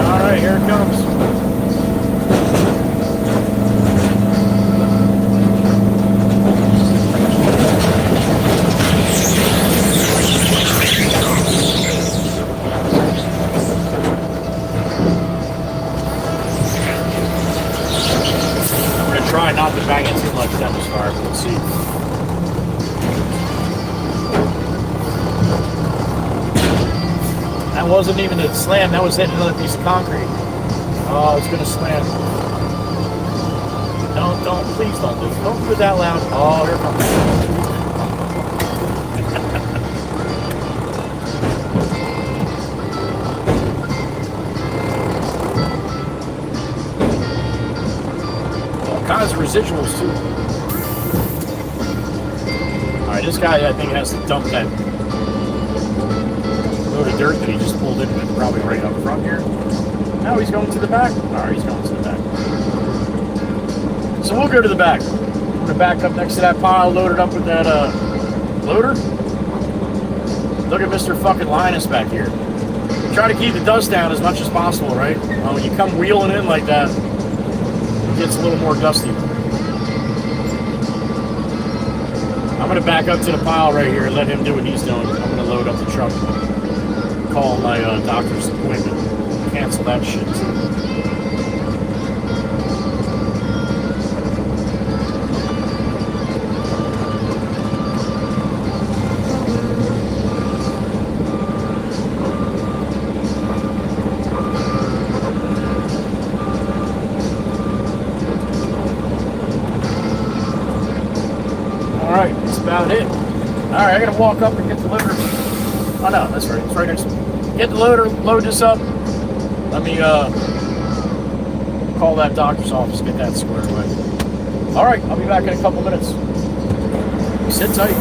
All right, here it comes. Try not to bang it too much down this far, but let's see. That wasn't even a slam, that was hitting another piece of concrete. Oh, it's gonna slam. Please don't do it that loud. Oh, here it comes. Kinds of residuals too. Alright, this guy I think has to dump that load of dirt that he just pulled in with, probably right up front here. Now he's going to the back. Alright, he's going to the back. So we'll go to the back. I'm gonna back up next to that pile, load it up with that loader. Look at Mr. fucking Linus back here. Try to keep the dust down as much as possible, right? When you come wheeling in like that, gets a little more dusty. I'm gonna back up to the pile right here and let him do what he's doing. I'm gonna load up the truck, call my doctor's appointment, cancel that shit too. Alright, that's about it. Alright, I gotta walk up and get the loader. Oh no, that's right, it's right next to me. Get the loader, load this up. Let me call that doctor's office, get that squared away. Alright, I'll be back in a couple minutes. Sit tight.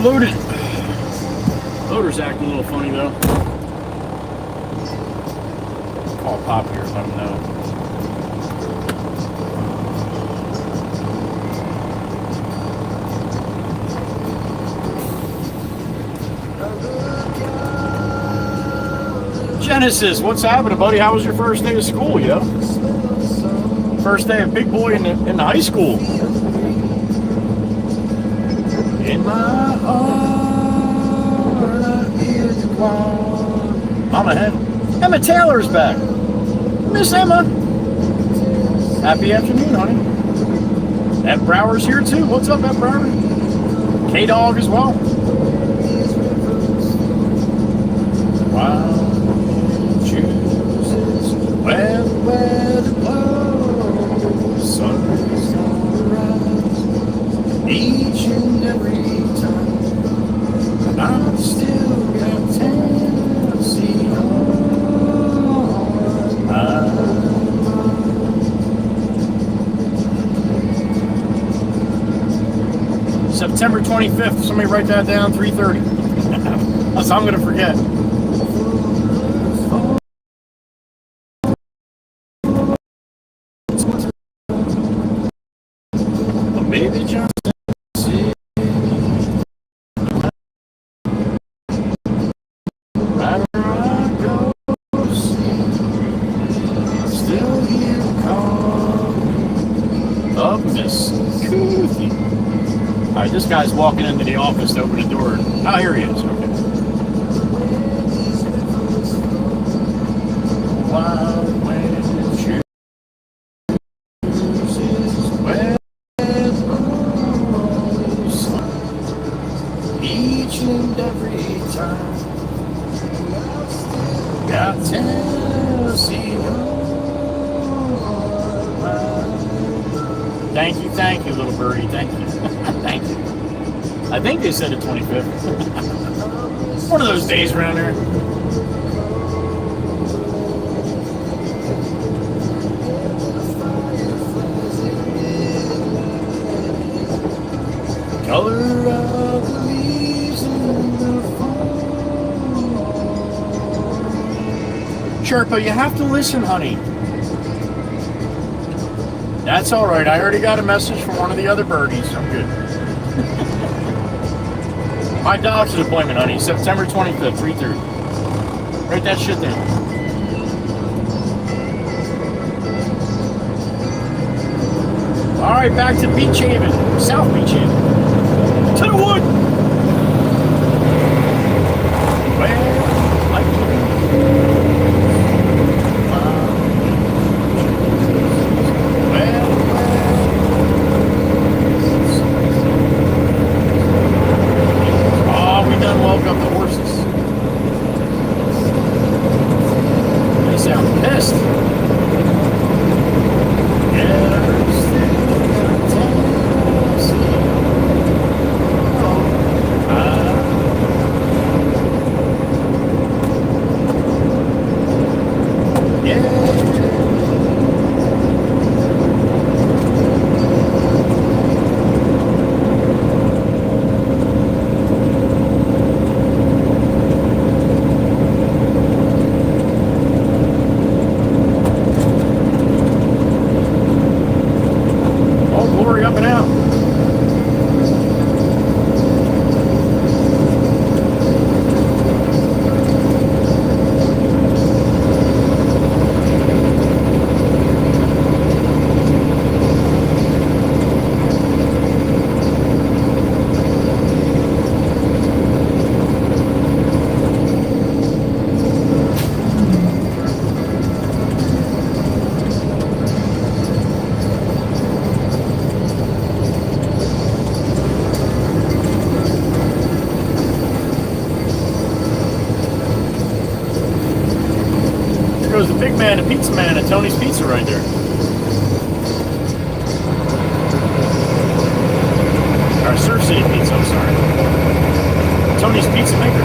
loaded. Loader's acting a little funny though. Call Pop here, let him know. Genesis, what's happening, buddy? How was your first day of school, yo? First day of big boy in the high school. In my heart, I hear the call. Mama Emma Taylor's back. Miss Emma. Happy afternoon, honey. Ed Brower's here too. What's up, Ed Brower? K-Dog as well. Wow. Chooses where the weather blows. Sun's gonna rise each and every time. I've still got Tennessee on my mind. September 25th. Somebody write that down. 3:30. That's I'm gonna forget. Baby Johnson, right where I go, still hear the call of Miss Coothie. All right, this guy's walking into the office to open the door. Oh, here he is. Okay. Wild wind chooses where each and every time. Got Tennessee on my mind. Thank you, little birdie. Thank you. Thank you. I think they said the 25th. One of those days around there. Color of the leaves in the fall. Sherpa, you have to listen, honey. That's all right. I already got a message from one of the other birdies. I'm good. My doctor's appointment, honey, September 25th, 3:30. Write that shit down. All right, back to Beach Haven, South Beach Haven. To the wood. Well, like oh, we done woke up the horses. They sound pissed. Goes the big man, the pizza man at Tony's Pizza right there. Or Surf City Pizza, I'm sorry. Tony's Pizza Maker.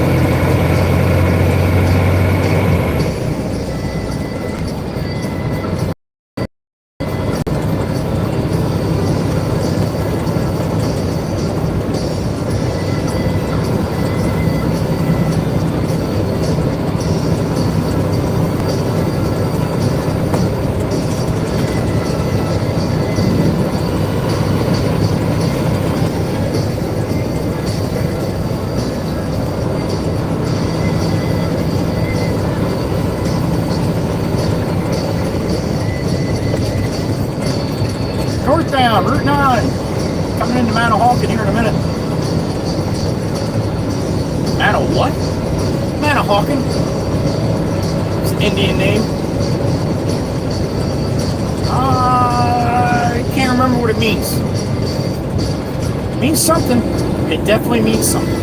Route 9. Coming into Manahawkin here in a minute. What? Manahawkin. It's an Indian name. I can't remember what it means. It means something. It definitely means something.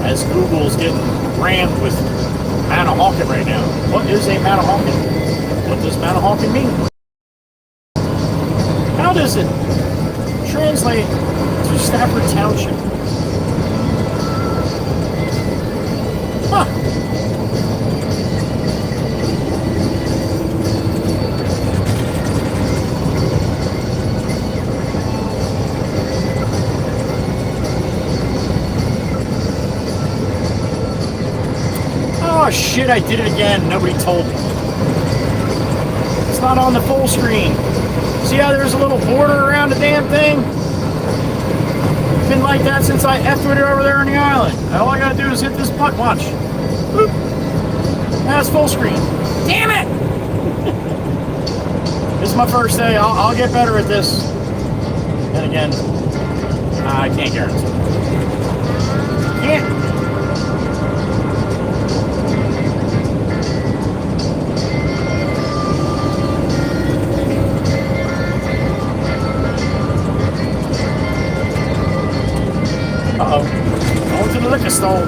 As Google's getting rammed with Manahawkin right now. What is a Manahawkin? What does Manahawkin mean? How does it translate to Stafford Township? Huh. Oh shit, I did it again. Nobody told me. It's not on the full screen. See how there's a little border around the damn thing? It's been like that since I effed with it over there on the island. All I gotta do is hit this button. Watch. Boop. Now it's full screen. Damn it! This is my first day. I'll get better at this. And again, I can't guarantee. Can't. Uh-oh. Going to the liquor store.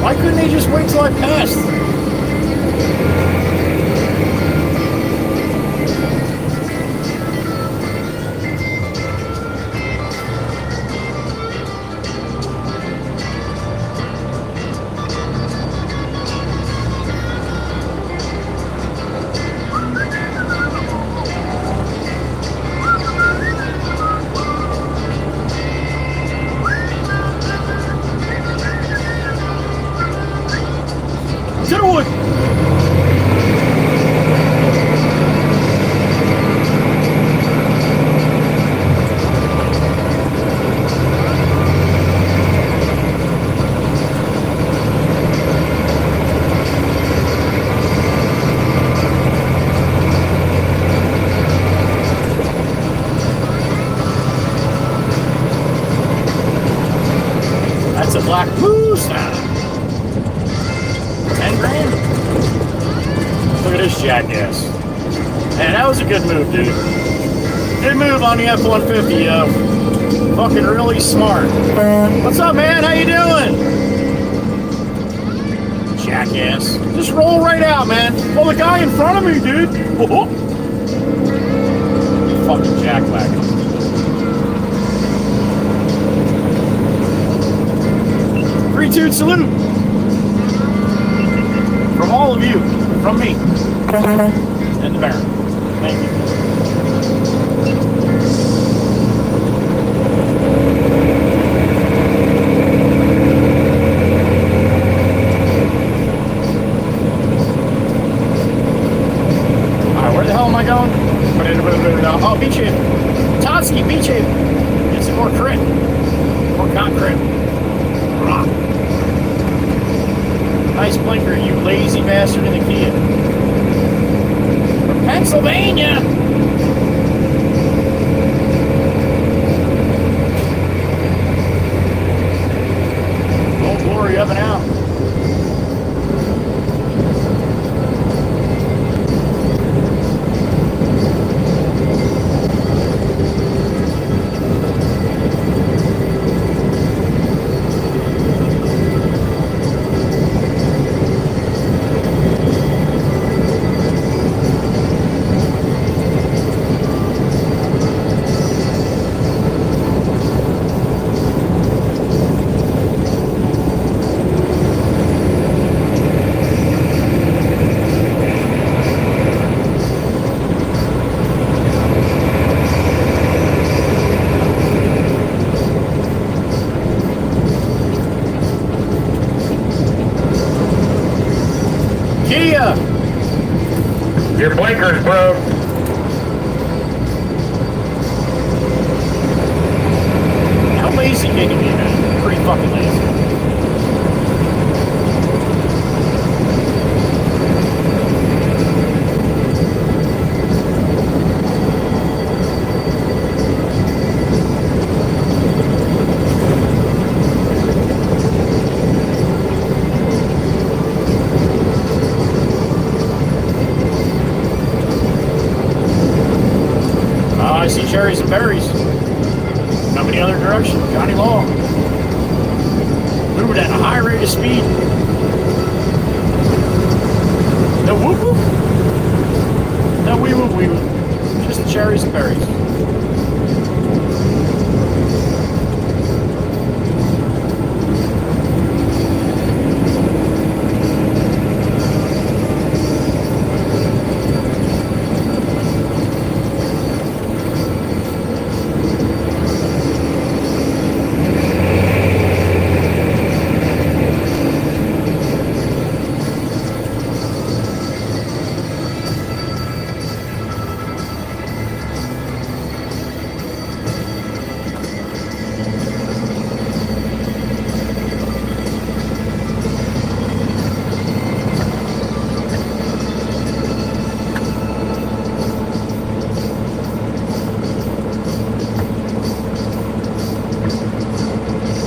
Why couldn't they just wait till I passed? That's a black moose now. 10 grand? Look at this jackass. Man, that was a good move, dude. Good move on the F-150, yo. Fucking really smart. What's up, man? How you doing? Jackass. Just roll right out, man. Well, the guy in front of me, dude. Oh. Fucking jackwagon. Three-toot salute. From all of you. From me. And the Baron. Thank you. Where the hell am I going? Oh, beach shape. Totsky, beach shape. Get some more crit. More con crit. Nice blinker, you lazy bastard in the Kia. From Pennsylvania. Your blinker's broke. How lazy can you be, man? Pretty fucking lazy. I see cherries and berries. Coming the other direction. Johnny Law. Moving at a high rate of speed. No whoop whoop. No wee whoop wee whoop. Just the cherries and berries.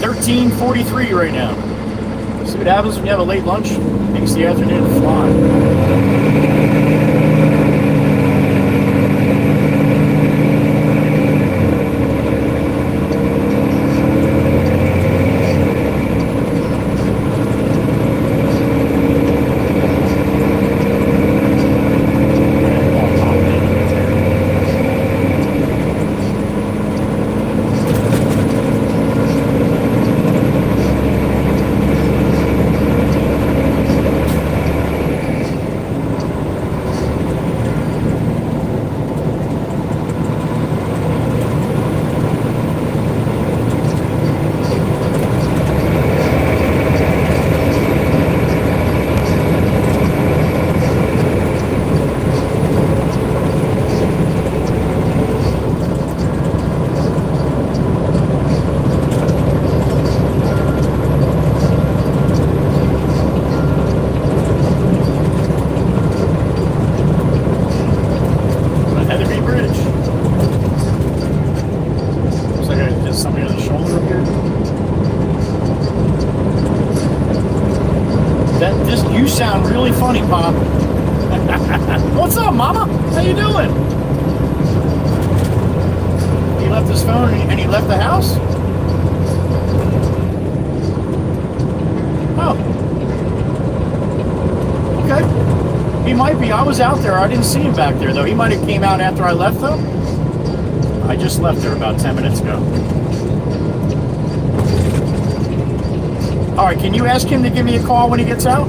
$13.43 right now. See what happens when you have a late lunch? Makes the afternoon fly. You sound really funny, Pop. What's up, Mama? How you doing? He left his phone and he left the house? Oh. Okay. He might be. I was out there. I didn't see him back there, though. He might have came out after I left, though. I just left there about 10 minutes ago. All right, can you ask him to give me a call when he gets out?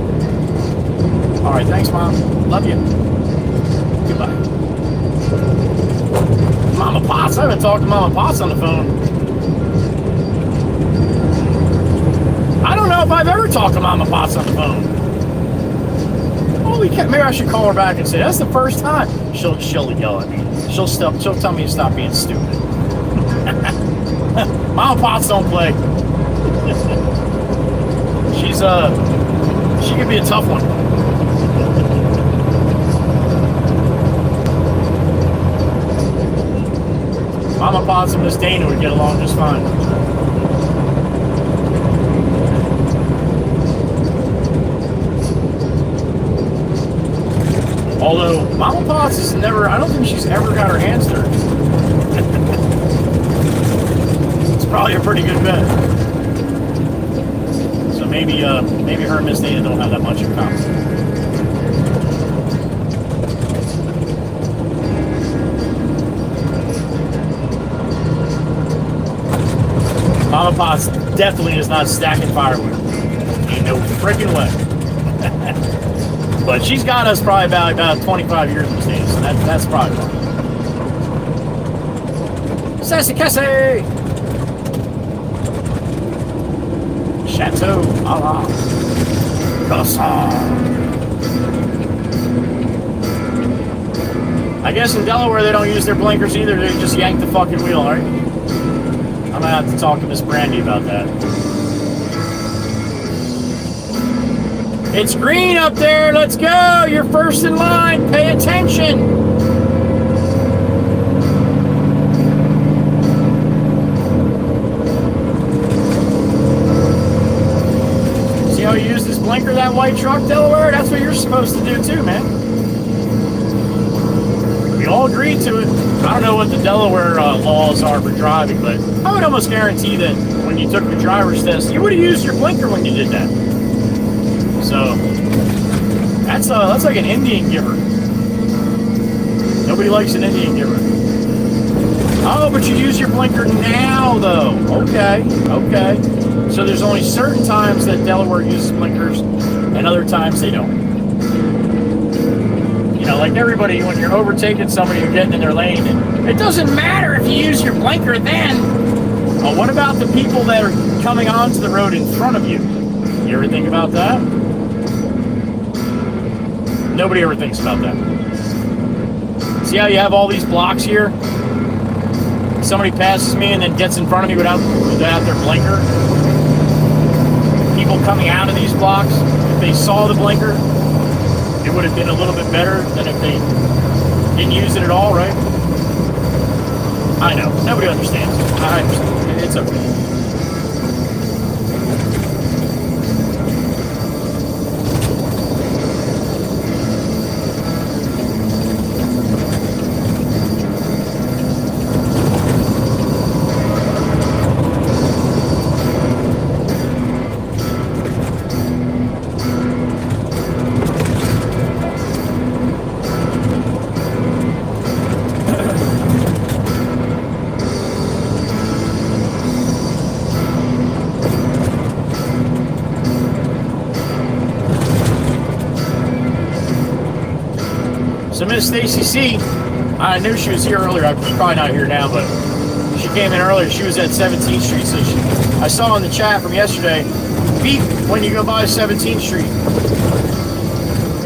All right, thanks, Mom. Love you. Goodbye. Mama Potts. I haven't talked to Mama Potts on the phone. I don't know if I've ever talked to Mama Potts on the phone. Holy cow. Maybe I should call her back and say, that's the first time. She'll yell at me. She'll tell me to stop being stupid. Mama Potts don't play. She could be a tough one. Mama Potts and Miss Dana would get along just fine. Although, Mama Potts has never, I don't think she's ever got her hands dirty. It's probably a pretty good bet. So maybe her and Miss Dana don't have that much in common. Mama Potts definitely is not stacking firewood. Ain't no freaking way. But she's got us probably about 25 years these days, so that's probably fine. Sassy Cassie! Chateau a la Croissant. I guess in Delaware they don't use their blinkers either. They just yank the fucking wheel, all right? I'm gonna have to talk to Miss Brandy about that. It's green up there. Let's go. You're first in line. Pay attention. See how you use this blinker, that white truck, Delaware? That's what you're supposed to do too, man. We all agreed to it. I don't know what the Delaware laws are for driving, but I would almost guarantee that when you took the driver's test, you would have used your blinker when you did that. So that's like an Indian giver. Nobody likes an Indian giver. Oh, but you use your blinker now, though. Okay. So there's only certain times that Delaware uses blinkers, and other times they don't. You know, like everybody, when you're overtaking somebody, you're getting in their lane, and it doesn't matter if you use your blinker then. Well, what about the people that are coming onto the road in front of you? You ever think about that? Nobody ever thinks about that. See how you have all these blocks here? Somebody passes me and then gets in front of me without their blinker. People coming out of these blocks, if they saw the blinker, it would have been a little bit better than if they didn't use it at all, right? I know. Nobody understands. I understand. It's okay. So Miss Stacy C, I knew she was here earlier. She's probably not here now, but she came in earlier. She was at 17th Street. So I saw in the chat from yesterday, beep when you go by 17th Street.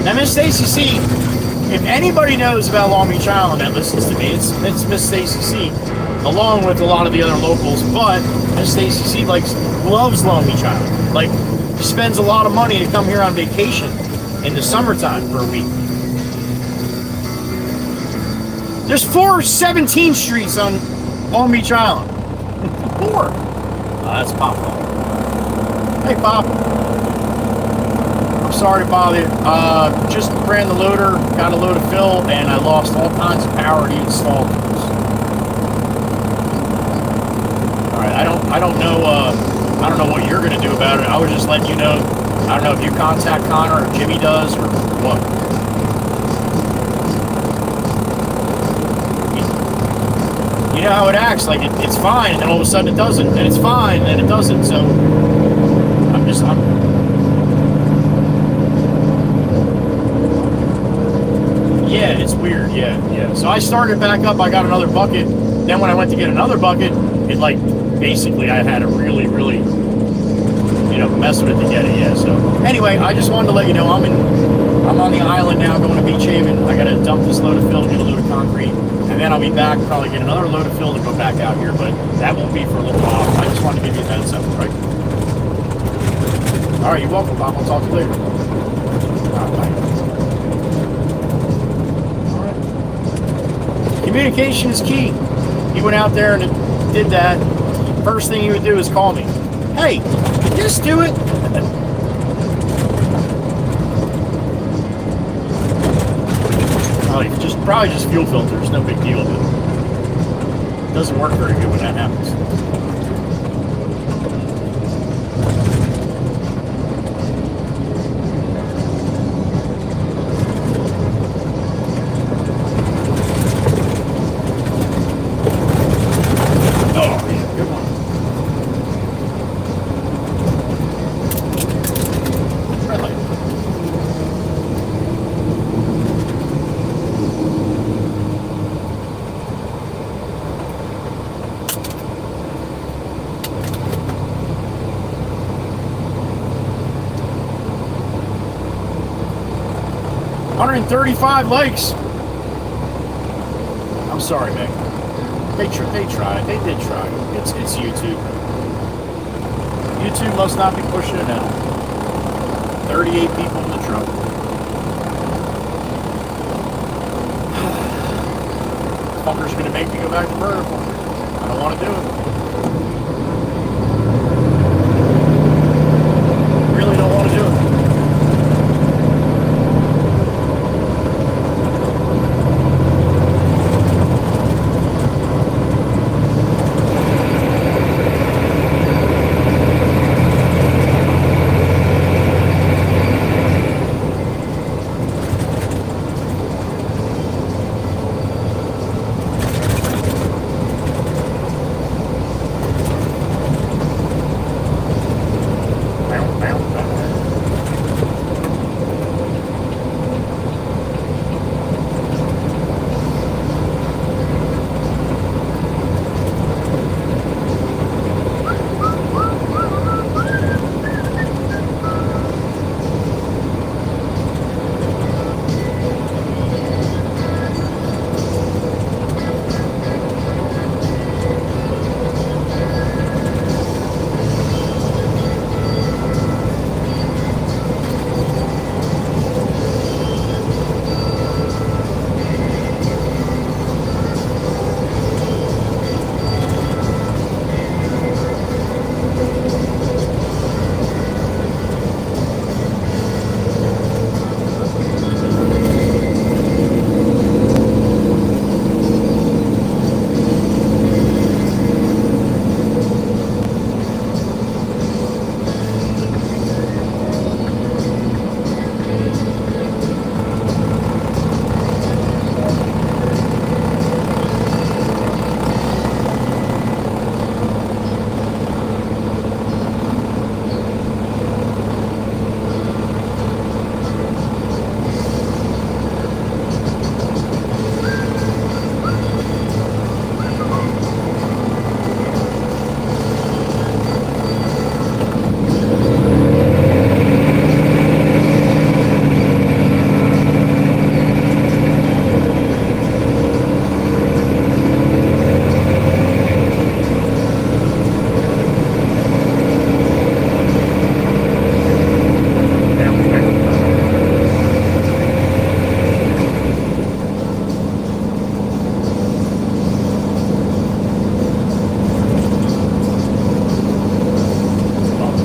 Now Miss Stacy C, if anybody knows about Long Beach Island that listens to me, it's Miss Stacy C, along with a lot of the other locals. But Miss Stacy C loves Long Beach Island. Like, spends a lot of money to come here on vacation in the summertime for a week. There's 4 17th Streets on Long Beach Island. 4. That's Papa. Hey, Papa. I'm sorry to bother you. Just ran the loader, got a load of fill, and I lost all kinds of power to install things. All right, I don't know what you're gonna do about it. I was just letting you know. I don't know if you contact Connor or Jimmy does or what. You know how it acts, like it's fine, and then all of a sudden it doesn't, and it's fine, and then it doesn't, so yeah, it's weird, yeah. So I started back up, I got another bucket, then when I went to get another bucket, it basically I had to really, mess with it to get it, yeah, so. Anyway, I just wanted to let you know, I'm on the island now, going to Beach Haven. I gotta dump this load of fill, get a load of concrete. And then I'll be back, probably get another load of fill to go back out here, but that won't be for a little while. I just wanted to give you a heads up, right? All right, you're welcome, Bob. I'll talk to you later. All right, bye. All right. Communication is key. He went out there and did that. First thing he would do is call me. Hey, just do it. Probably just fuel filters, no big deal, but it doesn't work very good when that happens. Oh, yeah, good one. Red light. 135 likes. I'm sorry, Meg. They tried. They did try. It's YouTube. YouTube must not be pushing it out. 38 people in the truck. Fucker's gonna make me go back to vertical. I don't want to do it. Really don't want to do it.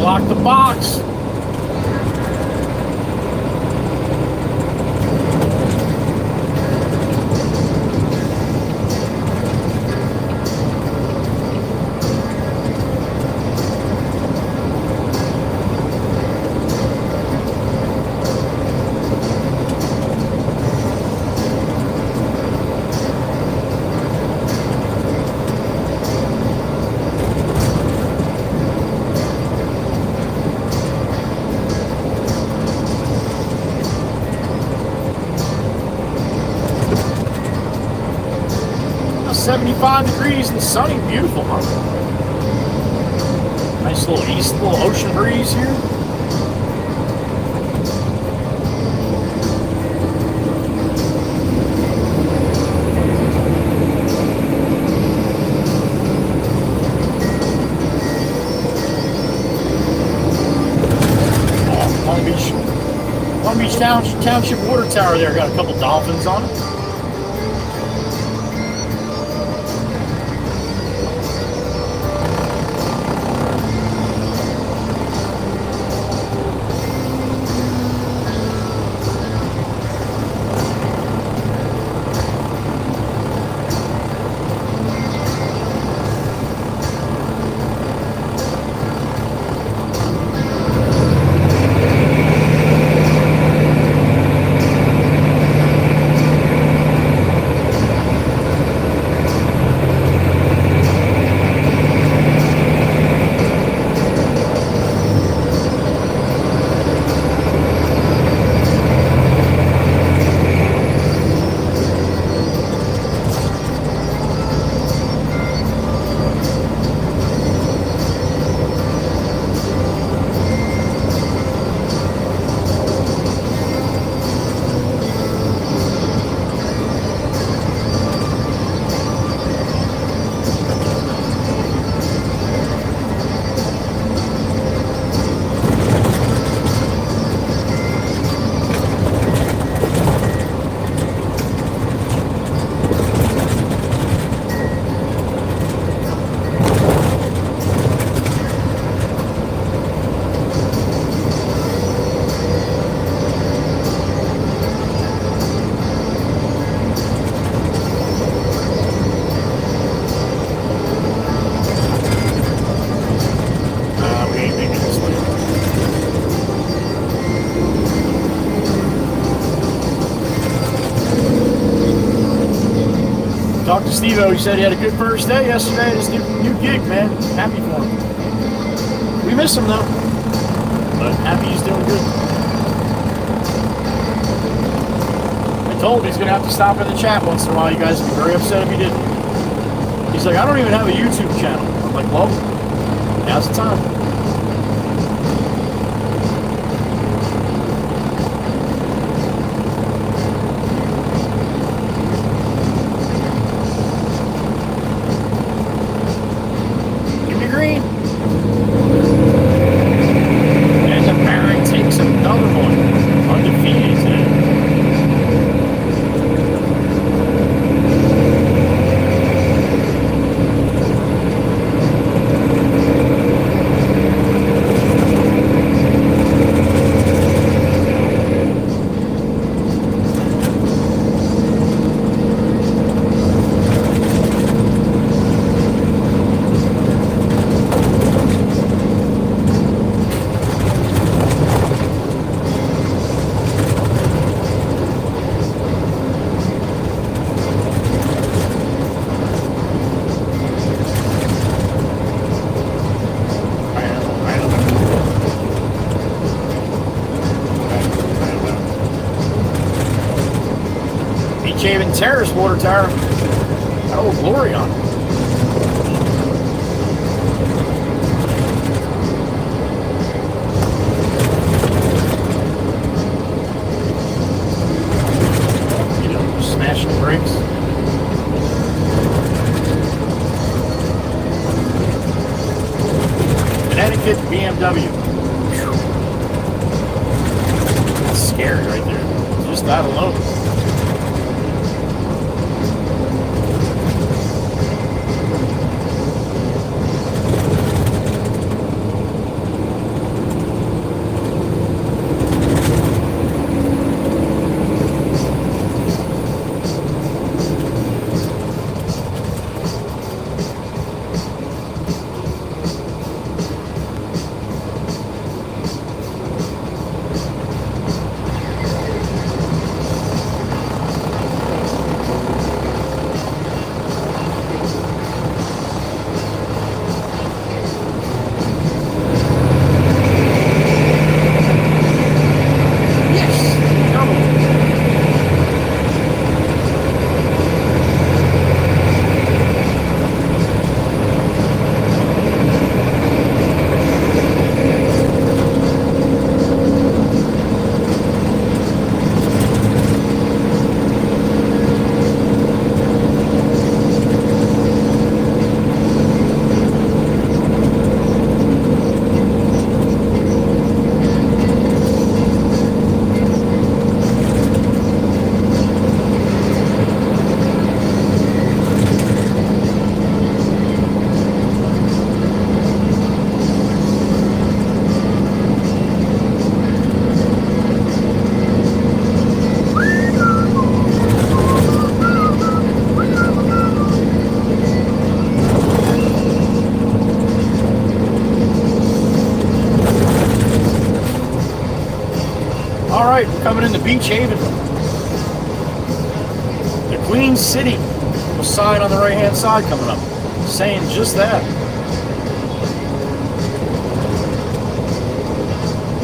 Block the box. Now 75 degrees and sunny, beautiful, huh? Nice little little ocean breeze here. Long Beach Township Water Tower there. Got a couple dolphins on it. Talked to Steve-O. He said he had a good first day yesterday at his new gig, man. Happy for him. We miss him, though. But happy he's doing good. I told him he's going to have to stop in the chat once in a while. You guys would be very upset if he didn't. He's like, I don't even have a YouTube channel. I'm like, well, now's the time. Give me green. And the Baron takes another one. Undefeated today. Beach-Haven Terrace water tower. Got old glory on it. You know, smashing the brakes. Connecticut BMW. That's scary right there. Just that alone. Alright, we're coming into Beach-Haven. The Queen City. A sign on the right hand side coming up saying just that.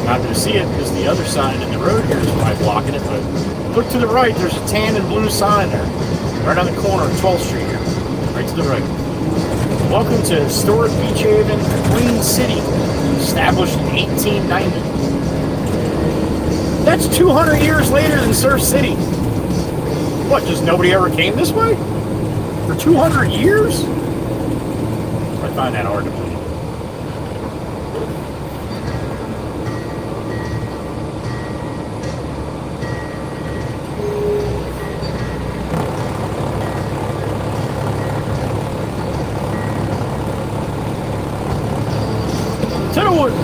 Not going to see it because the other sign in the road here is probably blocking it, but look to the right, there's a tan and blue sign there. Right on the corner of 12th Street here. Right to the right. Welcome to historic Beach-Haven, Queen City, established in 1890. That's 200 years later than Surf City. What, just nobody ever came this way? For 200 years? I find that hard to believe. To the wood.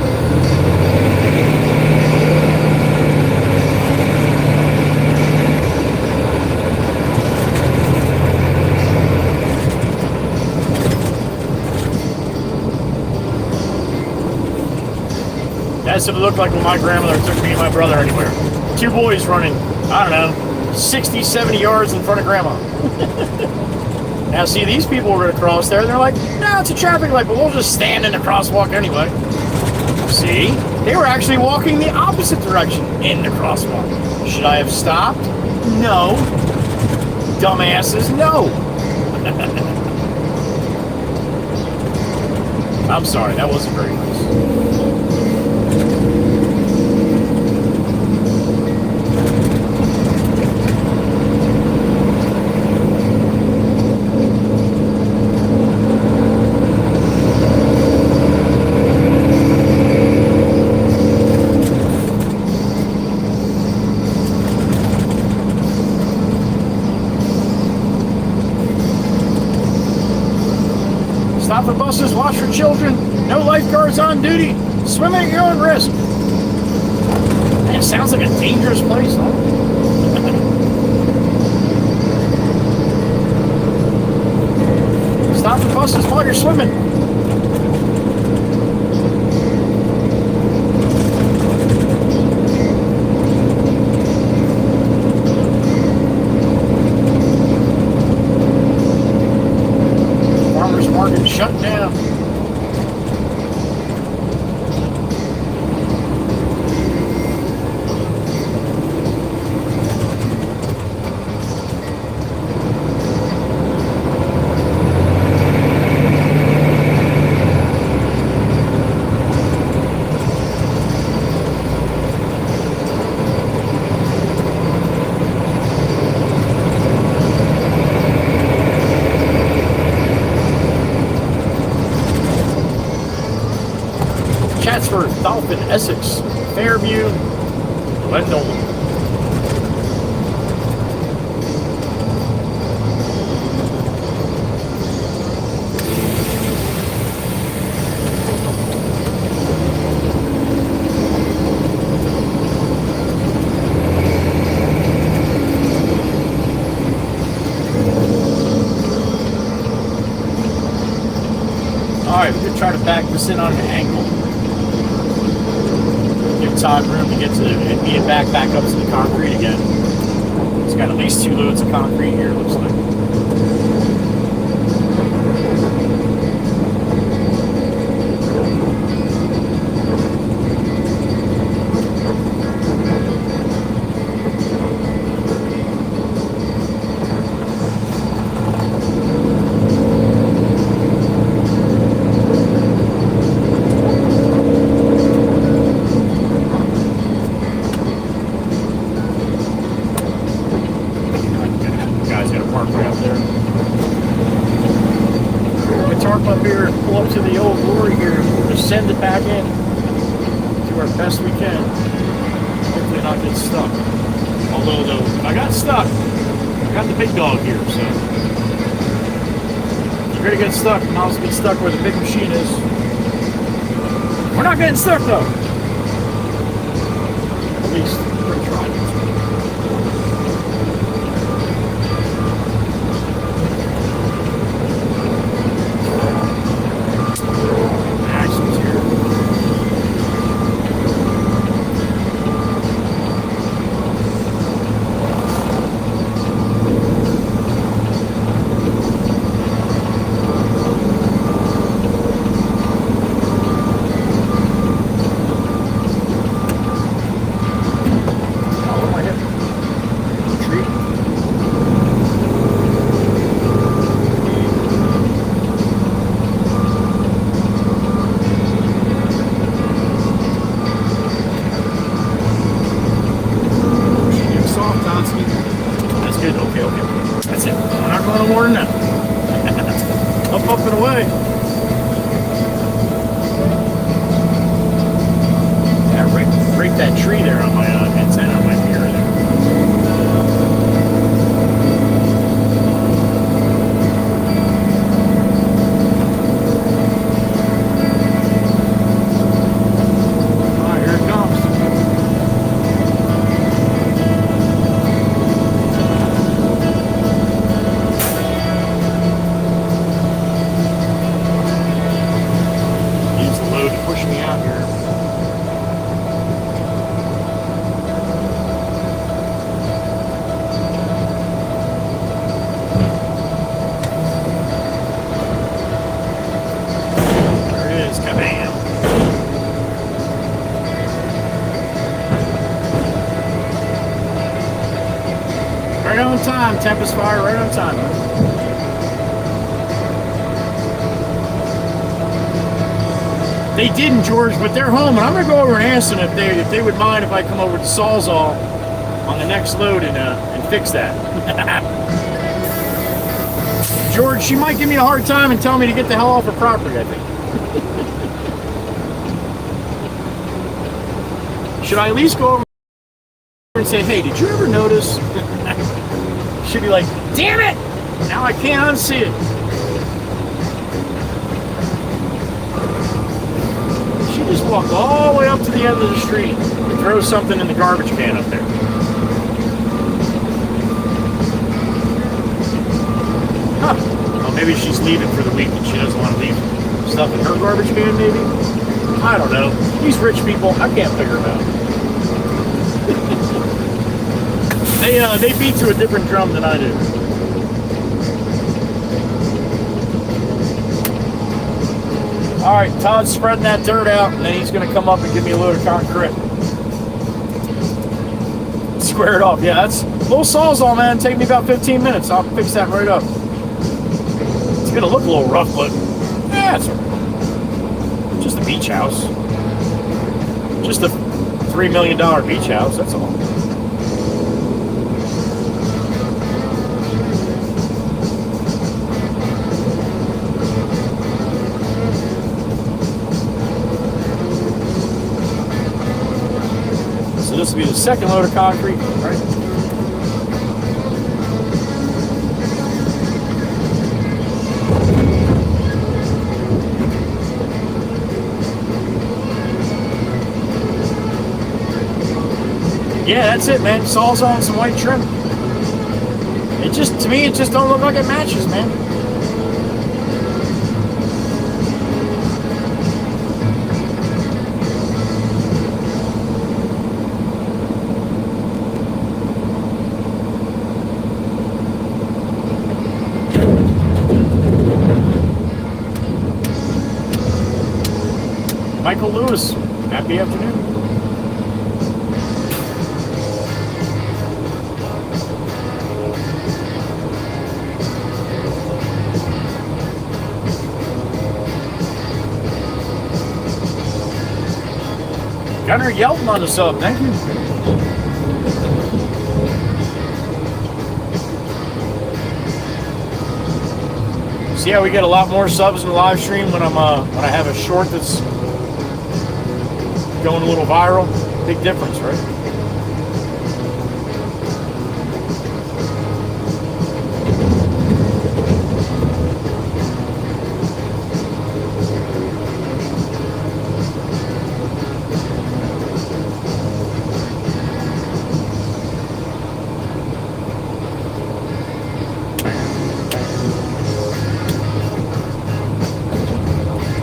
That's what it looked like when my grandmother took me and my brother anywhere. Two boys running, I don't know, 60, 70 yards in front of grandma. Now, see, these people were going to cross there. They're like, no, it's a traffic light, but we'll just stand in the crosswalk anyway. See? They were actually walking the opposite direction in the crosswalk. Should I have stopped? No. Dumbasses, no. I'm sorry, that wasn't very nice. Stop the buses, watch for children, no lifeguards on duty, swim at your own risk. Man, it sounds like a dangerous place, huh? Stop the buses while you're swimming. Shut down. Chatsworth, Dolphin, Essex, Fairview, Wendell. Alright, we're going to try to back this in on an angle. Give Todd room to get to and be back up to the concrete again. It's got at least 2 loads of concrete here, looks like. To the old Quarry here, just send it back in, do our best we can, hopefully not get stuck. Although though, if I got stuck, I got the big dog here, so if you're gonna get stuck, and I'll get stuck where the big machine is. We're not getting stuck though, at least we're trying. Up and away. Yeah, break that tree there on my antenna on my mirror there. Ah, here it comes. Push me out here. time, Tempest Fire, right on time. They didn't, George, but they're home, and I'm gonna go over and ask them if they would mind if I come over to Sawzall on the next load and fix that. George, she might give me a hard time and tell me to get the hell off her property, I think. Should I at least go over and say, hey, did you ever notice? She'd be like, damn it! Now I can't unsee it. She just walked all the way up to the end of the street and throw something in the garbage can up there. Huh. Well, maybe she's leaving for the week and she doesn't want to leave stuff in her garbage can, maybe? I don't know. These rich people, I can't figure it out. They beat to a different drum than I do. All right, Todd's spreading that dirt out, and then he's going to come up and give me a load of concrete. Square it off. Yeah, that's a little Sawzall, man. Take me about 15 minutes. I'll fix that right up. It's going to look a little rough, but yeah, it's just a beach house. Just a $3 million beach house, that's all. So this will be the second load of concrete, right? Yeah, that's it, man. Sawzall and some white trim. It just, to me, it just don't look like it matches, man. Michael Lewis, happy afternoon. Gunner Yelton on the sub, thank you. See how we get a lot more subs in the live stream when I have a short that's going a little viral? Big difference, right?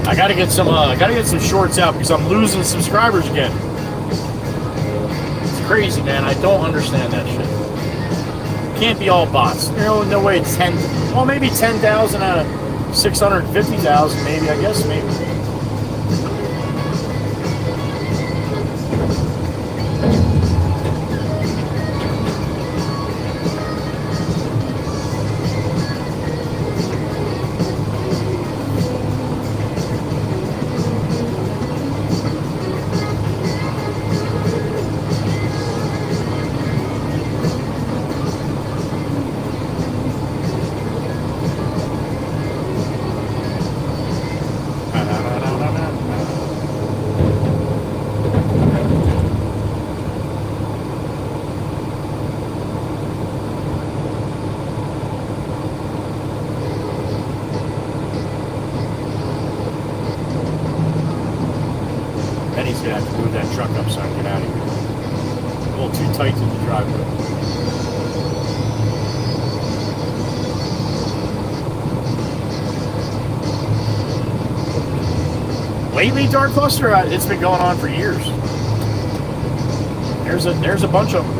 I gotta get some shorts out because I'm losing subscribers again. It's crazy, man. I don't understand that shit. Can't be all bots. No way it's 10. Well, maybe 10,000 out of 650,000, maybe. I guess maybe. Gonna have to move that truck up so I can get out of here. A little too tight to the driveway. Lately, Dark Cluster, it's been going on for years. There's a bunch of them.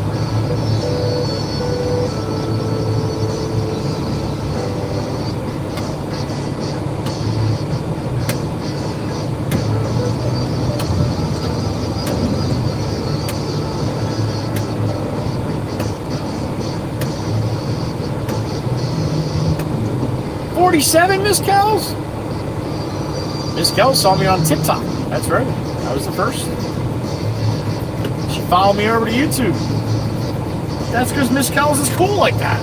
47, Miss Kells? Miss Kells saw me on TikTok. That's right. I was the first. She followed me over to YouTube. That's because Miss Kells is cool like that.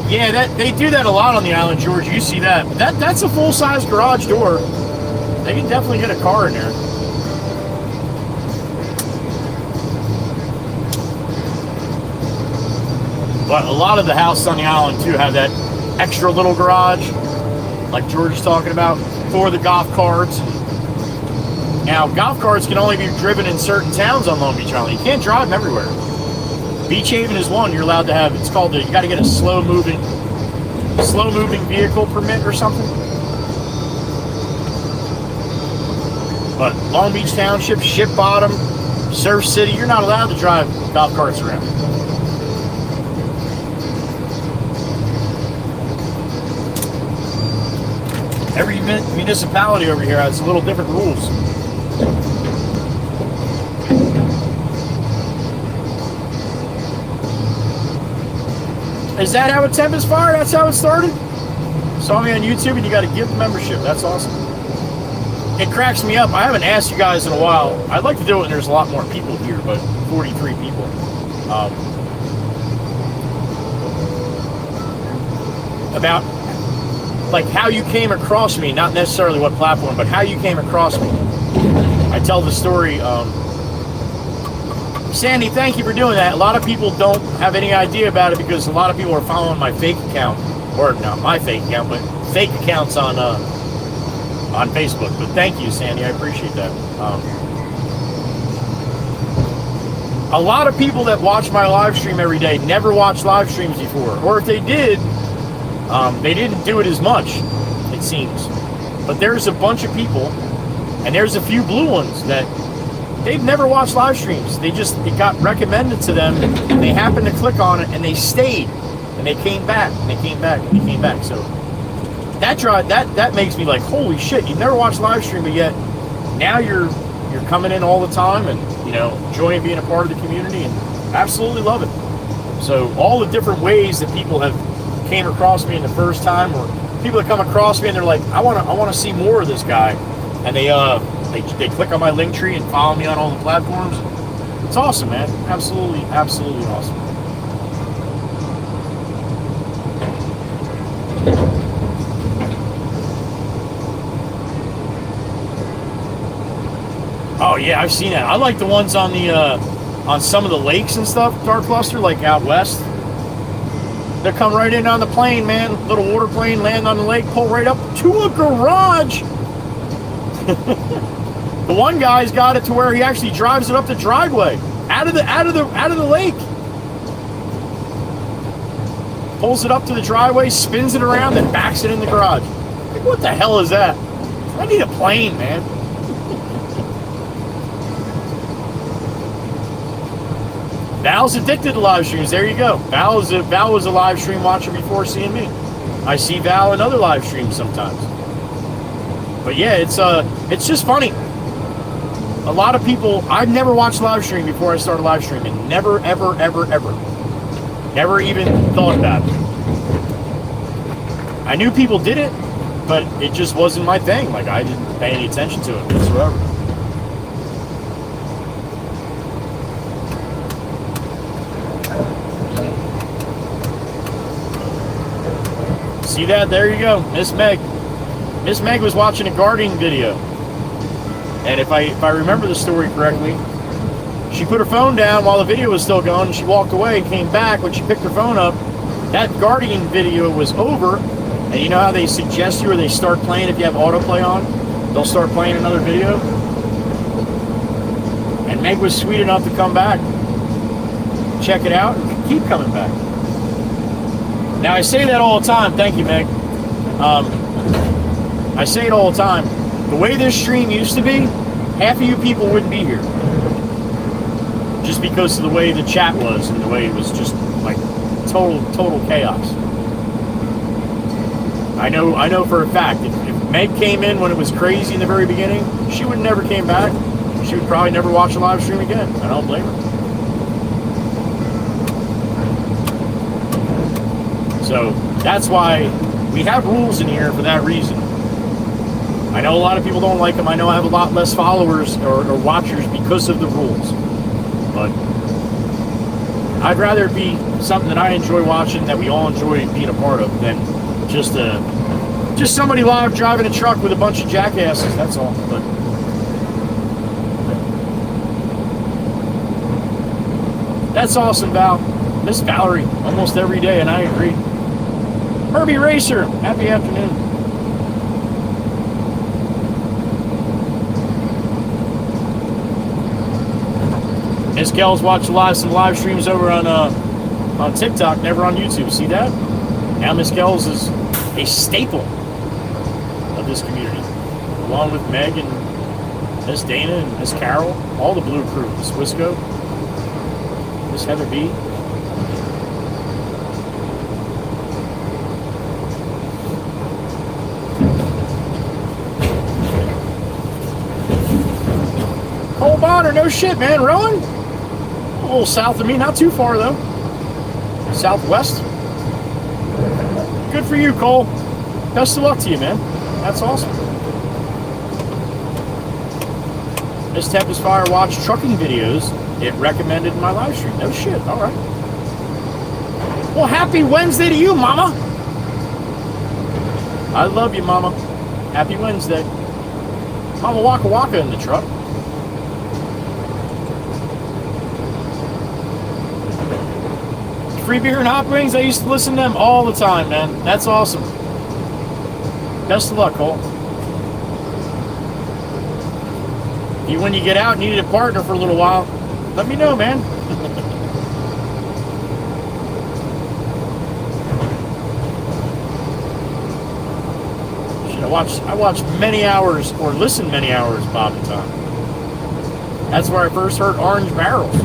Yeah, they do that a lot on the island, George. You see that. But that's a full-size garage door. They can definitely get a car in there. But a lot of the houses on the island, too, have that extra little garage, like George is talking about, for the golf carts. Now, golf carts can only be driven in certain towns on Long Beach Island. You can't drive them everywhere. Beach Haven is one you're allowed to have. It's called you got to get a slow-moving vehicle permit or something. But Long Beach Township, Ship Bottom, Surf City, you're not allowed to drive golf carts around. Every municipality over here has little different rules. Is that how a Tempest Fire? That's how it started? Saw me on YouTube and you got to give the membership. That's awesome. It cracks me up. I haven't asked you guys in a while. I'd like to do it when there's a lot more people here, but 43 people. About like how you came across me, not necessarily what platform, but how you came across me. I tell the story. Sandy, thank you for doing that. A lot of people don't have any idea about it because a lot of people are following my fake account, or not my fake account, but fake accounts on Facebook. But thank you, Sandy. I appreciate that. A lot of people that watch my live stream every day never watched live streams before, or if they did, they didn't do it as much, it seems. But there's a bunch of people, and there's a few blue ones that they've never watched live streams. It got recommended to them, and they happened to click on it, and they stayed, and they came back, and they came back, and they came back. So that makes me like, holy shit! You've never watched live stream, but yet now you're coming in all the time, and enjoying being a part of the community, and absolutely love it. So all the different ways that people have came across me in the first time, or people that come across me and they're like, I want to see more of this guy, and they click on my link tree and follow me on all the platforms. It's awesome, man. Absolutely awesome. Oh yeah, I've seen that. I like the ones on the on some of the lakes and stuff, Dark Cluster, like out west. They come right in on the plane, man. Little water plane, land on the lake, pull right up to a garage. The one guy's got it to where he actually drives it up the driveway, out of the lake. Pulls it up to the driveway, spins it around, then backs it in the garage. Like, what the hell is that? I need a plane, man. Val's addicted to live streams. There you go. Val was a live stream watcher before seeing me. I see Val in other live streams sometimes. But yeah, it's just funny. A lot of people, I've never watched live stream before I started live streaming. Never, ever, ever, ever. Never even thought about it. I knew people did it, but it just wasn't my thing. Like, I didn't pay any attention to it whatsoever. See that? There you go. Miss Meg. Miss Meg was watching a gardening video. And if I remember the story correctly, she put her phone down while the video was still going, and she walked away and came back. When she picked her phone up, that gardening video was over. And you know how they suggest you, or they start playing if you have autoplay on? They'll start playing another video. And Meg was sweet enough to come back, check it out, and keep coming back. Now, I say that all the time. Thank you, Meg. I say it all the time. The way this stream used to be, half of you people wouldn't be here. Just because of the way the chat was and the way it was just like total chaos. I know for a fact, if Meg came in when it was crazy in the very beginning, she would never came back. she would probably never watch a live stream again. I don't blame her. So that's why we have rules in here for that reason. I know a lot of people don't like them. I know I have a lot less followers or watchers because of the rules. But I'd rather it be something that I enjoy watching, that we all enjoy being a part of, than just somebody live driving a truck with a bunch of jackasses. That's all. But that's awesome, Val. Miss Valerie, almost every day, and I agree. Herbie Racer, happy afternoon. Miss Kells watched some live streams over on TikTok, never on YouTube. See that? Now Miss Kells is a staple of this community, along with Meg and Miss Dana and Miss Carol, all the Blue Crew, Miss Wisco, Miss Heather B. Cole Bonner, no shit, man. Rowan? A little south of me, not too far though. Southwest. Good for you, Cole. Best of luck to you, man. That's awesome. Miss Tempest Fire watched trucking videos. It recommended my live stream. No shit. All right. Well, happy Wednesday to you, Mama. I love you, Mama. Happy Wednesday. Mama Waka Waka in the truck. Free beer and hot wings. I used to listen to them all the time, man. That's awesome. Best of luck, Cole. When you get out and you need a partner for a little while, let me know, man. Shit, I watched many hours, or listened many hours, Bob and Tom. That's where I first heard Orange Barrels.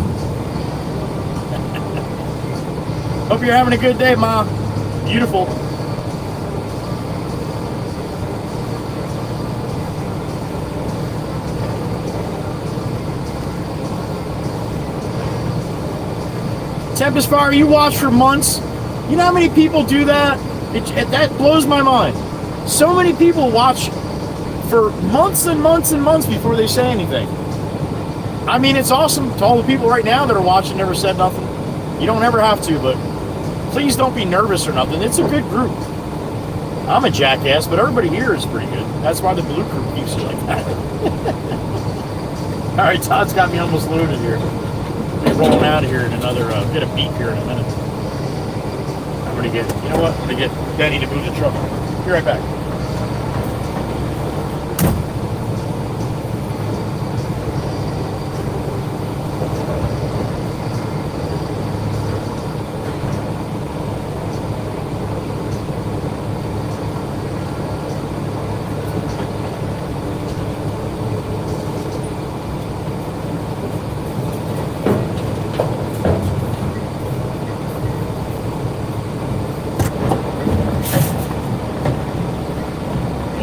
Hope you're having a good day, Ma. Beautiful. Tempest Fire, you watch for months. You know how many people do that? That blows my mind. So many people watch for months and months and months before they say anything. I mean, it's awesome to all the people right now that are watching, never said nothing. You don't ever have to, but please don't be nervous or nothing. It's a good group. I'm a jackass, but everybody here is pretty good. That's why the Blue Crew keeps it like that. All right, Todd's got me almost loaded here. We're rolling out of here in another, get a beep here in a minute. I'm gonna get, you know what? I'm gonna get Denny to move the truck. Be right back.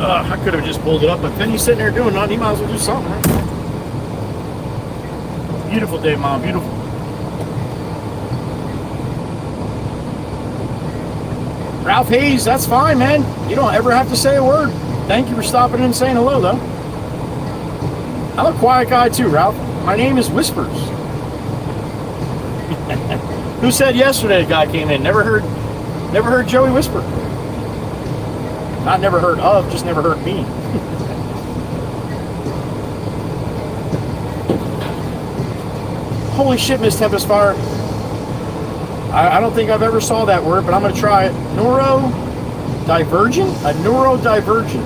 I could have just pulled it up, but then he's sitting there doing nothing. He might as well do something, right? Beautiful day, Mom. Beautiful. Ralph Hayes, that's fine, man. You don't ever have to say a word. Thank you for stopping in and saying hello, though. I'm a quiet guy, too, Ralph. My name is Whispers. Who said yesterday a guy came in? Never heard Joey whisper. Not never heard of, just never heard me. Holy shit, Miss Tempest Fire. I don't think I've ever saw that word, but I'm going to try it. Neurodivergent? A neurodivergent.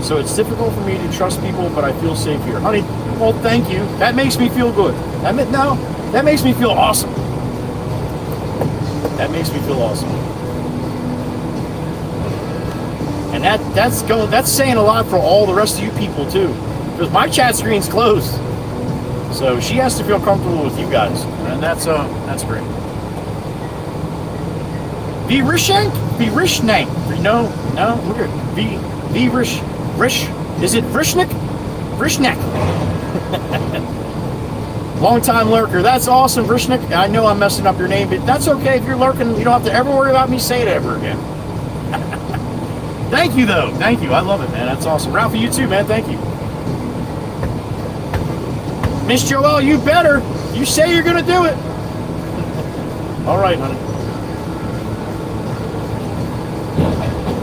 So it's difficult for me to trust people, but I feel safe here. Honey, well, thank you. That makes me feel good. That makes me feel awesome. That makes me feel awesome. And that's saying a lot for all the rest of you people too, because my chat screen's closed, so she has to feel comfortable with you guys, and that's great. Vrishnik? No, we're good. Vrish. Is it Vrishnik? Vrishnek. Long time lurker. That's awesome, Vrishnik. I know I'm messing up your name, but that's okay. If you're lurking, you don't have to ever worry about me saying it ever again. Thank you, though. Thank you. I love it, man. That's awesome. Ralphie, you too, man. Thank you. Miss Joelle, you better. You say you're going to do it. All right, honey.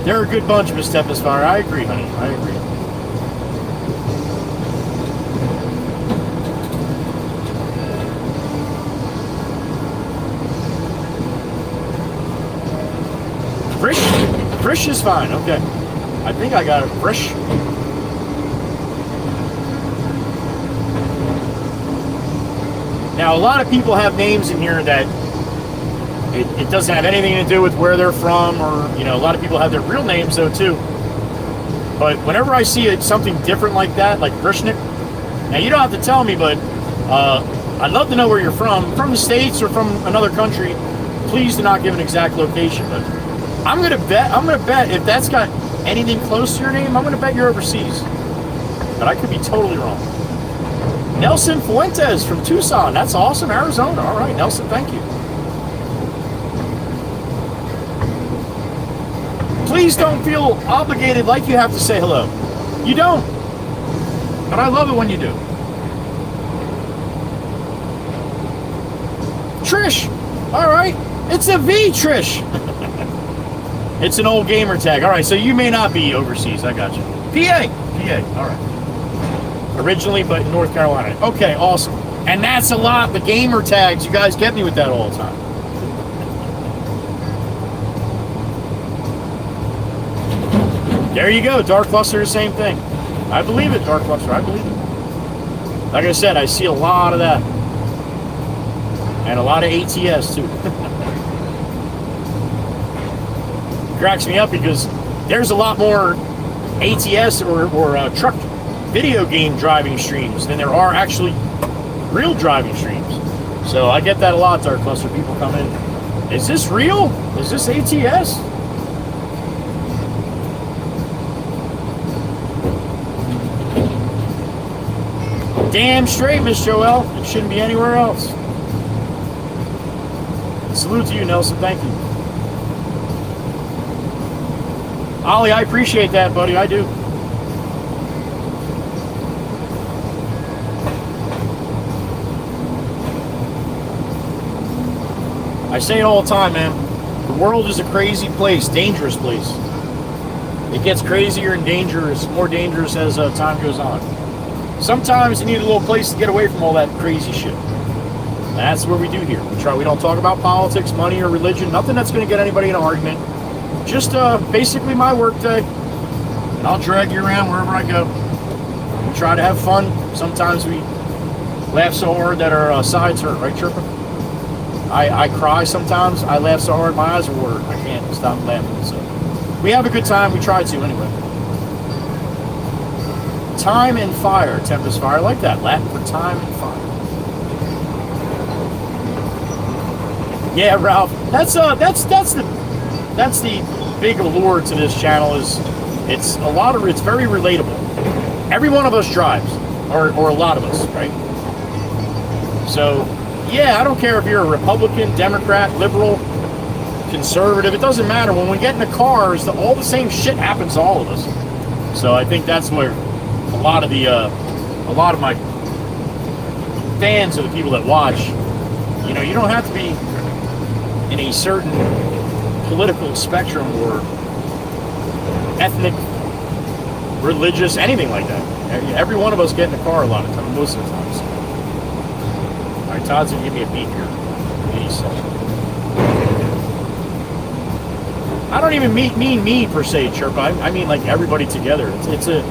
They're a good bunch, Miss Tempest Fire. I agree, honey. I agree. Frisch is fine, okay. I think I got it. Frisch. Now, a lot of people have names in here that it doesn't have anything to do with where they're from, or, you know, a lot of people have their real names, though, too. But whenever I see something different like that, like Vrishnik, now, you don't have to tell me, but I'd love to know where you're from the States or from another country. Please do not give an exact location, but I'm gonna bet if that's got anything close to your name, I'm gonna bet you're overseas. But I could be totally wrong. Nelson Fuentes from Tucson. That's awesome. Arizona. All right, Nelson, thank you. Please don't feel obligated like you have to say hello. You don't. But I love it when you do. Trish. All right. It's a V, Trish. It's an old gamer tag. All right, so you may not be overseas. I got you. PA. All right. Originally, but in North Carolina. Okay, awesome. And that's a lot. The gamer tags. You guys get me with that all the time. There you go. Dark Cluster, the same thing. I believe it, Dark Cluster. I believe it. Like I said, I see a lot of that. And a lot of ATS, too. Cracks me up because there's a lot more ATS or truck video game driving streams than there are actually real driving streams. So I get that a lot, Dark Cluster. People come in, is this real? Is this ATS? Damn straight, Miss Joelle. It shouldn't be anywhere else. Salute to you, Nelson. Thank you. Ollie, I appreciate that, buddy. I do. I say it all the time, man. The world is a crazy place, dangerous place. It gets crazier and more dangerous as time goes on. Sometimes you need a little place to get away from all that crazy shit. And that's what we do here. We don't talk about politics, money, or religion. Nothing that's going to get anybody in an argument. Just basically my work day. And I'll drag you around wherever I go. We try to have fun. Sometimes we laugh so hard that our sides hurt, right, Chirpa? I cry sometimes. I laugh so hard my eyes are watered. I can't stop laughing. So we have a good time. We try to anyway. Time and Fire, Tempest Fire. I like that. Latin for time and fire. Yeah, Ralph. That's the big allure to this channel. Is it's very relatable. Every one of us drives, or a lot of us, right? So yeah, I don't care if you're a Republican, Democrat, liberal, conservative. It doesn't matter. When we get in the cars, all the same shit happens to all of us. So I think that's where a lot of my fans are the people that watch. You know, you don't have to be in a certain political spectrum or ethnic, religious, anything like that. Every one of us get in the car a lot of times, most of the times. All right, Todd's gonna give me a beat here. I don't even mean me per se, Chirp. I mean like everybody together. It's a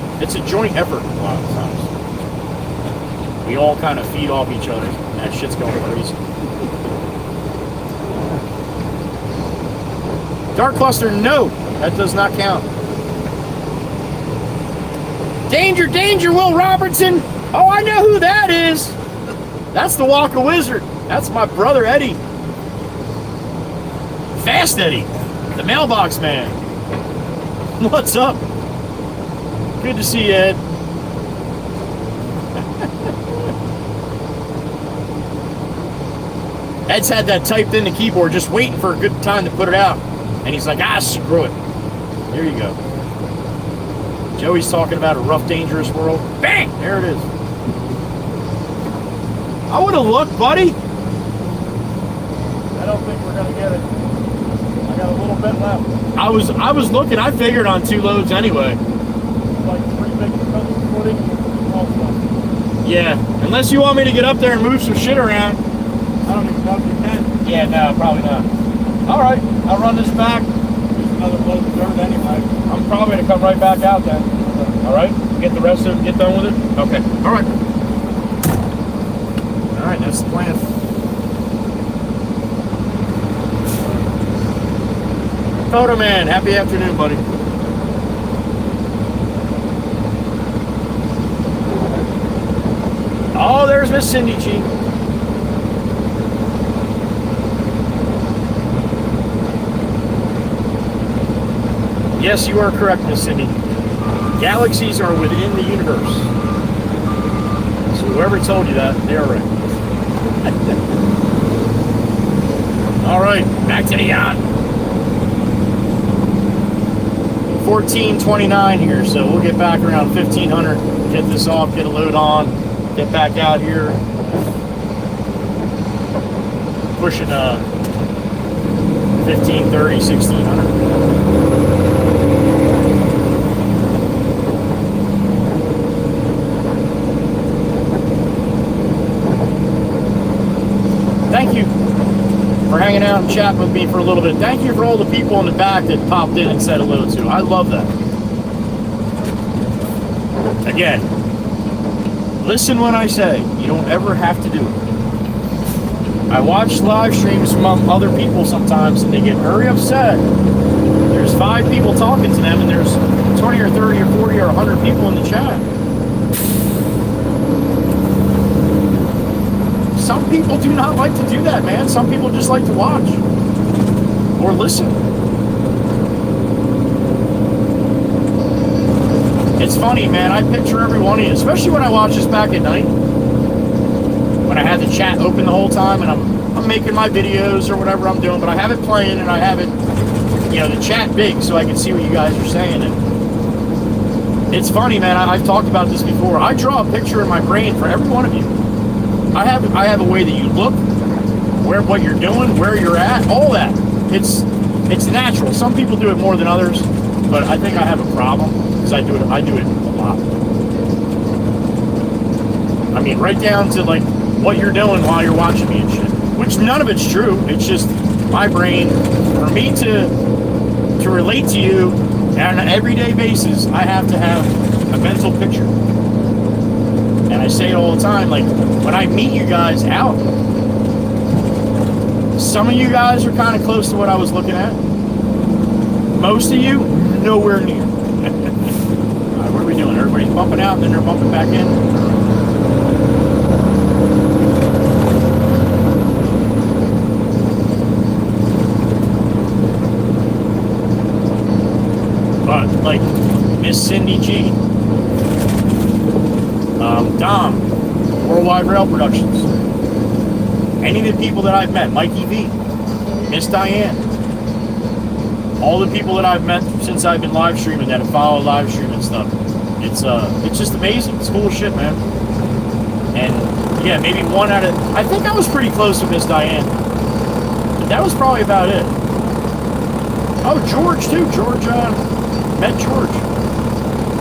joint effort a lot of times. We all kind of feed off each other. And that shit's going crazy. Dark Cluster, no, that does not count. Danger, danger, Will Robertson. Oh, I know who that is. That's the Walker Wizard. That's my brother Eddie. Fast Eddie, the mailbox man. What's up? Good to see you, Ed. Ed's had that typed in the keyboard, just waiting for a good time to put it out. And he's like, screw it. There you go. Joey's talking about a rough, dangerous world. Bang! There it is. I would have looked, buddy. I don't think we're gonna get it. I got a little bit left. I was looking. I figured on 2 loads anyway. Like 3 big footing. Also. Yeah, unless you want me to get up there and move some shit around. I don't even know if you can. Yeah, no, probably not. All right, I'll run this back. There's another load of dirt anyway. I'm probably gonna come right back out then. All right, get the rest of it, get done with it. Okay, all right. All right, that's the plan. Photo man, happy afternoon, buddy. Oh, there's Miss Cindy G. Yes, you are correct, Miss Cindy. Galaxies are within the universe. So whoever told you that, they're right. All right, back to the yacht. 14:29 here, so we'll get back around 1500. Get this off, get a load on, get back out here. Pushing 1530, 1600. Thank you for hanging out and chatting with me for a little bit. Thank you for all the people in the back that popped in and said hello to. I love that. Again, listen when I say, you don't ever have to do it. I watch live streams from other people sometimes and they get very upset. There's 5 people talking to them and there's 20 or 30 or 40 or 100 people in the chat. Some people do not like to do that, man. Some people just like to watch or listen. It's funny, man. I picture every one of you, especially when I watch this back at night. When I had the chat open the whole time and I'm making my videos or whatever I'm doing, but I have it playing and I have it, you know, the chat big so I can see what you guys are saying. And it's funny, man. I've talked about this before. I draw a picture in my brain for every one of you. I have a way that you look, what you're doing, where you're at, all that. It's natural. Some people do it more than others, but I think I have a problem because I do it a lot. I mean, right down to like what you're doing while you're watching me and shit. Which none of it's true. It's just my brain. For me to relate to you on an everyday basis, I have to have a mental picture. And I say it all the time, like, when I meet you guys out, some of you guys are kind of close to what I was looking at. Most of you, nowhere near. All right, what are we doing? Everybody's bumping out, and then they're bumping back in. But, like, Miss Cindy G, Dom, Worldwide Rail Productions, any of the people that I've met, Mikey V, Miss Diane, all the people that I've met since I've been live streaming that have followed live streaming stuff. It's just amazing. It's cool shit, man. And yeah, maybe one out of, I think I was pretty close with Miss Diane, but that was probably about it. Oh, George too. George, met George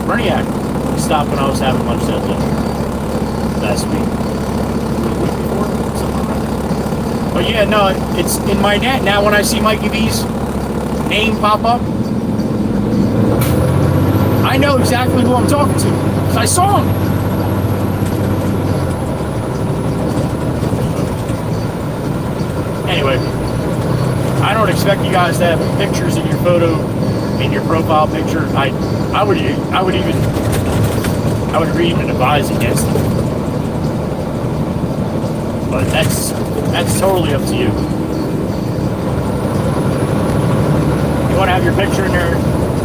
Berniak. Stopped when I was having lunch that day. Last week. The week before? Something like that. But yeah, no, it's in my net. Now when I see Mikey V's name pop up, I know exactly who I'm talking to. Because I saw him. Anyway, I don't expect you guys to have pictures in your photo, in your profile picture. I would even advise against it. But that's totally up to you. You want to have your picture in there,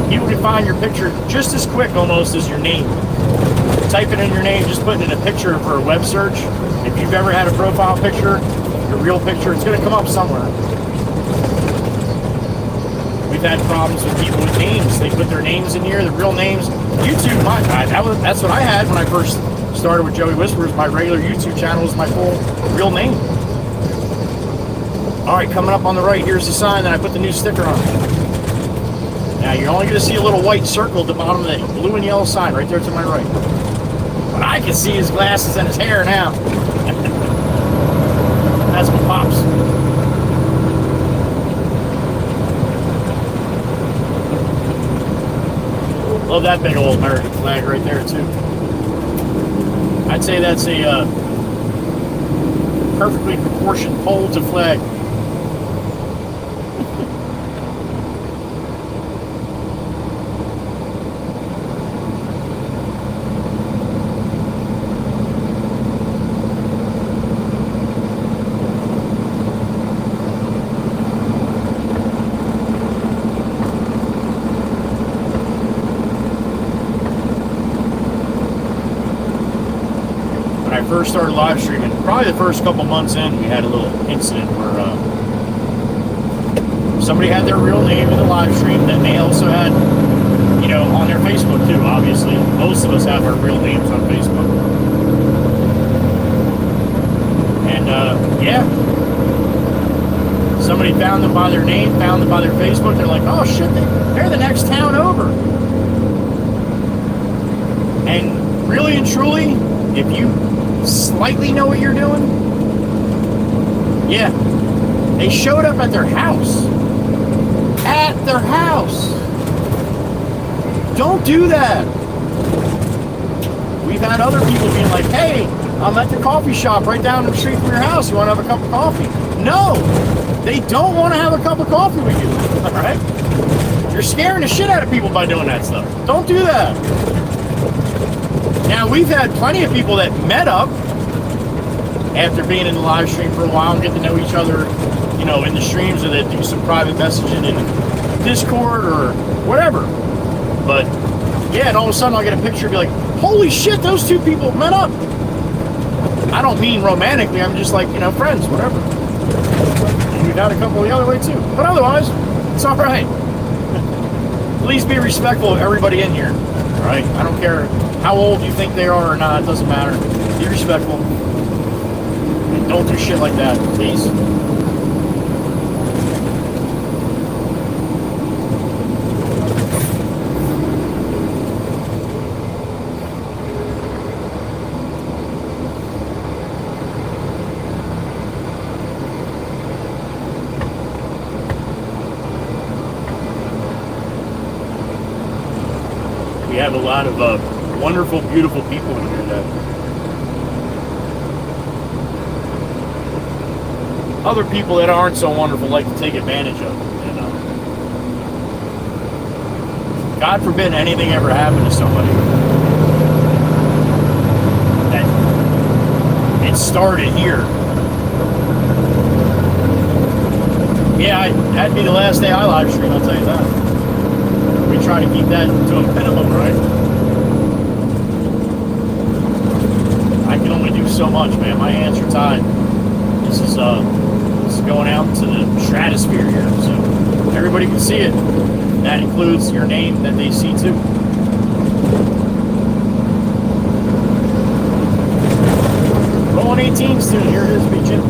people can find your picture just as quick almost as your name. Type it in your name, just put it in a picture for a web search. If you've ever had a profile picture, you're real picture. It's going to come up somewhere. We've had problems with people with names. They put their names in here, the real names. YouTube, that's what I had when I first started with Joey Whispers. My regular YouTube channel was my full real name. All right, coming up on the right, here's the sign that I put the new sticker on. Now, you're only going to see a little white circle at the bottom of the blue and yellow sign right there to my right. But I can see his glasses and his hair now. That's my pops. Love that big old American flag right there, too. I'd say that's a perfectly proportioned pole to flag. First started live streaming, probably the first couple months in, we had a little incident where somebody had their real name in the live stream, then they also had, you know, on their Facebook too, obviously. Most of us have our real names on Facebook. And, yeah. Somebody found them by their name, found them by their Facebook, they're like, oh shit, they're the next town over. And really and truly, if you slightly know what you're doing, yeah, they showed up at their house. At their house. Don't do that. We've had other people being like, hey, I'm at the coffee shop right down the street from your house. You want to have a cup of coffee? No, they don't want to have a cup of coffee with you. All right? You're scaring the shit out of people by doing that stuff. Don't do that. Now, we've had plenty of people that met up after being in the live stream for a while and get to know each other, you know, in the streams, or that do some private messaging in Discord or whatever. But, yeah, and all of a sudden I'll get a picture and be like, holy shit, those two people met up. I don't mean romantically, I'm just like, you know, friends, whatever. And we've had a couple the other way too. But otherwise, it's all right. Please be respectful of everybody in here. All right? I don't care how old you think they are or not, it doesn't matter. Be respectful. And don't do shit like that, please. We have a lot of wonderful, beautiful people in here that other people that aren't so wonderful like to take advantage of. You know, God forbid anything ever happened to somebody that it started here. Yeah, that'd be the last day I live stream, I'll tell you that. We try to keep that to a minimum, right? I can only do so much, man. My hands are tied. This is going out to the stratosphere here, so everybody can see it. That includes your name that they see too. Rolling 18 soon. Here it is, Beachin.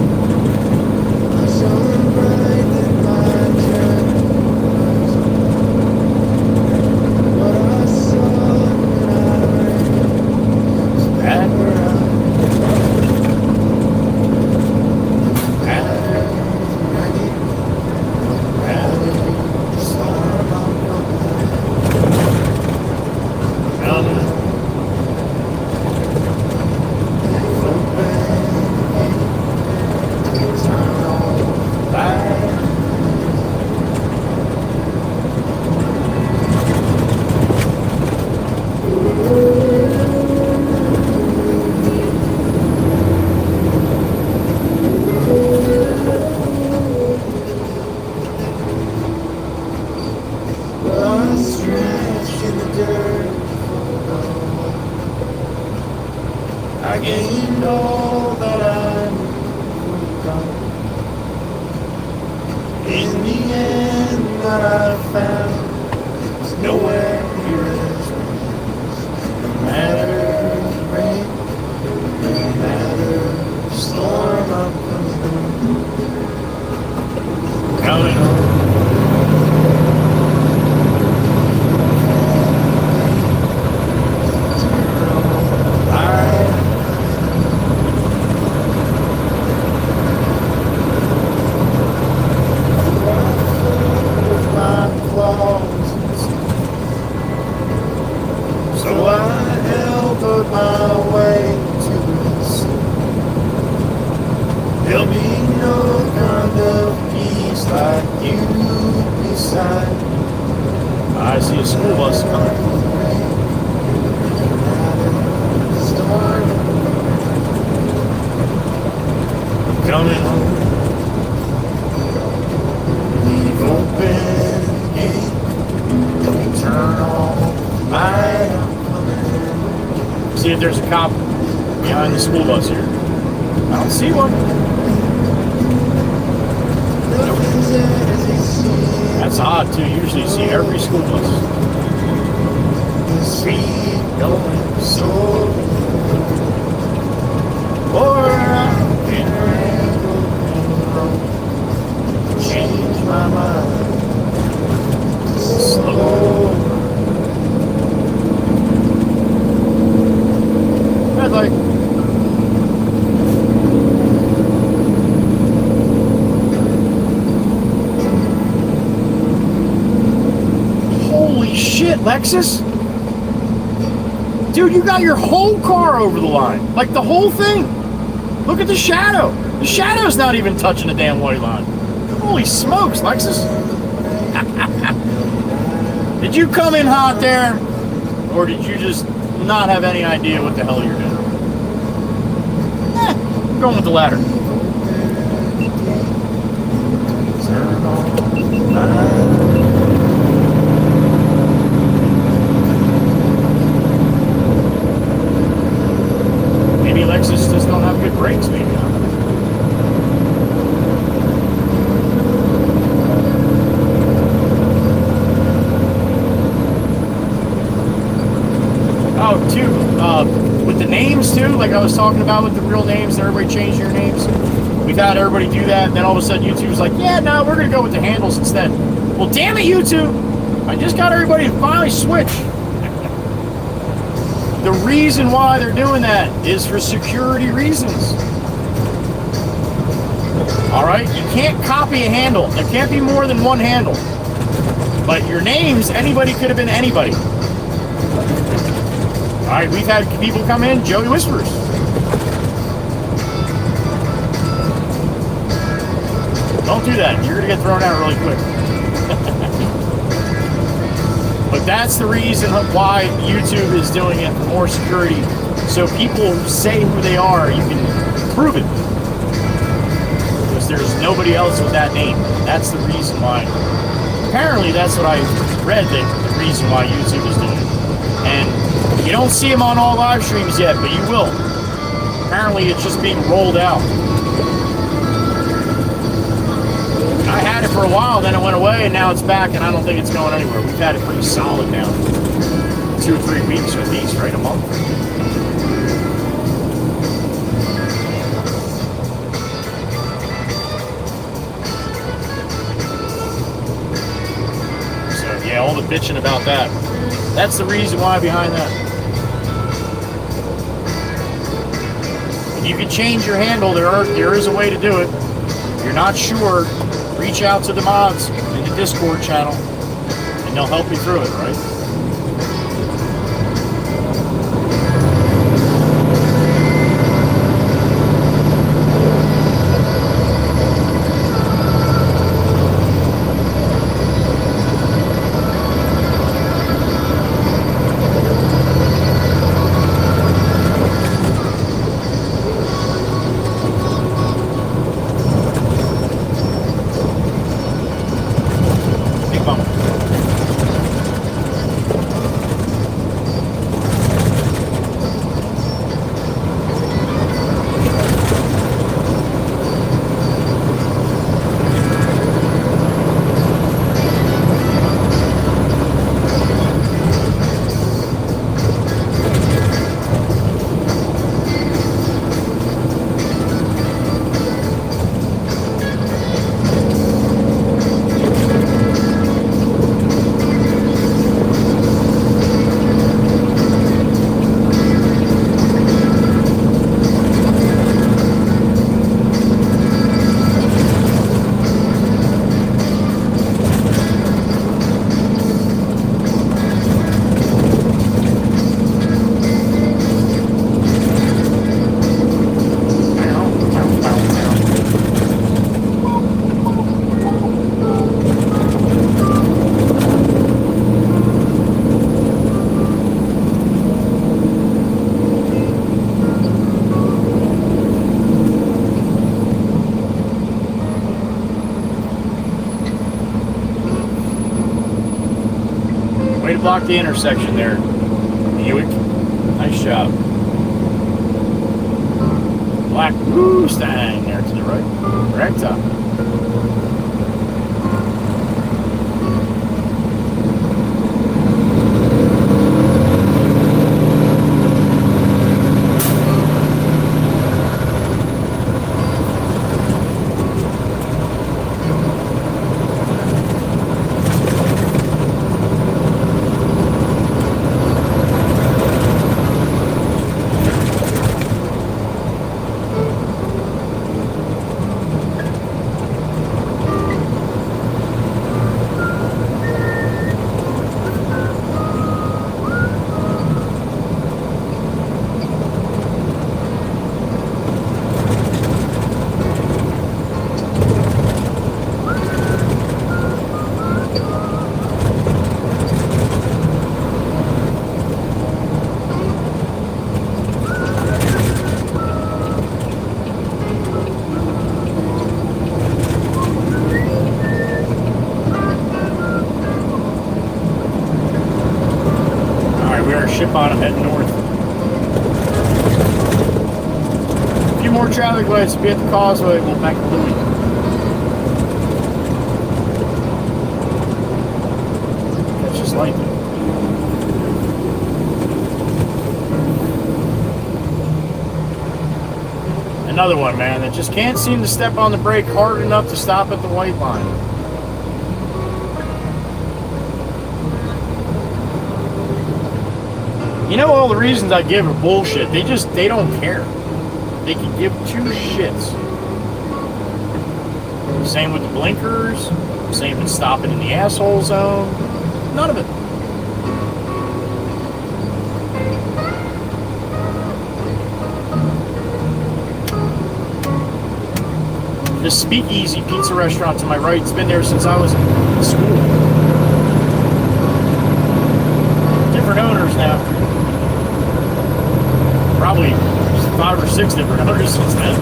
that I found is nowhere near as rain. No matter the rain, no matter the storm I'm coming home. So I elbowed my way to the sea. There'll be no kind of peace like you beside. I see a school bus coming. Coming home. Leave open the gate. Don't turn on the light. See if there's a cop behind the school bus here. I don't see one. That's odd too. Usually you see every school bus. Speed going so. Or I've been wrong. Change my mind. Slow. Red light. Holy shit, Lexus! Dude, you got your whole car over the line. Like the whole thing. Look at the shadow. The shadow's not even touching the damn white line. Holy smokes, Lexus. Did you come in hot there? Or did you just not have any idea what the hell you're doing? I'm going with the latter. Maybe Lexus just don't have good brakes, maybe. Oh, too, with the names too, like I was talking about with the real names, and everybody changed their names. We've had everybody do that, and then all of a sudden YouTube's like, yeah, no, we're going to go with the handles instead. Well, damn it, YouTube! I just got everybody to finally switch. The reason why they're doing that is for security reasons. Alright? You can't copy a handle. There can't be more than one handle. But your names, anybody could have been anybody. Alright, we've had people come in, Joey Whispers. Don't do that. You're going to get thrown out really quick. But that's the reason why YouTube is doing it for more security. So people say who they are, you can prove it. Because there's nobody else with that name. That's the reason why. Apparently, that's what I read, that the reason why YouTube is doing it. And you don't see them on all live streams yet, but you will. Apparently, it's just being rolled out. I had it for a while, then it went away, and now it's back, and I don't think it's going anywhere. We've had it pretty solid now. 2 or 3 weeks at least, right? A month. So, yeah, all the bitching about that. That's the reason why behind that. You can change your handle. There is a way to do it. If you're not sure, reach out to the mods in the Discord channel, and they'll help you through it, right? block the intersection there. Buick. Nice job. Black Mustang there to the right. Right top. Ship on them heading north. A few more traffic lights will be at the causeway. We'll back to Louis. That's just like it. Another one, man, that just can't seem to step on the brake hard enough to stop at the white line. You know, all the reasons I give are bullshit. They don't care. They can give two shits. Same with the blinkers. Same with stopping in the asshole zone. None of it. This Speakeasy pizza restaurant to my right, it's been there since I was in school. Different owners now. Probably 5 or 6 different owners since then.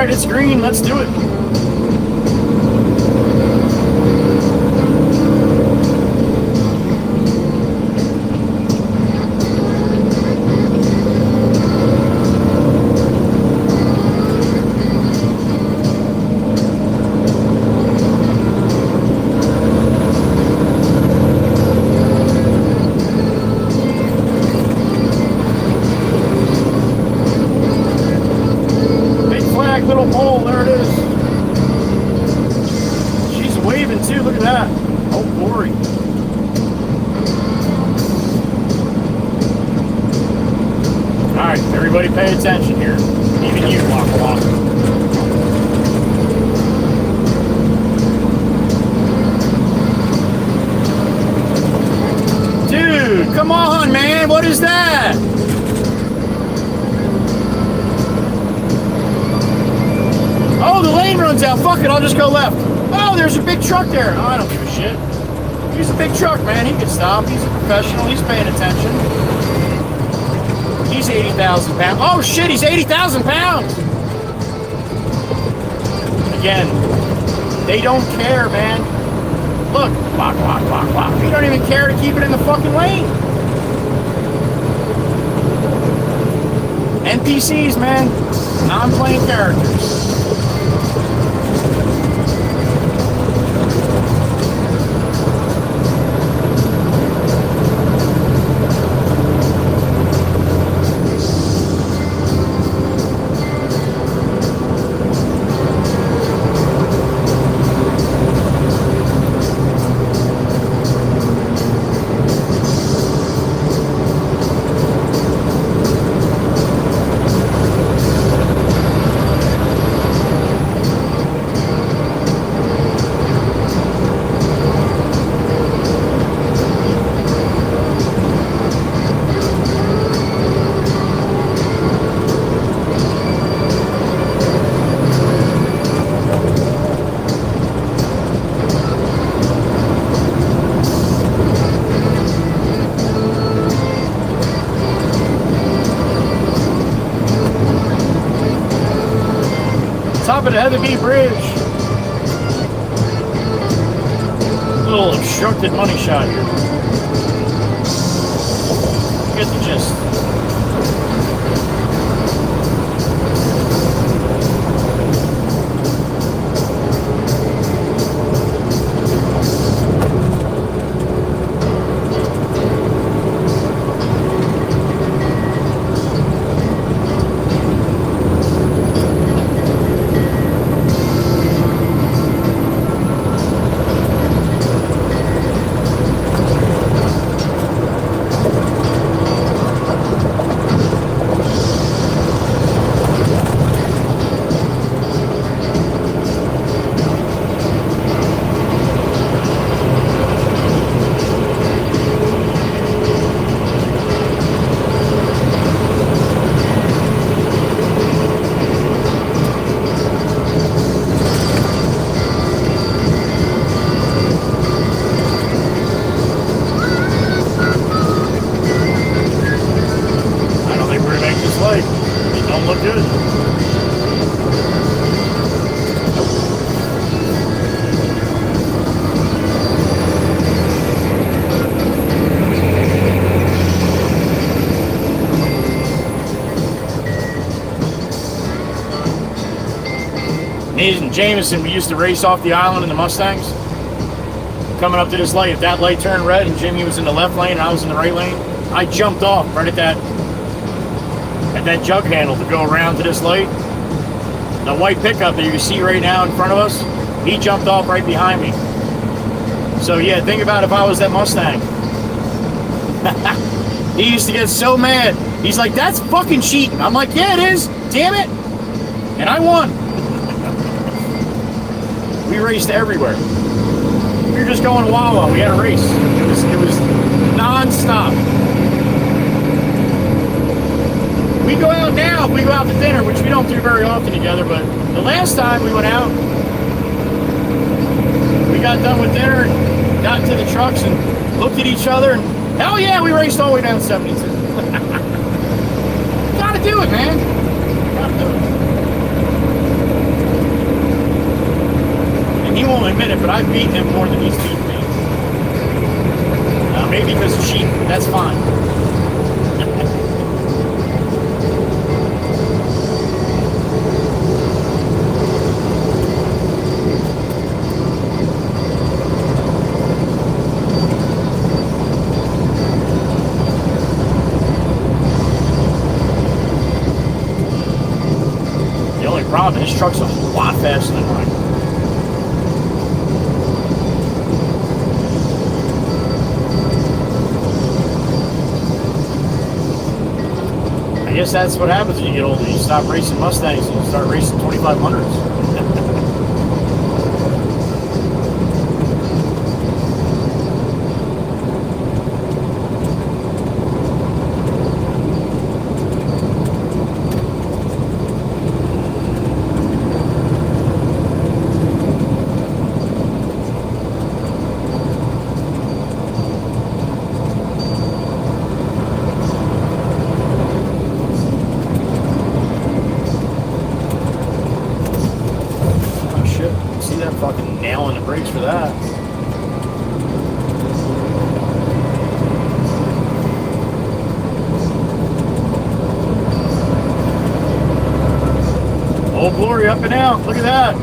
It's green, let's do it. Little pole, there it is. She's waving too, look at that. Oh, Quarry. Alright, everybody pay attention here. Even you, walk along. Dude, come on, man, what is that? Oh, the lane runs out. Fuck it, I'll just go left. Oh, there's a big truck there. Oh, I don't give a shit. He's a big truck, man. He can stop. He's a professional. He's paying attention. He's 80,000 pounds. Oh, shit, he's 80,000 pounds. Again, they don't care, man. Look. Walk, walk, walk, walk. You don't even care to keep it in the fucking lane. NPCs, man. Non-playing characters. the Heatherby Bridge. Little obstructed money shot here. Get the gist. Jameson, we used to race off the island in the Mustangs. Coming up to this light, if that light turned red and Jimmy was in the left lane and I was in the right lane, I jumped off right at that jug handle to go around to this light. The white pickup that you can see right now in front of us, he jumped off right behind me. So yeah, think about if I was that Mustang. He used to get so mad. He's like, that's fucking cheating. I'm like, yeah, it is. Damn it. And I won. We raced everywhere. We were just going Wawa. We had a race. It was non-stop. We go out now. We go out to dinner, which we don't do very often together. But the last time we went out, we got done with dinner and got into the trucks and looked at each other. And hell yeah, we raced all the way down 72. Gotta do it, man. Gotta do it. He won't admit it, but I've beaten him more than he's beaten me. Maybe because of cheating, but that's fine. The only problem, his truck's a lot faster than mine. I guess that's what happens when you get older. You stop racing Mustangs and you start racing 2500s. For that. Old Glory up and out. Look at that.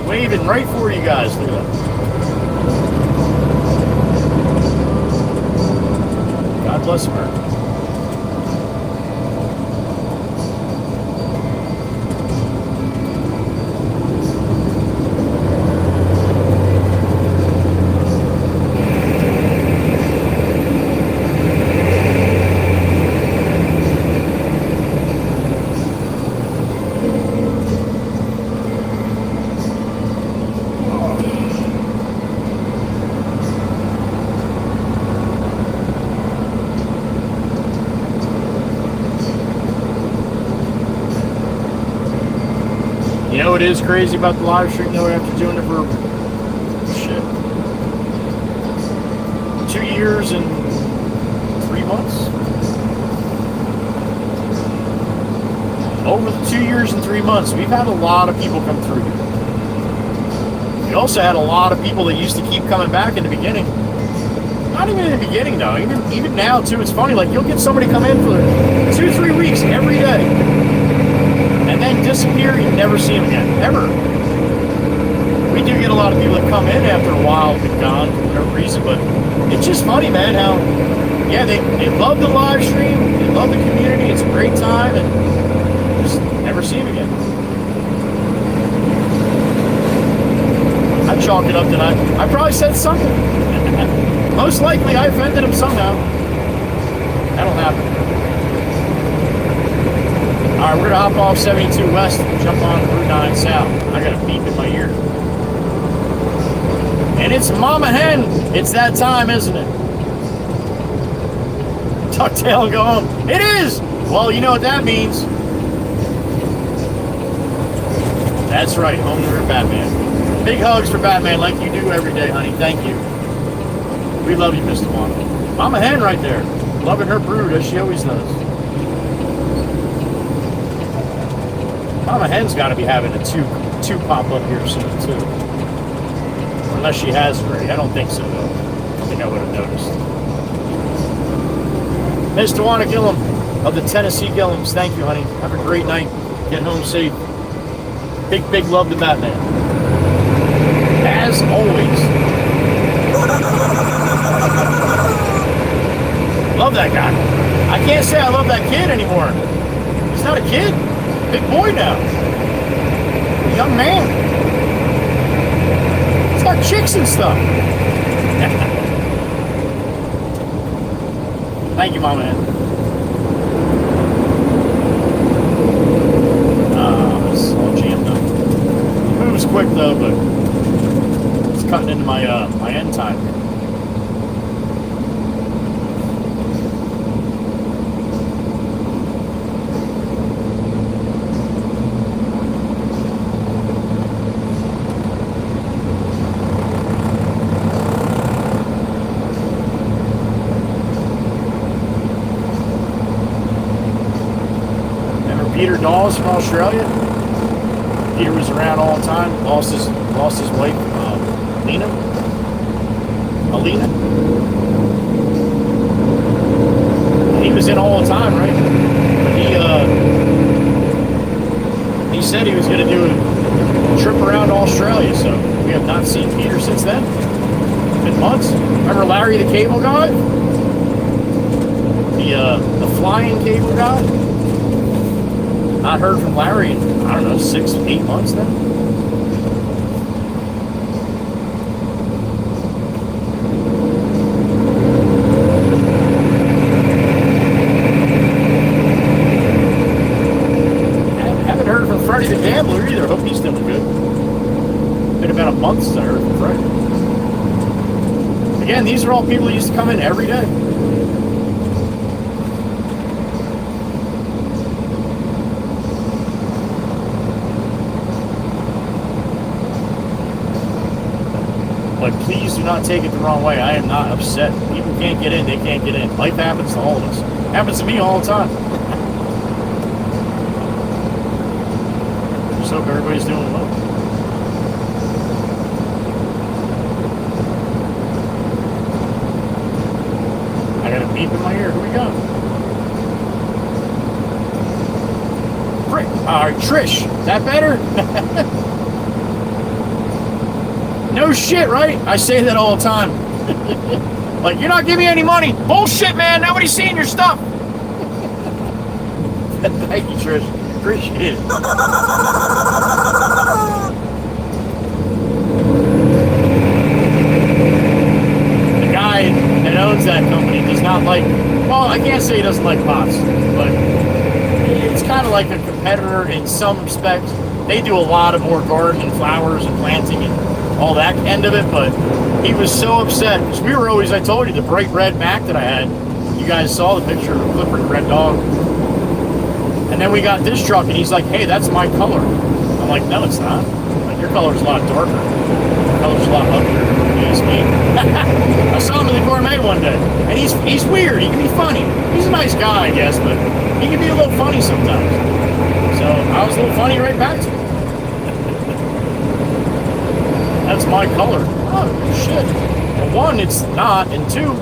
Waving right for you guys. Look at that. God bless America. You know what is crazy about the live stream though, after doing it for 2 years and 3 months? over the 2 years and 3 months, we've had a lot of people come through here. We also had a lot of people that used to keep coming back in the beginning. Not even in the beginning, though. Even now, too, it's funny. Like, you'll get somebody come in for 2-3 weeks every day, and then disappear. You never see them again, ever. We do get a lot of people that come in after a while and been gone for whatever reason, but it's just funny, man, how, yeah, they love the live stream, they love the community, it's a great time, and just never see them again. I chalk it up that I probably said something. Most likely I offended him somehow. That'll happen. Alright, we're gonna hop off 72 West and jump on Route 9 South. I got a beep in my ear. And it's Mama Hen. It's that time, isn't it? Tuck tail and go home. It is! Well, you know what that means. That's right, home to Batman. Big hugs for Batman like you do every day, honey. Thank you. We love you, Mr. Wanda. Mama Hen right there. Loving her brood as she always does. Mama Hen's got to be having a two pop up here soon, too. Unless she has already. I don't think so, though. I think I would have noticed. Mr. Wanda Gillum of the Tennessee Gillums, thank you, honey. Have a great night. Get home safe. Big love to Batman. As always. Love that guy. I can't say I love that kid anymore. He's not a kid. Big boy now. A young man. He's got chicks and stuff. Thank you, Mama Ann. It's all jammed up. It moves quick though, but it's cutting into my my end time. Peter Dawes from Australia. Peter was around all the time. Lost his wife, Alina. He was in all the time, right? But he said he was going to do a trip around Australia. So we have not seen Peter since then. It's been months. Remember Larry the cable guy? The flying cable guy. Not heard from Larry in, I don't know, 6-8 months then. I haven't heard from Freddie the Gambler either. Hope he's doing good. Been about a month since I heard from Freddie. Again, these are all people who used to come in every day. But please do not take it the wrong way. I am not upset. People can't get in, they can't get in. Life happens to all of us. Happens to me all the time. Just hope everybody's doing well. I got a beep in my ear. Who we got? Alright, Trish. Is that better? No shit, right? I say that all the time. Like, you're not giving me any money. Bullshit, man. Nobody's seeing your stuff. Thank you, Trish. Appreciate it. The guy that owns that company does not like, well, I can't say he doesn't like bots, but it's kind of like a competitor in some respects. They do a lot of more garden and flowers and planting and all that end of it, but he was so upset because we were always, I told you, the bright red Mac that I had. You guys saw the picture of Clipper, the red dog. And then we got this truck, and he's like, hey, that's my color. I'm like, no, it's not. Like, your color's a lot darker. Your color's a lot uglier. Yes, me. I saw him in the Gourmet one day, and he's weird. He can be funny. He's a nice guy, I guess, but he can be a little funny sometimes. So So I was a little funny right back to him. That's my color. Oh, shit. Well, one, it's not, and two,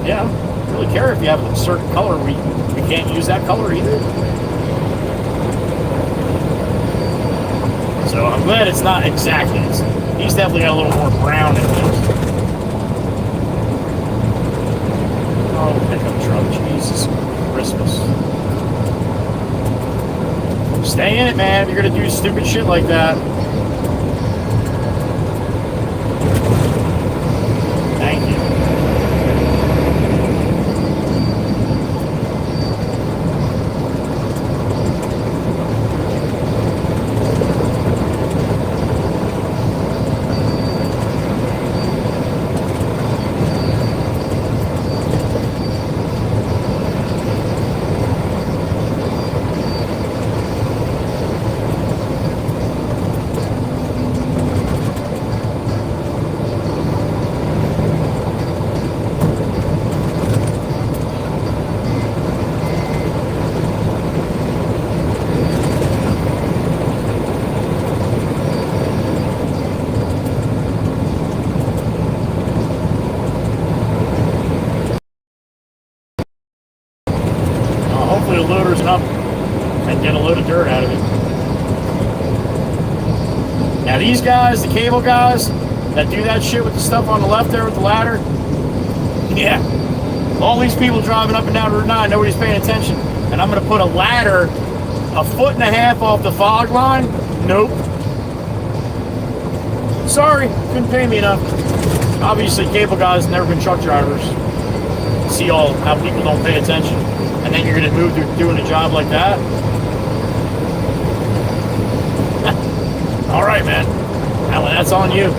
yeah, I don't really care if you have a certain color. We can't use that color either. So I'm glad it's not exactly. He's definitely got a little more brown in him. Oh, pickup truck. Jesus Christmas. Stay in it, man. If you're going to do stupid shit like that. Thank you. Hopefully the loader's up and get a load of dirt out of it. Now these guys, the cable guys, that do that shit with the stuff on the left there with the ladder, yeah. All these people driving up and down Route 9, nobody's paying attention. And I'm going to put a ladder 1.5 feet off the fog line? Nope. Sorry, couldn't pay me enough. Obviously, cable guys never been truck drivers. See all how people don't pay attention. And then you're going to move to doing a job like that? All right, man. Alan, that's on you.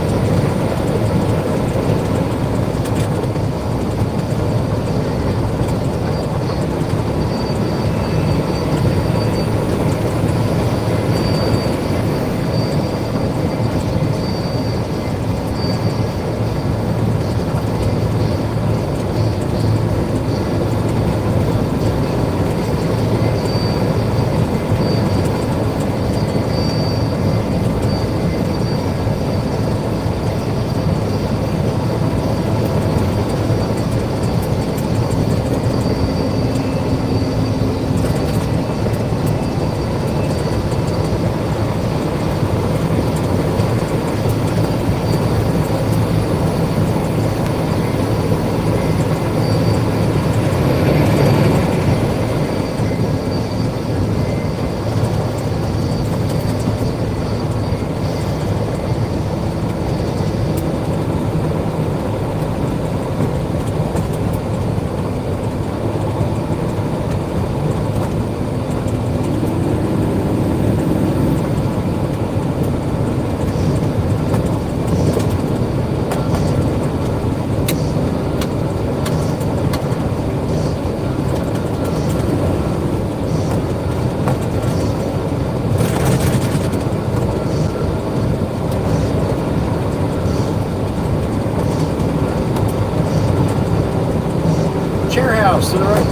House to the right.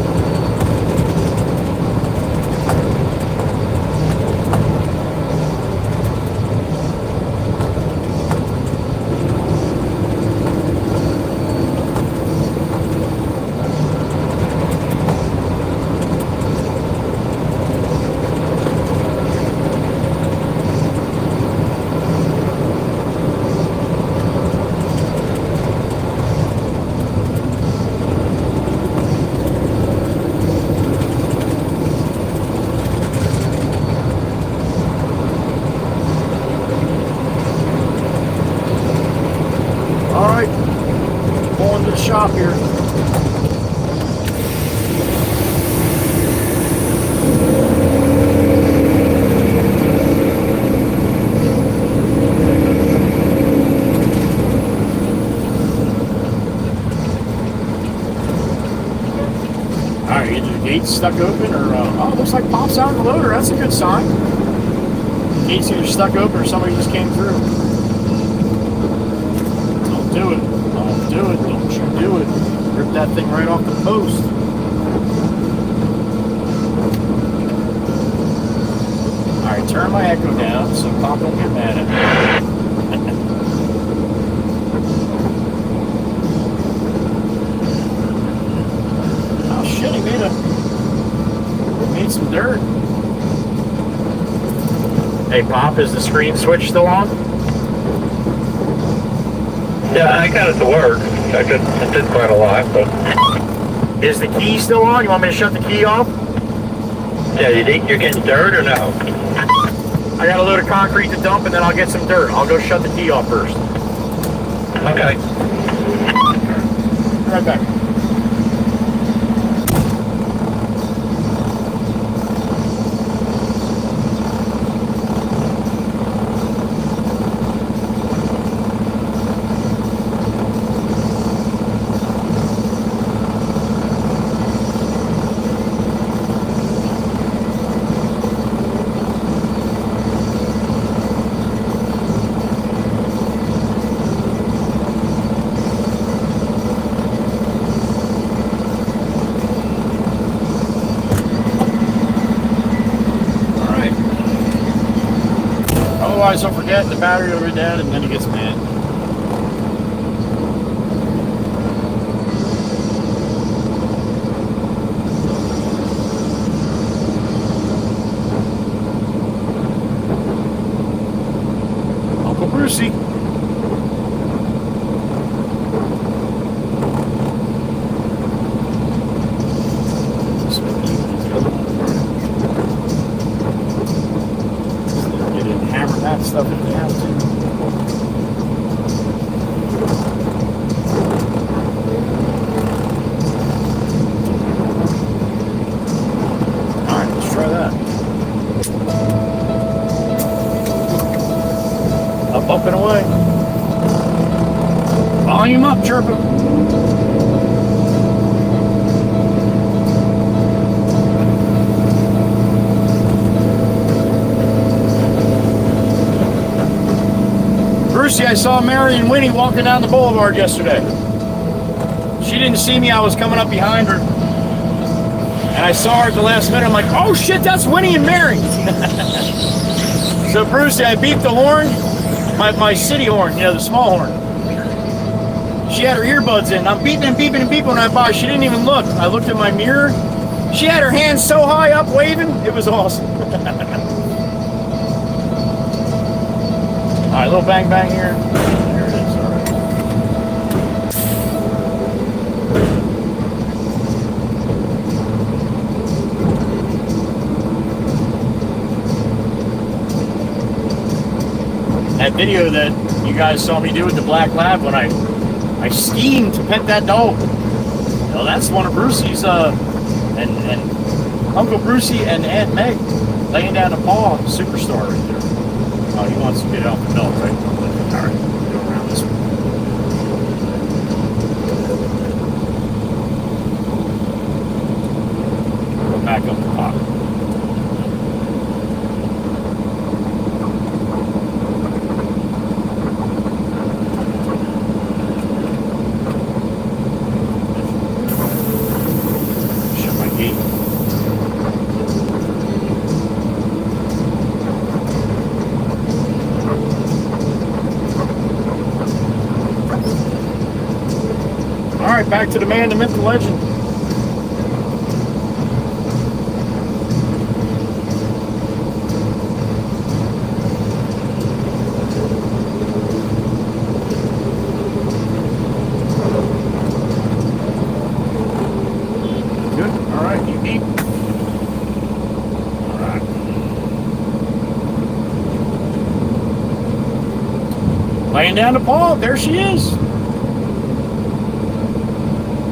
Shop here. Alright, either the gate's stuck open or oh, it looks like pops out the loader. That's a good sign. The gate's either stuck open or somebody just came through. Don't do it. Don't do it. Don't you do it. Rip that thing right off the post. Alright, turn my echo down so Pop don't get mad at me. Oh shit, he made some dirt. Hey Pop, is the screen switch still on? Yeah, I got it to work. It did quite a lot, but... Is the key still on? You want me to shut the key off? Yeah, you think you're getting dirt or no? I got a load of concrete to dump and then I'll get some dirt. I'll go shut the key off first. Okay. Be right back. Otherwise, he'll forget the battery will be dead, and then he gets mad. Uncle Brucey. That stuff if you have to. Alright, let's try that. Up and away. Volume up, chirping. Brucey, I saw Mary and Winnie walking down the boulevard yesterday. She didn't see me, I was coming up behind her. And I saw her at the last minute, I'm like, oh shit, that's Winnie and Mary. So Brucey, I beeped the horn, my city horn, you know, the small horn. She had her earbuds in, I'm beeping and beeping and beeping when I by, she didn't even look. I looked at my mirror, she had her hands so high up waving, it was awesome. All right, little bang bang here. There it is, all right. That video that you guys saw me do with the black lab when I schemed to pet that dog. Well, that's one of Brucey's, and Uncle Brucey and Aunt Meg laying down a paw, superstar right there. Oh, he wants to get out the milk, right? All right, go around this way. Go back up the pot. Shut my gate. All right, back to the man, the myth, the legend. Good. All right, you eat. All right. Laying down the paw. There she is.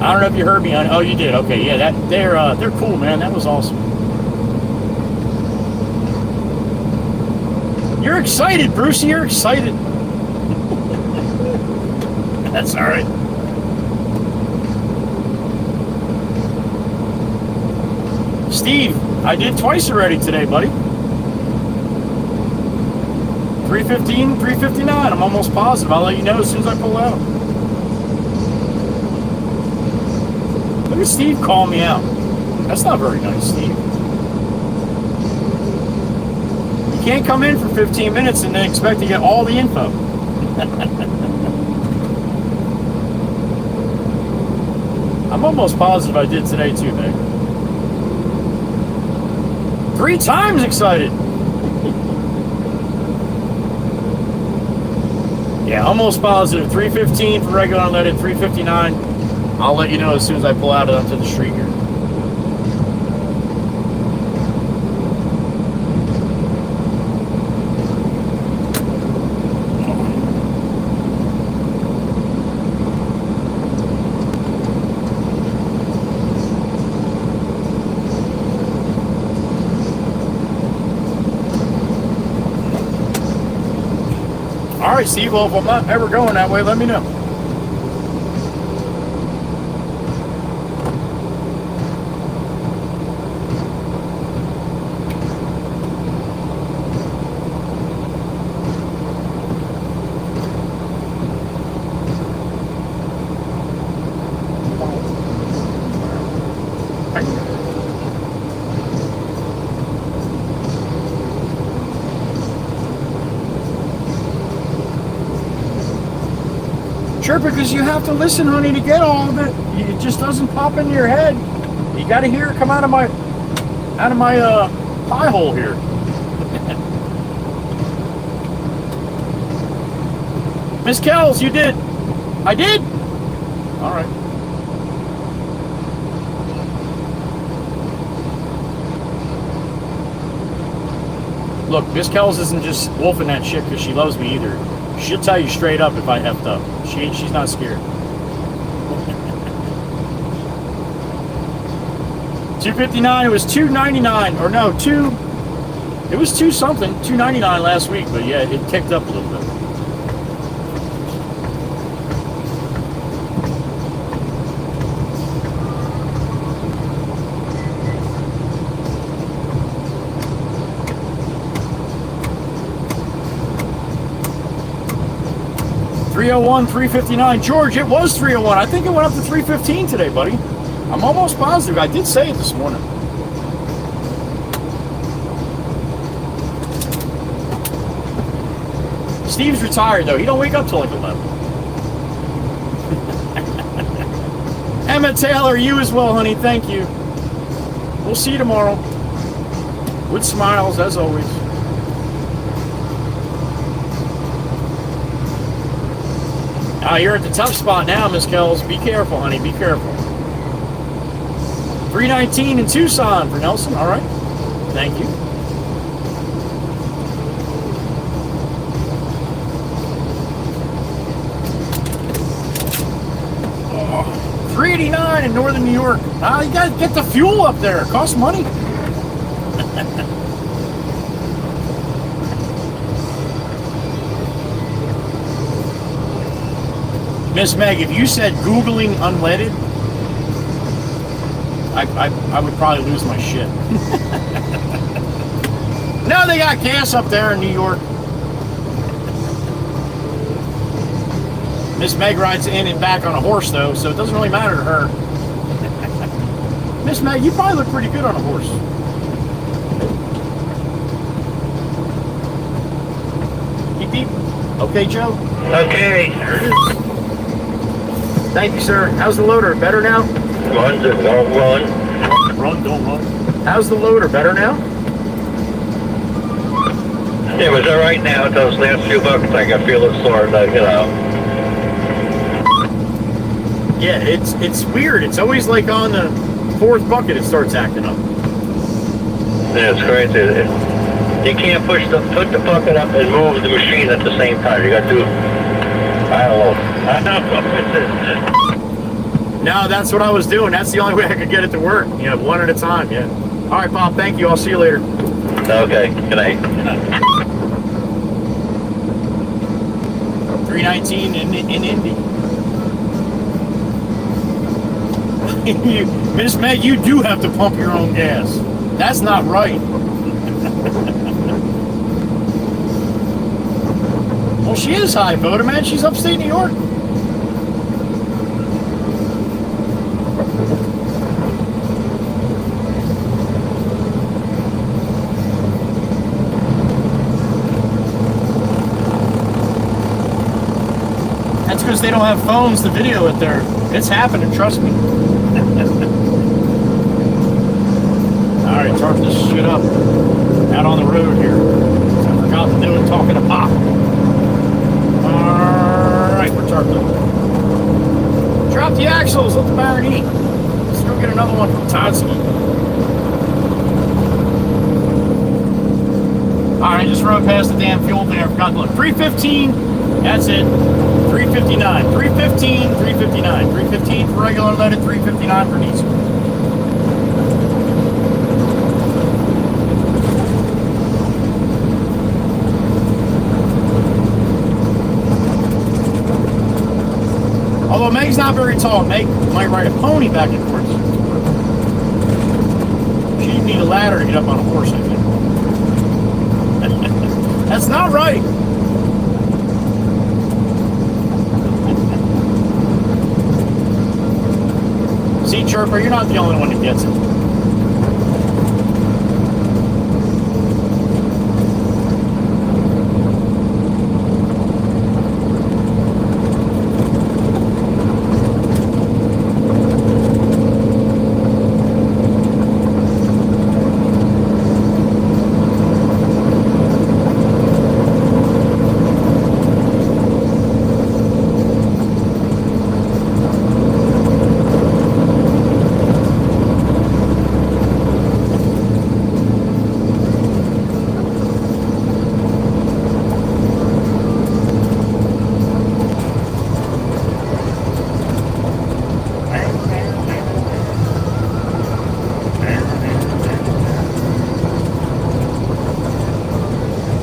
I don't know if you heard me on. Oh, you did. Okay, yeah. They're cool, man. That was awesome. You're excited, Brucey. You're excited. That's all right. Steve, I did twice already today, buddy. 3:15, 3:59. I'm almost positive. I'll let you know as soon as I pull out. Look at Steve call me out. That's not very nice, Steve. can't come in for 15 minutes and then expect to get all the info. I'm almost positive I did today too, Meg. 3 times excited. Yeah, almost positive. 315 for regular unleaded, 359. I'll let you know as soon as I pull out onto the street here. All right, Steve, well, if I'm not ever going that way, let me know. Sure, because you have to listen, honey, to get all of it. It just doesn't pop into your head. You got to hear it come out of my pie hole here. Miss Kells, you did. I did. All right. Look, Miss Kells isn't just wolfing that shit because she loves me either. She'll tell you straight up if I effed up. She's not scared. 259. It was 299, or no, it was 2 something, 299 last week. But yeah, it kicked up a little bit. $301, $359. George, it was $301. I think it went up to $315 today, buddy. I'm almost positive. I did say it this morning. Steve's retired, though. He don't wake up till like 11. Emma Taylor, you as well, honey. Thank you. We'll see you tomorrow. With smiles, as always. You're at the tough spot now, Miss Kells. Be careful, honey. Be careful. 319 in Tucson for Nelson. All right. Thank you. Oh, 389 in northern New York. You got to get the fuel up there. It costs money. Miss Meg, if you said Googling unleaded, I would probably lose my shit. No, they got gas up there in New York. Miss Meg rides in and back on a horse, though, so it doesn't really matter to her. Miss Meg, you probably look pretty good on a horse. Beep, beep. Okay, Joe? Okay. There it is. Thank you, sir. How's the loader? Better now? Run, don't run. Run, don't run. How's the loader? Better now? It was all right now. Those last few buckets, I got feeling sore, Yeah, it's weird. It's always like on the 4th bucket it starts acting up. Yeah, it's crazy. You can't put the bucket up and move the machine at the same time. You got to do, I don't know. No, that's what I was doing. That's the only way I could get it to work. You know, one at a time, yeah. All right, Bob, thank you. I'll see you later. Okay, good night. 319 in Indy. Miss Meg, you do have to pump your own gas. That's not right. Well, she is high voter, man. She's upstate New York. it's because they don't have phones to video it there. It's happening, trust me. Alright, start this shit up. Out on the road here. I forgot to do it talking to Pop. Alright, we're tarping. Drop the axles, let the Baron eat. Let's go get another one from Todsky. Alright, just rode past the damn fuel thing. I forgot to look. 315, that's it. 359. 315, 359. 315 for regular unleaded, 359 for diesel. Although Meg's not very tall, Meg might ride a pony back and forth. She'd need a ladder to get up on a horse, I think. That's not right. See, Chirper, you're not the only one that gets it.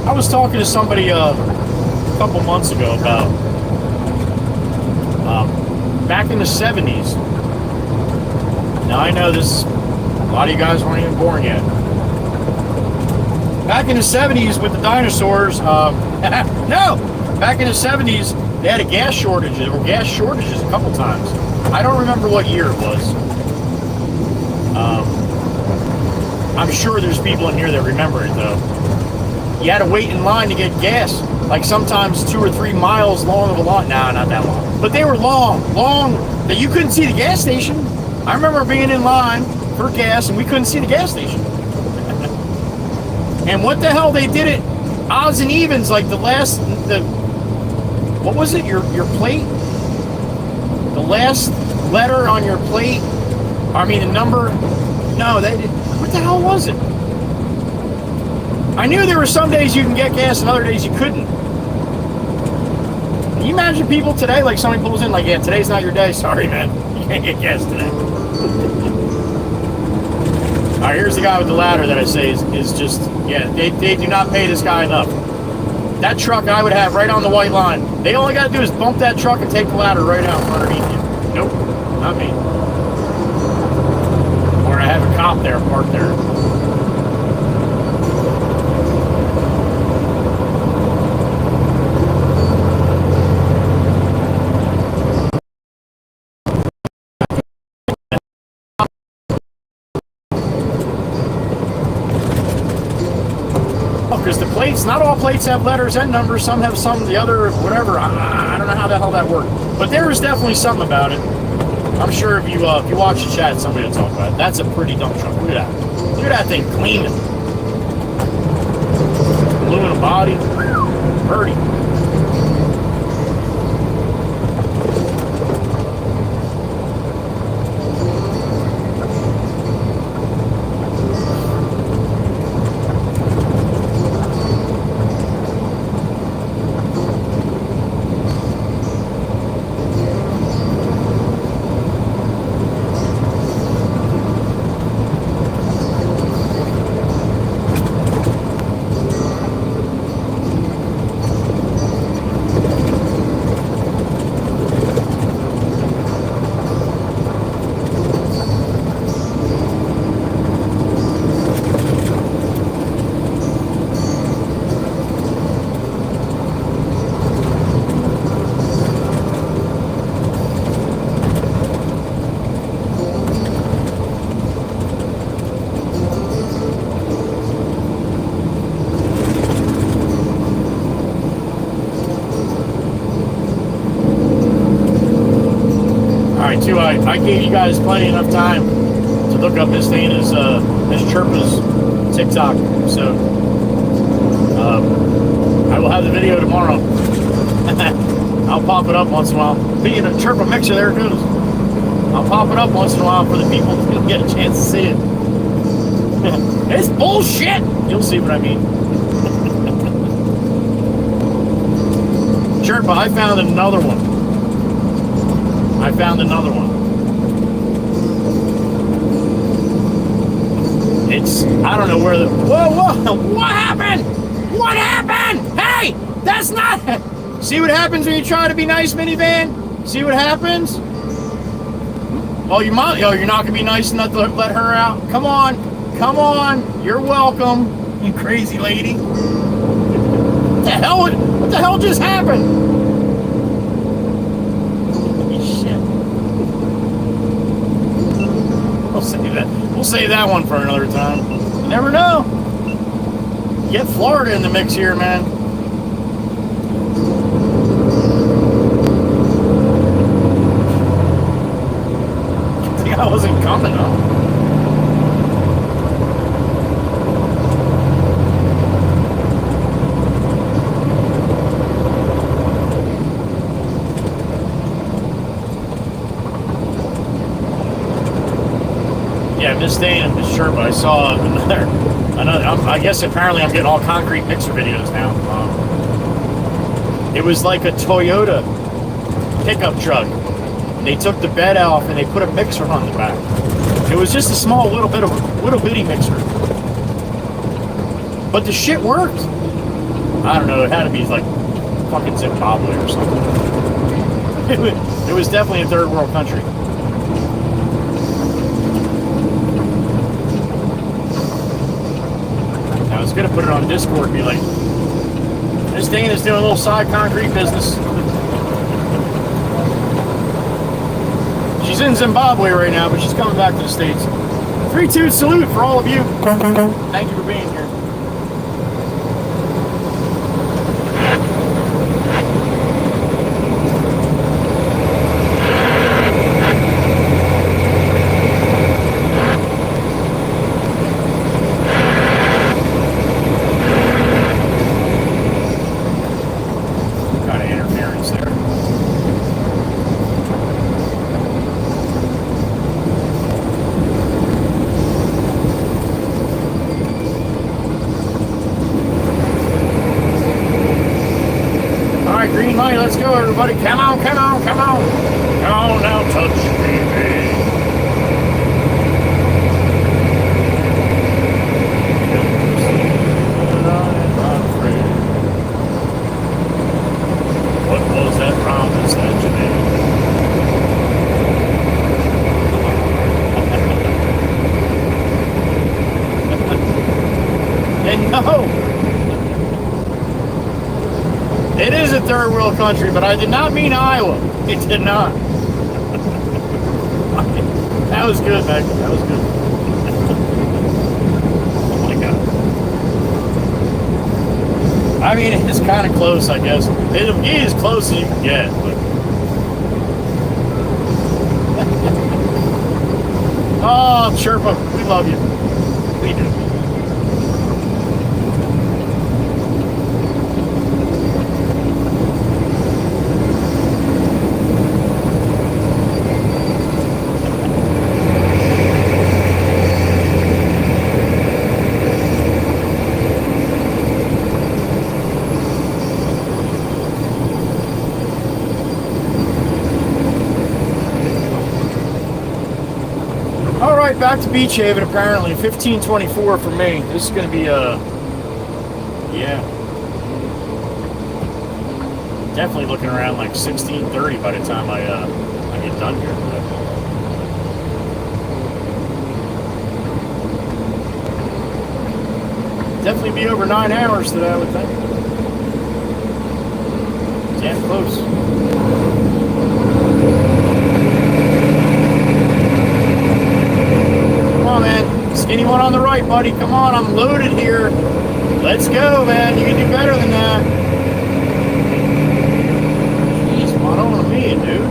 I was talking to somebody a couple months ago about back in the 70s. Now I know this, a lot of you guys weren't even born yet. Back in the 70s with the dinosaurs, no! Back in the 70s, they had a gas shortage. There were gas shortages a couple times. I don't remember what year it was. I'm sure there's people in here that remember it though. You had to wait in line to get gas, like sometimes 2 or 3 miles long of a line. Nah, not that long. But they were long, that you couldn't see the gas station. I remember being in line for gas and we couldn't see the gas station. And what the hell, they did it odds and evens, like what was it, your plate? The last letter on your plate, I mean the number, no, what the hell was it? I knew there were some days you can get gas and other days you couldn't. Can you imagine people today, like somebody pulls in like, yeah, today's not your day, sorry man, you can't get gas today. Alright, here's the guy with the ladder that I say is just, yeah, they do not pay this guy enough. That truck I would have right on the white line. They all got to do is bump that truck and take the ladder right out from underneath you. Nope, not me. Or I have a cop there, parked there. Because the plates, not all plates have letters and numbers. Some have some, the other, whatever. I don't know how the hell that worked. But there is definitely something about it. I'm sure if you watch the chat, somebody will talk about it. That's a pretty dump truck. Look at that. Look at that thing gleaming. Aluminum body. Pretty. right, too. I gave you guys plenty enough time to look up Miss Dana's, Miss Chirpa's TikTok. So, I will have the video tomorrow. I'll pop it up once in a while. Being a Chirpa mixer, there it goes. I'll pop it up once in a while for the people to get a chance to see it. It's bullshit! You'll see what I mean. Chirpa, I found another one. I don't know where the... Whoa! What happened? What happened? Hey! That's not... See what happens when you try to be nice, minivan? See what happens? Oh, you're not going to be nice enough to let her out? Come on. You're welcome, you crazy lady. What the hell just happened? Shit. We'll save that one for another time. You never know. Get Florida in the mix here, man. I think I wasn't coming though. Miss Dana and Miss Sherpa, I saw another. I guess apparently I'm getting all concrete mixer videos now. It was like a Toyota pickup truck. They took the bed off and they put a mixer on the back. It was just a small little bitty mixer, but the shit worked. I don't know. It had to be like fucking Zimbabwe or something. It was definitely a third world country. I was gonna put it on Discord and be like, Miss Dana's doing a little side concrete business. She's in Zimbabwe right now, but she's coming back to the States. 3-2 salute for all of you. Thank you for being here. Let's go, everybody. Come on. Come on now, touch me, baby. What was that promise that you made? And no! It is a third world country, but I did not mean Iowa. It did not. That was good, Meg. That was good. Oh my god. I mean, it's kind of close, I guess. It'll be as close as you can get, but... Oh, Chirpa, we love you. We do. Back to Beach Haven, apparently. 15:24 for me. This is going to be yeah. Definitely looking around like 16:30 by the time I get done here. Definitely be over 9 hours today, I would think. Damn close. Anyone on the right, buddy? Come on, I'm loaded here. Let's go, man. You can do better than that. Jeez, I don't want me, dude.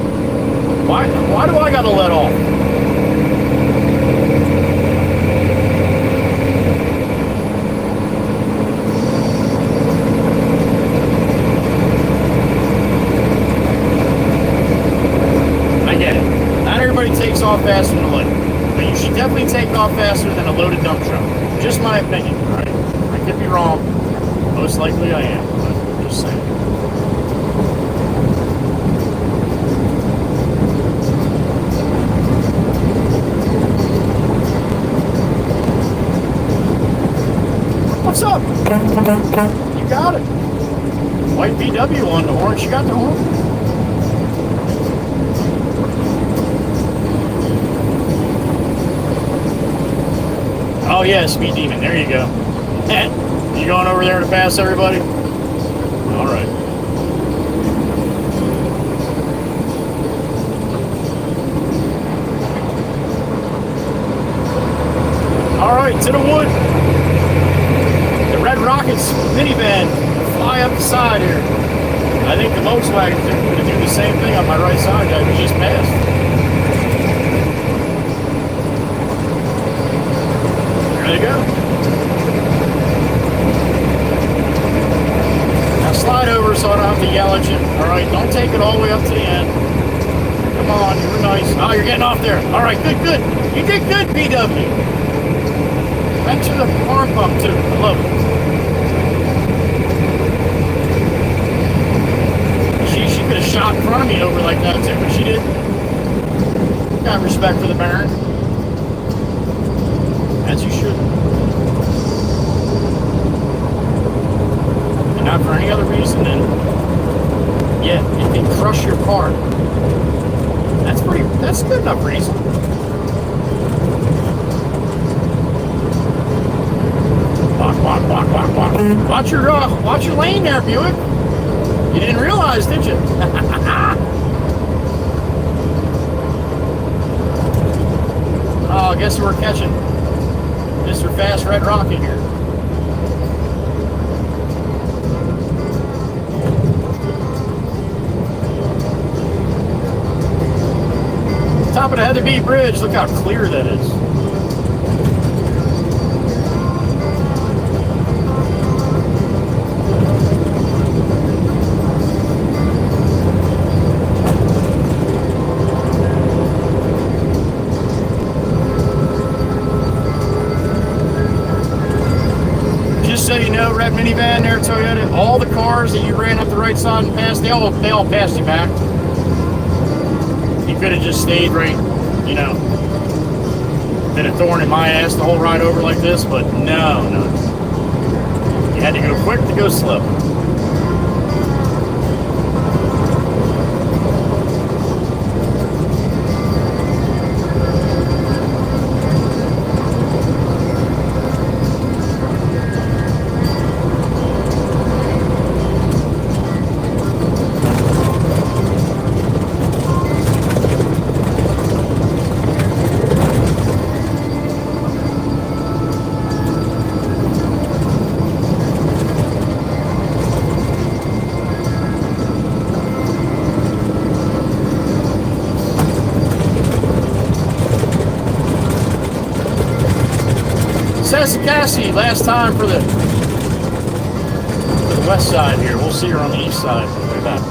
Why do I gotta let off. I get it. Not everybody takes off faster than a light. But you should definitely take off faster than a loaded dump truck. Just my opinion, alright? I could be wrong. Most likely I am, but just saying. What's up? You got it. White VW on the horn. You got the horn? Oh yeah, Speed Demon. There you go. You going over there to pass everybody? All right. All right, to the wood. The Red Rockets minivan fly up the side here. I think the Volkswagen's going to do the same thing on my right side that we just passed. There you go. Now slide over so I don't have to yell at you. All right, don't take it all the way up to the end. Come on, you were nice. Oh, you're getting off there. All right, good, good. You did good, BW. Thanks for the arm pump, too. I love it. She could have shot in front of me over like that, too, but she didn't. Got respect for the Baron. As you should. And not for any other reason than, yeah, it can crush your car. That's good enough reason. Walk. Watch your lane there, Buick. You didn't realize, did you? Oh, I guess we're catching Mr. Fast Red Rocket here. Top of the Heatherby Bridge. Look how clear that is. So you know, Red Minivan there, Toyota, all the cars that you ran up the right side and passed, they all passed you back. You could have just stayed right, you know, been a thorn in my ass the whole ride over like this, but no. You had to go quick to go slow. Cassie, last time for the west side here. We'll see her on the east side. Way back.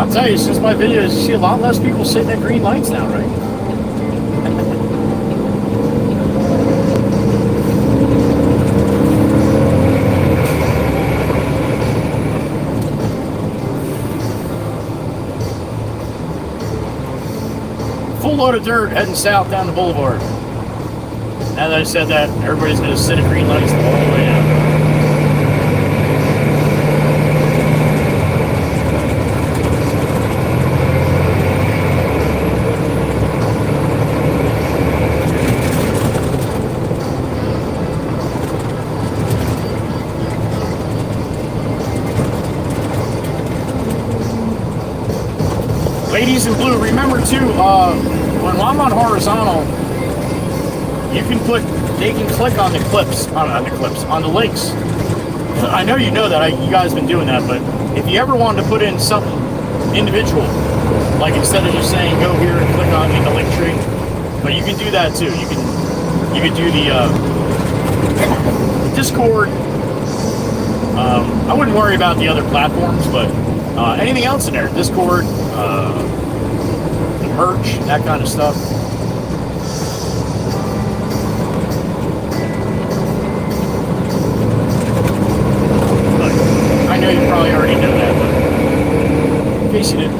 I'll tell you, since my videos, you see a lot less people sitting at green lights now, right? Full load of dirt heading south down the boulevard. Now that I said that, everybody's going to sit at green lights the whole way down. Ladies in blue, remember too, when I'm on horizontal, they can click on the clips, on the links. I know you know that, you guys have been doing that, but if you ever wanted to put in something individual, like instead of just saying go here and click on the link tree, but you can do that too. You can do the Discord. I wouldn't worry about the other platforms, but anything else in there, Discord, the merch, that kind of stuff. But I know you probably already know that, but in case you didn't.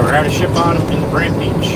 Had a ship on in the Brant Beach.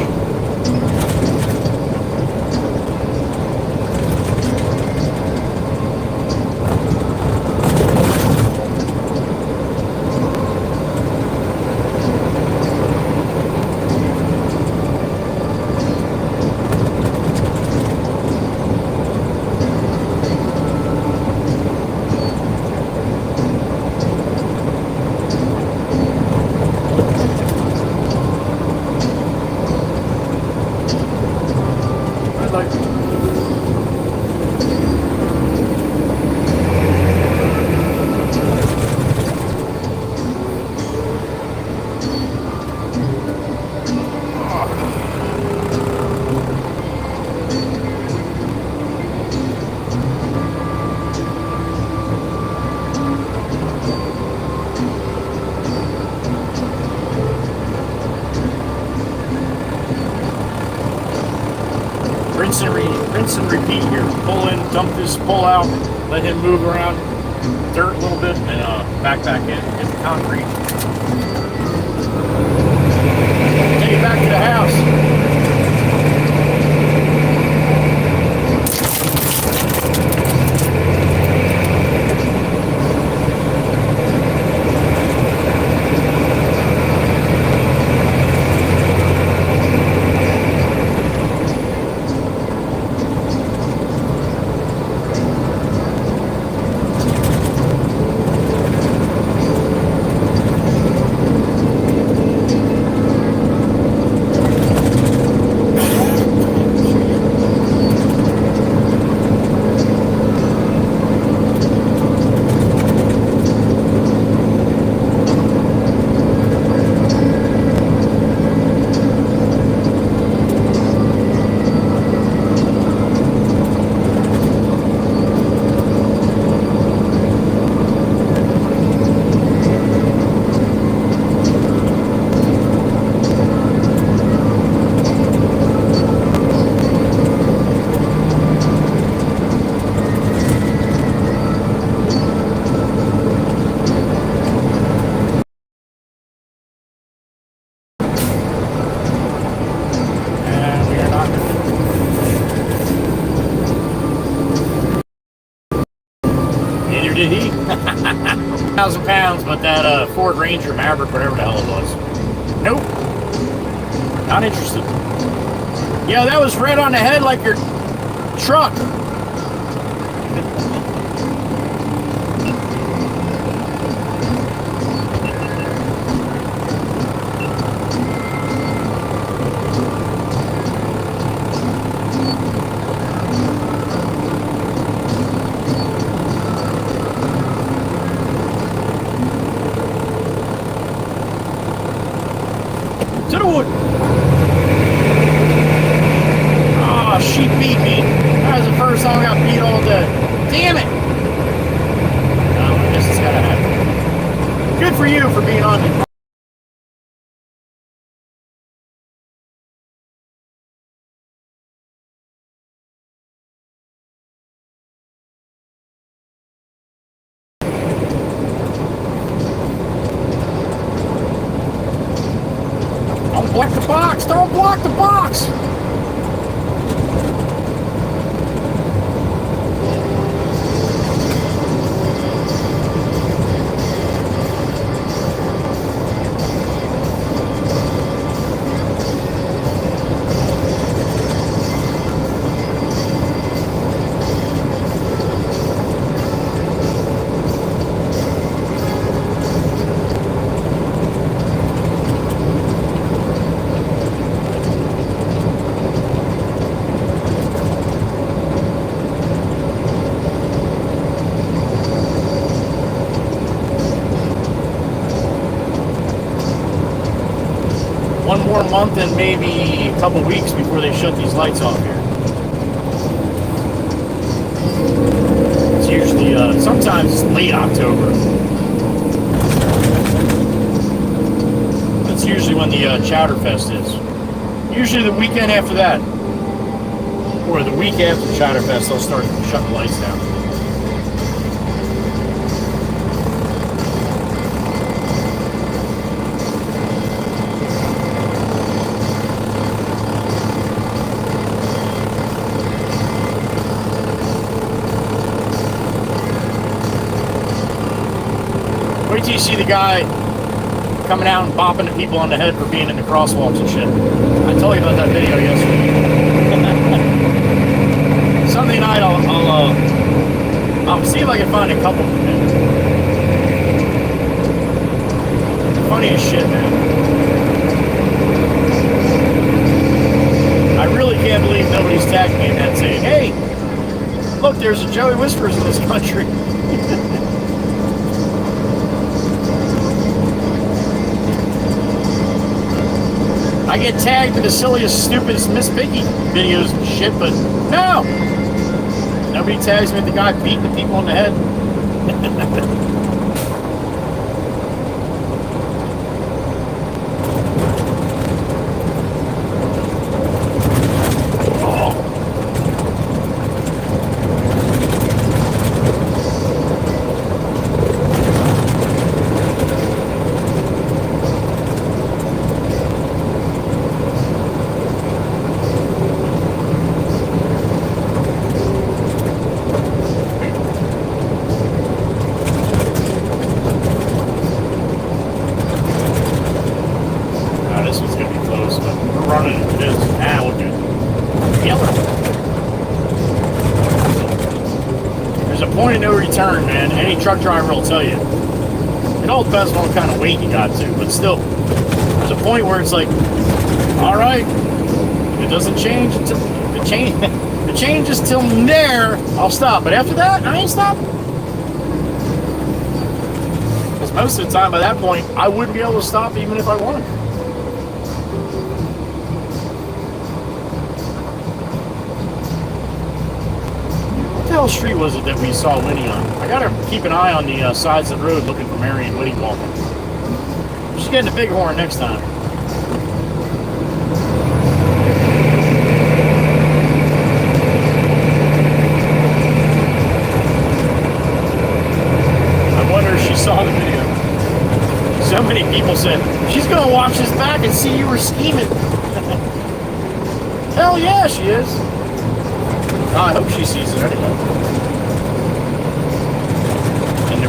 Rinse and repeat here. Pull in, dump this, pull out, let him move around dirt a little bit, and back in, get the concrete. Take it back to the house. 1,000 pounds, but that Ford Ranger Maverick, whatever the hell it was. Nope. Not interested. Yeah, that was red on the head like your truck. To the wood. Oh, she beat me. That was the first time I got beat all day. Damn it. Oh, I guess it's gotta happen. Good for you for being on the... Don't block the box! Don't block the box! One more month and maybe a couple weeks before they shut these lights off here. It's usually, sometimes late October. That's usually when the Chowder Fest is. Usually the weekend after that. Or the week after Chowder Fest, they'll start shutting the lights down. Wait till you see the guy coming out and bopping the people on the head for being in the crosswalks and shit. I told you about that video yesterday. Sunday night, I'll see if I can find a couple. Funny as shit, man. I really can't believe nobody's tagged me in that saying, "Hey, look, there's a Joey Whispers in this country." I get tagged in the silliest, stupidest Miss Piggy videos and shit, but no! Nobody tags me with the guy beating the people on the head. Turn, man. Any truck driver will tell you. It all depends on what kind of weight you got to, but still, there's a point where it's like, all right, it doesn't change until it changes till there. I'll stop, but after that, I ain't stopping. Because most of the time, by that point, I wouldn't be able to stop even if I wanted. What the hell street was it that we saw Winnie on? I gotta keep an eye on the sides of the road looking for Mary and Winnie walking. She's getting a big horn next time. I wonder if she saw the video. So many people said, she's gonna watch this back and see you were scheming. Hell yeah, she is. I hope she sees it anyway. And the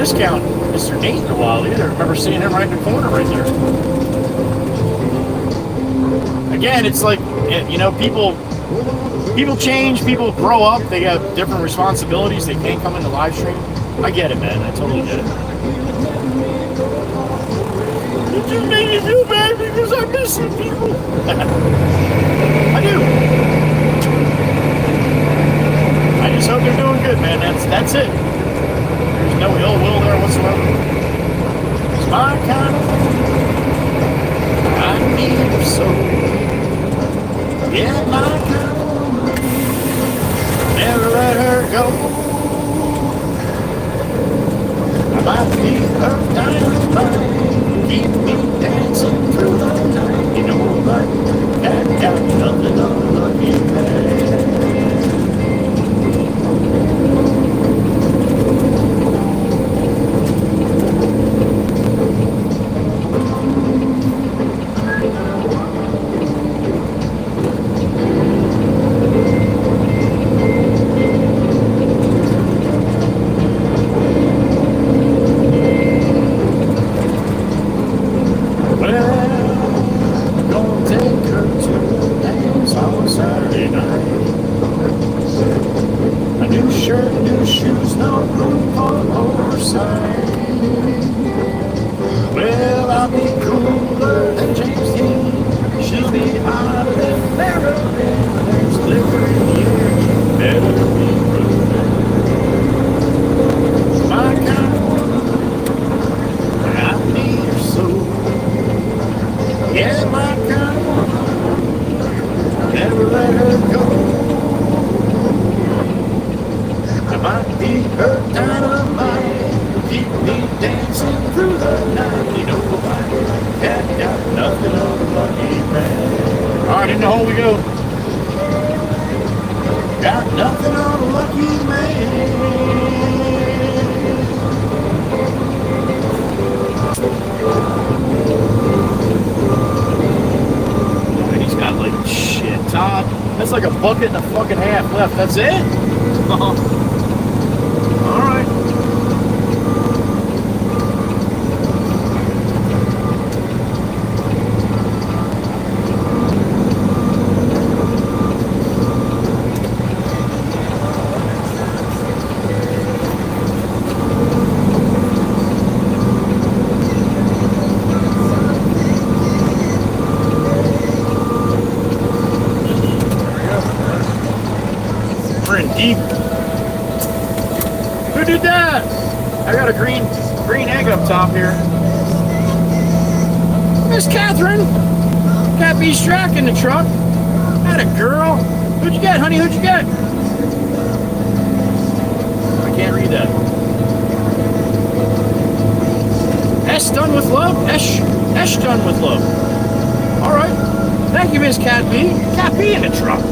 discount Mr. Nate in a while either. I remember seeing him right in the corner right there. Again, it's like, you know, people change, people grow up, they have different responsibilities, they can't come in the live stream. I get it, man, I totally get it. It just made me feel bad because I miss some people. I do. I just hope they're doing good, man. That's it. There's no ill will there whatsoever. It's my kind of I need her so. Yeah, my kind of never let her go. I might be her dynamite. Keep me dancing through the night. You know, like that got nothing on the lucky man. Bucket and a fucking half left. That's it? All right. Deep. Who did that? I got a green egg up top here. Miss Catherine. Cat B Strack in the truck. Had a girl. Who'd you get, honey? Who'd you get? I can't read that. S done with love? S done with love. All right. Thank you, Miss Cat B. Cat B in the truck.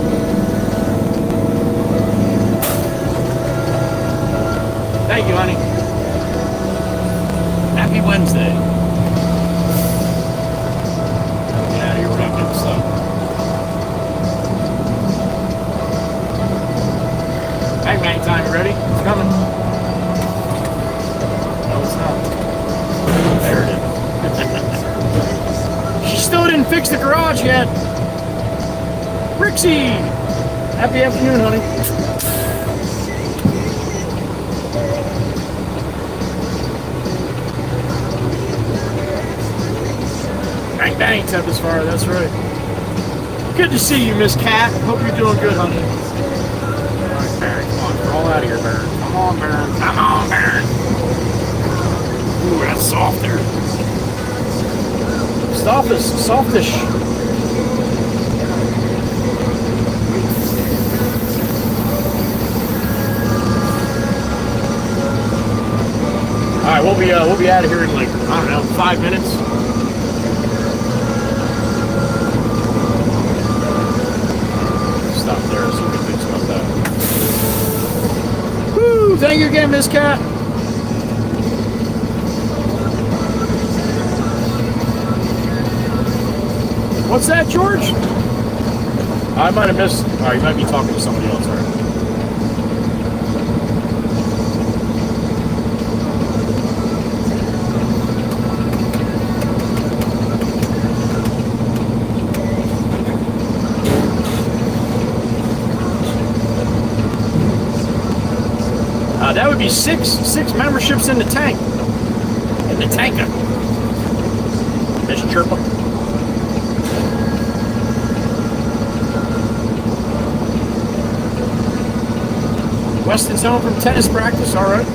Thank you, honey. Happy Wednesday. Get out of here, we're not getting stuck. Bang bang time, you ready? It's coming. No, it's not. There it is. She still didn't fix the garage yet. Rixie! Happy afternoon, honey. Bang, tap as far, that's right. Good to see you, Miss Cat. Hope you're doing good, honey. Alright, Baron, come on, crawl out of here, Baron. Come on, Baron. Come on, Baron. Ooh, that's soft there. Softish. Alright, we'll be out of here in like, I don't know, 5 minutes. Stop there, so we can think about that. Woo! Thank you again, Miss Cat. What's that, George? I might have missed. Alright, you might be talking to somebody else, alright. would be six memberships in the tank. In the tanker. Miss Chirpa. Weston's home from tennis practice, all right.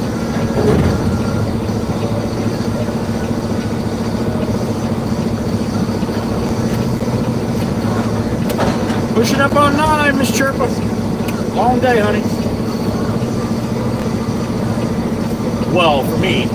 Pushing up on 9, Miss Chirpa. Long day, honey. Well, for me.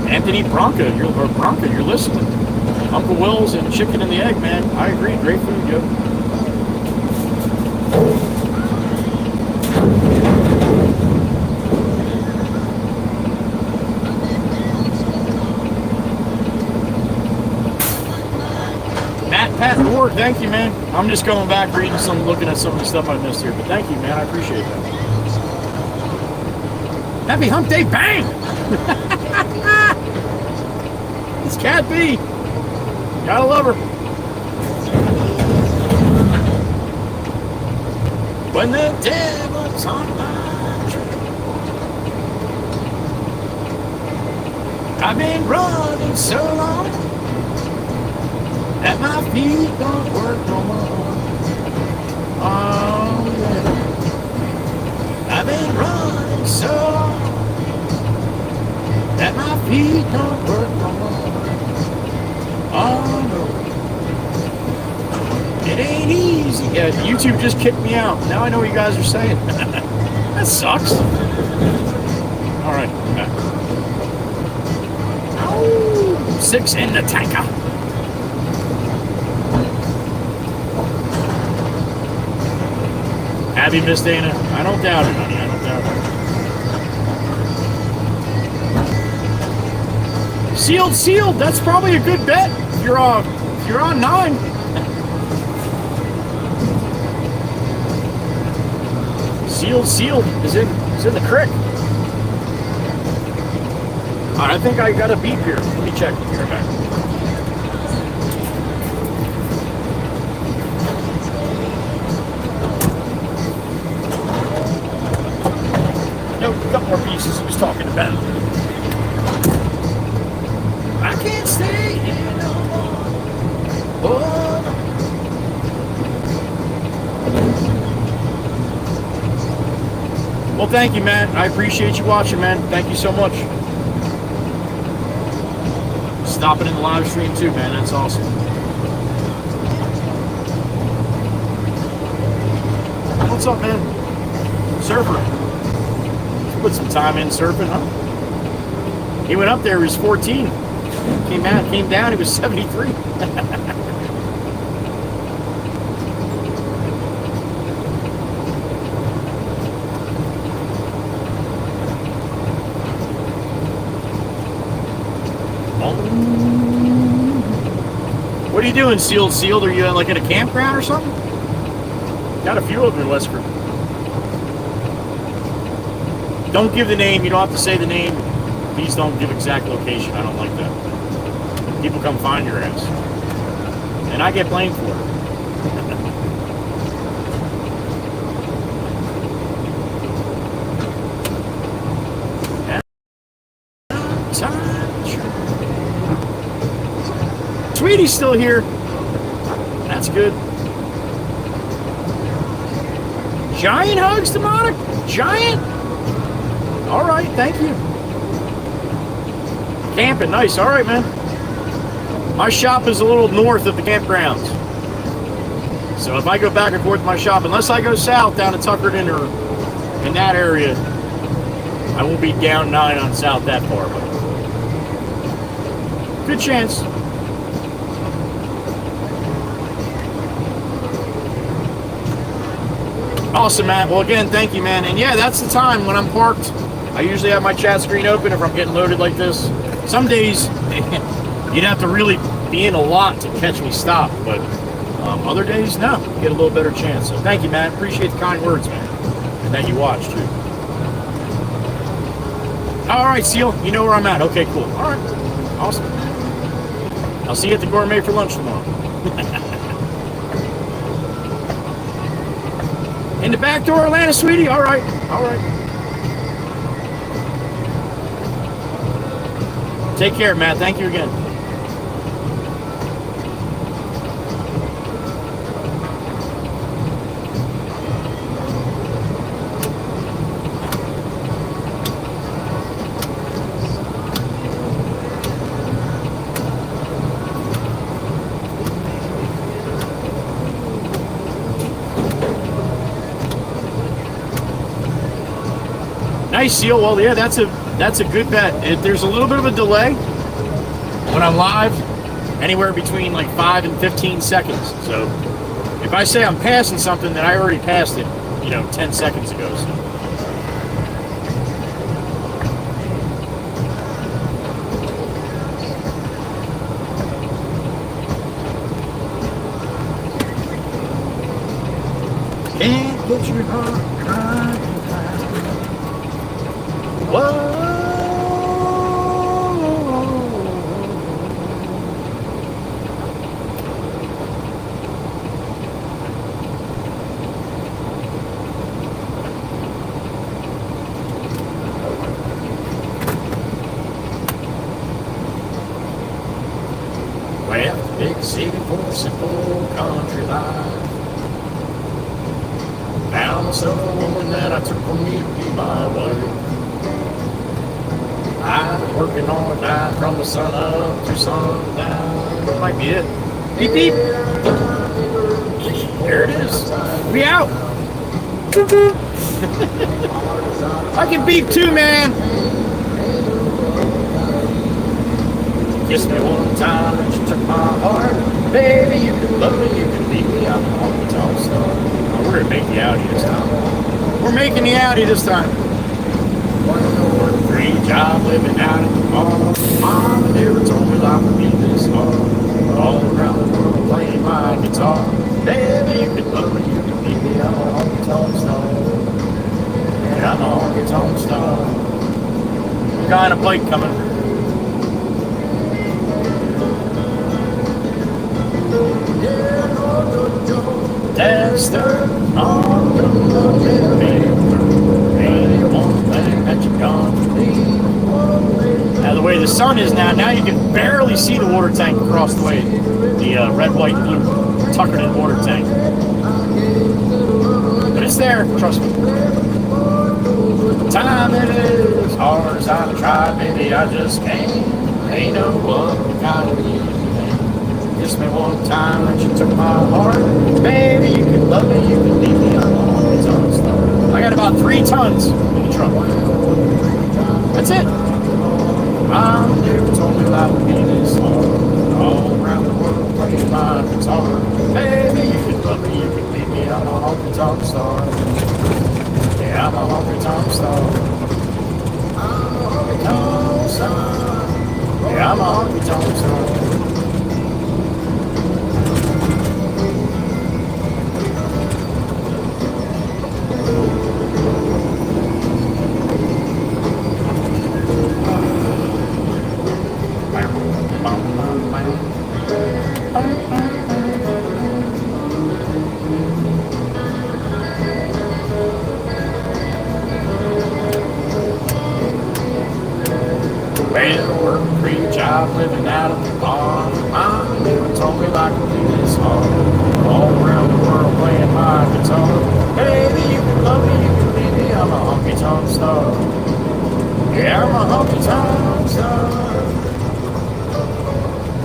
Anthony Bronca, you're listening. Uncle Will's and chicken and the egg, man. I agree. Great food, yo. Pat Ward, thank you, man. I'm just going back, reading some, looking at some of the stuff I missed here. But thank you, man. I appreciate that. Happy Hump Day, bang! It's Cat B. Gotta love her. When the devil's on my trail, I've been running so long that my feet don't work no more. Oh yeah, I've been running so long that my feet don't work no more. Oh no, it ain't easy. Yeah, YouTube just kicked me out. Now I know what you guys are saying. That sucks. All right, back. Oh, 6 in the tanker. Happy Miss Dana. I don't doubt it, honey. I don't doubt it. Sealed. That's probably a good bet. If you're on 9. Sealed is in the crick. All right, I think I got a beep here. Let me check. Here, back. Nope, a couple more pieces he was talking about. I can't stay here no more. Oh. Well, thank you, man. I appreciate you watching, man. Thank you so much. Stopping in the live stream too, man. That's awesome. What's up, man? Surfer. Put some time in surfing, huh? He went up there, he was 14. Came down, he was 73. What are you doing, Sealed? Are you like at a campground or something? Got a few of them in Westford. Don't give the name. You don't have to say the name. Please don't give exact location. I don't like that. People come find your ass. And I get blamed for it. Tweety's still here. That's good. Giant hugs, Demonic? Giant? All right, thank you. Camping, nice. All right, man. My shop is a little north of the campgrounds. So if I go back and forth to my shop, unless I go south down to Tuckerton or in that area, I won't be down 9 on south that far. But good chance. Awesome, Matt. Well, again, thank you, man. And yeah, that's the time when I'm parked. I usually have my chat screen open if I'm getting loaded like this. Some days, you'd have to really be in a lot to catch me stop. But other days, no. You get a little better chance. So thank you, man. Appreciate the kind words, man. and that you watch too. All right, Seal, you know where I'm at. Okay, cool. All right, awesome. I'll see you at the Gourmet for lunch tomorrow. In the back door, Atlanta, sweetie. All right, all right. Take care, Matt. Thank you again. Nice, Seal. Well, yeah, that's a good bet. There's a little bit of a delay when I'm live, anywhere between like 5 and 15 seconds. So if I say I'm passing something, then I already passed it, 10 seconds ago. So. Can't get your heart crying. Whoa. Well, big city for simple country life. Found myself a woman that I took from me to be my wife. I've been working all night from the sun up to sundown. That might be it. Beep, beep. There it is. We out. I can beep too, man. Kiss me one time and she took my heart. Baby, you can love me, you can leave me. I'm a honky-tonk star. Oh, we're gonna make the Audi this time. We're making the Audi this time. Free job living out in the mall. Mama never told me life would be this hard. All around the world playing my guitar. Baby, you can love me, you can leave me. I'm a honky-tonk star. Yeah, I'm a honky-tonk star. Guy on a bike coming. That's the one thing that you've gone to be. Now the way the sun is now you can barely see the water tank across the way. The red, white, blue tuckered in water tank. But it's there, trust me. Time it is hard as I try, baby, I just can't. Ain't no one kind of easy. Kiss me one time and she took my heart. Baby, you can love me, you can leave me. I'm a honky-tonk star. I got about 3 tons in the truck. That's it. Mom never told me life would be this hard. All around the world playing my guitar. Baby, you can love me, you can leave me. I'm a honky-tonk star. Yeah, I'm a honky-tonk star. I'm a honky-tonk star. Yeah, I'm a honky-tonk star. Living out of the barn. Mom never told me like to do this hard. All around the world playing my guitar. Baby, you can love me, you can leave me. I'm a honky-tonk star. Yeah, I'm a honky-tonk star.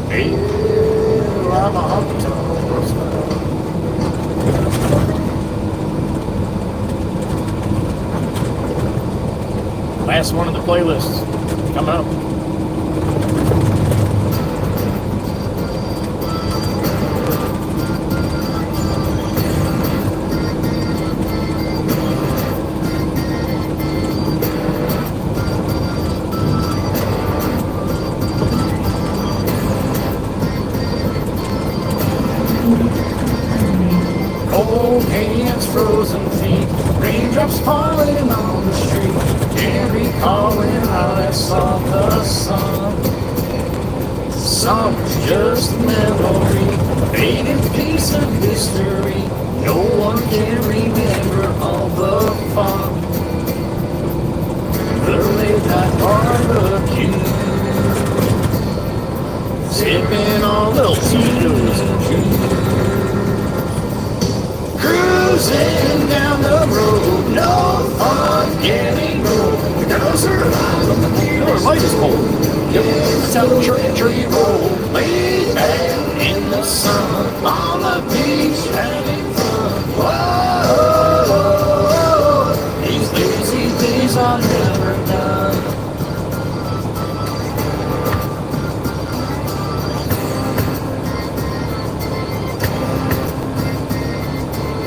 Hey, I'm a honky-tonk star. Last one of the playlists coming up. Cold hands, frozen feet, rain Raindrops falling on the street. Can't recall when I last saw the sun. Summer's just a memory, a faded piece of history. No one can remember all the fun. The late night barbecue, sipping on little Tito's and juice. Cruising down the road, no fun getting old. The girls are alive, the light is cold. Yep, let's have a church roll. Laid back in the sun, on the beach having fun. Whoa, these lazy days are never done.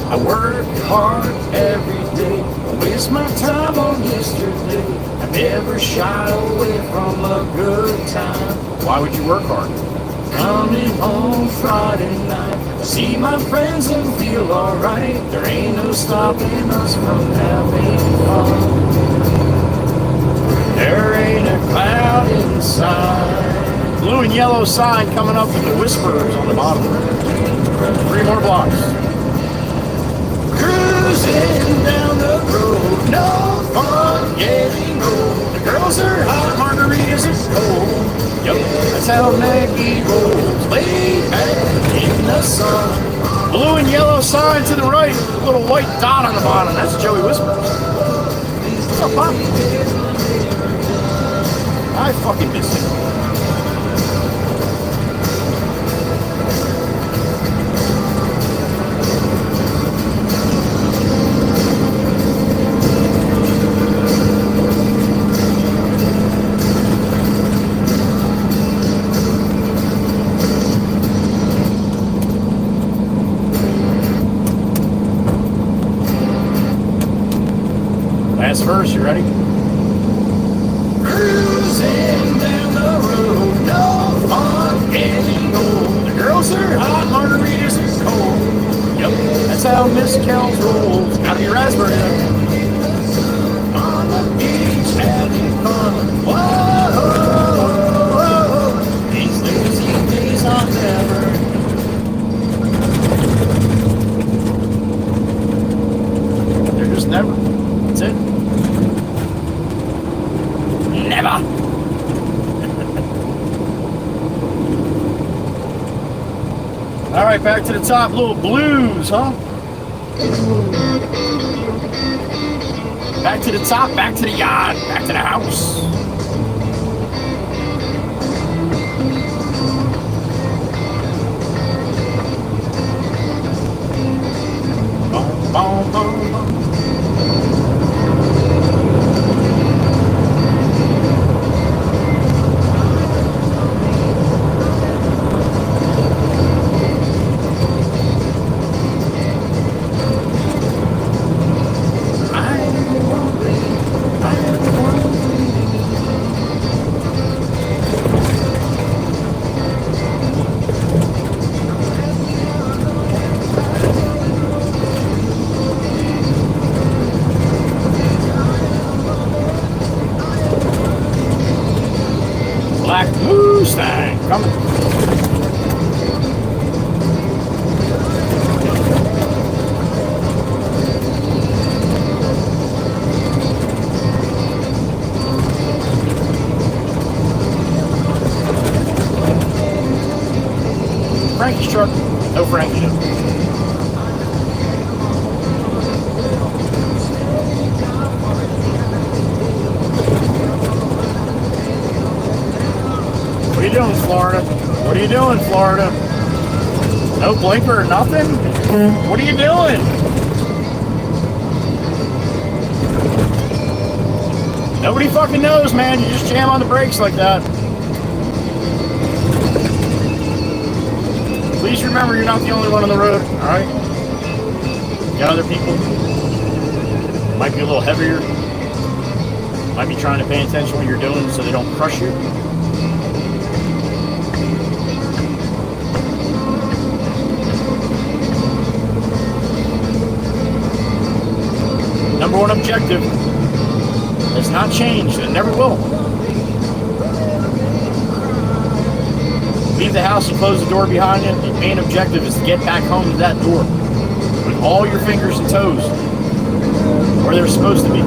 I work hard every day, I waste my time on yesterday. I never shy away from a good time. Why would you work hard? Coming home Friday night, see my friends and feel alright. There ain't no stopping us from having fun. There ain't a cloud inside. Blue and yellow sign coming up with the whispers on the bottom. 3 more blocks. Cruising down the road, no fun getting old. The girls are hot, margaritas are cold. Yep, that's how Maggie rolls. Laid back in the sun. Blue and yellow sign to the right, a little white dot on the bottom. That's Joey Whispers. What's up, Bob? I fucking miss it. Last verse, you ready? Cruising down the road, no fun getting old. The girls are hot, margaritas are cold. Yep, that's how Miss Kells rolls. Gotta be raspberry. On the beach having fun. Whoa, these lazy days are never. They're just never. That's it. Never. All right, back to the top. Little blues, huh? Back to the top, back to the yard, back to the house. Boom, boom, boom, boom. Black Mustang coming. Frankie's truck. No Frankie's truck. What are you doing, Florida? What are you doing, Florida? No blinker or nothing? What are you doing? Nobody fucking knows, man. You just jam on the brakes like that. Please remember you're not the only one on the road, alright? Got other people. Might be a little heavier. Might be trying to pay attention to what you're doing so they don't crush you. objective has not changed and never will. Leave the house and close the door behind you. The main objective is to get back home to that door with all your fingers and toes where they're supposed to be.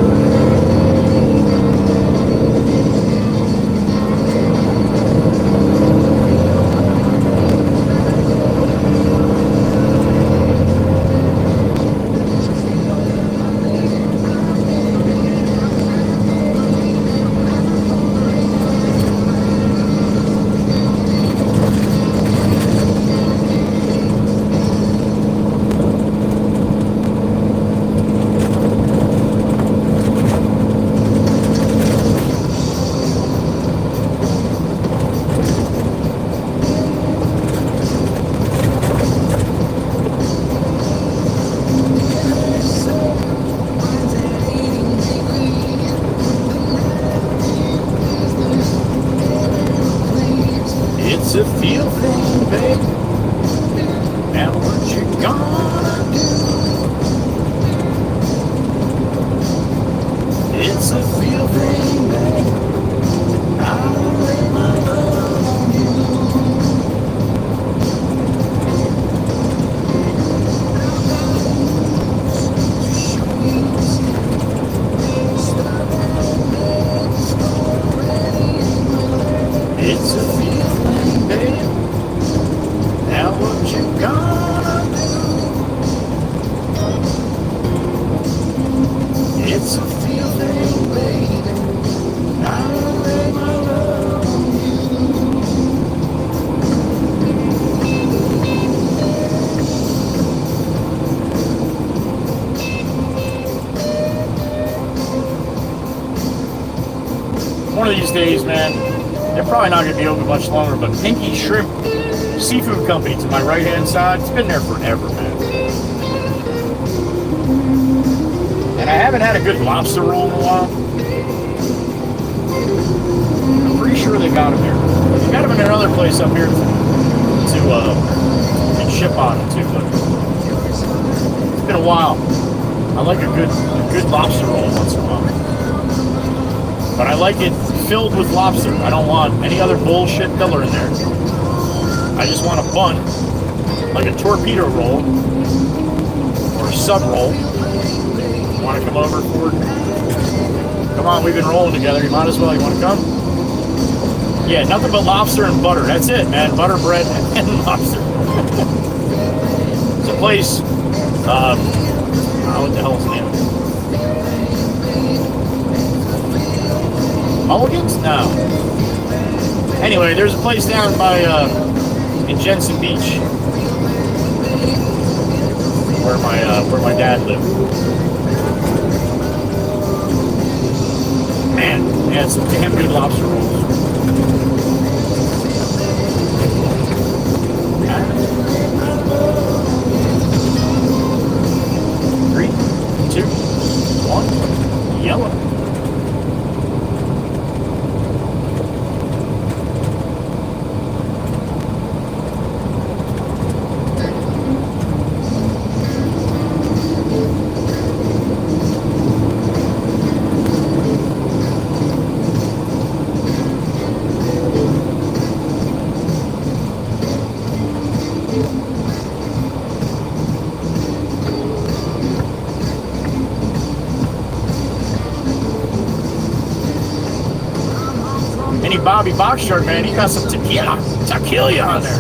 It's a feel thing, babe. Now what you gonna do? It's a feel thing, babe. I'll lay my love on you. It's a feel thing, babe. Now what you gonna do? It's a feel thing, babe. I'll lay my love on you. One of these days, man. They're probably not going to be open much longer, but Pinky Shrimp Seafood Company to my right-hand side, it's been there forever, man. And I haven't had a good lobster roll in a while. I'm pretty sure they got them there. They got them in another place up here to ship on it too, but it's been a while. I like a good lobster roll once in a while. But I like it filled with lobster. I don't want any other bullshit filler in there. I just want a bun, like a torpedo roll or a sub roll. Want to come over, Ford? Come on, we've been rolling together. You might as well. You want to come? Yeah, nothing but lobster and butter. That's it, man. Butter, bread, and lobster. It's a place. I don't know what the hell is the name of it. Mulligan's? No. Anyway, there's a place down by in Jensen Beach where my dad lived. Man, yeah, some damn good lobster rolls. 3, 2, 1, yellow. Bobby Box Shark, man, he got some tequila on there.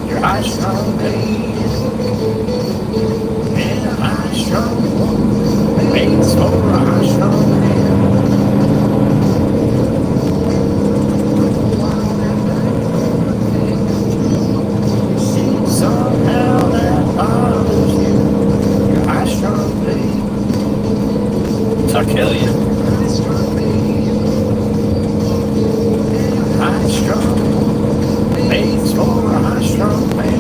You're high strong, baby. And a high strong woman waits for a high strong man. Somehow that bothers you. You're high strong, baby. I'll kill you. High strong, waits for a high strong man.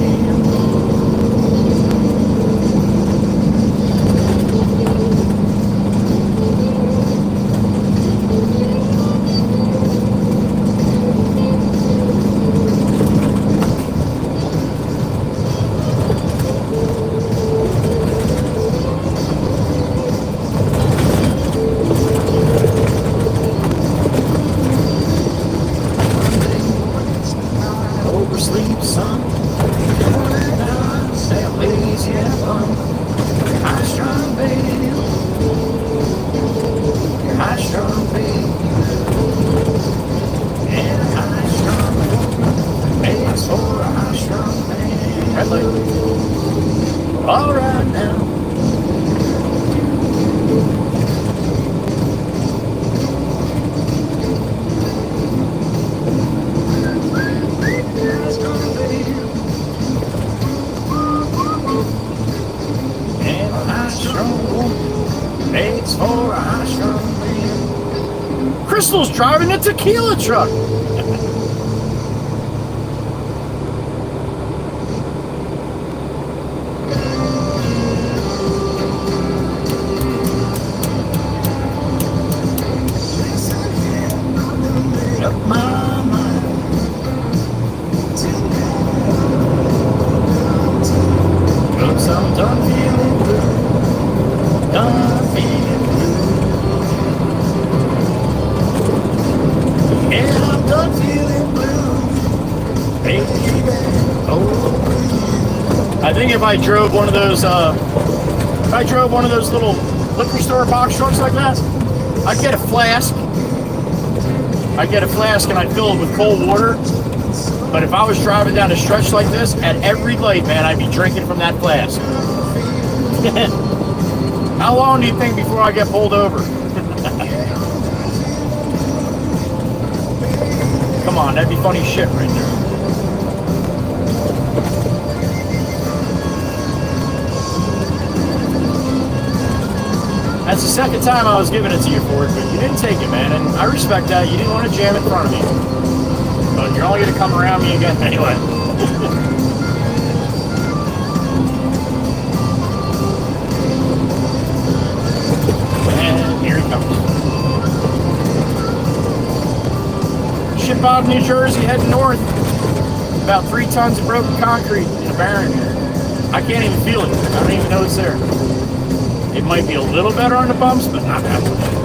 Crystal's driving a tequila truck. I think if I drove one of those little liquor store box trucks like that, I'd get a flask. I'd get a flask and I'd fill it with cold water. But if I was driving down a stretch like this, at every light, man, I'd be drinking from that flask. How long do you think before I get pulled over? Come on, that'd be funny shit right there. That's the second time I was giving it to you for it, but you didn't take it, man, and I respect that. You didn't want to jam in front of me. But you're only going to come around me again anyway. And here he comes. Ship out of New Jersey, heading north. About 3 tons of broken concrete in a barren. I can't even feel it. I don't even know it's there. It might be a little better on the bumps, but not that much.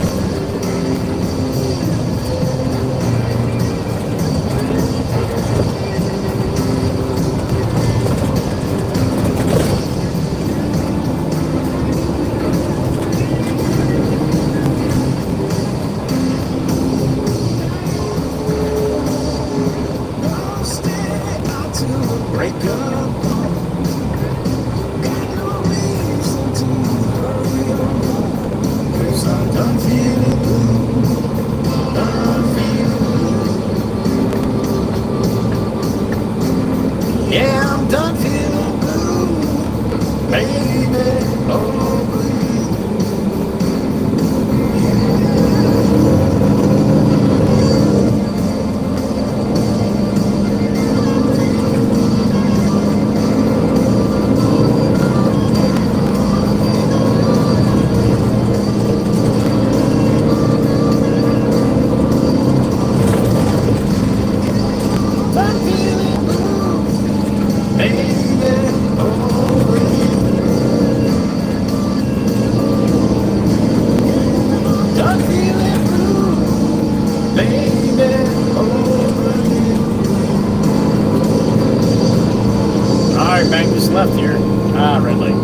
Left here. Red light.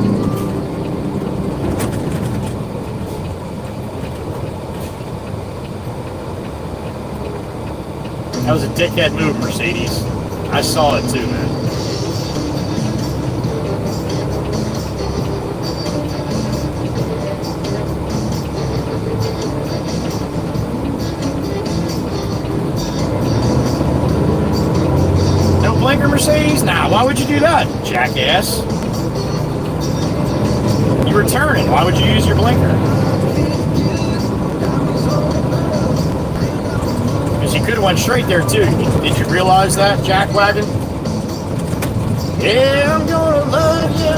That was a dickhead move, Mercedes. I saw it too, man. No blinker, Mercedes? Nah, why would you do that, jackass? You were turning. Why would you use your blinker? Because you could have went straight there too. Did you realize that, jackwagon? Yeah, I'm gonna love you.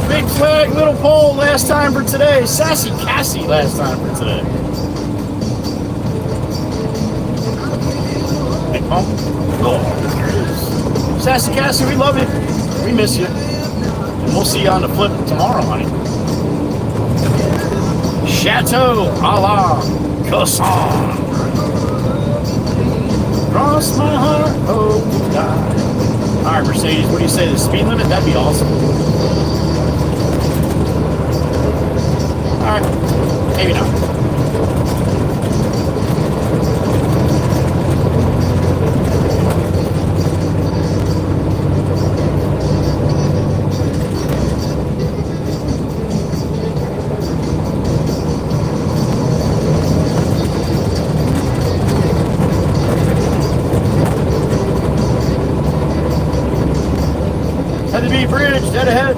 Big flag, little pole, last time for today. Sassy Cassie, last time for today. Big pump. Oh, there it is. Sassy Cassie, we love you. We miss you. And we'll see you on the flip tomorrow, honey. Chateau a la Casson. Cross my heart, hope to die. All right, Mercedes, what do you say? The speed limit? That'd be awesome. All right, maybe not. Had to be bridge, dead ahead.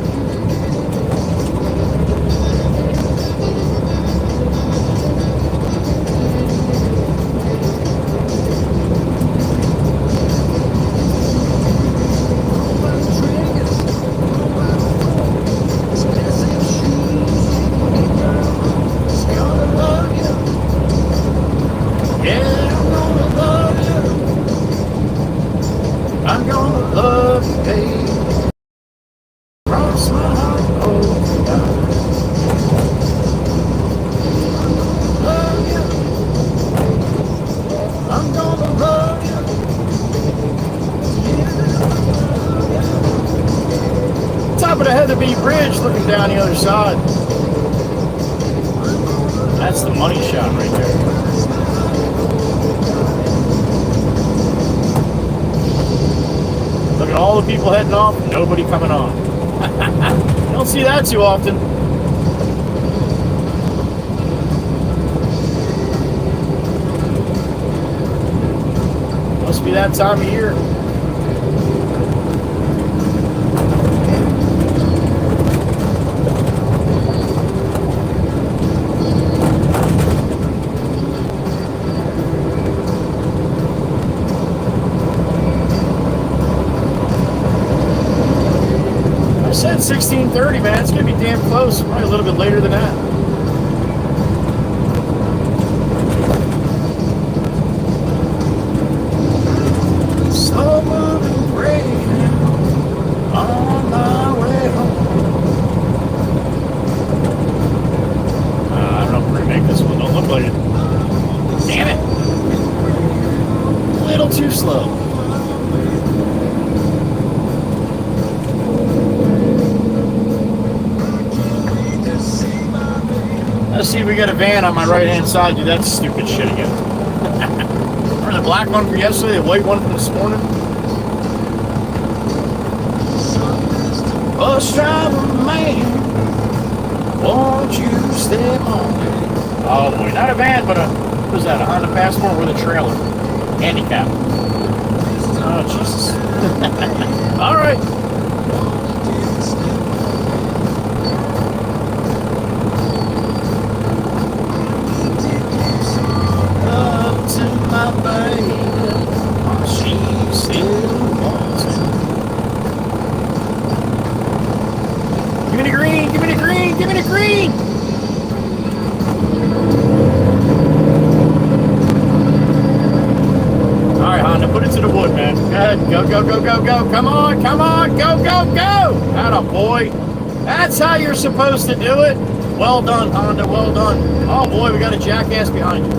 Yeah, I'm gonna love you, baby. Cross my heart, oh God. Love you. I'm gonna love you. Top of the Heatherby Bridge, looking down the other side. That's the money shot right there. Look at all the people heading off, nobody coming on. You don't see that too often. Must be that time of year. I said 16:30, man. It's gonna be damn close. Probably a little bit later than that. Slow moving train on my way home. I don't know if we're gonna make this one. Don't look like it. Damn it! A little too slow. Let's see if we got a van on my right-hand side. Do that stupid shit again. Or the black one from yesterday, the white one from this morning. Bus driver man, won't you step on me? Oh boy, not a van, but what was that, a Honda Passport with a trailer. Handicap. Oh, Jesus. All right. My baby, she still wants it. Give me the green, give me the green, give me the green. All right, Honda, put it to the wood, man. Go ahead, go, go, go, go, go. Come on, go, go, go. Atta boy. That's how you're supposed to do it. Well done, Honda, well done. Oh boy, we got a jackass behind you.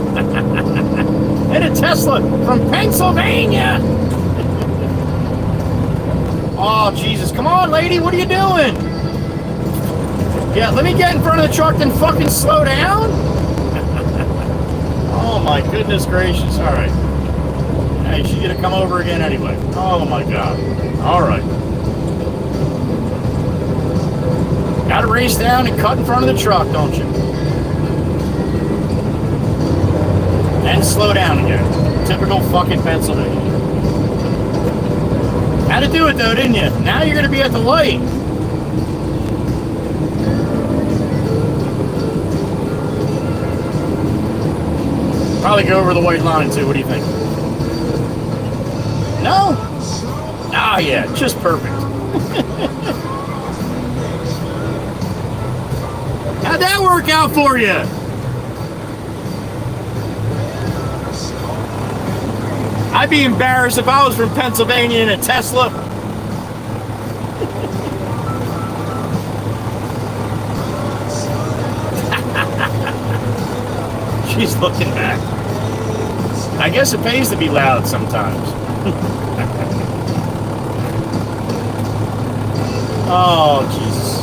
And a Tesla from Pennsylvania. Oh, Jesus. Come on, lady. What are you doing? Yeah, let me get in front of the truck and fucking slow down. Oh, my goodness gracious. All right. Hey, she's going to come over again anyway. Oh, my God. All right. Got to race down and cut in front of the truck, don't you? And slow down again. Typical fucking Pennsylvania. Had to do it though, didn't you? Now you're gonna be at the light. Probably go over the white line too. What do you think? No? Ah, yeah, just perfect. How'd that work out for you? I'd be embarrassed if I was from Pennsylvania in a Tesla. She's looking back. I guess it pays to be loud sometimes. Oh, Jesus.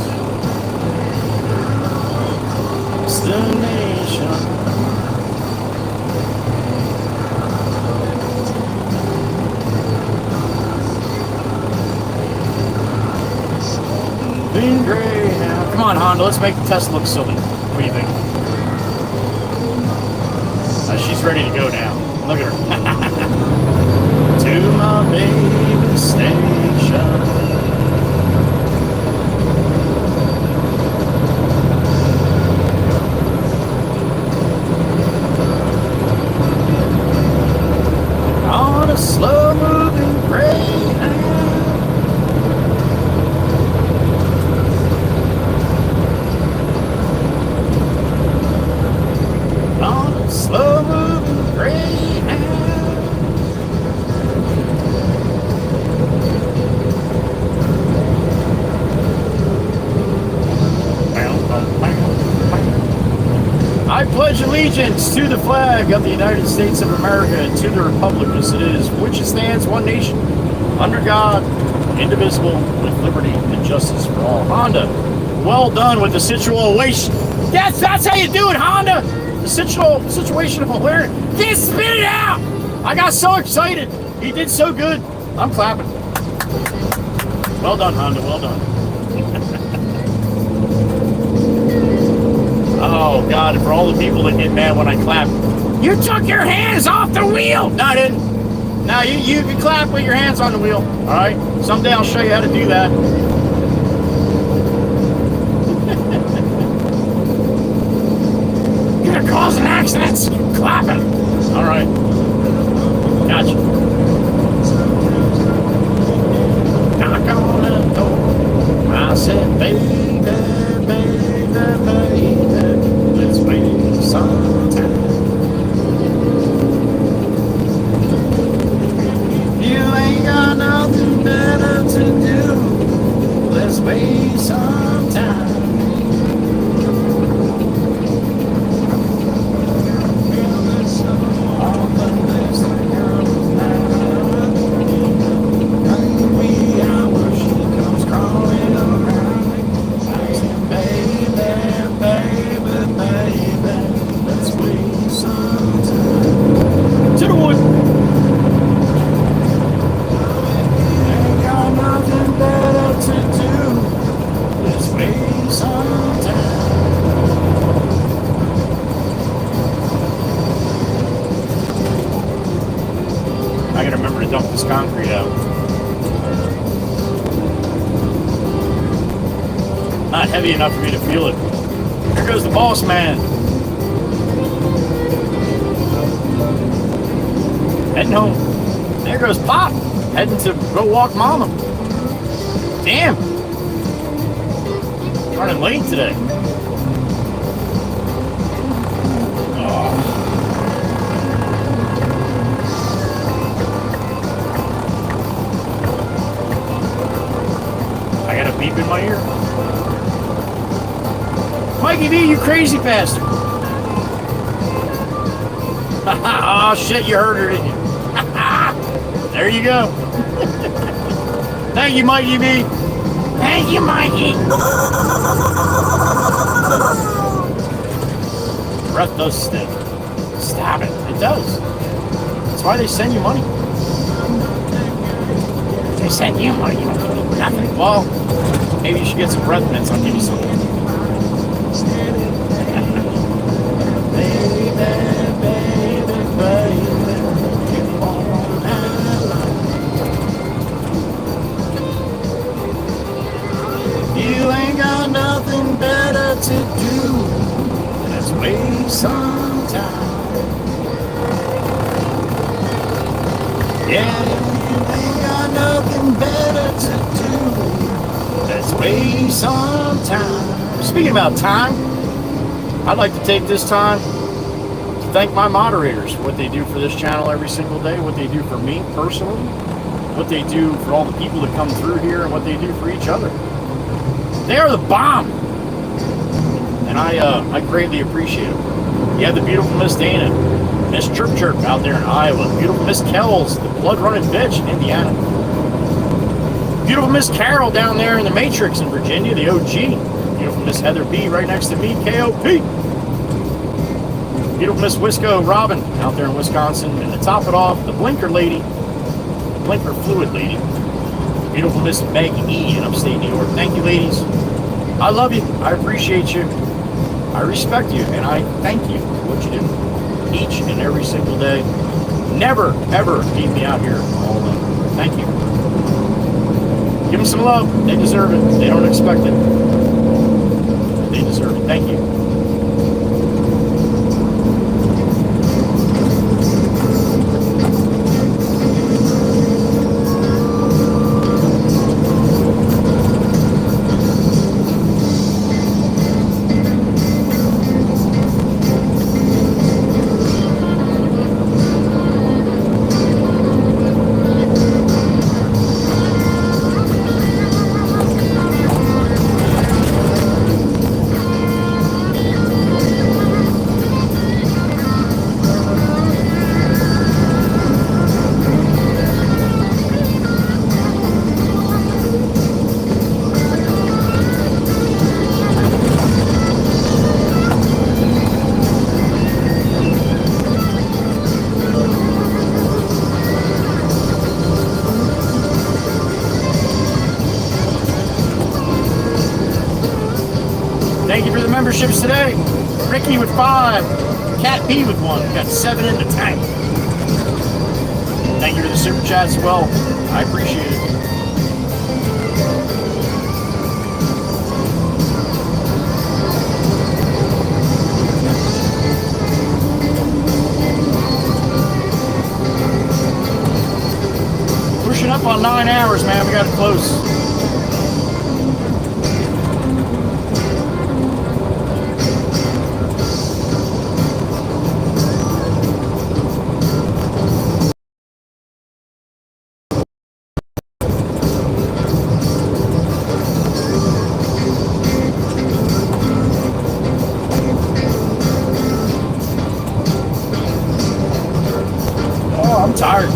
It's the nation. Great now. Come on, Honda, let's make the Tesla look silly. What do you think? She's ready to go now. Look at her. To my baby station. On a slow-moving Greyhound. Slow moving train. allegiance to the flag of the United States of America and to the republic as it is, which stands one nation, under God, indivisible, with liberty and justice for all. Honda, well done with the situation. That's how you do it, Honda. The situation of awareness. Can't spit it out. I got so excited. He did so good. I'm clapping. Well done, Honda. Well done. Oh, God, and for all the people that get mad when I clap, you took your hands off the wheel. No, I didn't. No, you can clap with your hands on the wheel, all right? Someday I'll show you how to do that. You're going to cause an accident. Clapping. All right. Gotcha. Knock on the door. I said, baby, baby, baby, let's wait some time. You ain't got nothing better to do. Let's wait some time. All the lips that girl every hour she comes crawling around. Baby, baby, baby, let's wait some time. To the wood. Ain't got nothing better to do. Let's wait some time. I gotta remember to dump this concrete out. Not heavy enough for me to feel it. Here goes the boss man. Heading home. There goes Pop. Heading to go walk Mama. Damn. Running late today. Oh. I got a beep in my ear. Mikey D, you crazy bastard. Oh shit, you heard her, didn't you? There you go. Thank you, Mikey B. Thank you, Mikey. Breath does stink. Stop it. It does. That's why they send you money. They send you money. You don't give me nothing. Well, maybe you should get some breath mints. I'll give you some. Baby, baby, baby, you won't have life. You ain't got nothing better to do. Let's waste some time. Yeah, you ain't got nothing better to do. Let's waste some time. Speaking about time, I'd like to take this time to thank my moderators, what they do for this channel every single day, what they do for me personally, what they do for all the people that come through here, and what they do for each other. They are the bomb, and I greatly appreciate it. You have the beautiful Miss Dana, Miss Chirp Chirp out there in Iowa, beautiful Miss Kells, the blood running bitch in Indiana, beautiful Miss Carol down there in the Matrix in Virginia, the OG. Beautiful Miss Heather B right next to me, KOP. Beautiful Miss Wisco Robin out there in Wisconsin. And to top it off, the blinker lady, the blinker fluid lady. Beautiful Miss Meg E in upstate New York. Thank you, ladies. I love you. I appreciate you. I respect you. And I thank you for what you do each and every single day. Never, ever leave me out here all alone. Thank you. Give them some love. They deserve it. They don't expect it. They deserve it. Thank you. memberships today. Ricky with 5. Cat P with 1. We got 7 in the tank. Thank you to the super chat as well. I appreciate it. Pushing up on 9 hours, man. We got it close. Oh, I'm tired.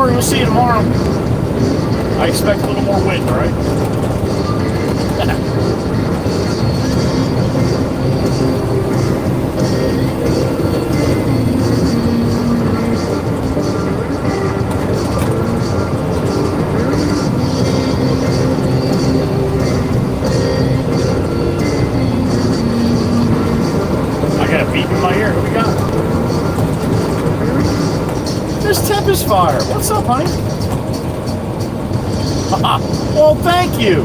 We'll see you tomorrow. I expect a little more wind, all right? I got a beep in my ear. Who we got? There's Tempest Fire. What's up, honey? Well, thank you.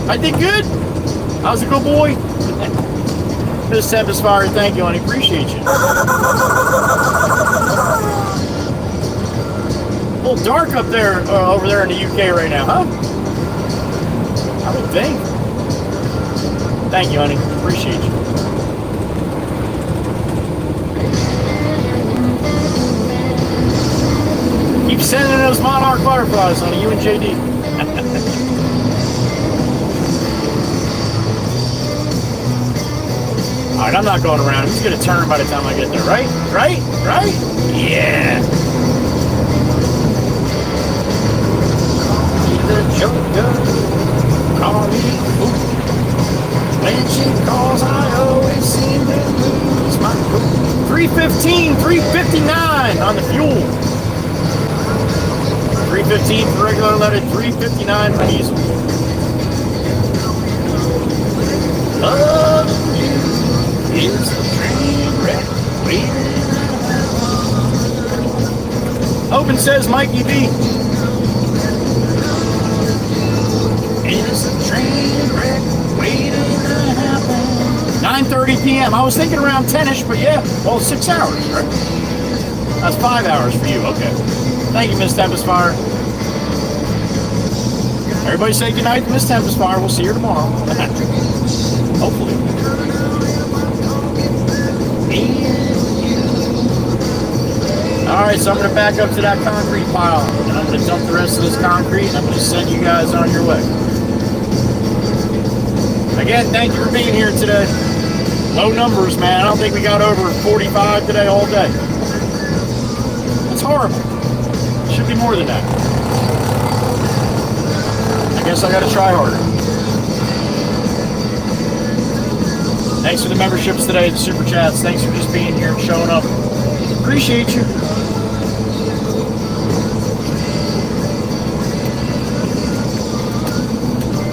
I did good. I was a good boy. There's Tempest Fire. Thank you, honey. Appreciate you. A little dark up there, over there in the UK right now, huh? I would think. Thank you, honey. Appreciate you. Keep sending those monarch butterflies, honey, you and JD. Alright, I'm not going around. He's going to turn by the time I get there, right? Right? Right? Yeah. Call me the Joker. Call me fool. When she calls, I always seem to lose my cool. 315, 359 on the fuel. 315 for regular leaded, 359 for diesel. Love you is a train wreck waiting. Open says Mikey B. Is a train wreck waiting to happen. 9:30 p.m. I was thinking around 10ish, but yeah, well, 6 hours, right? That's 5 hours for you. Okay. Thank you, Miss Tempest Fire. Everybody say goodnight to Miss Tempest Fire. We'll see her tomorrow. Hopefully. Alright, so I'm going to back up to that concrete pile. And I'm going to dump the rest of this concrete. And I'm going to send you guys on your way. Again, thank you for being here today. Low numbers, man. I don't think we got over 45 today all day. That's horrible. Should be more than that. I guess I gotta try harder. Thanks for the memberships today, the super chats. Thanks for just being here and showing up. Appreciate you.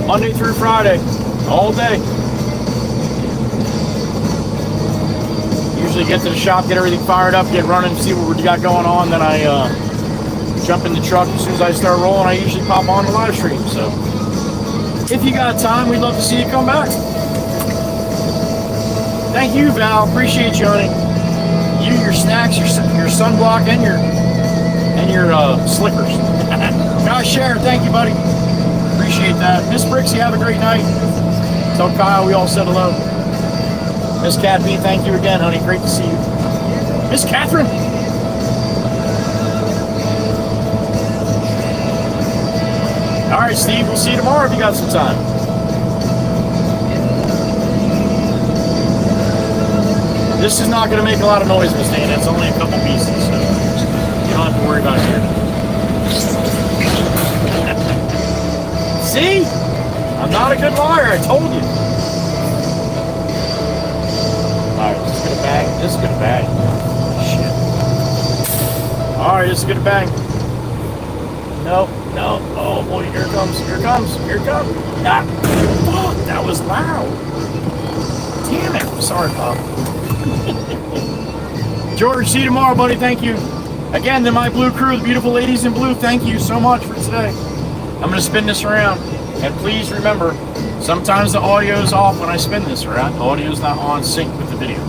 Monday through Friday, all day. Usually get to the shop, get everything fired up, get running, see what we got going on. Then I jump in the truck. As soon as I start rolling, I usually pop on the live stream. So if you got time, we'd love to see you come back. Thank you, Val. Appreciate you, honey. You, your snacks, your sunblock, and your slickers. Gosh, Sharon, thank you, buddy. Appreciate that. Miss Brixie, have a great night. Tell Kyle we all said hello. Miss Cat B, thank you again, honey. Great to see you. Miss Catherine. All right, Steve, we'll see you tomorrow if you got some time. This is not going to make a lot of noise, Miss Dana. It's only a couple pieces, so you don't have to worry about it. See? I'm not a good liar, I told you. Alright, this is gonna bang. This is gonna bang. Shit. Alright, this is gonna bang. No, no. Oh boy, here it comes. Here it comes. Here it comes. Ah, fuck, that was loud. Damn it. Sorry, Pop. George, see you tomorrow, buddy. Thank you. Again, to my blue crew, the beautiful ladies in blue, thank you so much for today. I'm going to spin this around. And please remember, sometimes the audio is off when I spin this around. The audio is not on sync with the video.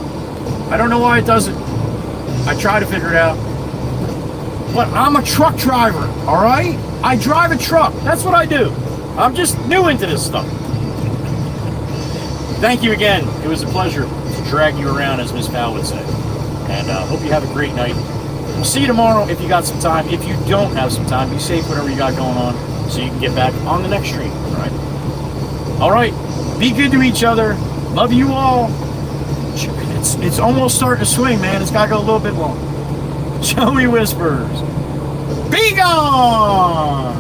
I don't know why it does it. I try to figure it out. But I'm a truck driver, all right? I drive a truck. That's what I do. I'm just new into this stuff. Thank you again. It was a pleasure to drag you around, as Miss Val would say. And hope you have a great night. We'll see you tomorrow if you got some time. If you don't have some time, be safe, whatever you got going on, so you can get back on the next stream. All right. Be good to each other. Love you all. It's almost starting to swing, man. It's got to go a little bit long. Joey whispers, be gone!